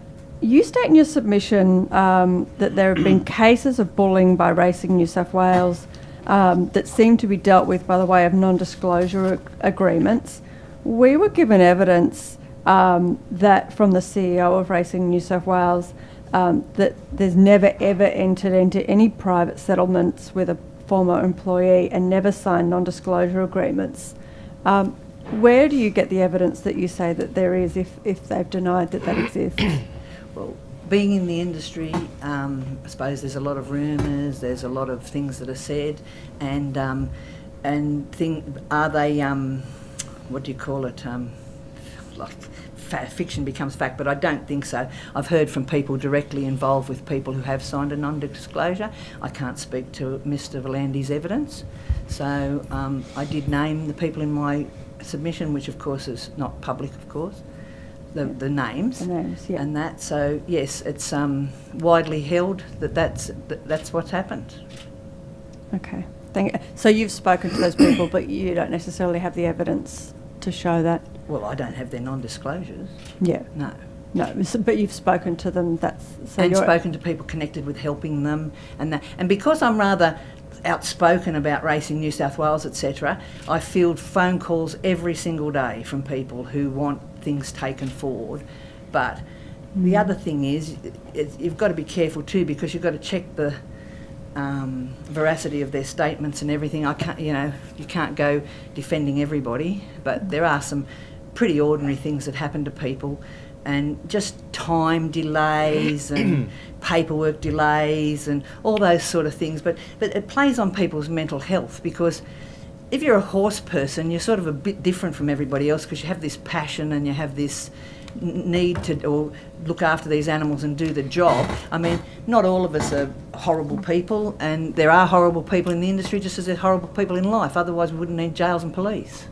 You state in your submission that there have been cases of bullying by Racing New South Wales that seem to be dealt with by the way of non-disclosure agreements. We were given evidence that from the CEO of Racing New South Wales that there's never ever entered into any private settlements with a former employee and never signed non-disclosure agreements. Where do you get the evidence that you say that there is if they've denied that exists? Well, being in the industry, I suppose there's a lot of rumours, there's a lot of things that are said are they, what do you call it, fiction becomes fact, but I don't think so. I've heard from people directly involved with people who have signed a non-disclosure. I can't speak to Mr. V'landys' evidence. So I did name the people in my submission, which of course is not public, of course, the names. The names, yeah. And that, so yes, it's widely held that's what's happened. Okay, thank you. So you've spoken to those people, but you don't necessarily have the evidence to show that? Well, I don't have their non-disclosures. Yeah. No, but you've spoken to them. And spoken to people connected with helping them, and because I'm rather outspoken about Racing New South Wales, etc., I field phone calls every single day from people who want things taken forward. But the other thing is, you've got to be careful too, because you've got to check the veracity of their statements and everything. You can't go defending everybody, but there are some pretty ordinary things that happen to people, and just time delays and paperwork delays and all those sort of things. But it plays on people's mental health, because if you're a horse person, you're sort of a bit different from everybody else, because you have this passion and you have this need to look after these animals and do the job. I mean, not all of us are horrible people, and there are horrible people in the industry just as there are horrible people in life. Otherwise we wouldn't need jails and police.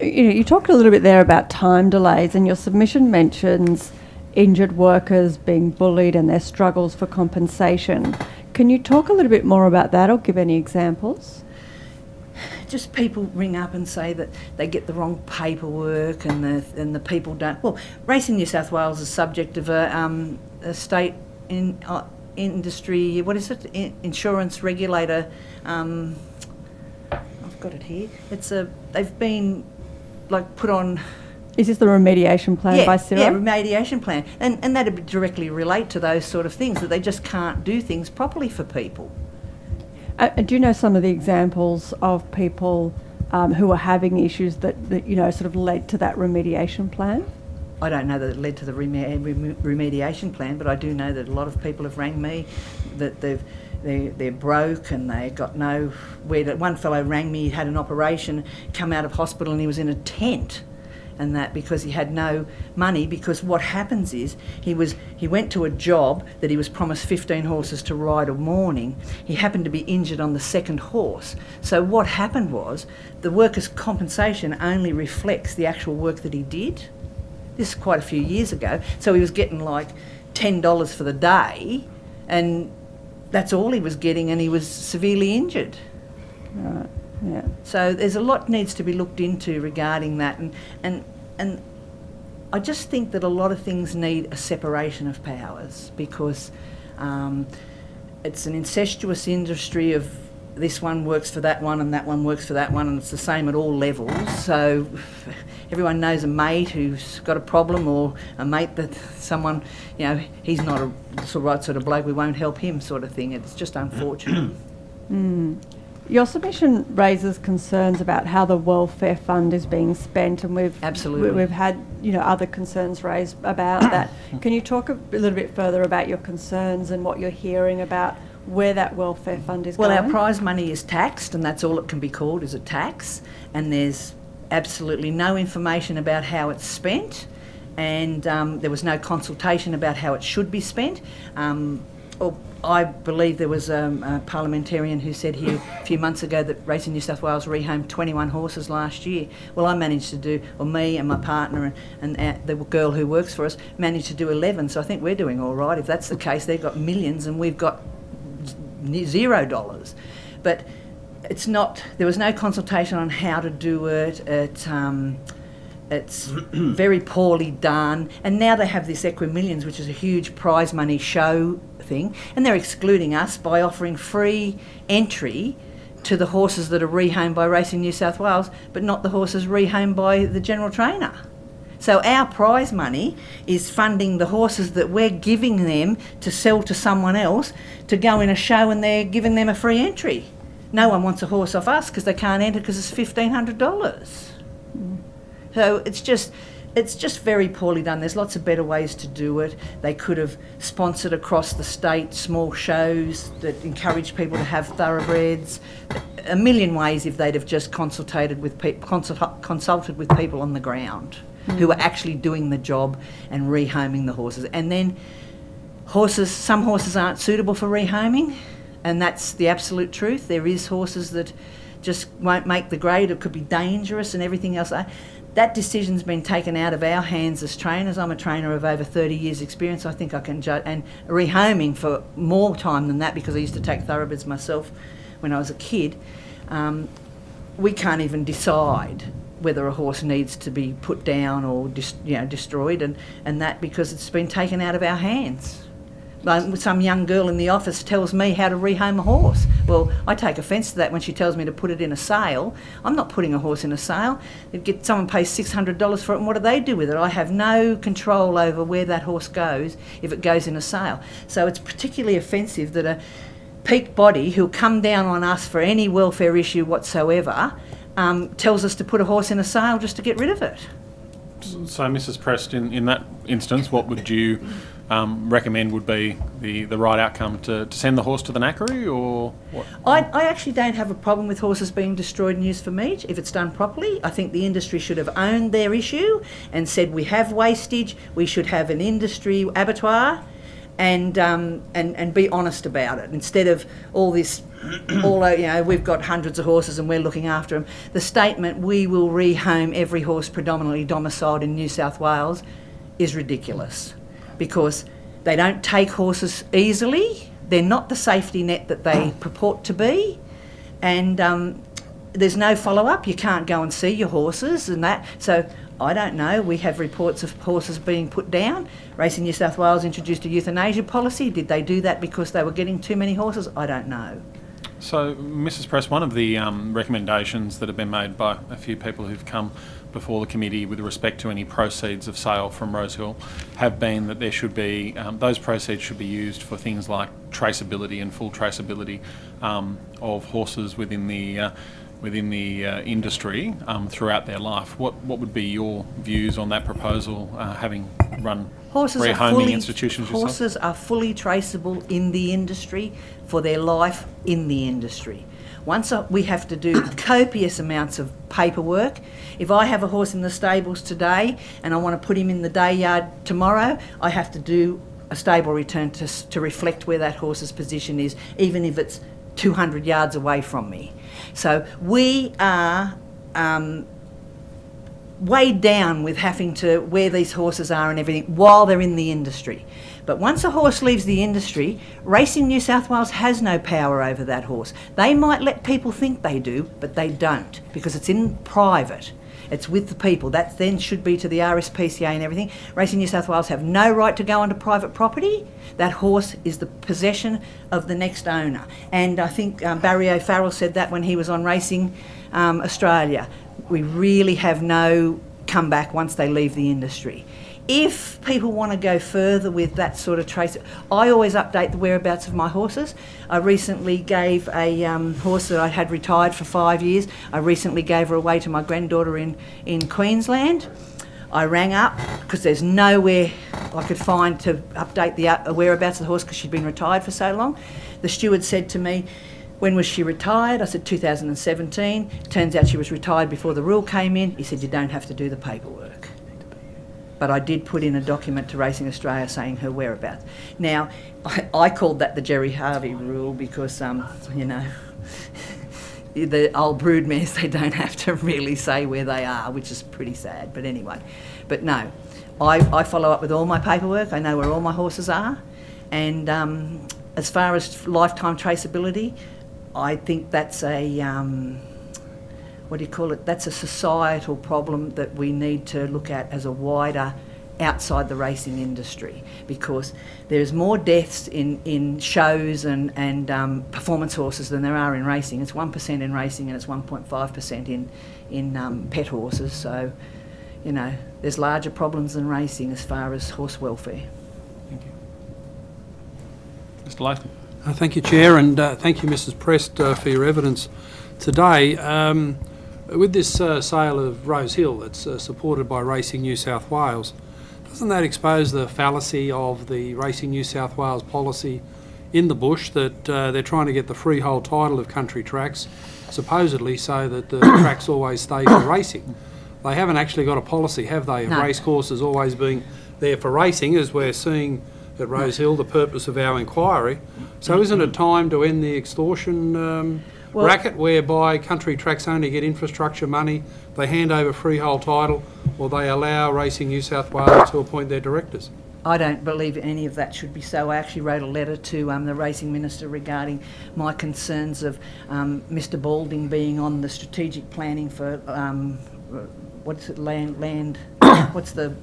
You talked a little bit there about time delays, and your submission mentions injured workers being bullied and their struggles for compensation. Can you talk a little bit more about that, or give any examples? Just people ring up and say that they get the wrong paperwork and the people don't. Well, Racing New South Wales is subject of a state industry, what is it, insurance regulator. I've got it here. They've been like put on. Is this the remediation plan by CIRA? Yeah, remediation plan. And that would directly relate to those sort of things, that they just can't do things properly for people. Do you know some of the examples of people who are having issues that sort of led to that remediation plan? I don't know that it led to the remediation plan, but I do know that a lot of people have rang me that they're broke and they got nowhere to. One fellow rang me, he had an operation, come out of hospital and he was in a tent. And that because he had no money, because what happens is he went to a job that he was promised 15 horses to ride a morning. He happened to be injured on the second horse. So what happened was the workers' compensation only reflects the actual work that he did. This is quite a few years ago. So he was getting like $10 for the day and that's all he was getting, and he was severely injured. Right. Yeah. So there's a lot needs to be looked into regarding that, and I just think that a lot of things need a separation of powers, because it's an incestuous industry of this one works for that one and that one works for that one, and it's the same at all levels. So everyone knows a mate who's got a problem, or a mate that someone, he's not the right sort of bloke, we won't help him sort of thing. It's just unfortunate. Your submission raises concerns about how the welfare fund is being spent, and we've had other concerns raised about that. Can you talk a little bit further about your concerns and what you're hearing about where that welfare fund is going? Well, our prize money is taxed, and that's all it can be called, is a tax, and there's absolutely no information about how it's spent, and there was no consultation about how it should be spent. I believe there was a parliamentarian who said here a few months ago that Racing New South Wales rehomed 21 horses last year. Well, I managed to do, or me and my partner and the girl who works for us managed to do 11, so I think we're doing all right. If that's the case, they've got millions and we've got $0. But it's not, there was no consultation on how to do it. It's very poorly done, and now they have this Equimillions, which is a huge prize money show thing, and they're excluding us by offering free entry to the horses that are rehomed by Racing New South Wales, but not the horses rehomed by the general trainer. So our prize money is funding the horses that we're giving them to sell to someone else to go in a show, and they're giving them a free entry. No one wants a horse off us because they can't enter because it's $1,500. So it's just very poorly done. There's lots of better ways to do it. They could have sponsored across the state small shows that encourage people to have thoroughbreds. A million ways if they'd have just consulted with people on the ground who are actually doing the job and rehoming the horses. And then some horses aren't suitable for rehoming, and that's the absolute truth. There is horses that just won't make the grade. It could be dangerous and everything else. That decision's been taken out of our hands as trainers. I'm a trainer of over 30 years' experience. I think I can judge, and rehoming for more time than that, because I used to take thoroughbreds myself when I was a kid. We can't even decide whether a horse needs to be put down or destroyed, and that because it's been taken out of our hands. Some young girl in the office tells me how to rehome a horse. Well, I take offence to that when she tells me to put it in a sale. I'm not putting a horse in a sale. Someone pays $600 for it, and what do they do with it? I have no control over where that horse goes if it goes in a sale. So it's particularly offensive that a peak body who'll come down on us for any welfare issue whatsoever tells us to put a horse in a sale just to get rid of it. So, Mrs. Prest, in that instance, what would you recommend would be the right outcome, to send the horse to the knackery, or what? I actually don't have a problem with horses being destroyed and used for meat if it's done properly. I think the industry should have owned their issue and said we have wastage, we should have an industry abattoir, and be honest about it, instead of all this, we've got hundreds of horses and we're looking after them. The statement, we will rehome every horse predominantly domiciled in New South Wales, is ridiculous, because they don't take horses easily. They're not the safety net that they purport to be, and there's no follow-up. You can't go and see your horses and that. So I don't know. We have reports of horses being put down. Racing New South Wales introduced a euthanasia policy. Did they do that because they were getting too many horses? I don't know. So, Mrs. Press, one of the recommendations that have been made by a few people who've come before the committee with respect to any proceeds of sale from Rosehill have been that there should be, those proceeds should be used for things like traceability and full traceability of horses within the industry throughout their life. What would be your views on that proposal, having run rehoming institutions yourself? Horses are fully traceable in the industry for their life in the industry. Once we have to do copious amounts of paperwork. If I have a horse in the stables today and I want to put him in the day yard tomorrow, I have to do a stable return to reflect where that horse's position is, even if it's 200 yards away from me. So we are weighed down with having to where these horses are and everything while they're in the industry. But once a horse leaves the industry, Racing New South Wales has no power over that horse. They might let people think they do, but they don't, because it's in private. It's with the people. That then should be to the RSPCA and everything. Racing New South Wales have no right to go onto private property. That horse is the possession of the next owner. And I think Barry O'Farrell said that when he was on Racing Australia. We really have no comeback once they leave the industry. If people want to go further with that sort of trace, I always update the whereabouts of my horses. I recently gave a horse that I had retired for 5 years. I recently gave her away to my granddaughter in Queensland. I rang up because there's nowhere I could find to update the whereabouts of the horse because she'd been retired for so long. The steward said to me, "When was she retired?" I said 2017. Turns out she was retired before the rule came in. He said, "You don't have to do the paperwork." But I did put in a document to Racing Australia saying her whereabouts. Now, I called that the Jerry Harvey rule because, you know, the old broodmares, they don't have to really say where they are, which is pretty sad. But anyway, but no, I follow up with all my paperwork. I know where all my horses are. And as far as lifetime traceability, I think that's a, what do you call it? That's a societal problem that we need to look at as a wider outside the racing industry, because there's more deaths in shows and performance horses than there are in racing. It's 1% in racing and it's 1.5% in pet horses. So, you know, there's larger problems than racing as far as horse welfare. Thank you. Mr. Latham. Thank you, Chair, and thank you, Mrs. Prest, for your evidence today. With this sale of Rosehill that's supported by Racing New South Wales, doesn't that expose the fallacy of the Racing New South Wales policy in the bush that they're trying to get the freehold title of country tracks, supposedly so that the tracks always stay for racing? They haven't actually got a policy, have they, of racecourses always being there for racing, as we're seeing at Rosehill, the purpose of our inquiry. So isn't it time to end the extortion racket whereby country tracks only get infrastructure money, they hand over freehold title, or they allow Racing New South Wales to appoint their directors? I don't believe any of that should be so. I actually wrote a letter to the Racing Minister regarding my concerns of Mr Balding being on the strategic planning for, what's it, land, what's the,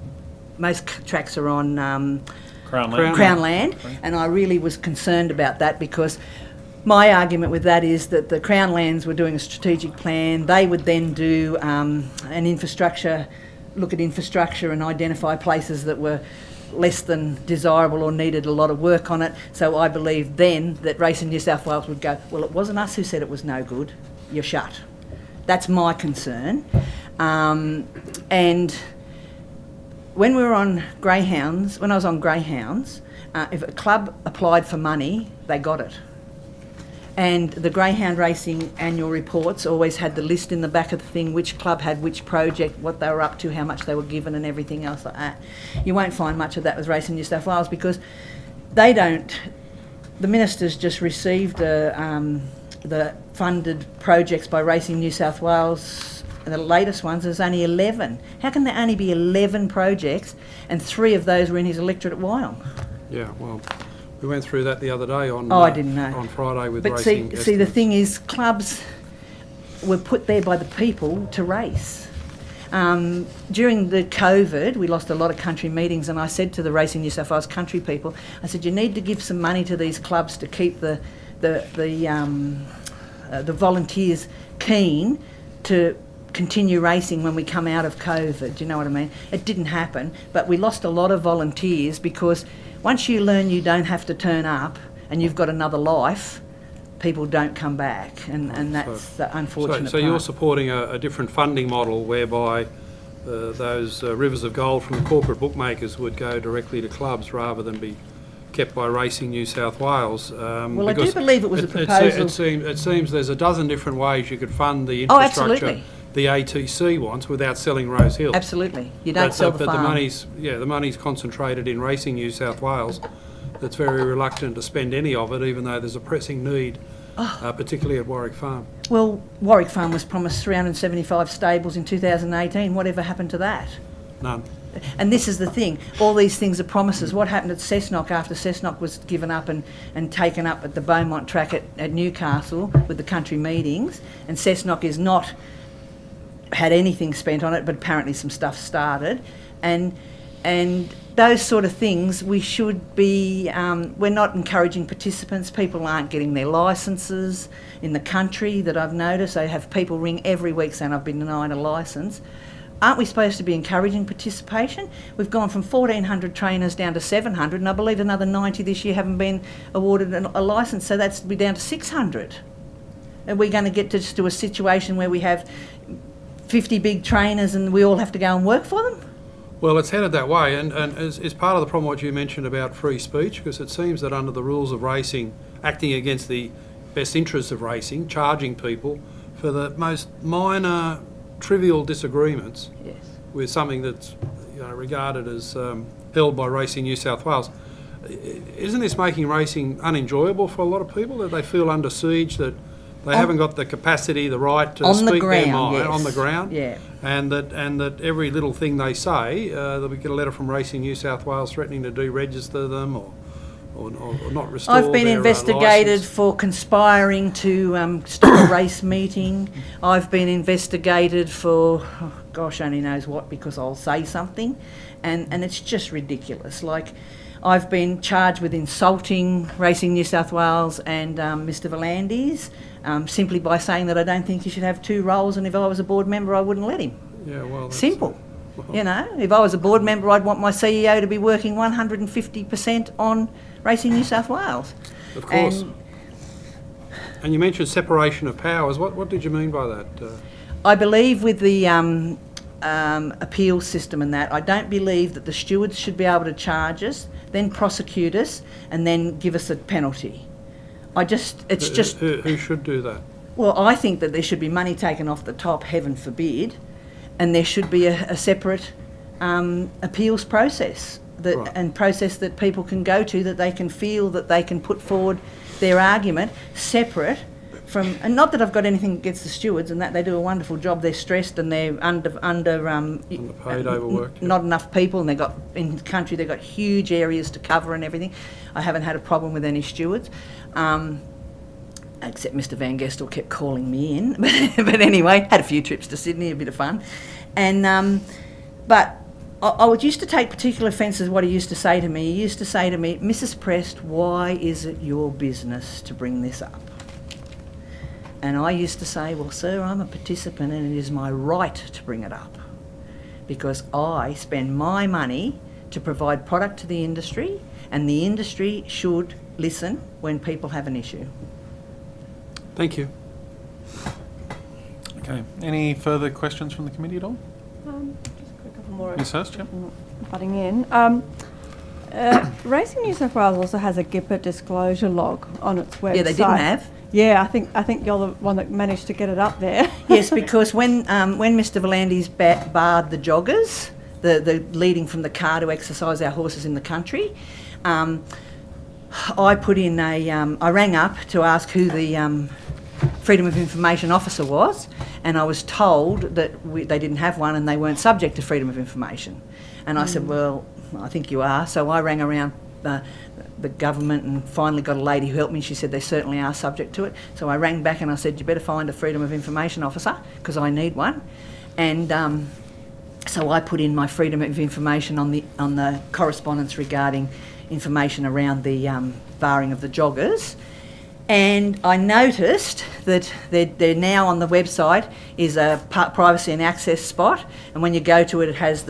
most tracks are on Crown Land, and I really was concerned about that, because my argument with that is that the Crown Lands were doing a strategic plan. They would then do an infrastructure, look at infrastructure and identify places that were less than desirable or needed a lot of work on it. So I believe then that Racing New South Wales would go, well, it wasn't us who said it was no good, you're shut. That's my concern. And when we were on greyhounds, when I was on greyhounds, if a club applied for money, they got it. And the greyhound racing annual reports always had the list in the back of the thing, which club had which project, what they were up to, how much they were given and everything else like that. You won't find much of that with Racing New South Wales, because they don't, the ministers just received the funded projects by Racing New South Wales. And the latest ones, there's only 11. How can there only be 11 projects and 3 of those were in his electorate at Wyong? Yeah, well, we went through that the other day on I didn't know. On Friday with but racing. See, the thing is, clubs were put there by the people to race. During the COVID, we lost a lot of country meetings, and I said to the Racing New South Wales country people, I said, you need to give some money to these clubs to keep the the volunteers keen to continue racing when we come out of COVID. Do you know what I mean? It didn't happen, but we lost a lot of volunteers because once you learn you don't have to turn up and you've got another life, people don't come back, and that's the unfortunate So part. you're supporting a different funding model whereby those rivers of gold from the corporate bookmakers would go directly to clubs rather than be kept by Racing New South Wales. Well, I do believe it was a proposal. It seems there's a dozen different ways you could fund the Oh, infrastructure absolutely. the ATC wants without selling Rosehill. Absolutely. You don't sell the farm. The money's concentrated in Racing New South Wales that's very reluctant to spend any of it, even though there's a pressing need, particularly at Warwick Farm. Well, Warwick Farm was promised 375 stables in 2018. Whatever happened to that? None. And this is the thing, all these things are promises. What happened at Cessnock after Cessnock was given up and taken up at the Beaumont track at Newcastle with the country meetings, and Cessnock is not had anything spent on it, but apparently some stuff started, and those sort of things we should be, we're not encouraging participants. People aren't getting their licences in the country that I've noticed. I have people ring every week saying I've been denied a licence. Aren't we supposed to be encouraging participation? We've gone from 1,400 trainers down to 700, and I believe another 90 this year haven't been awarded a licence, so that's be down to 600. Are we going to get to a situation where we have 50 big trainers and we all have to go and work for them? Well, it's headed that way, and is part of the problem what you mentioned about free speech, because it seems that under the rules of racing, acting against the best interests of racing, charging people for the most minor, trivial disagreements with something that's regarded as held by Racing New South Wales. Isn't this making racing unenjoyable for a lot of people, that they feel under siege, that they haven't got the capacity, the right to speak their mind on the ground, and that every little thing they say, that we get a letter from Racing New South Wales threatening to deregister them or not restore I've been their, investigated licence. for conspiring to stop a race meeting. I've been investigated for, gosh only knows what, because I'll say something, and it's just ridiculous. Like, I've been charged with insulting Racing New South Wales and Mr Volandis, simply by saying that I don't think he should have two roles, and if I was a board member I wouldn't let him. Yeah, well, that's simple. You know, if I was a board member I'd want my CEO to be working 150% on Racing New South Wales. Of course. And you mentioned separation of powers. What did you mean by that? I believe with the appeals system and that, I don't believe that the stewards should be able to charge us, then prosecute us, and then give us a penalty. Who should do that? Well, I think that there should be money taken off the top, heaven forbid, and there should be a separate appeals process and process that people can go to, that they can feel that they can put forward their argument separate from, and not that I've got anything against the stewards and that, they do a wonderful job. They're stressed and they're underpaid, overworked. Not enough people, and they've got, in the country they've got huge areas to cover and everything. I haven't had a problem with any stewards. Except Mr Van Gestel kept calling me in. But anyway, had a few trips to Sydney, a bit of fun. And but I would used to take particular offence at what he used to say to me. He used to say to me, Mrs Prest, why is it your business to bring this up? And I used to say, well, sir, I'm a participant and it is my right to bring it up, because I spend my money to provide product to the industry, and the industry should listen when people have an issue. Thank you. Okay. Any further questions from the committee at all? Just a couple more. Ms Hurst, yep. Butting in. Racing New South Wales also has a GIPA disclosure log on its website. Yeah, they didn't have. Yeah, I think you're the one that managed to get it up there. Yes, because when Mr Volandis barred the joggers, the leading from the car to exercise our horses in the country, I put in I rang up to ask who the Freedom of Information Officer was, and I was told that they didn't have one and they weren't subject to Freedom of Information. And I said, well, I think you are. So I rang around the government and finally got a lady who helped me. She said they certainly are subject to it. So I rang back and I said, you better find a Freedom of Information Officer, because I need one. And so I put in my Freedom of Information on the correspondence regarding information around the barring of the joggers. And I noticed that they're now on the website is a privacy and access spot, and when you go to it, it has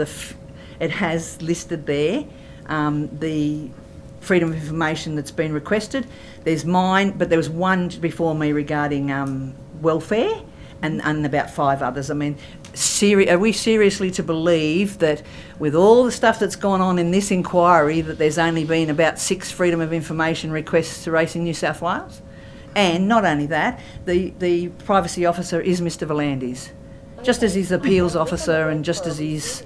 listed there the freedom of information that's been requested. There's mine, but there was one before me regarding welfare, and about 5 others. I mean, are we seriously to believe that with all the stuff that's gone on in this inquiry that there's only been about 6 freedom of information requests to Racing New South Wales? And not only that, the privacy officer is Mr Volandis, just as he's the appeals officer and just as he's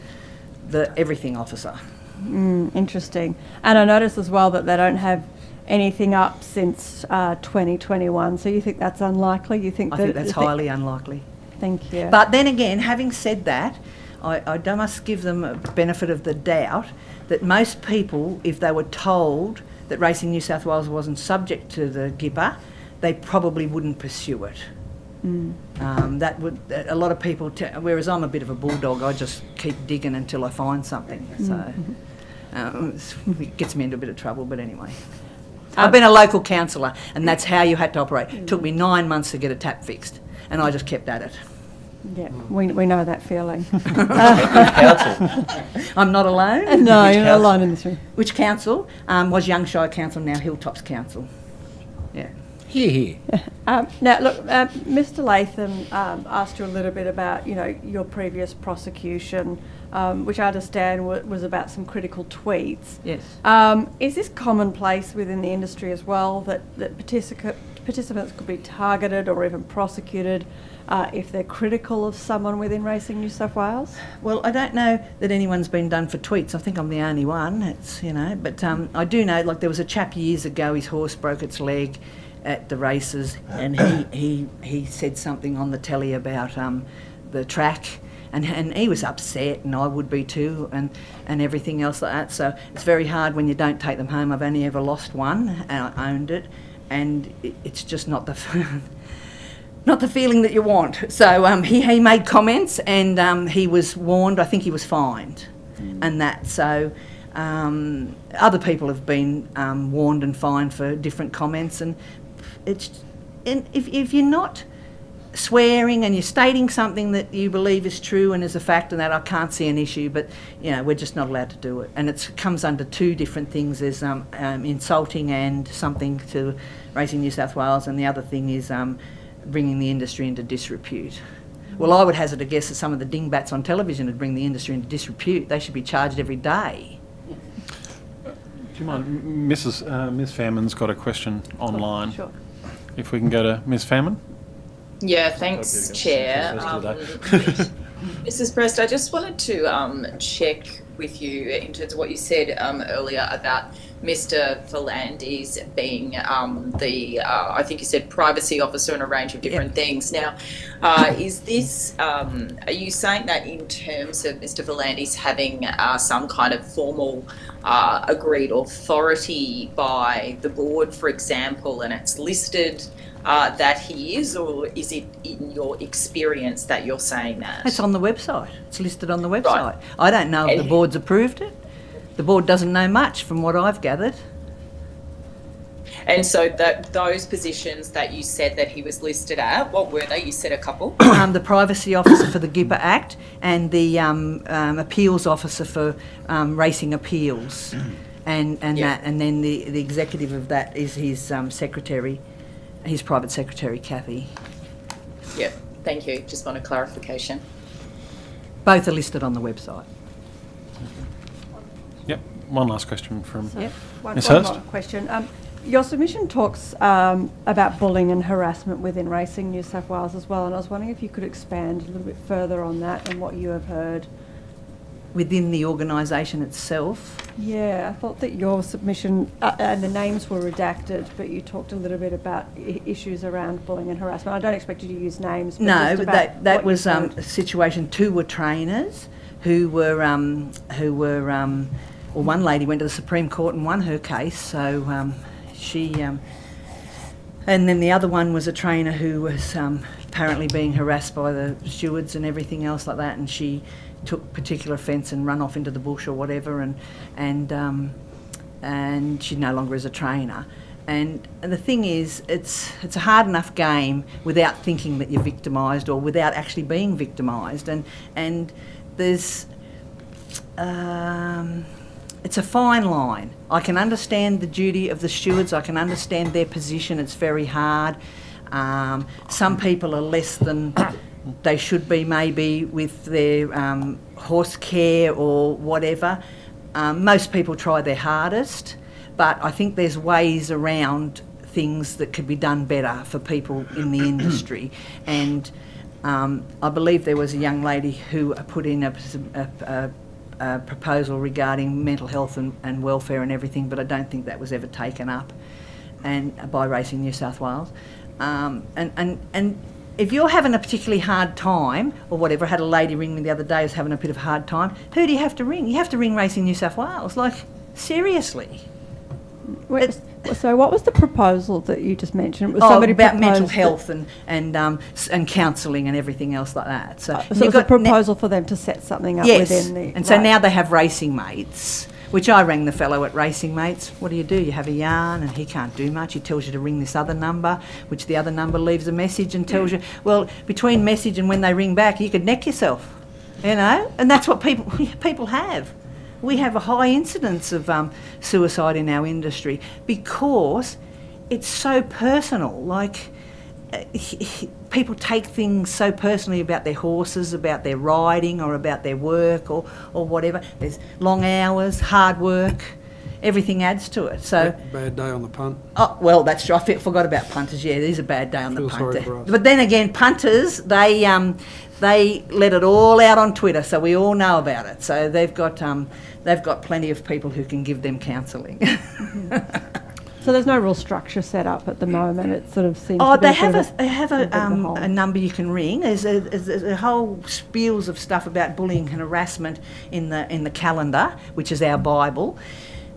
the everything officer. Interesting. And I noticed as well that they don't have anything up since 2021. So you think that's unlikely? I think that's highly unlikely. Thank you. But then again, having said that, I must give them a benefit of the doubt that most people, if they were told that Racing New South Wales wasn't subject to the GIPA, they probably wouldn't pursue it. That would a lot of people. Whereas I'm a bit of a bulldog, I just keep digging until I find something. So it gets me into a bit of trouble. But anyway, I've been a local councillor, and that's how you had to operate. It took me 9 months to get a tap fixed, and I just kept at it. Yeah, we know that feeling. Council. I'm not alone. No, you're not alone in this room. Which council? Was Young Shire Council, now Hilltops Council. Yeah. Here. Now, look, Mr. Latham asked you a little bit about, your previous prosecution, which I understand was about some critical tweets. Yes. Is this commonplace within the industry as well, that participants could be targeted or even prosecuted if they're critical of someone within Racing New South Wales? Well, I don't know that anyone's been done for tweets. I think I'm the only one. But I do know, like there was a chap years ago, his horse broke its leg at the races, and he said something on the telly about the track, and he was upset, and I would be too, and everything else like that. So it's very hard when you don't take them home. I've only ever lost one, and I owned it, and it's just not the not the feeling that you want. So he made comments, and he was warned. I think he was fined, and that so. Other people have been warned and fined for different comments, and if you're not swearing and you're stating something that you believe is true and is a fact, and that I can't see an issue, but we're just not allowed to do it, and it comes under 2 different things: there's insulting and something to Racing New South Wales, and the other thing is bringing the industry into disrepute. Well, I would hazard a guess that some of the dingbats on television would bring the industry into disrepute. They should be charged every day. Do you mind, Ms. Fairman's got a question online. Sure. If we can go to Ms. Fairman. Yeah, thanks, Chair. Mrs. Prest, I just wanted to check with you in terms of what you said earlier about Mr. Volandis being I think you said privacy officer and a range of different things. Now, is this, are you saying that in terms of Mr. Volandis having some kind of formal agreed authority by the board, for example, and it's listed that he is, or is it in your experience that you're saying that? It's on the website. It's listed on the website. Right. I don't know if the board's approved it. The board doesn't know much from what I've gathered. And so those positions that you said that he was listed at, what were they? You said a couple. The privacy officer for the GIPA Act and the appeals officer for racing appeals, and then the executive of that is his secretary, his private secretary, Kathy. Yeah, thank you. Just want a clarification. Both are listed on the website. Yep. One last question from One Ms. Hurst. more question. Your submission talks about bullying and harassment within Racing New South Wales as well, and I was wondering if you could expand a little bit further on that and what you have heard. Within the organisation itself? Yeah, I thought that your submission, and the names were redacted, but you talked a little bit about issues around bullying and harassment. I don't expect you to use names. But No, just but that was a situation. 2 were trainers who were well, one lady went to the Supreme Court and won her case, so she, and then the other one was a trainer who was apparently being harassed by the stewards and everything else like that, and she took particular offence and run off into the bush or whatever, and she no longer is a trainer. And the thing is, it's a hard enough game without thinking that you're victimised or without actually being victimised. And there's it's a fine line. I can understand the duty of the stewards. I can understand their position. It's very hard. Some people are less than they should be, maybe, with their horse care or whatever. Most people try their hardest, but I think there's ways around things that could be done better for people in the industry. And I believe there was a young lady who put in a proposal regarding mental health and welfare and everything, but I don't think that was ever taken up by Racing New South Wales. And if you're having a particularly hard time or whatever, I had a lady ring me the other day who's having a bit of a hard time, who do you have to ring? You have to ring Racing New South Wales. Like, seriously. So what was the proposal that you just mentioned? Was About mental health and counselling and everything else like that. So it was a proposal for them to set something up within the... And so now they have Racing Mates, which I rang the fellow at Racing Mates. What do? You have a yarn, and he can't do much. He tells you to ring this other number, which the other number leaves a message and tells you, well, between message and when they ring back, you could neck yourself, you know? And that's what people have. We have a high incidence of suicide in our industry because it's so personal. Like, people take things so personally about their horses, about their riding or about their work or whatever. There's long hours, hard work, everything adds to it. So bad day on the punt. Oh, well, that's true. I forgot about punters. Yeah, it is a bad day on the punt. Sorry for us. But then again, punters, they let it all out on Twitter, so we all know about it. So they've got plenty of people who can give them counselling. So there's no real structure set up at the moment. It sort of seems. Oh, to be they have a number you can ring. There's a whole spiels of stuff about bullying and harassment in the calendar, which is our Bible,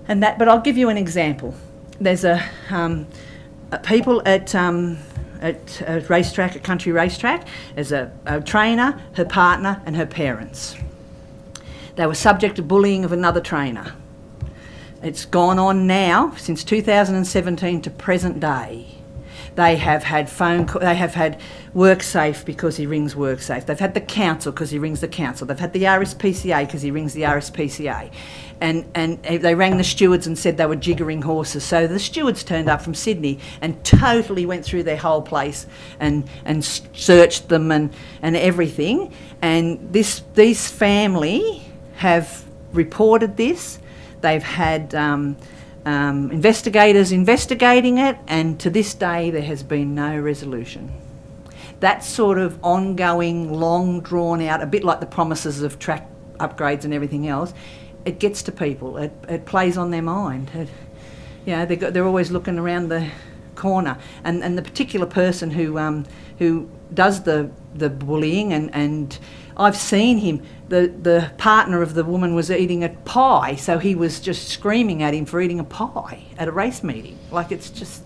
and that. But I'll give you an example. There's people at a racetrack, a country racetrack. There's a trainer, her partner, and her parents. They were subject to bullying of another trainer. It's gone on now since 2017 to present day. They have had they have had WorkSafe because he rings WorkSafe. They've had the council because he rings the council. They've had the RSPCA because he rings the RSPCA. And they rang the stewards and said they were jiggering horses. So the stewards turned up from Sydney and totally went through their whole place and searched them and everything. And these family have reported this. They've had investigators investigating it, and to this day there has been no resolution. That sort of ongoing, long drawn out, a bit like the promises of track upgrades and everything else, it gets to people. It plays on their mind. They're always looking around the corner, and the particular person who does the bullying and I've seen him. The partner of the woman was eating a pie, so he was just screaming at him for eating a pie at a race meeting. Like, it's just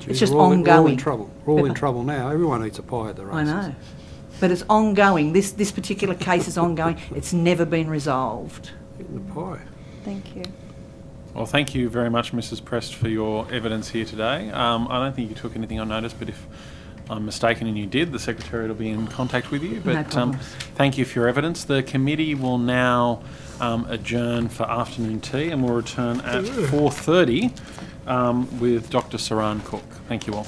ongoing. We're all in trouble. We're all in trouble now. Everyone eats a pie at the races. I know, but it's ongoing. This particular case is ongoing. It's never been resolved. Eating the pie. Thank you. Well, thank you very much, Mrs. Prest, for your evidence here today. I don't think you took anything on notice, but if I'm mistaken and you did, the Secretariat will be in contact with you. But thank you for your evidence. The committee will now adjourn for afternoon tea, and we'll return at 4:30 with Dr. Saran Cook. Thank you all.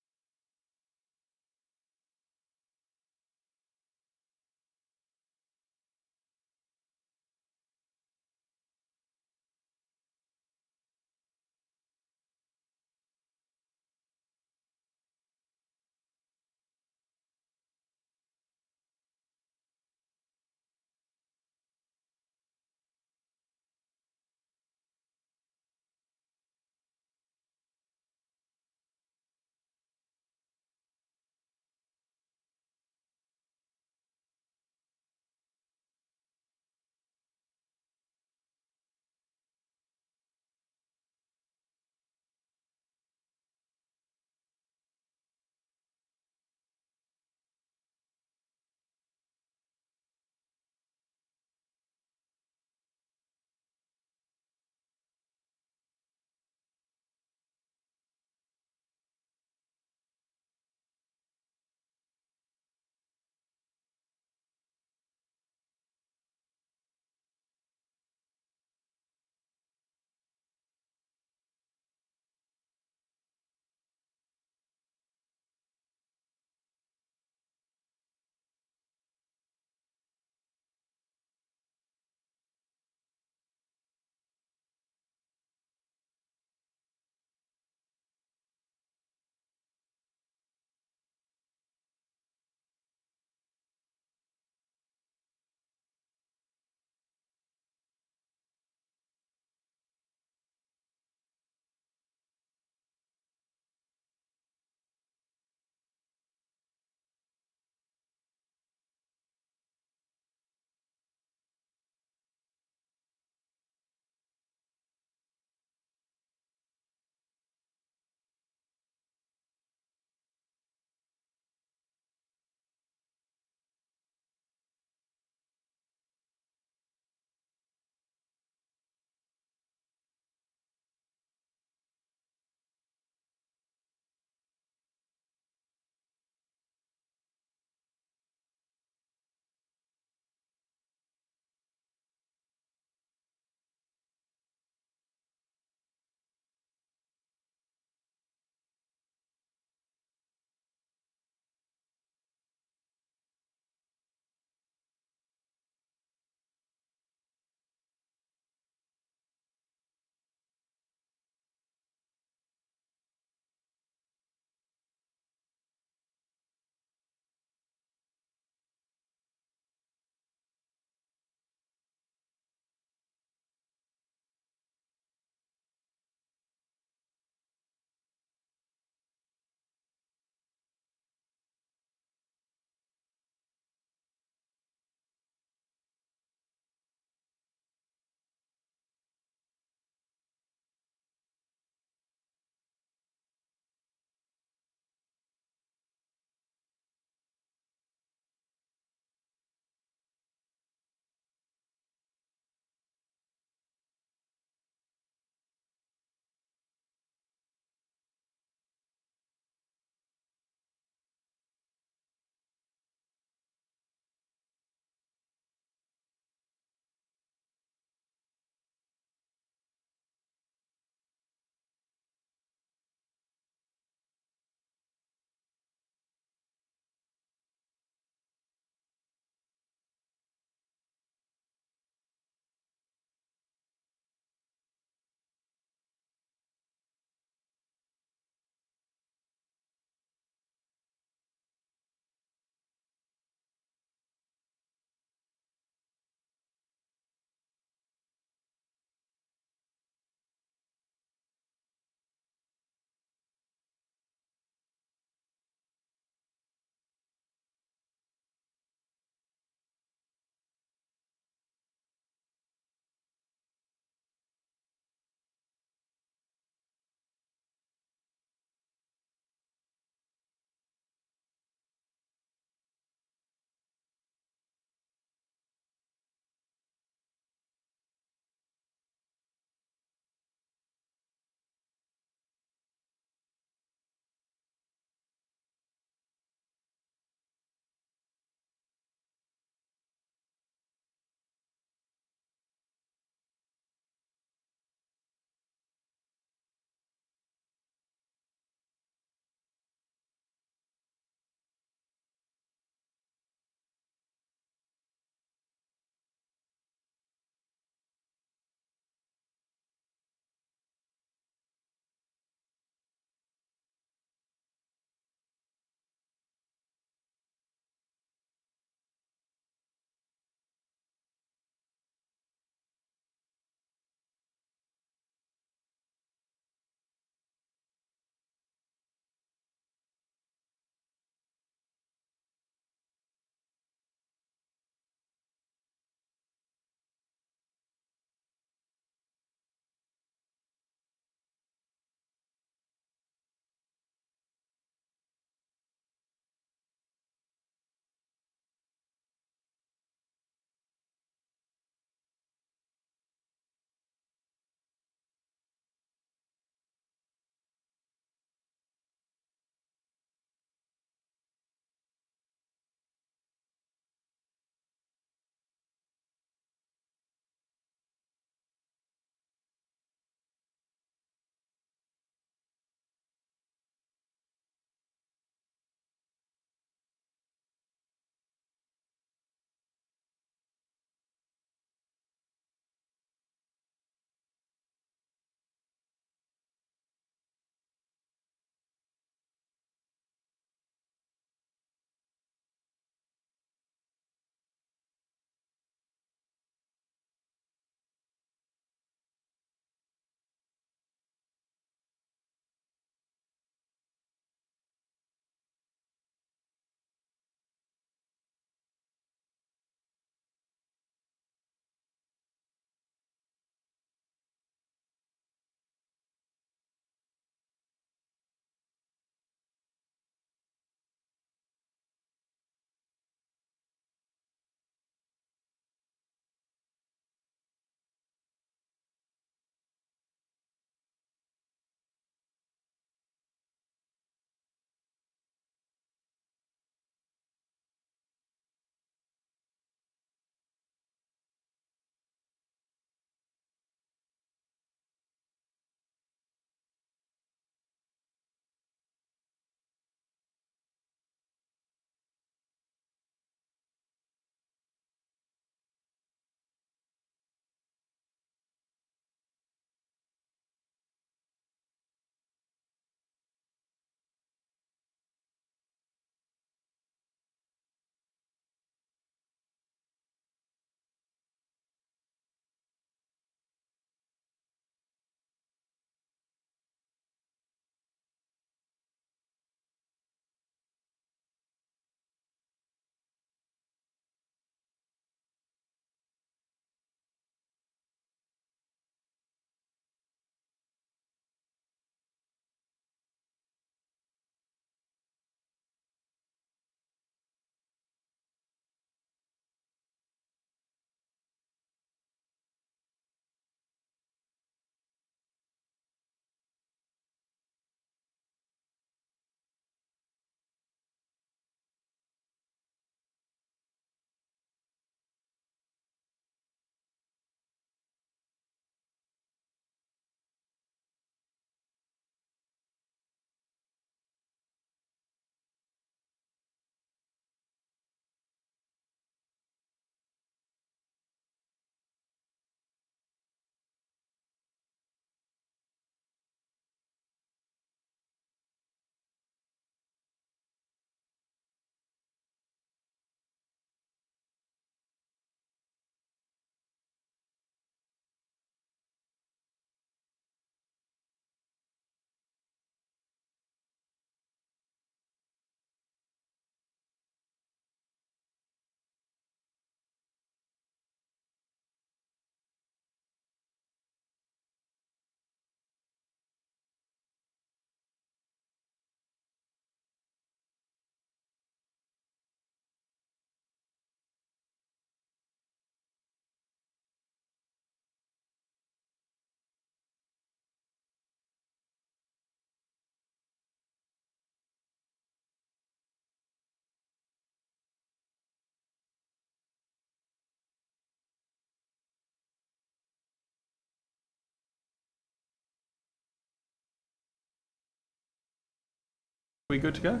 We good to go?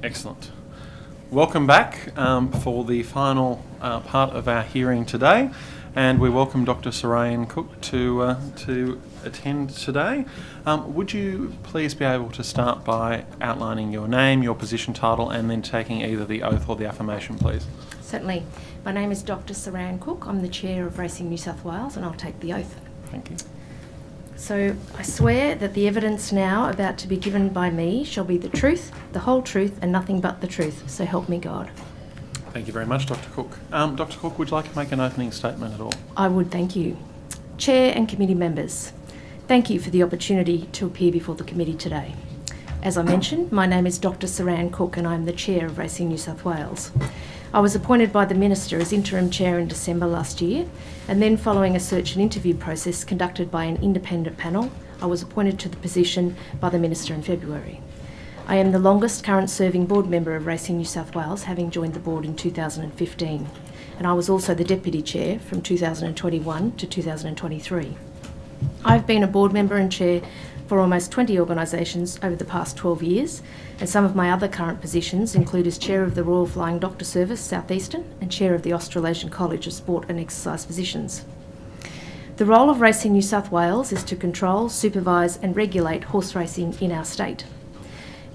Excellent. Welcome back for the final part of our hearing today, and we welcome Dr. Sarayan Cook to attend today. Would you please be able to start by outlining your name, your position title, and then taking either the oath or the affirmation, please? Certainly. My name is Dr. Sarayan Cook. I'm the Chair of Racing New South Wales, and I'll take the oath. Thank you. So I swear that the evidence now about to be given by me shall be the truth, the whole truth, and nothing but the truth. So help me God. Thank you very much, Dr. Cook. Dr. Cook, would you like to make an opening statement at all? I would, thank you. Chair and committee members, thank you for the opportunity to appear before the committee today. As I mentioned, my name is Dr. Sarayan Cook and I'm the Chair of Racing New South Wales. I was appointed by the Minister as Interim Chair in December last year, and then following a search and interview process conducted by an independent panel, I was appointed to the position by the Minister in February. I am the longest current serving board member of Racing New South Wales, having joined the board in 2015, and I was also the Deputy Chair from 2021 to 2023. I've been a board member and chair for almost 20 organisations over the past 12 years, and some of my other current positions include as Chair of the Royal Flying Doctor Service South Eastern and Chair of the Australasian College of Sport and Exercise Physicians. The role of Racing New South Wales is to control, supervise and regulate horse racing in our state.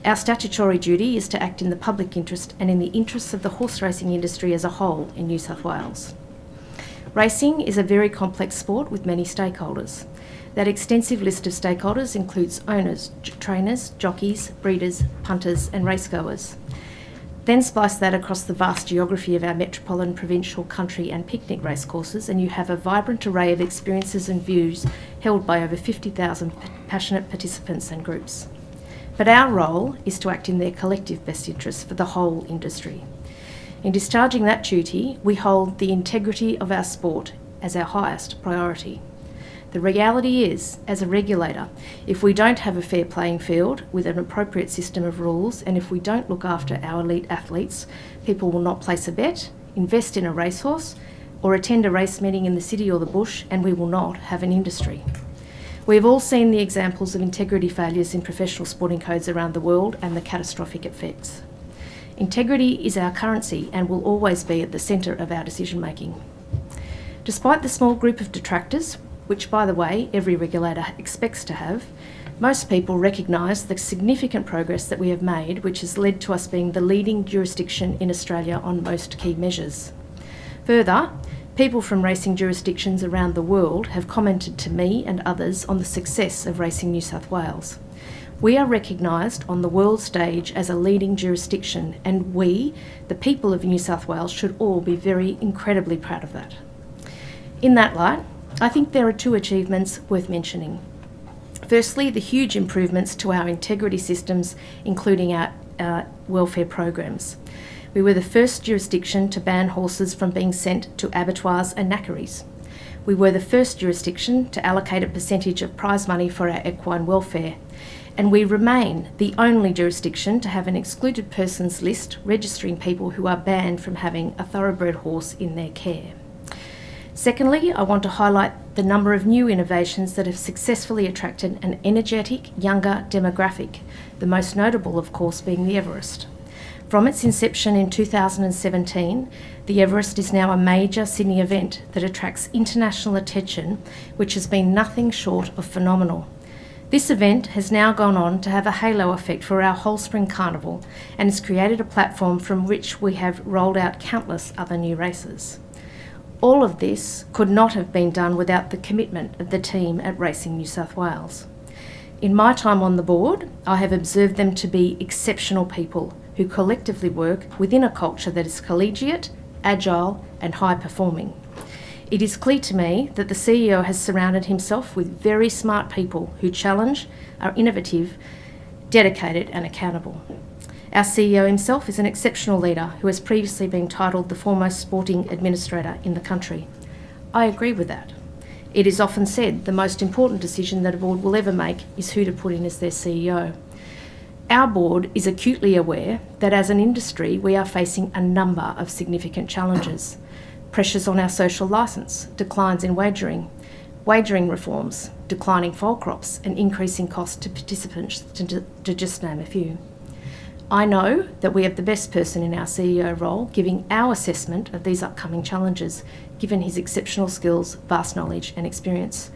Our statutory duty is to act in the public interest and in the interests of the horse racing industry as a whole in New South Wales. Racing is a very complex sport with many stakeholders. That extensive list of stakeholders includes owners, trainers, jockeys, breeders, punters and racegoers. Then splice that across the vast geography of our metropolitan, provincial, country and picnic racecourses and you have a vibrant array of experiences and views held by over 50,000 passionate participants and groups. But our role is to act in their collective best interests for the whole industry. In discharging that duty, we hold the integrity of our sport as our highest priority. The reality is, as a regulator, if we don't have a fair playing field with an appropriate system of rules, and if we don't look after our elite athletes, people will not place a bet, invest in a racehorse, or attend a race meeting in the city or the bush, and we will not have an industry. We have all seen the examples of integrity failures in professional sporting codes around the world and the catastrophic effects. Integrity is our currency and will always be at the centre of our decision making. Despite the small group of detractors, which, by the way, every regulator expects to have, most people recognise the significant progress that we have made, which has led to us being the leading jurisdiction in Australia on most key measures. Further, people from racing jurisdictions around the world have commented to me and others on the success of Racing New South Wales. We are recognised on the world stage as a leading jurisdiction, and we, the people of New South Wales, should all be very incredibly proud of that. In that light, I think there are two achievements worth mentioning. Firstly, the huge improvements to our integrity systems, including our welfare programs. We were the first jurisdiction to ban horses from being sent to abattoirs and knackeries. We were the first jurisdiction to allocate a percentage of prize money for our equine welfare. And we remain the only jurisdiction to have an excluded persons list registering people who are banned from having a thoroughbred horse in their care. Secondly, I want to highlight the number of new innovations that have successfully attracted an energetic, younger demographic, the most notable, of course, being the Everest. From its inception in 2017, the Everest is now a major Sydney event that attracts international attention, which has been nothing short of phenomenal. This event has now gone on to have a halo effect for our whole spring carnival and has created a platform from which we have rolled out countless other new races. All of this could not have been done without the commitment of the team at Racing New South Wales. In my time on the board, I have observed them to be exceptional people who collectively work within a culture that is collegiate, agile and high performing. It is clear to me that the CEO has surrounded himself with very smart people who challenge, are innovative, dedicated and accountable. Our CEO himself is an exceptional leader who has previously been titled the foremost sporting administrator in the country. I agree with that. It is often said the most important decision that a board will ever make is who to put in as their CEO. Our board is acutely aware that as an industry we are facing a number of significant challenges. Pressures on our social licence, declines in wagering, wagering reforms, declining foal crops, and increasing costs to participants, to just name a few. I know that we have the best person in our CEO role giving our assessment of these upcoming challenges, given his exceptional skills, vast knowledge and experience.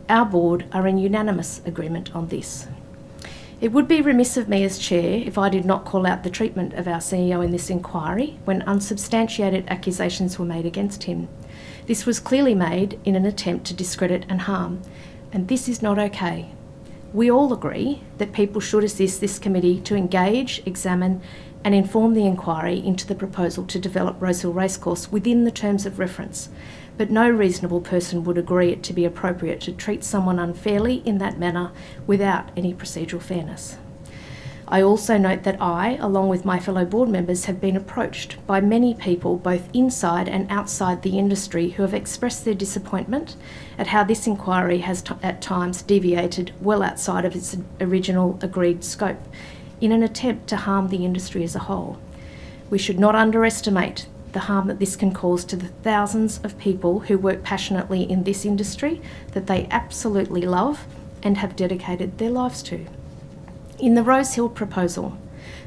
Our board are in unanimous agreement on this. It would be remiss of me as chair if I did not call out the treatment of our CEO in this inquiry when unsubstantiated accusations were made against him. This was clearly made in an attempt to discredit and harm, and this is not okay. We all agree that people should assist this committee to engage, examine and inform the inquiry into the proposal to develop Rosehill Racecourse within the terms of reference, but no reasonable person would agree it to be appropriate to treat someone unfairly in that manner without any procedural fairness. I also note that I, along with my fellow board members, have been approached by many people both inside and outside the industry who have expressed their disappointment at how this inquiry has at times deviated well outside of its original agreed scope in an attempt to harm the industry as a whole. We should not underestimate the harm that this can cause to the thousands of people who work passionately in this industry that they absolutely love and have dedicated their lives to. In the Rosehill proposal,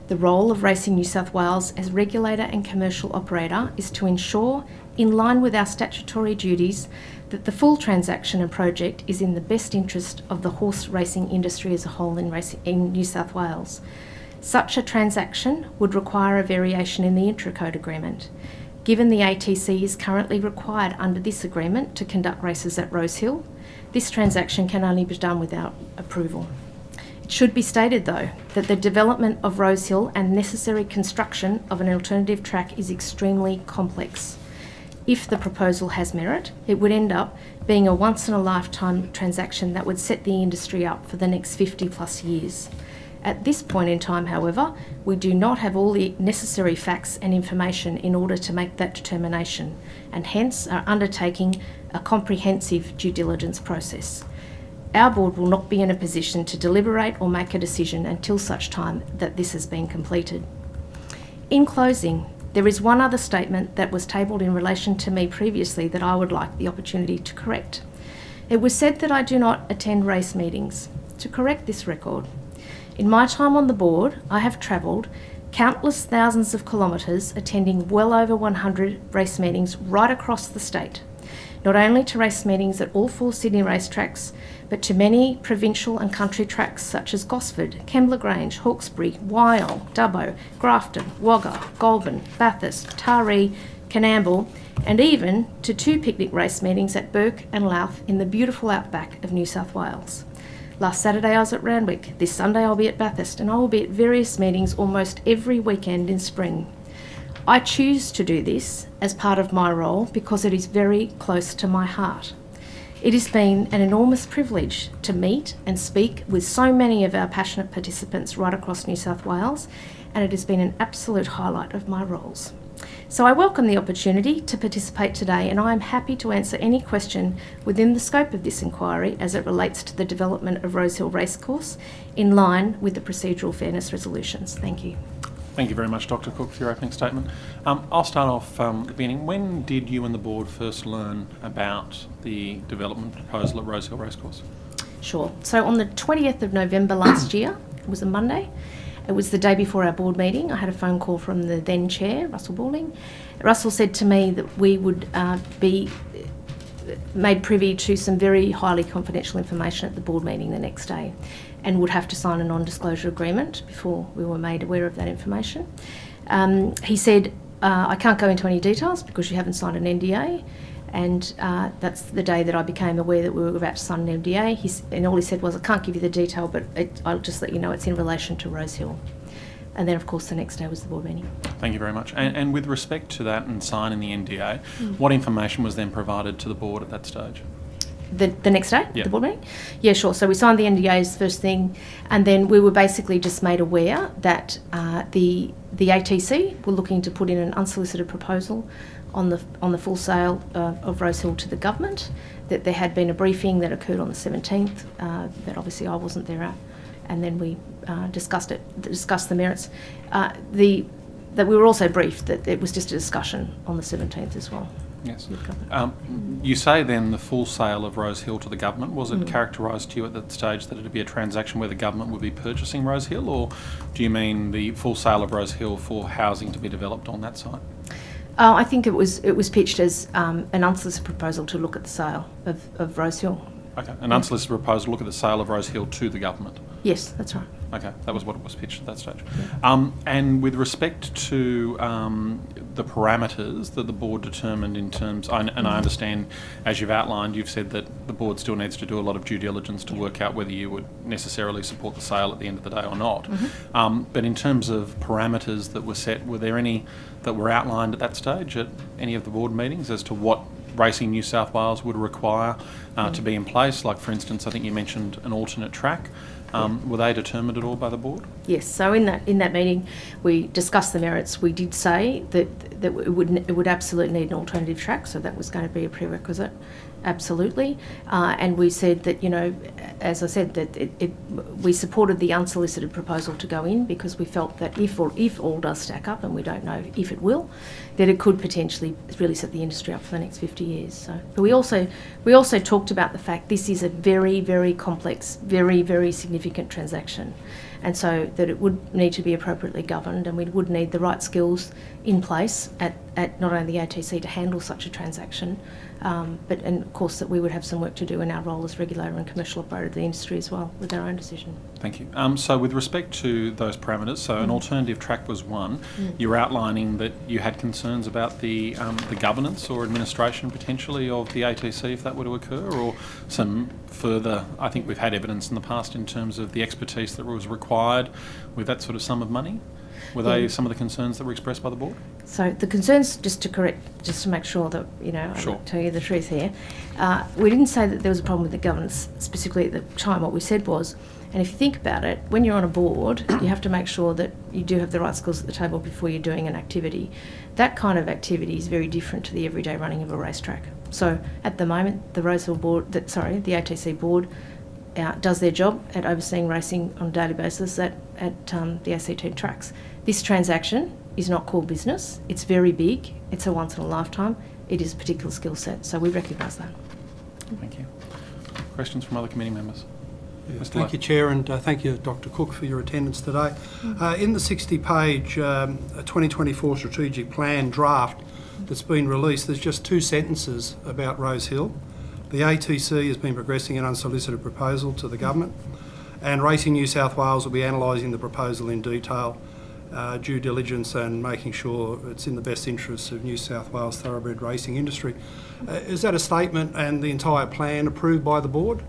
the role of Racing New South Wales as regulator and commercial operator is to ensure, in line with our statutory duties, that the full transaction and project is in the best interest of the horse racing industry as a whole in New South Wales. Such a transaction would require a variation in the intra-code agreement. Given the ATC is currently required under this agreement to conduct races at Rosehill, this transaction can only be done without approval. It should be stated, though, that the development of Rosehill and necessary construction of an alternative track is extremely complex. If the proposal has merit, it would end up being a once-in-a-lifetime transaction that would set the industry up for the next 50 plus years. At this point in time, however, we do not have all the necessary facts and information in order to make that determination, and hence are undertaking a comprehensive due diligence process. Our board will not be in a position to deliberate or make a decision until such time that this has been completed. In closing, there is one other statement that was tabled in relation to me previously that I would like the opportunity to correct. It was said that I do not attend race meetings. To correct this record, in my time on the board, I have travelled countless thousands of kilometres attending well over 100 race meetings right across the state, not only to race meetings at all 4 Sydney racetracks, but to many provincial and country tracks such as Gosford, Kembla Grange, Hawkesbury, Wyong, Dubbo, Grafton, Wagga, Goulburn, Bathurst, Taree, Canamble, and even to 2 picnic race meetings at Bourke and Louth in the beautiful outback of New South Wales. Last Saturday I was at Randwick, this Sunday I'll be at Bathurst, and I will be at various meetings almost every weekend in spring. I choose to do this as part of my role because it is very close to my heart. It has been an enormous privilege to meet and speak with so many of our passionate participants right across New South Wales, and it has been an absolute highlight of my roles. So I welcome the opportunity to participate today, and I am happy to answer any question within the scope of this inquiry as it relates to the development of Rosehill Racecourse in line with the procedural fairness resolutions. Thank you. Thank you very much, Dr. Cook, for your opening statement. I'll start off at the beginning. When did you and the board first learn about the development proposal at Rosehill Racecourse? Sure. So on the 20th of November last year, it was a Monday, it was the day before our board meeting, I had a phone call from the then chair, Russell Balling. Russell said to me that we would be made privy to some very highly confidential information at the board meeting the next day and would have to sign a non-disclosure agreement before we were made aware of that information. He said, I can't go into any details because you haven't signed an NDA, and that's the day that I became aware that we were about to sign an NDA. And all he said was, I can't give you the detail, but I'll just let you know it's in relation to Rosehill. And then, of course, the next day was the board meeting. Thank you very much. And with respect to that and signing the NDA, what information was then provided to the board at that stage? The next day, yeah. The board meeting? Yeah, sure. So we signed the NDAs first thing, and then we were basically just made aware that the ATC were looking to put in an unsolicited proposal on the full sale of Rosehill to the government, that there had been a briefing that occurred on the 17th, that obviously I wasn't there at, and then we discussed the merits. That we were also briefed that it was just a discussion on the 17th as well. Yes. would cover. You say then the full sale of Rosehill to the government, was it characterised to you at that stage that it would be a transaction where the government would be purchasing Rosehill, or do you mean the full sale of Rosehill for housing to be developed on that site? I think it was pitched as an unsolicited proposal to look at the sale of Rosehill. Okay, an unsolicited proposal to look at the sale of Rosehill to the government? Yes, that's right. Okay, that was what it was pitched at that stage. And with respect to the parameters that the board determined in terms, and I understand, as you've outlined, you've said that the board still needs to do a lot of due diligence to work out whether you would necessarily support the sale at the end of the day or not. But in terms of parameters that were set, were there any that were outlined at that stage at any of the board meetings as to what Racing New South Wales would require to be in place? Like, for instance, I think you mentioned an alternate track. Were they determined at all by the board? Yes. So in that meeting, we discussed the merits. We did say that it would absolutely need an alternative track, so that was going to be a prerequisite, absolutely. And we said that, you know, as I said, that we supported the unsolicited proposal to go in because we felt that if all does stack up, and we don't know if it will, that it could potentially really set the industry up for the next 50 years. So, but we also talked about the fact this is a very, very complex, very, very significant transaction, and so that it would need to be appropriately governed, and we would need the right skills in place at not only the ATC to handle such a transaction, but and of course that we would have some work to do in our role as regulator and commercial operator of the industry as well with our own decision. Thank you. So with respect to those parameters, so an alternative track was one. You're outlining that you had concerns about the governance or administration potentially of the ATC if that were to occur, or some further, I think we've had evidence in the past in terms of the expertise that was required with that sort of sum of money. Were they some of the concerns that were expressed by the board? So the concerns, just to make sure that, you know, Sure. I'll tell you the truth here, we didn't say that there was a problem with the governance specifically at the time. What we said was, and if you think about it, when you're on a board, you have to make sure that you do have the right skills at the table before you're doing an activity. That kind of activity is very different to the everyday running of a racetrack. So at the moment, the Rosehill board, the ATC board, does their job at overseeing racing on a daily basis at the ACT tracks. This transaction is not core business. It's very big. It's a once in a lifetime. It is a particular skill set, so we recognise that. Thank you. Questions from other committee members? Yeah, thank you, Chair, and thank you, Dr Cook, for your attendance today. In the 60-page 2024 strategic plan draft that's been released, there's just 2 sentences about Rosehill. The ATC has been progressing an unsolicited proposal to the government, and Racing New South Wales will be analysing the proposal in detail, due diligence and making sure it's in the best interests of New South Wales thoroughbred racing industry. Is that a statement and the entire plan approved by the board?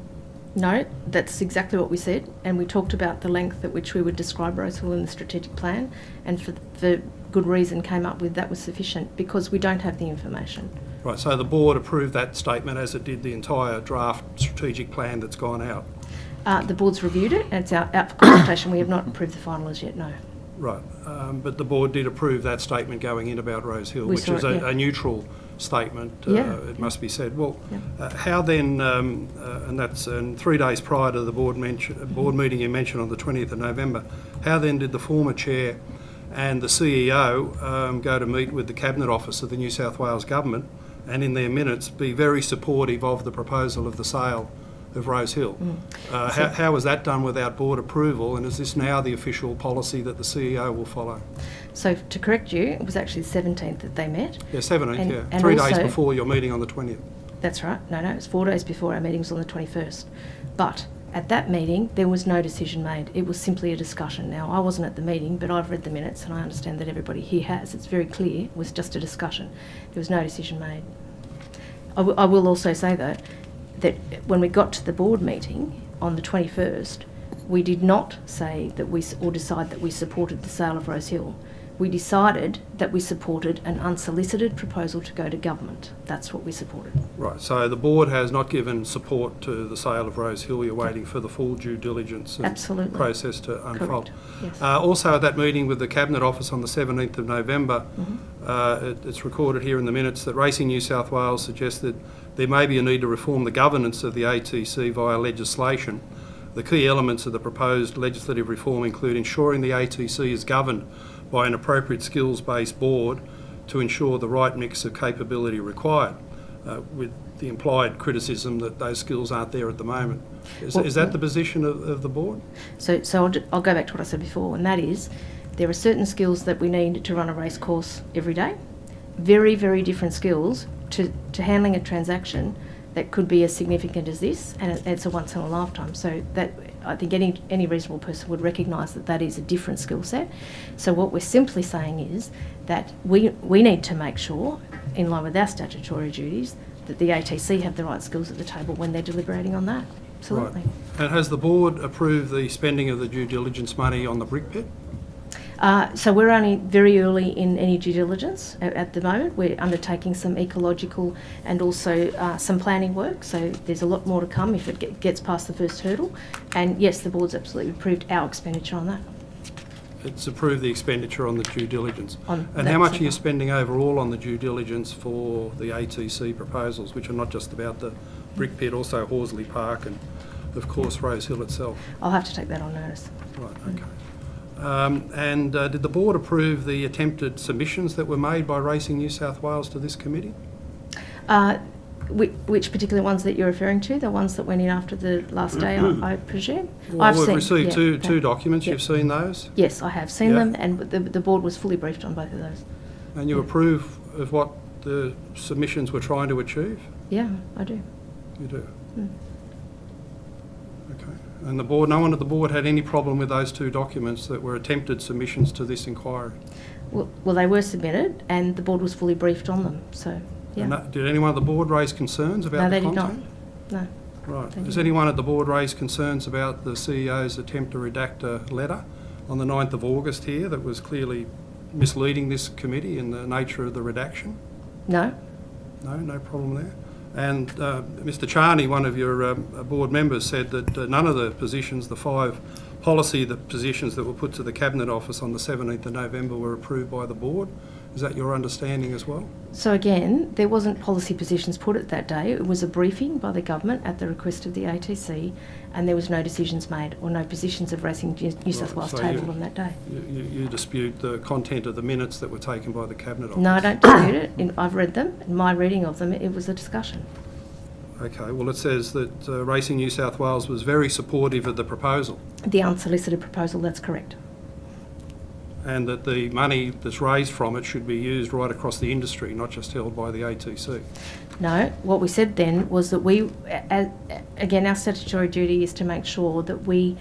No, that's exactly what we said, and we talked about the length at which we would describe Rosehill in the strategic plan, and for good reason came up with that was sufficient because we don't have the information. Right, so the board approved that statement as it did the entire draft strategic plan that's gone out? The board's reviewed it, and it's out for consultation. We have not approved the final as yet, no. Right, but the board did approve that statement going in about Rosehill, which is a neutral statement, it must be said. Well, how then, and that's 3 days prior to the board meeting you mentioned on the 20th of November, how then did the former chair and the CEO go to meet with the Cabinet Office of the New South Wales Government and in their minutes be very supportive of the proposal of the sale of Rosehill? How was that done without board approval, and is this now the official policy that the CEO will follow? So to correct you, it was actually the 17th that they met. Yeah, 17th, and 3 also, days before your meeting on the 20th. That's right. No, it's 4 days before our meetings on the 21st. But at that meeting, there was no decision made. It was simply a discussion. Now, I wasn't at the meeting, but I've read the minutes and I understand that everybody here has. It's very clear it was just a discussion. There was no decision made. I will also say, though, that when we got to the board meeting on the 21st, we did not say that decide that we supported the sale of Rosehill. We decided that we supported an unsolicited proposal to go to government. That's what we supported. Right, so the board has not given support to the sale of Rosehill. You're waiting for the full due diligence and process to unfold. Yes. Also at that meeting with the Cabinet Office on the 17th of November, it's recorded here in the minutes that Racing New South Wales suggested there may be a need to reform the governance of the ATC via legislation. The key elements of the proposed legislative reform include ensuring the ATC is governed by an appropriate skills-based board to ensure the right mix of capability required, with the implied criticism that those skills aren't there at the moment. Is that the position of the board? So I'll go back to what I said before, and that is there are certain skills that we need to run a racecourse every day. Very, very different skills to handling a transaction that could be as significant as this, and it's a once in a lifetime. So that I think any reasonable person would recognise that that is a different skill set. So what we're simply saying is that we need to make sure, in line with our statutory duties, that the ATC have the right skills at the table when they're deliberating on that. Absolutely. Right. And has the board approved the spending of the due diligence money on the brick pit? So we're only very early in any due diligence at the moment. We're undertaking some ecological and also some planning work, so there's a lot more to come if it gets past the first hurdle. And yes, the board's absolutely approved our expenditure on that. It's approved the expenditure on the due diligence. And how much are you spending overall on the due diligence for the ATC proposals, which are not just about the brick pit, also Horsley Park and, of course, Rosehill itself? I'll have to take that on notice. Right, okay. Did the board approve the attempted submissions that were made by Racing New South Wales to this committee? Which particular ones that you're referring to? The ones that went in after the last day, I presume? Well, we've received two documents. Yep. You've seen those? Yes, I have seen them, and the board was fully briefed on both of those. And you approve of what the submissions were trying to achieve? Yeah, I do. You do? Mm. Okay. And the board, no one at the board had any problem with those two documents that were attempted submissions to this inquiry? Well, they were submitted, and the board was fully briefed on them, so... Yeah. And did anyone at the board raise concerns about the content? No, they did not. No. Right. Has anyone at the board raised concerns about the CEO's attempt to redact a letter on the 9th of August here that was clearly misleading this committee in the nature of the redaction? No. No problem there. And Mr Charney, one of your board members, said that none of the positions, the 5 policy positions that were put to the Cabinet Office on the 17th of November were approved by the board. Is that your understanding as well? So again, there wasn't policy positions put at that day. It was a briefing by the government at the request of the ATC, and there was no decisions made or no positions of Racing New South Wales tabled on that day. You dispute the content of the minutes that were taken by the Cabinet Office? No, I don't dispute it. I've read them. In my reading of them, it was a discussion. Okay, well it says that Racing New South Wales was very supportive of the proposal. The unsolicited proposal, that's correct. And that the money that's raised from it should be used right across the industry, not just held by the ATC. No, what we said then was that we, again, our statutory duty is to make sure that we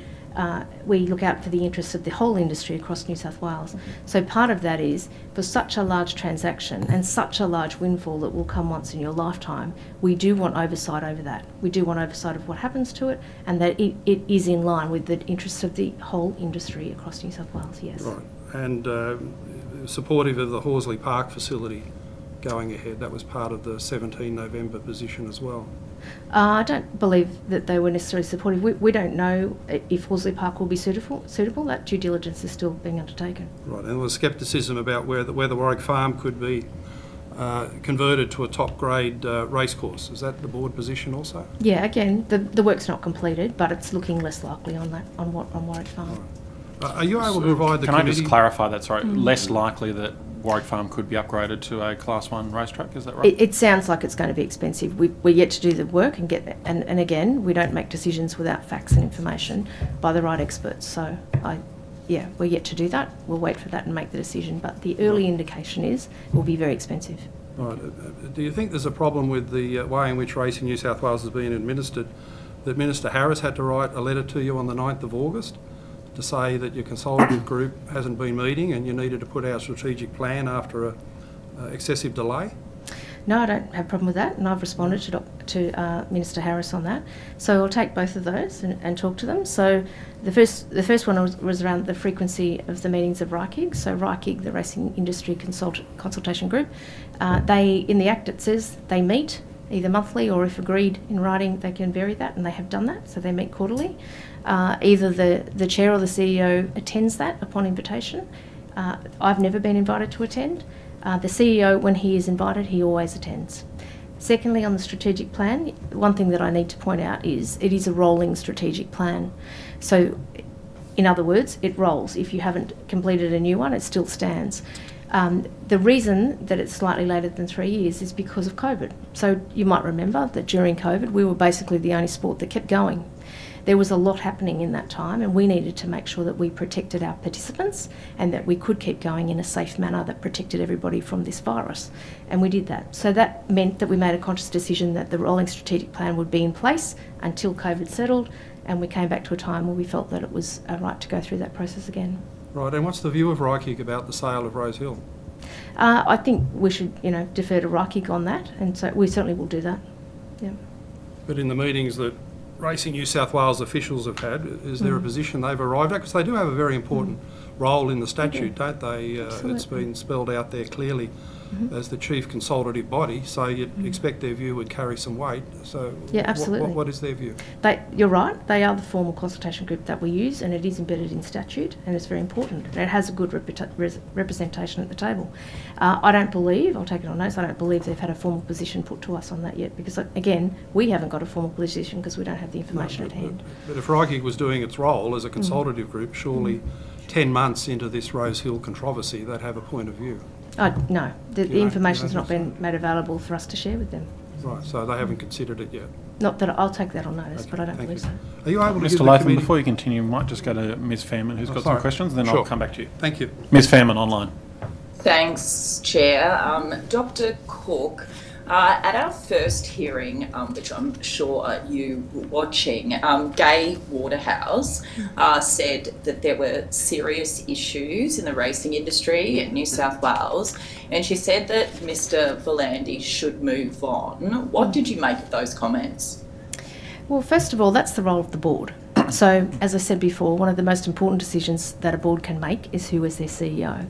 look out for the interests of the whole industry across New South Wales. So part of that is, for such a large transaction and such a large windfall that will come once in your lifetime, we do want oversight over that. We do want oversight of what happens to it, and that it is in line with the interests of the whole industry across New South Wales, yes. Right. And supportive of the Horsley Park facility going ahead. That was part of the 17 November position as well. I don't believe that they were necessarily supportive. We don't know if Horsley Park will be suitable. That due diligence is still being undertaken. Right, and there was scepticism about whether Warwick Farm could be converted to a top-grade racecourse. Is that the board position also? Yeah, again, the work's not completed, but it's looking less likely on Warwick Farm. Right. Are you able to provide the committee... Can I just clarify that, sorry? Less likely that Warwick Farm could be upgraded to a Class 1 racetrack, is that right? It sounds like it's going to be expensive. We're yet to do the work and get... And again, we don't make decisions without facts and information by the right experts. So, we're yet to do that. We'll wait for that and make the decision. But the early indication is it will be very expensive. Right. Do you think there's a problem with the way in which Racing New South Wales has been administered, that Minister Harris had to write a letter to you on the 9th of August to say that your consultative group hasn't been meeting and you needed to put our strategic plan after a excessive delay? No, I don't have a problem with that, and I've responded to Minister Harris on that. So I'll take both of those and talk to them. So the first one was around the frequency of the meetings of RICIG. So RICIG, the Racing Industry Consultation Group, in the Act it says they meet either monthly, or if agreed in writing they can vary that, and they have done that, so they meet quarterly. Either the chair or the CEO attends that upon invitation. I've never been invited to attend. The CEO, when he is invited, he always attends. Secondly, on the strategic plan, one thing that I need to point out is it is a rolling strategic plan. So, in other words, it rolls. If you haven't completed a new one, it still stands. The reason that it's slightly later than 3 years is because of COVID. So you might remember that during COVID, we were basically the only sport that kept going. There was a lot happening in that time, and we needed to make sure that we protected our participants and that we could keep going in a safe manner that protected everybody from this virus. And we did that. So that meant that we made a conscious decision that the rolling strategic plan would be in place until COVID settled, and we came back to a time where we felt that it was right to go through that process again. Right, and what's the view of RIKIC about the sale of Rosehill? I think we should, defer to RIKIC on that, and so we certainly will do that. Yeah. But in the meetings that Racing New South Wales officials have had, is there a position they've arrived at? Because they do have a very important role in the statute, don't they? It's been spelled out there clearly as the chief consultative body, so you'd expect their view would carry some weight. So yeah, absolutely. What is their view? You're right, they are the formal consultation group that we use, and it is embedded in statute, and it's very important. And it has a good representation at the table. I don't believe, I'll take it on notice, I don't believe they've had a formal position put to us on that yet, because again, we haven't got a formal position because we don't have the information at hand. But if RIKIC was doing its role as a consultative group, surely 10 months into this Rosehill controversy, they'd have a point of view. No, the information's not been made available for us to share with them. Right, so they haven't considered it yet. Not that I'll take that on notice, but I don't believe so. Are you able to give Mr. the Latham, committee... before you continue, we might just go to Ms. Fairman, who's got some questions, and then I'll come back to you. Thank you. Ms. Fairman, online. Thanks, Chair. Dr. Cook, at our first hearing, which I'm sure you were watching, Gay Waterhouse said that there were serious issues in the racing industry in New South Wales, and she said that Mr. Volandis should move on. What did you make of those comments? Well, first of all, that's the role of the board. So, as I said before, one of the most important decisions that a board can make is who is their CEO.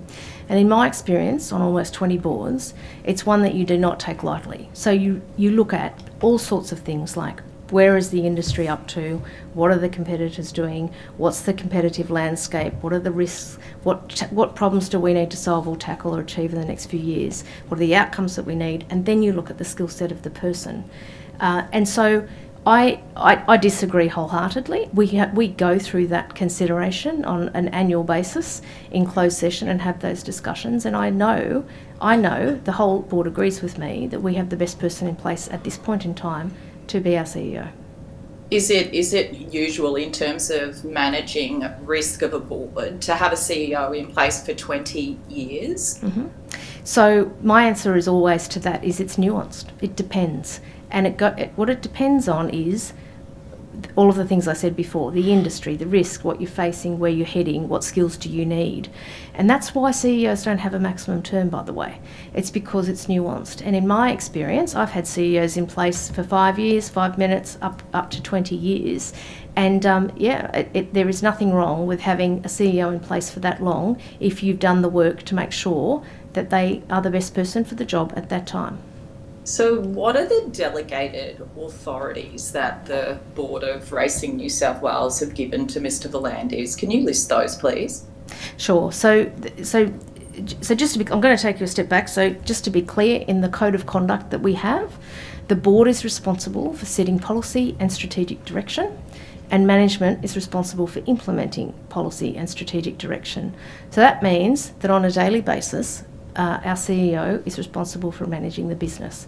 And in my experience, on almost 20 boards, it's one that you do not take lightly. So you look at all sorts of things like, where is the industry up to? What are the competitors doing? What's the competitive landscape? What are the risks? What problems do we need to solve or tackle or achieve in the next few years? What are the outcomes that we need? And then you look at the skill set of the person. And so I disagree wholeheartedly. We go through that consideration on an annual basis in closed session and have those discussions. And I know the whole board agrees with me that we have the best person in place at this point in time to be our CEO. Is it usual in terms of managing risk of a board to have a CEO in place for 20 years? So my answer is always to that is it's nuanced. It depends. And what it depends on is all of the things I said before, the industry, the risk, what you're facing, where you're heading, what skills do you need. And that's why CEOs don't have a maximum term, by the way. It's because it's nuanced. And in my experience, I've had CEOs in place for 5 years, 5 minutes, up to 20 years. And there is nothing wrong with having a CEO in place for that long if you've done the work to make sure that they are the best person for the job at that time. So what are the delegated authorities that the Board of Racing New South Wales have given to Mr. Volandis? Can you list those, please? Sure. So just to be, I'm going to take you a step back. So just to be clear, in the code of conduct that we have, the board is responsible for setting policy and strategic direction, and management is responsible for implementing policy and strategic direction. So that means that on a daily basis, our CEO is responsible for managing the business.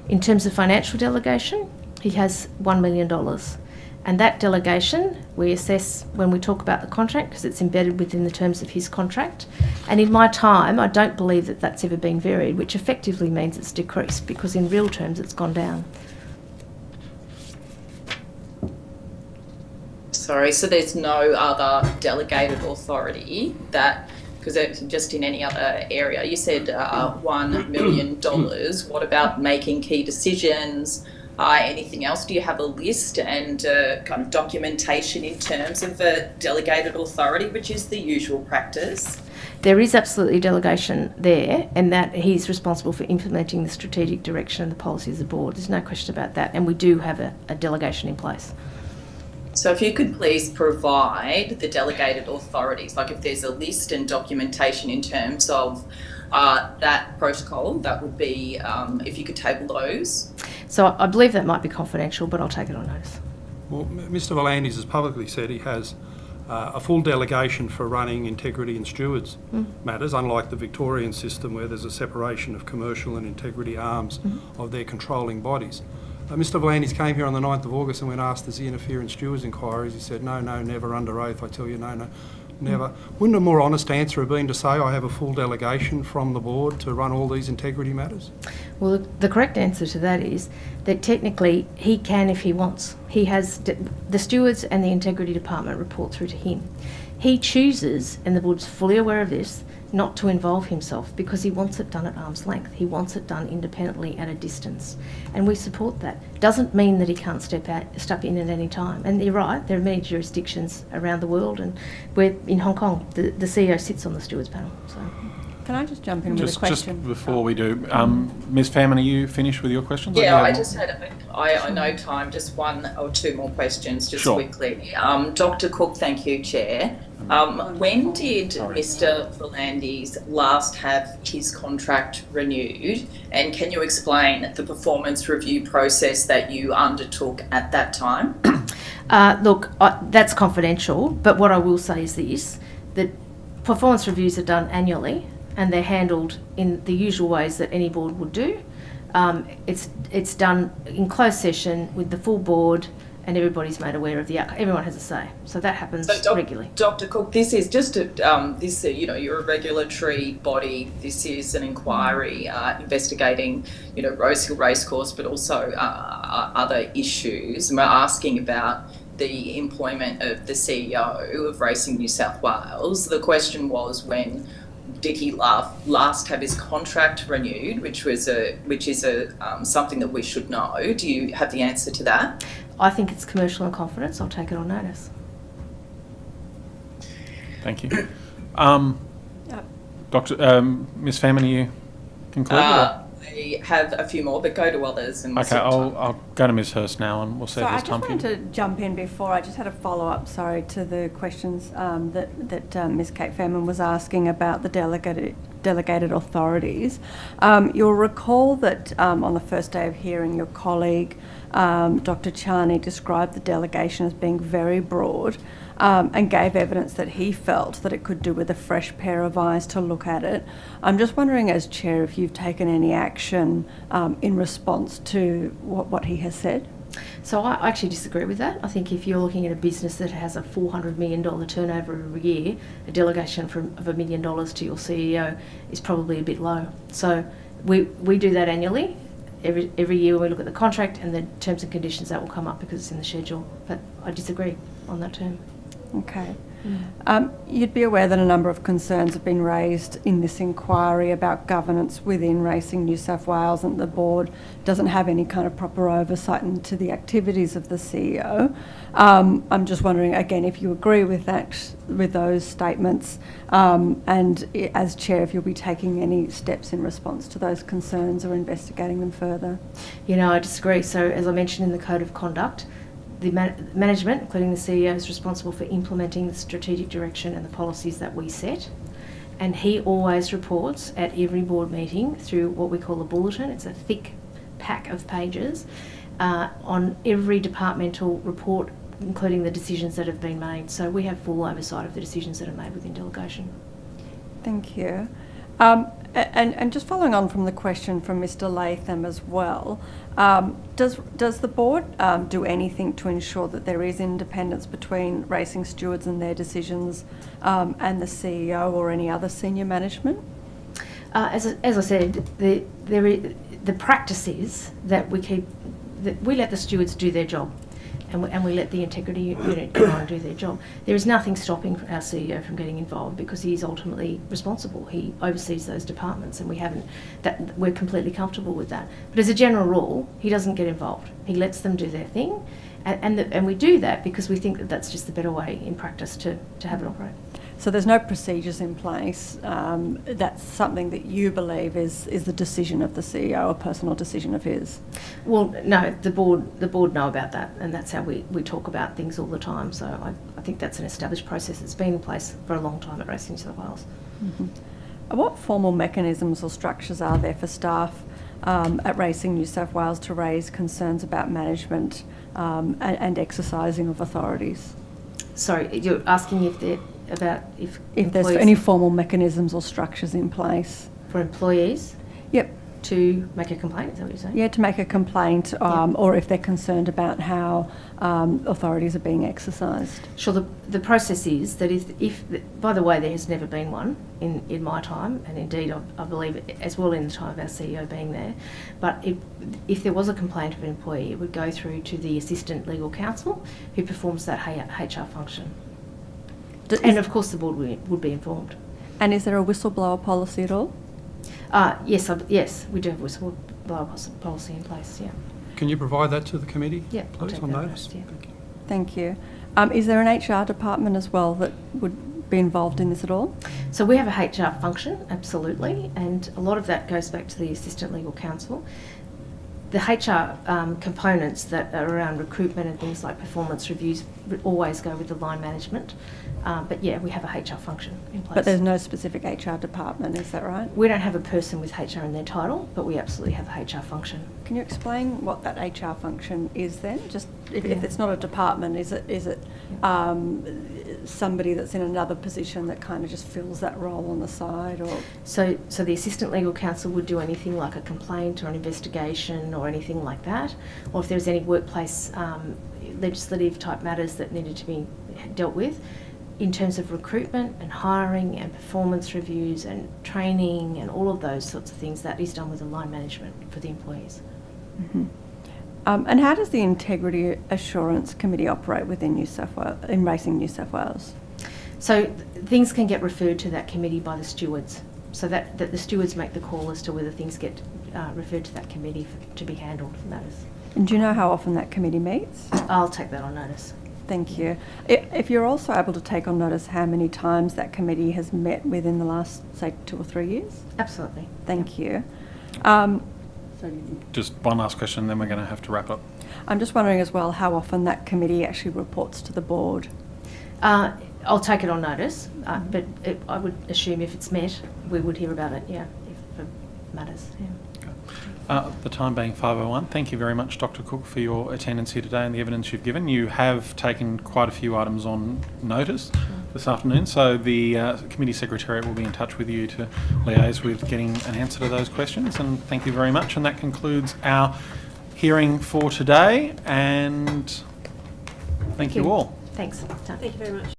In terms of financial delegation, he has $1 million. And that delegation we assess when we talk about the contract because it's embedded within the terms of his contract. And in my time, I don't believe that that's ever been varied, which effectively means it's decreased because in real terms it's gone down. Sorry, so there's no other delegated authority that... Because just in any other area, you said $1 million. What about making key decisions? Anything else? Do you have a list and kind of documentation in terms of a delegated authority, which is the usual practice? There is absolutely delegation there, and that he's responsible for implementing the strategic direction and the policies of the board. There's no question about that, and we do have a delegation in place. So if you could please provide the delegated authorities, like if there's a list and documentation in terms of that protocol, that would be, if you could table those. So I believe that might be confidential, but I'll take it on notice. Well, Mr. Volandis has publicly said he has a full delegation for running integrity and stewards matters, unlike the Victorian system where there's a separation of commercial and integrity arms of their controlling bodies. Mr Vlandis came here on the 9th of August and when asked, does he interfere in stewards' inquiries, he said, no, never, under oath, I tell you, no, never. Wouldn't a more honest answer have been to say, I have a full delegation from the board to run all these integrity matters? Well, the correct answer to that is that technically he can if he wants. He has the stewards and the integrity department report through to him. He chooses, and the board's fully aware of this, not to involve himself because he wants it done at arm's length. He wants it done independently at a distance. And we support that. Doesn't mean that he can't step in at any time. And you're right, there are many jurisdictions around the world, and we're in Hong Kong, the CEO sits on the stewards panel. So. Can I just jump in with a question? Just before we do, Ms Fairman, are you finished with your questions? Yeah, I just had, I know time, just one or two more questions, just quickly. Dr Cook, thank you, Chair. When did Mr Vlandis last have his contract renewed? And can you explain the performance review process that you undertook at that time? Look, that's confidential, but what I will say is this, that performance reviews are done annually and they're handled in the usual ways that any board would do. It's done in closed session with the full board and everybody's made aware of the outcome. Everyone has a say. So that happens regularly. Dr Cook, this is just you're a regulatory body. This is an inquiry investigating, Rosehill Racecourse, but also other issues. And we're asking about the employment of the CEO of Racing New South Wales. The question was, when did he last have his contract renewed, which is something that we should know. Do you have the answer to that? I think it's commercial in confidence. I'll take it on notice. Thank you. Ms Fairman, are you concluded? I have a few more, but go to others. And okay, I'll go to Ms Hurst now and we'll see if there's time for you. I just wanted to jump in before. I just had a follow-up, to the questions that Ms Kate Fairman was asking about the delegated authorities. You'll recall that on the first day of hearing, your colleague, Dr Charney, described the delegation as being very broad and gave evidence that he felt that it could do with a fresh pair of eyes to look at it. I'm just wondering, as Chair, if you've taken any action in response to what he has said? So I actually disagree with that. I think if you're looking at a business that has a $400 million turnover every year, a delegation of $1 million to your CEO is probably a bit low. So we do that annually. Every year we look at the contract and the terms and conditions that will come up because it's in the schedule. But I disagree on that term. Okay. You'd be aware that a number of concerns have been raised in this inquiry about governance within Racing New South Wales, and the board doesn't have any kind of proper oversight into the activities of the CEO. I'm just wondering, again, if you agree with those statements, and as Chair, if you'll be taking any steps in response to those concerns or investigating them further. I disagree. So as I mentioned in the Code of Conduct, the management, including the CEO, is responsible for implementing the strategic direction and the policies that we set. And he always reports at every board meeting through what we call a bulletin. It's a thick pack of pages on every departmental report, including the decisions that have been made. So we have full oversight of the decisions that are made within delegation. Thank you. And just following on from the question from Mr Latham as well, does the board do anything to ensure that there is independence between racing stewards and their decisions and the CEO or any other senior management? As I said, the practice is that we let the stewards do their job. And we let the integrity unit go on and do their job. There is nothing stopping our CEO from getting involved because he is ultimately responsible. He oversees those departments, and we're completely comfortable with that. But as a general rule, he doesn't get involved. He lets them do their thing, and we do that because we think that that's just the better way in practice to have it operate. So there's no procedures in place. That's something that you believe is the decision of the CEO, a personal decision of his. Well, no, the board know about that, and that's how we talk about things all the time. So I think that's an established process that's been in place for a long time at Racing New South Wales. Mm-hmm. What formal mechanisms or structures are there for staff at Racing New South Wales to raise concerns about management and exercising of authorities? Sorry, you're asking if there's any formal mechanisms or structures in place for employees. Yep. To make a complaint, is that what you're saying? Yeah, to make a complaint, or if they're concerned about how authorities are being exercised. Sure. The process is that if by the way, there has never been one in my time, and indeed I believe as well in the time of our CEO being there. But if there was a complaint of an employee, it would go through to the assistant legal counsel, who performs that HR function. And of course, the board would be informed. And is there a whistleblower policy at all? Yes, we do have a whistleblower policy in place, yeah. Can you provide that to the committee, yeah, please, on notice? Yeah. Thank you. Is there an HR department as well that would be involved in this at all? So we have a HR function, absolutely, and a lot of that goes back to the assistant legal counsel. The HR components that are around recruitment and things like performance reviews always go with the line management. But yeah, we have a HR function in place. But there's no specific HR department, is that right? We don't have a person with HR in their title, but we absolutely have a HR function. Can you explain what that HR function is then? Just if it's not a department, is it somebody that's in another position that kind of just fills that role on the side, or? So the assistant legal counsel would do anything like a complaint or an investigation or anything like that, or if there was any workplace legislative type matters that needed to be dealt with. In terms of recruitment and hiring and performance reviews and training and all of those sorts of things, that is done with the line management for the employees. Mm-hmm. And how does the Integrity Assurance Committee operate within Racing New South Wales? So things can get referred to that committee by the stewards, so that the stewards make the call as to whether things get referred to that committee to be handled matters. And do you know how often that committee meets? I'll take that on notice. Thank you. If you're also able to take on notice how many times that committee has met within the last, say, 2 or 3 years? Absolutely. Thank you. Just one last question, then we're going to have to wrap up. I'm just wondering as well how often that committee actually reports to the board. I'll take it on notice, but I would assume if it's met, we would hear about it, yeah, if it matters. Yeah. The time being 5:01, thank you very much, Dr. Cook, for your attendance here today and the evidence you've given. You have taken quite a few items on notice this afternoon, so the Committee Secretariat will be in touch with you to liaise with getting an answer to those questions, and thank you very much. And that concludes our hearing for today, and thank you all. Thanks. Thank you very much.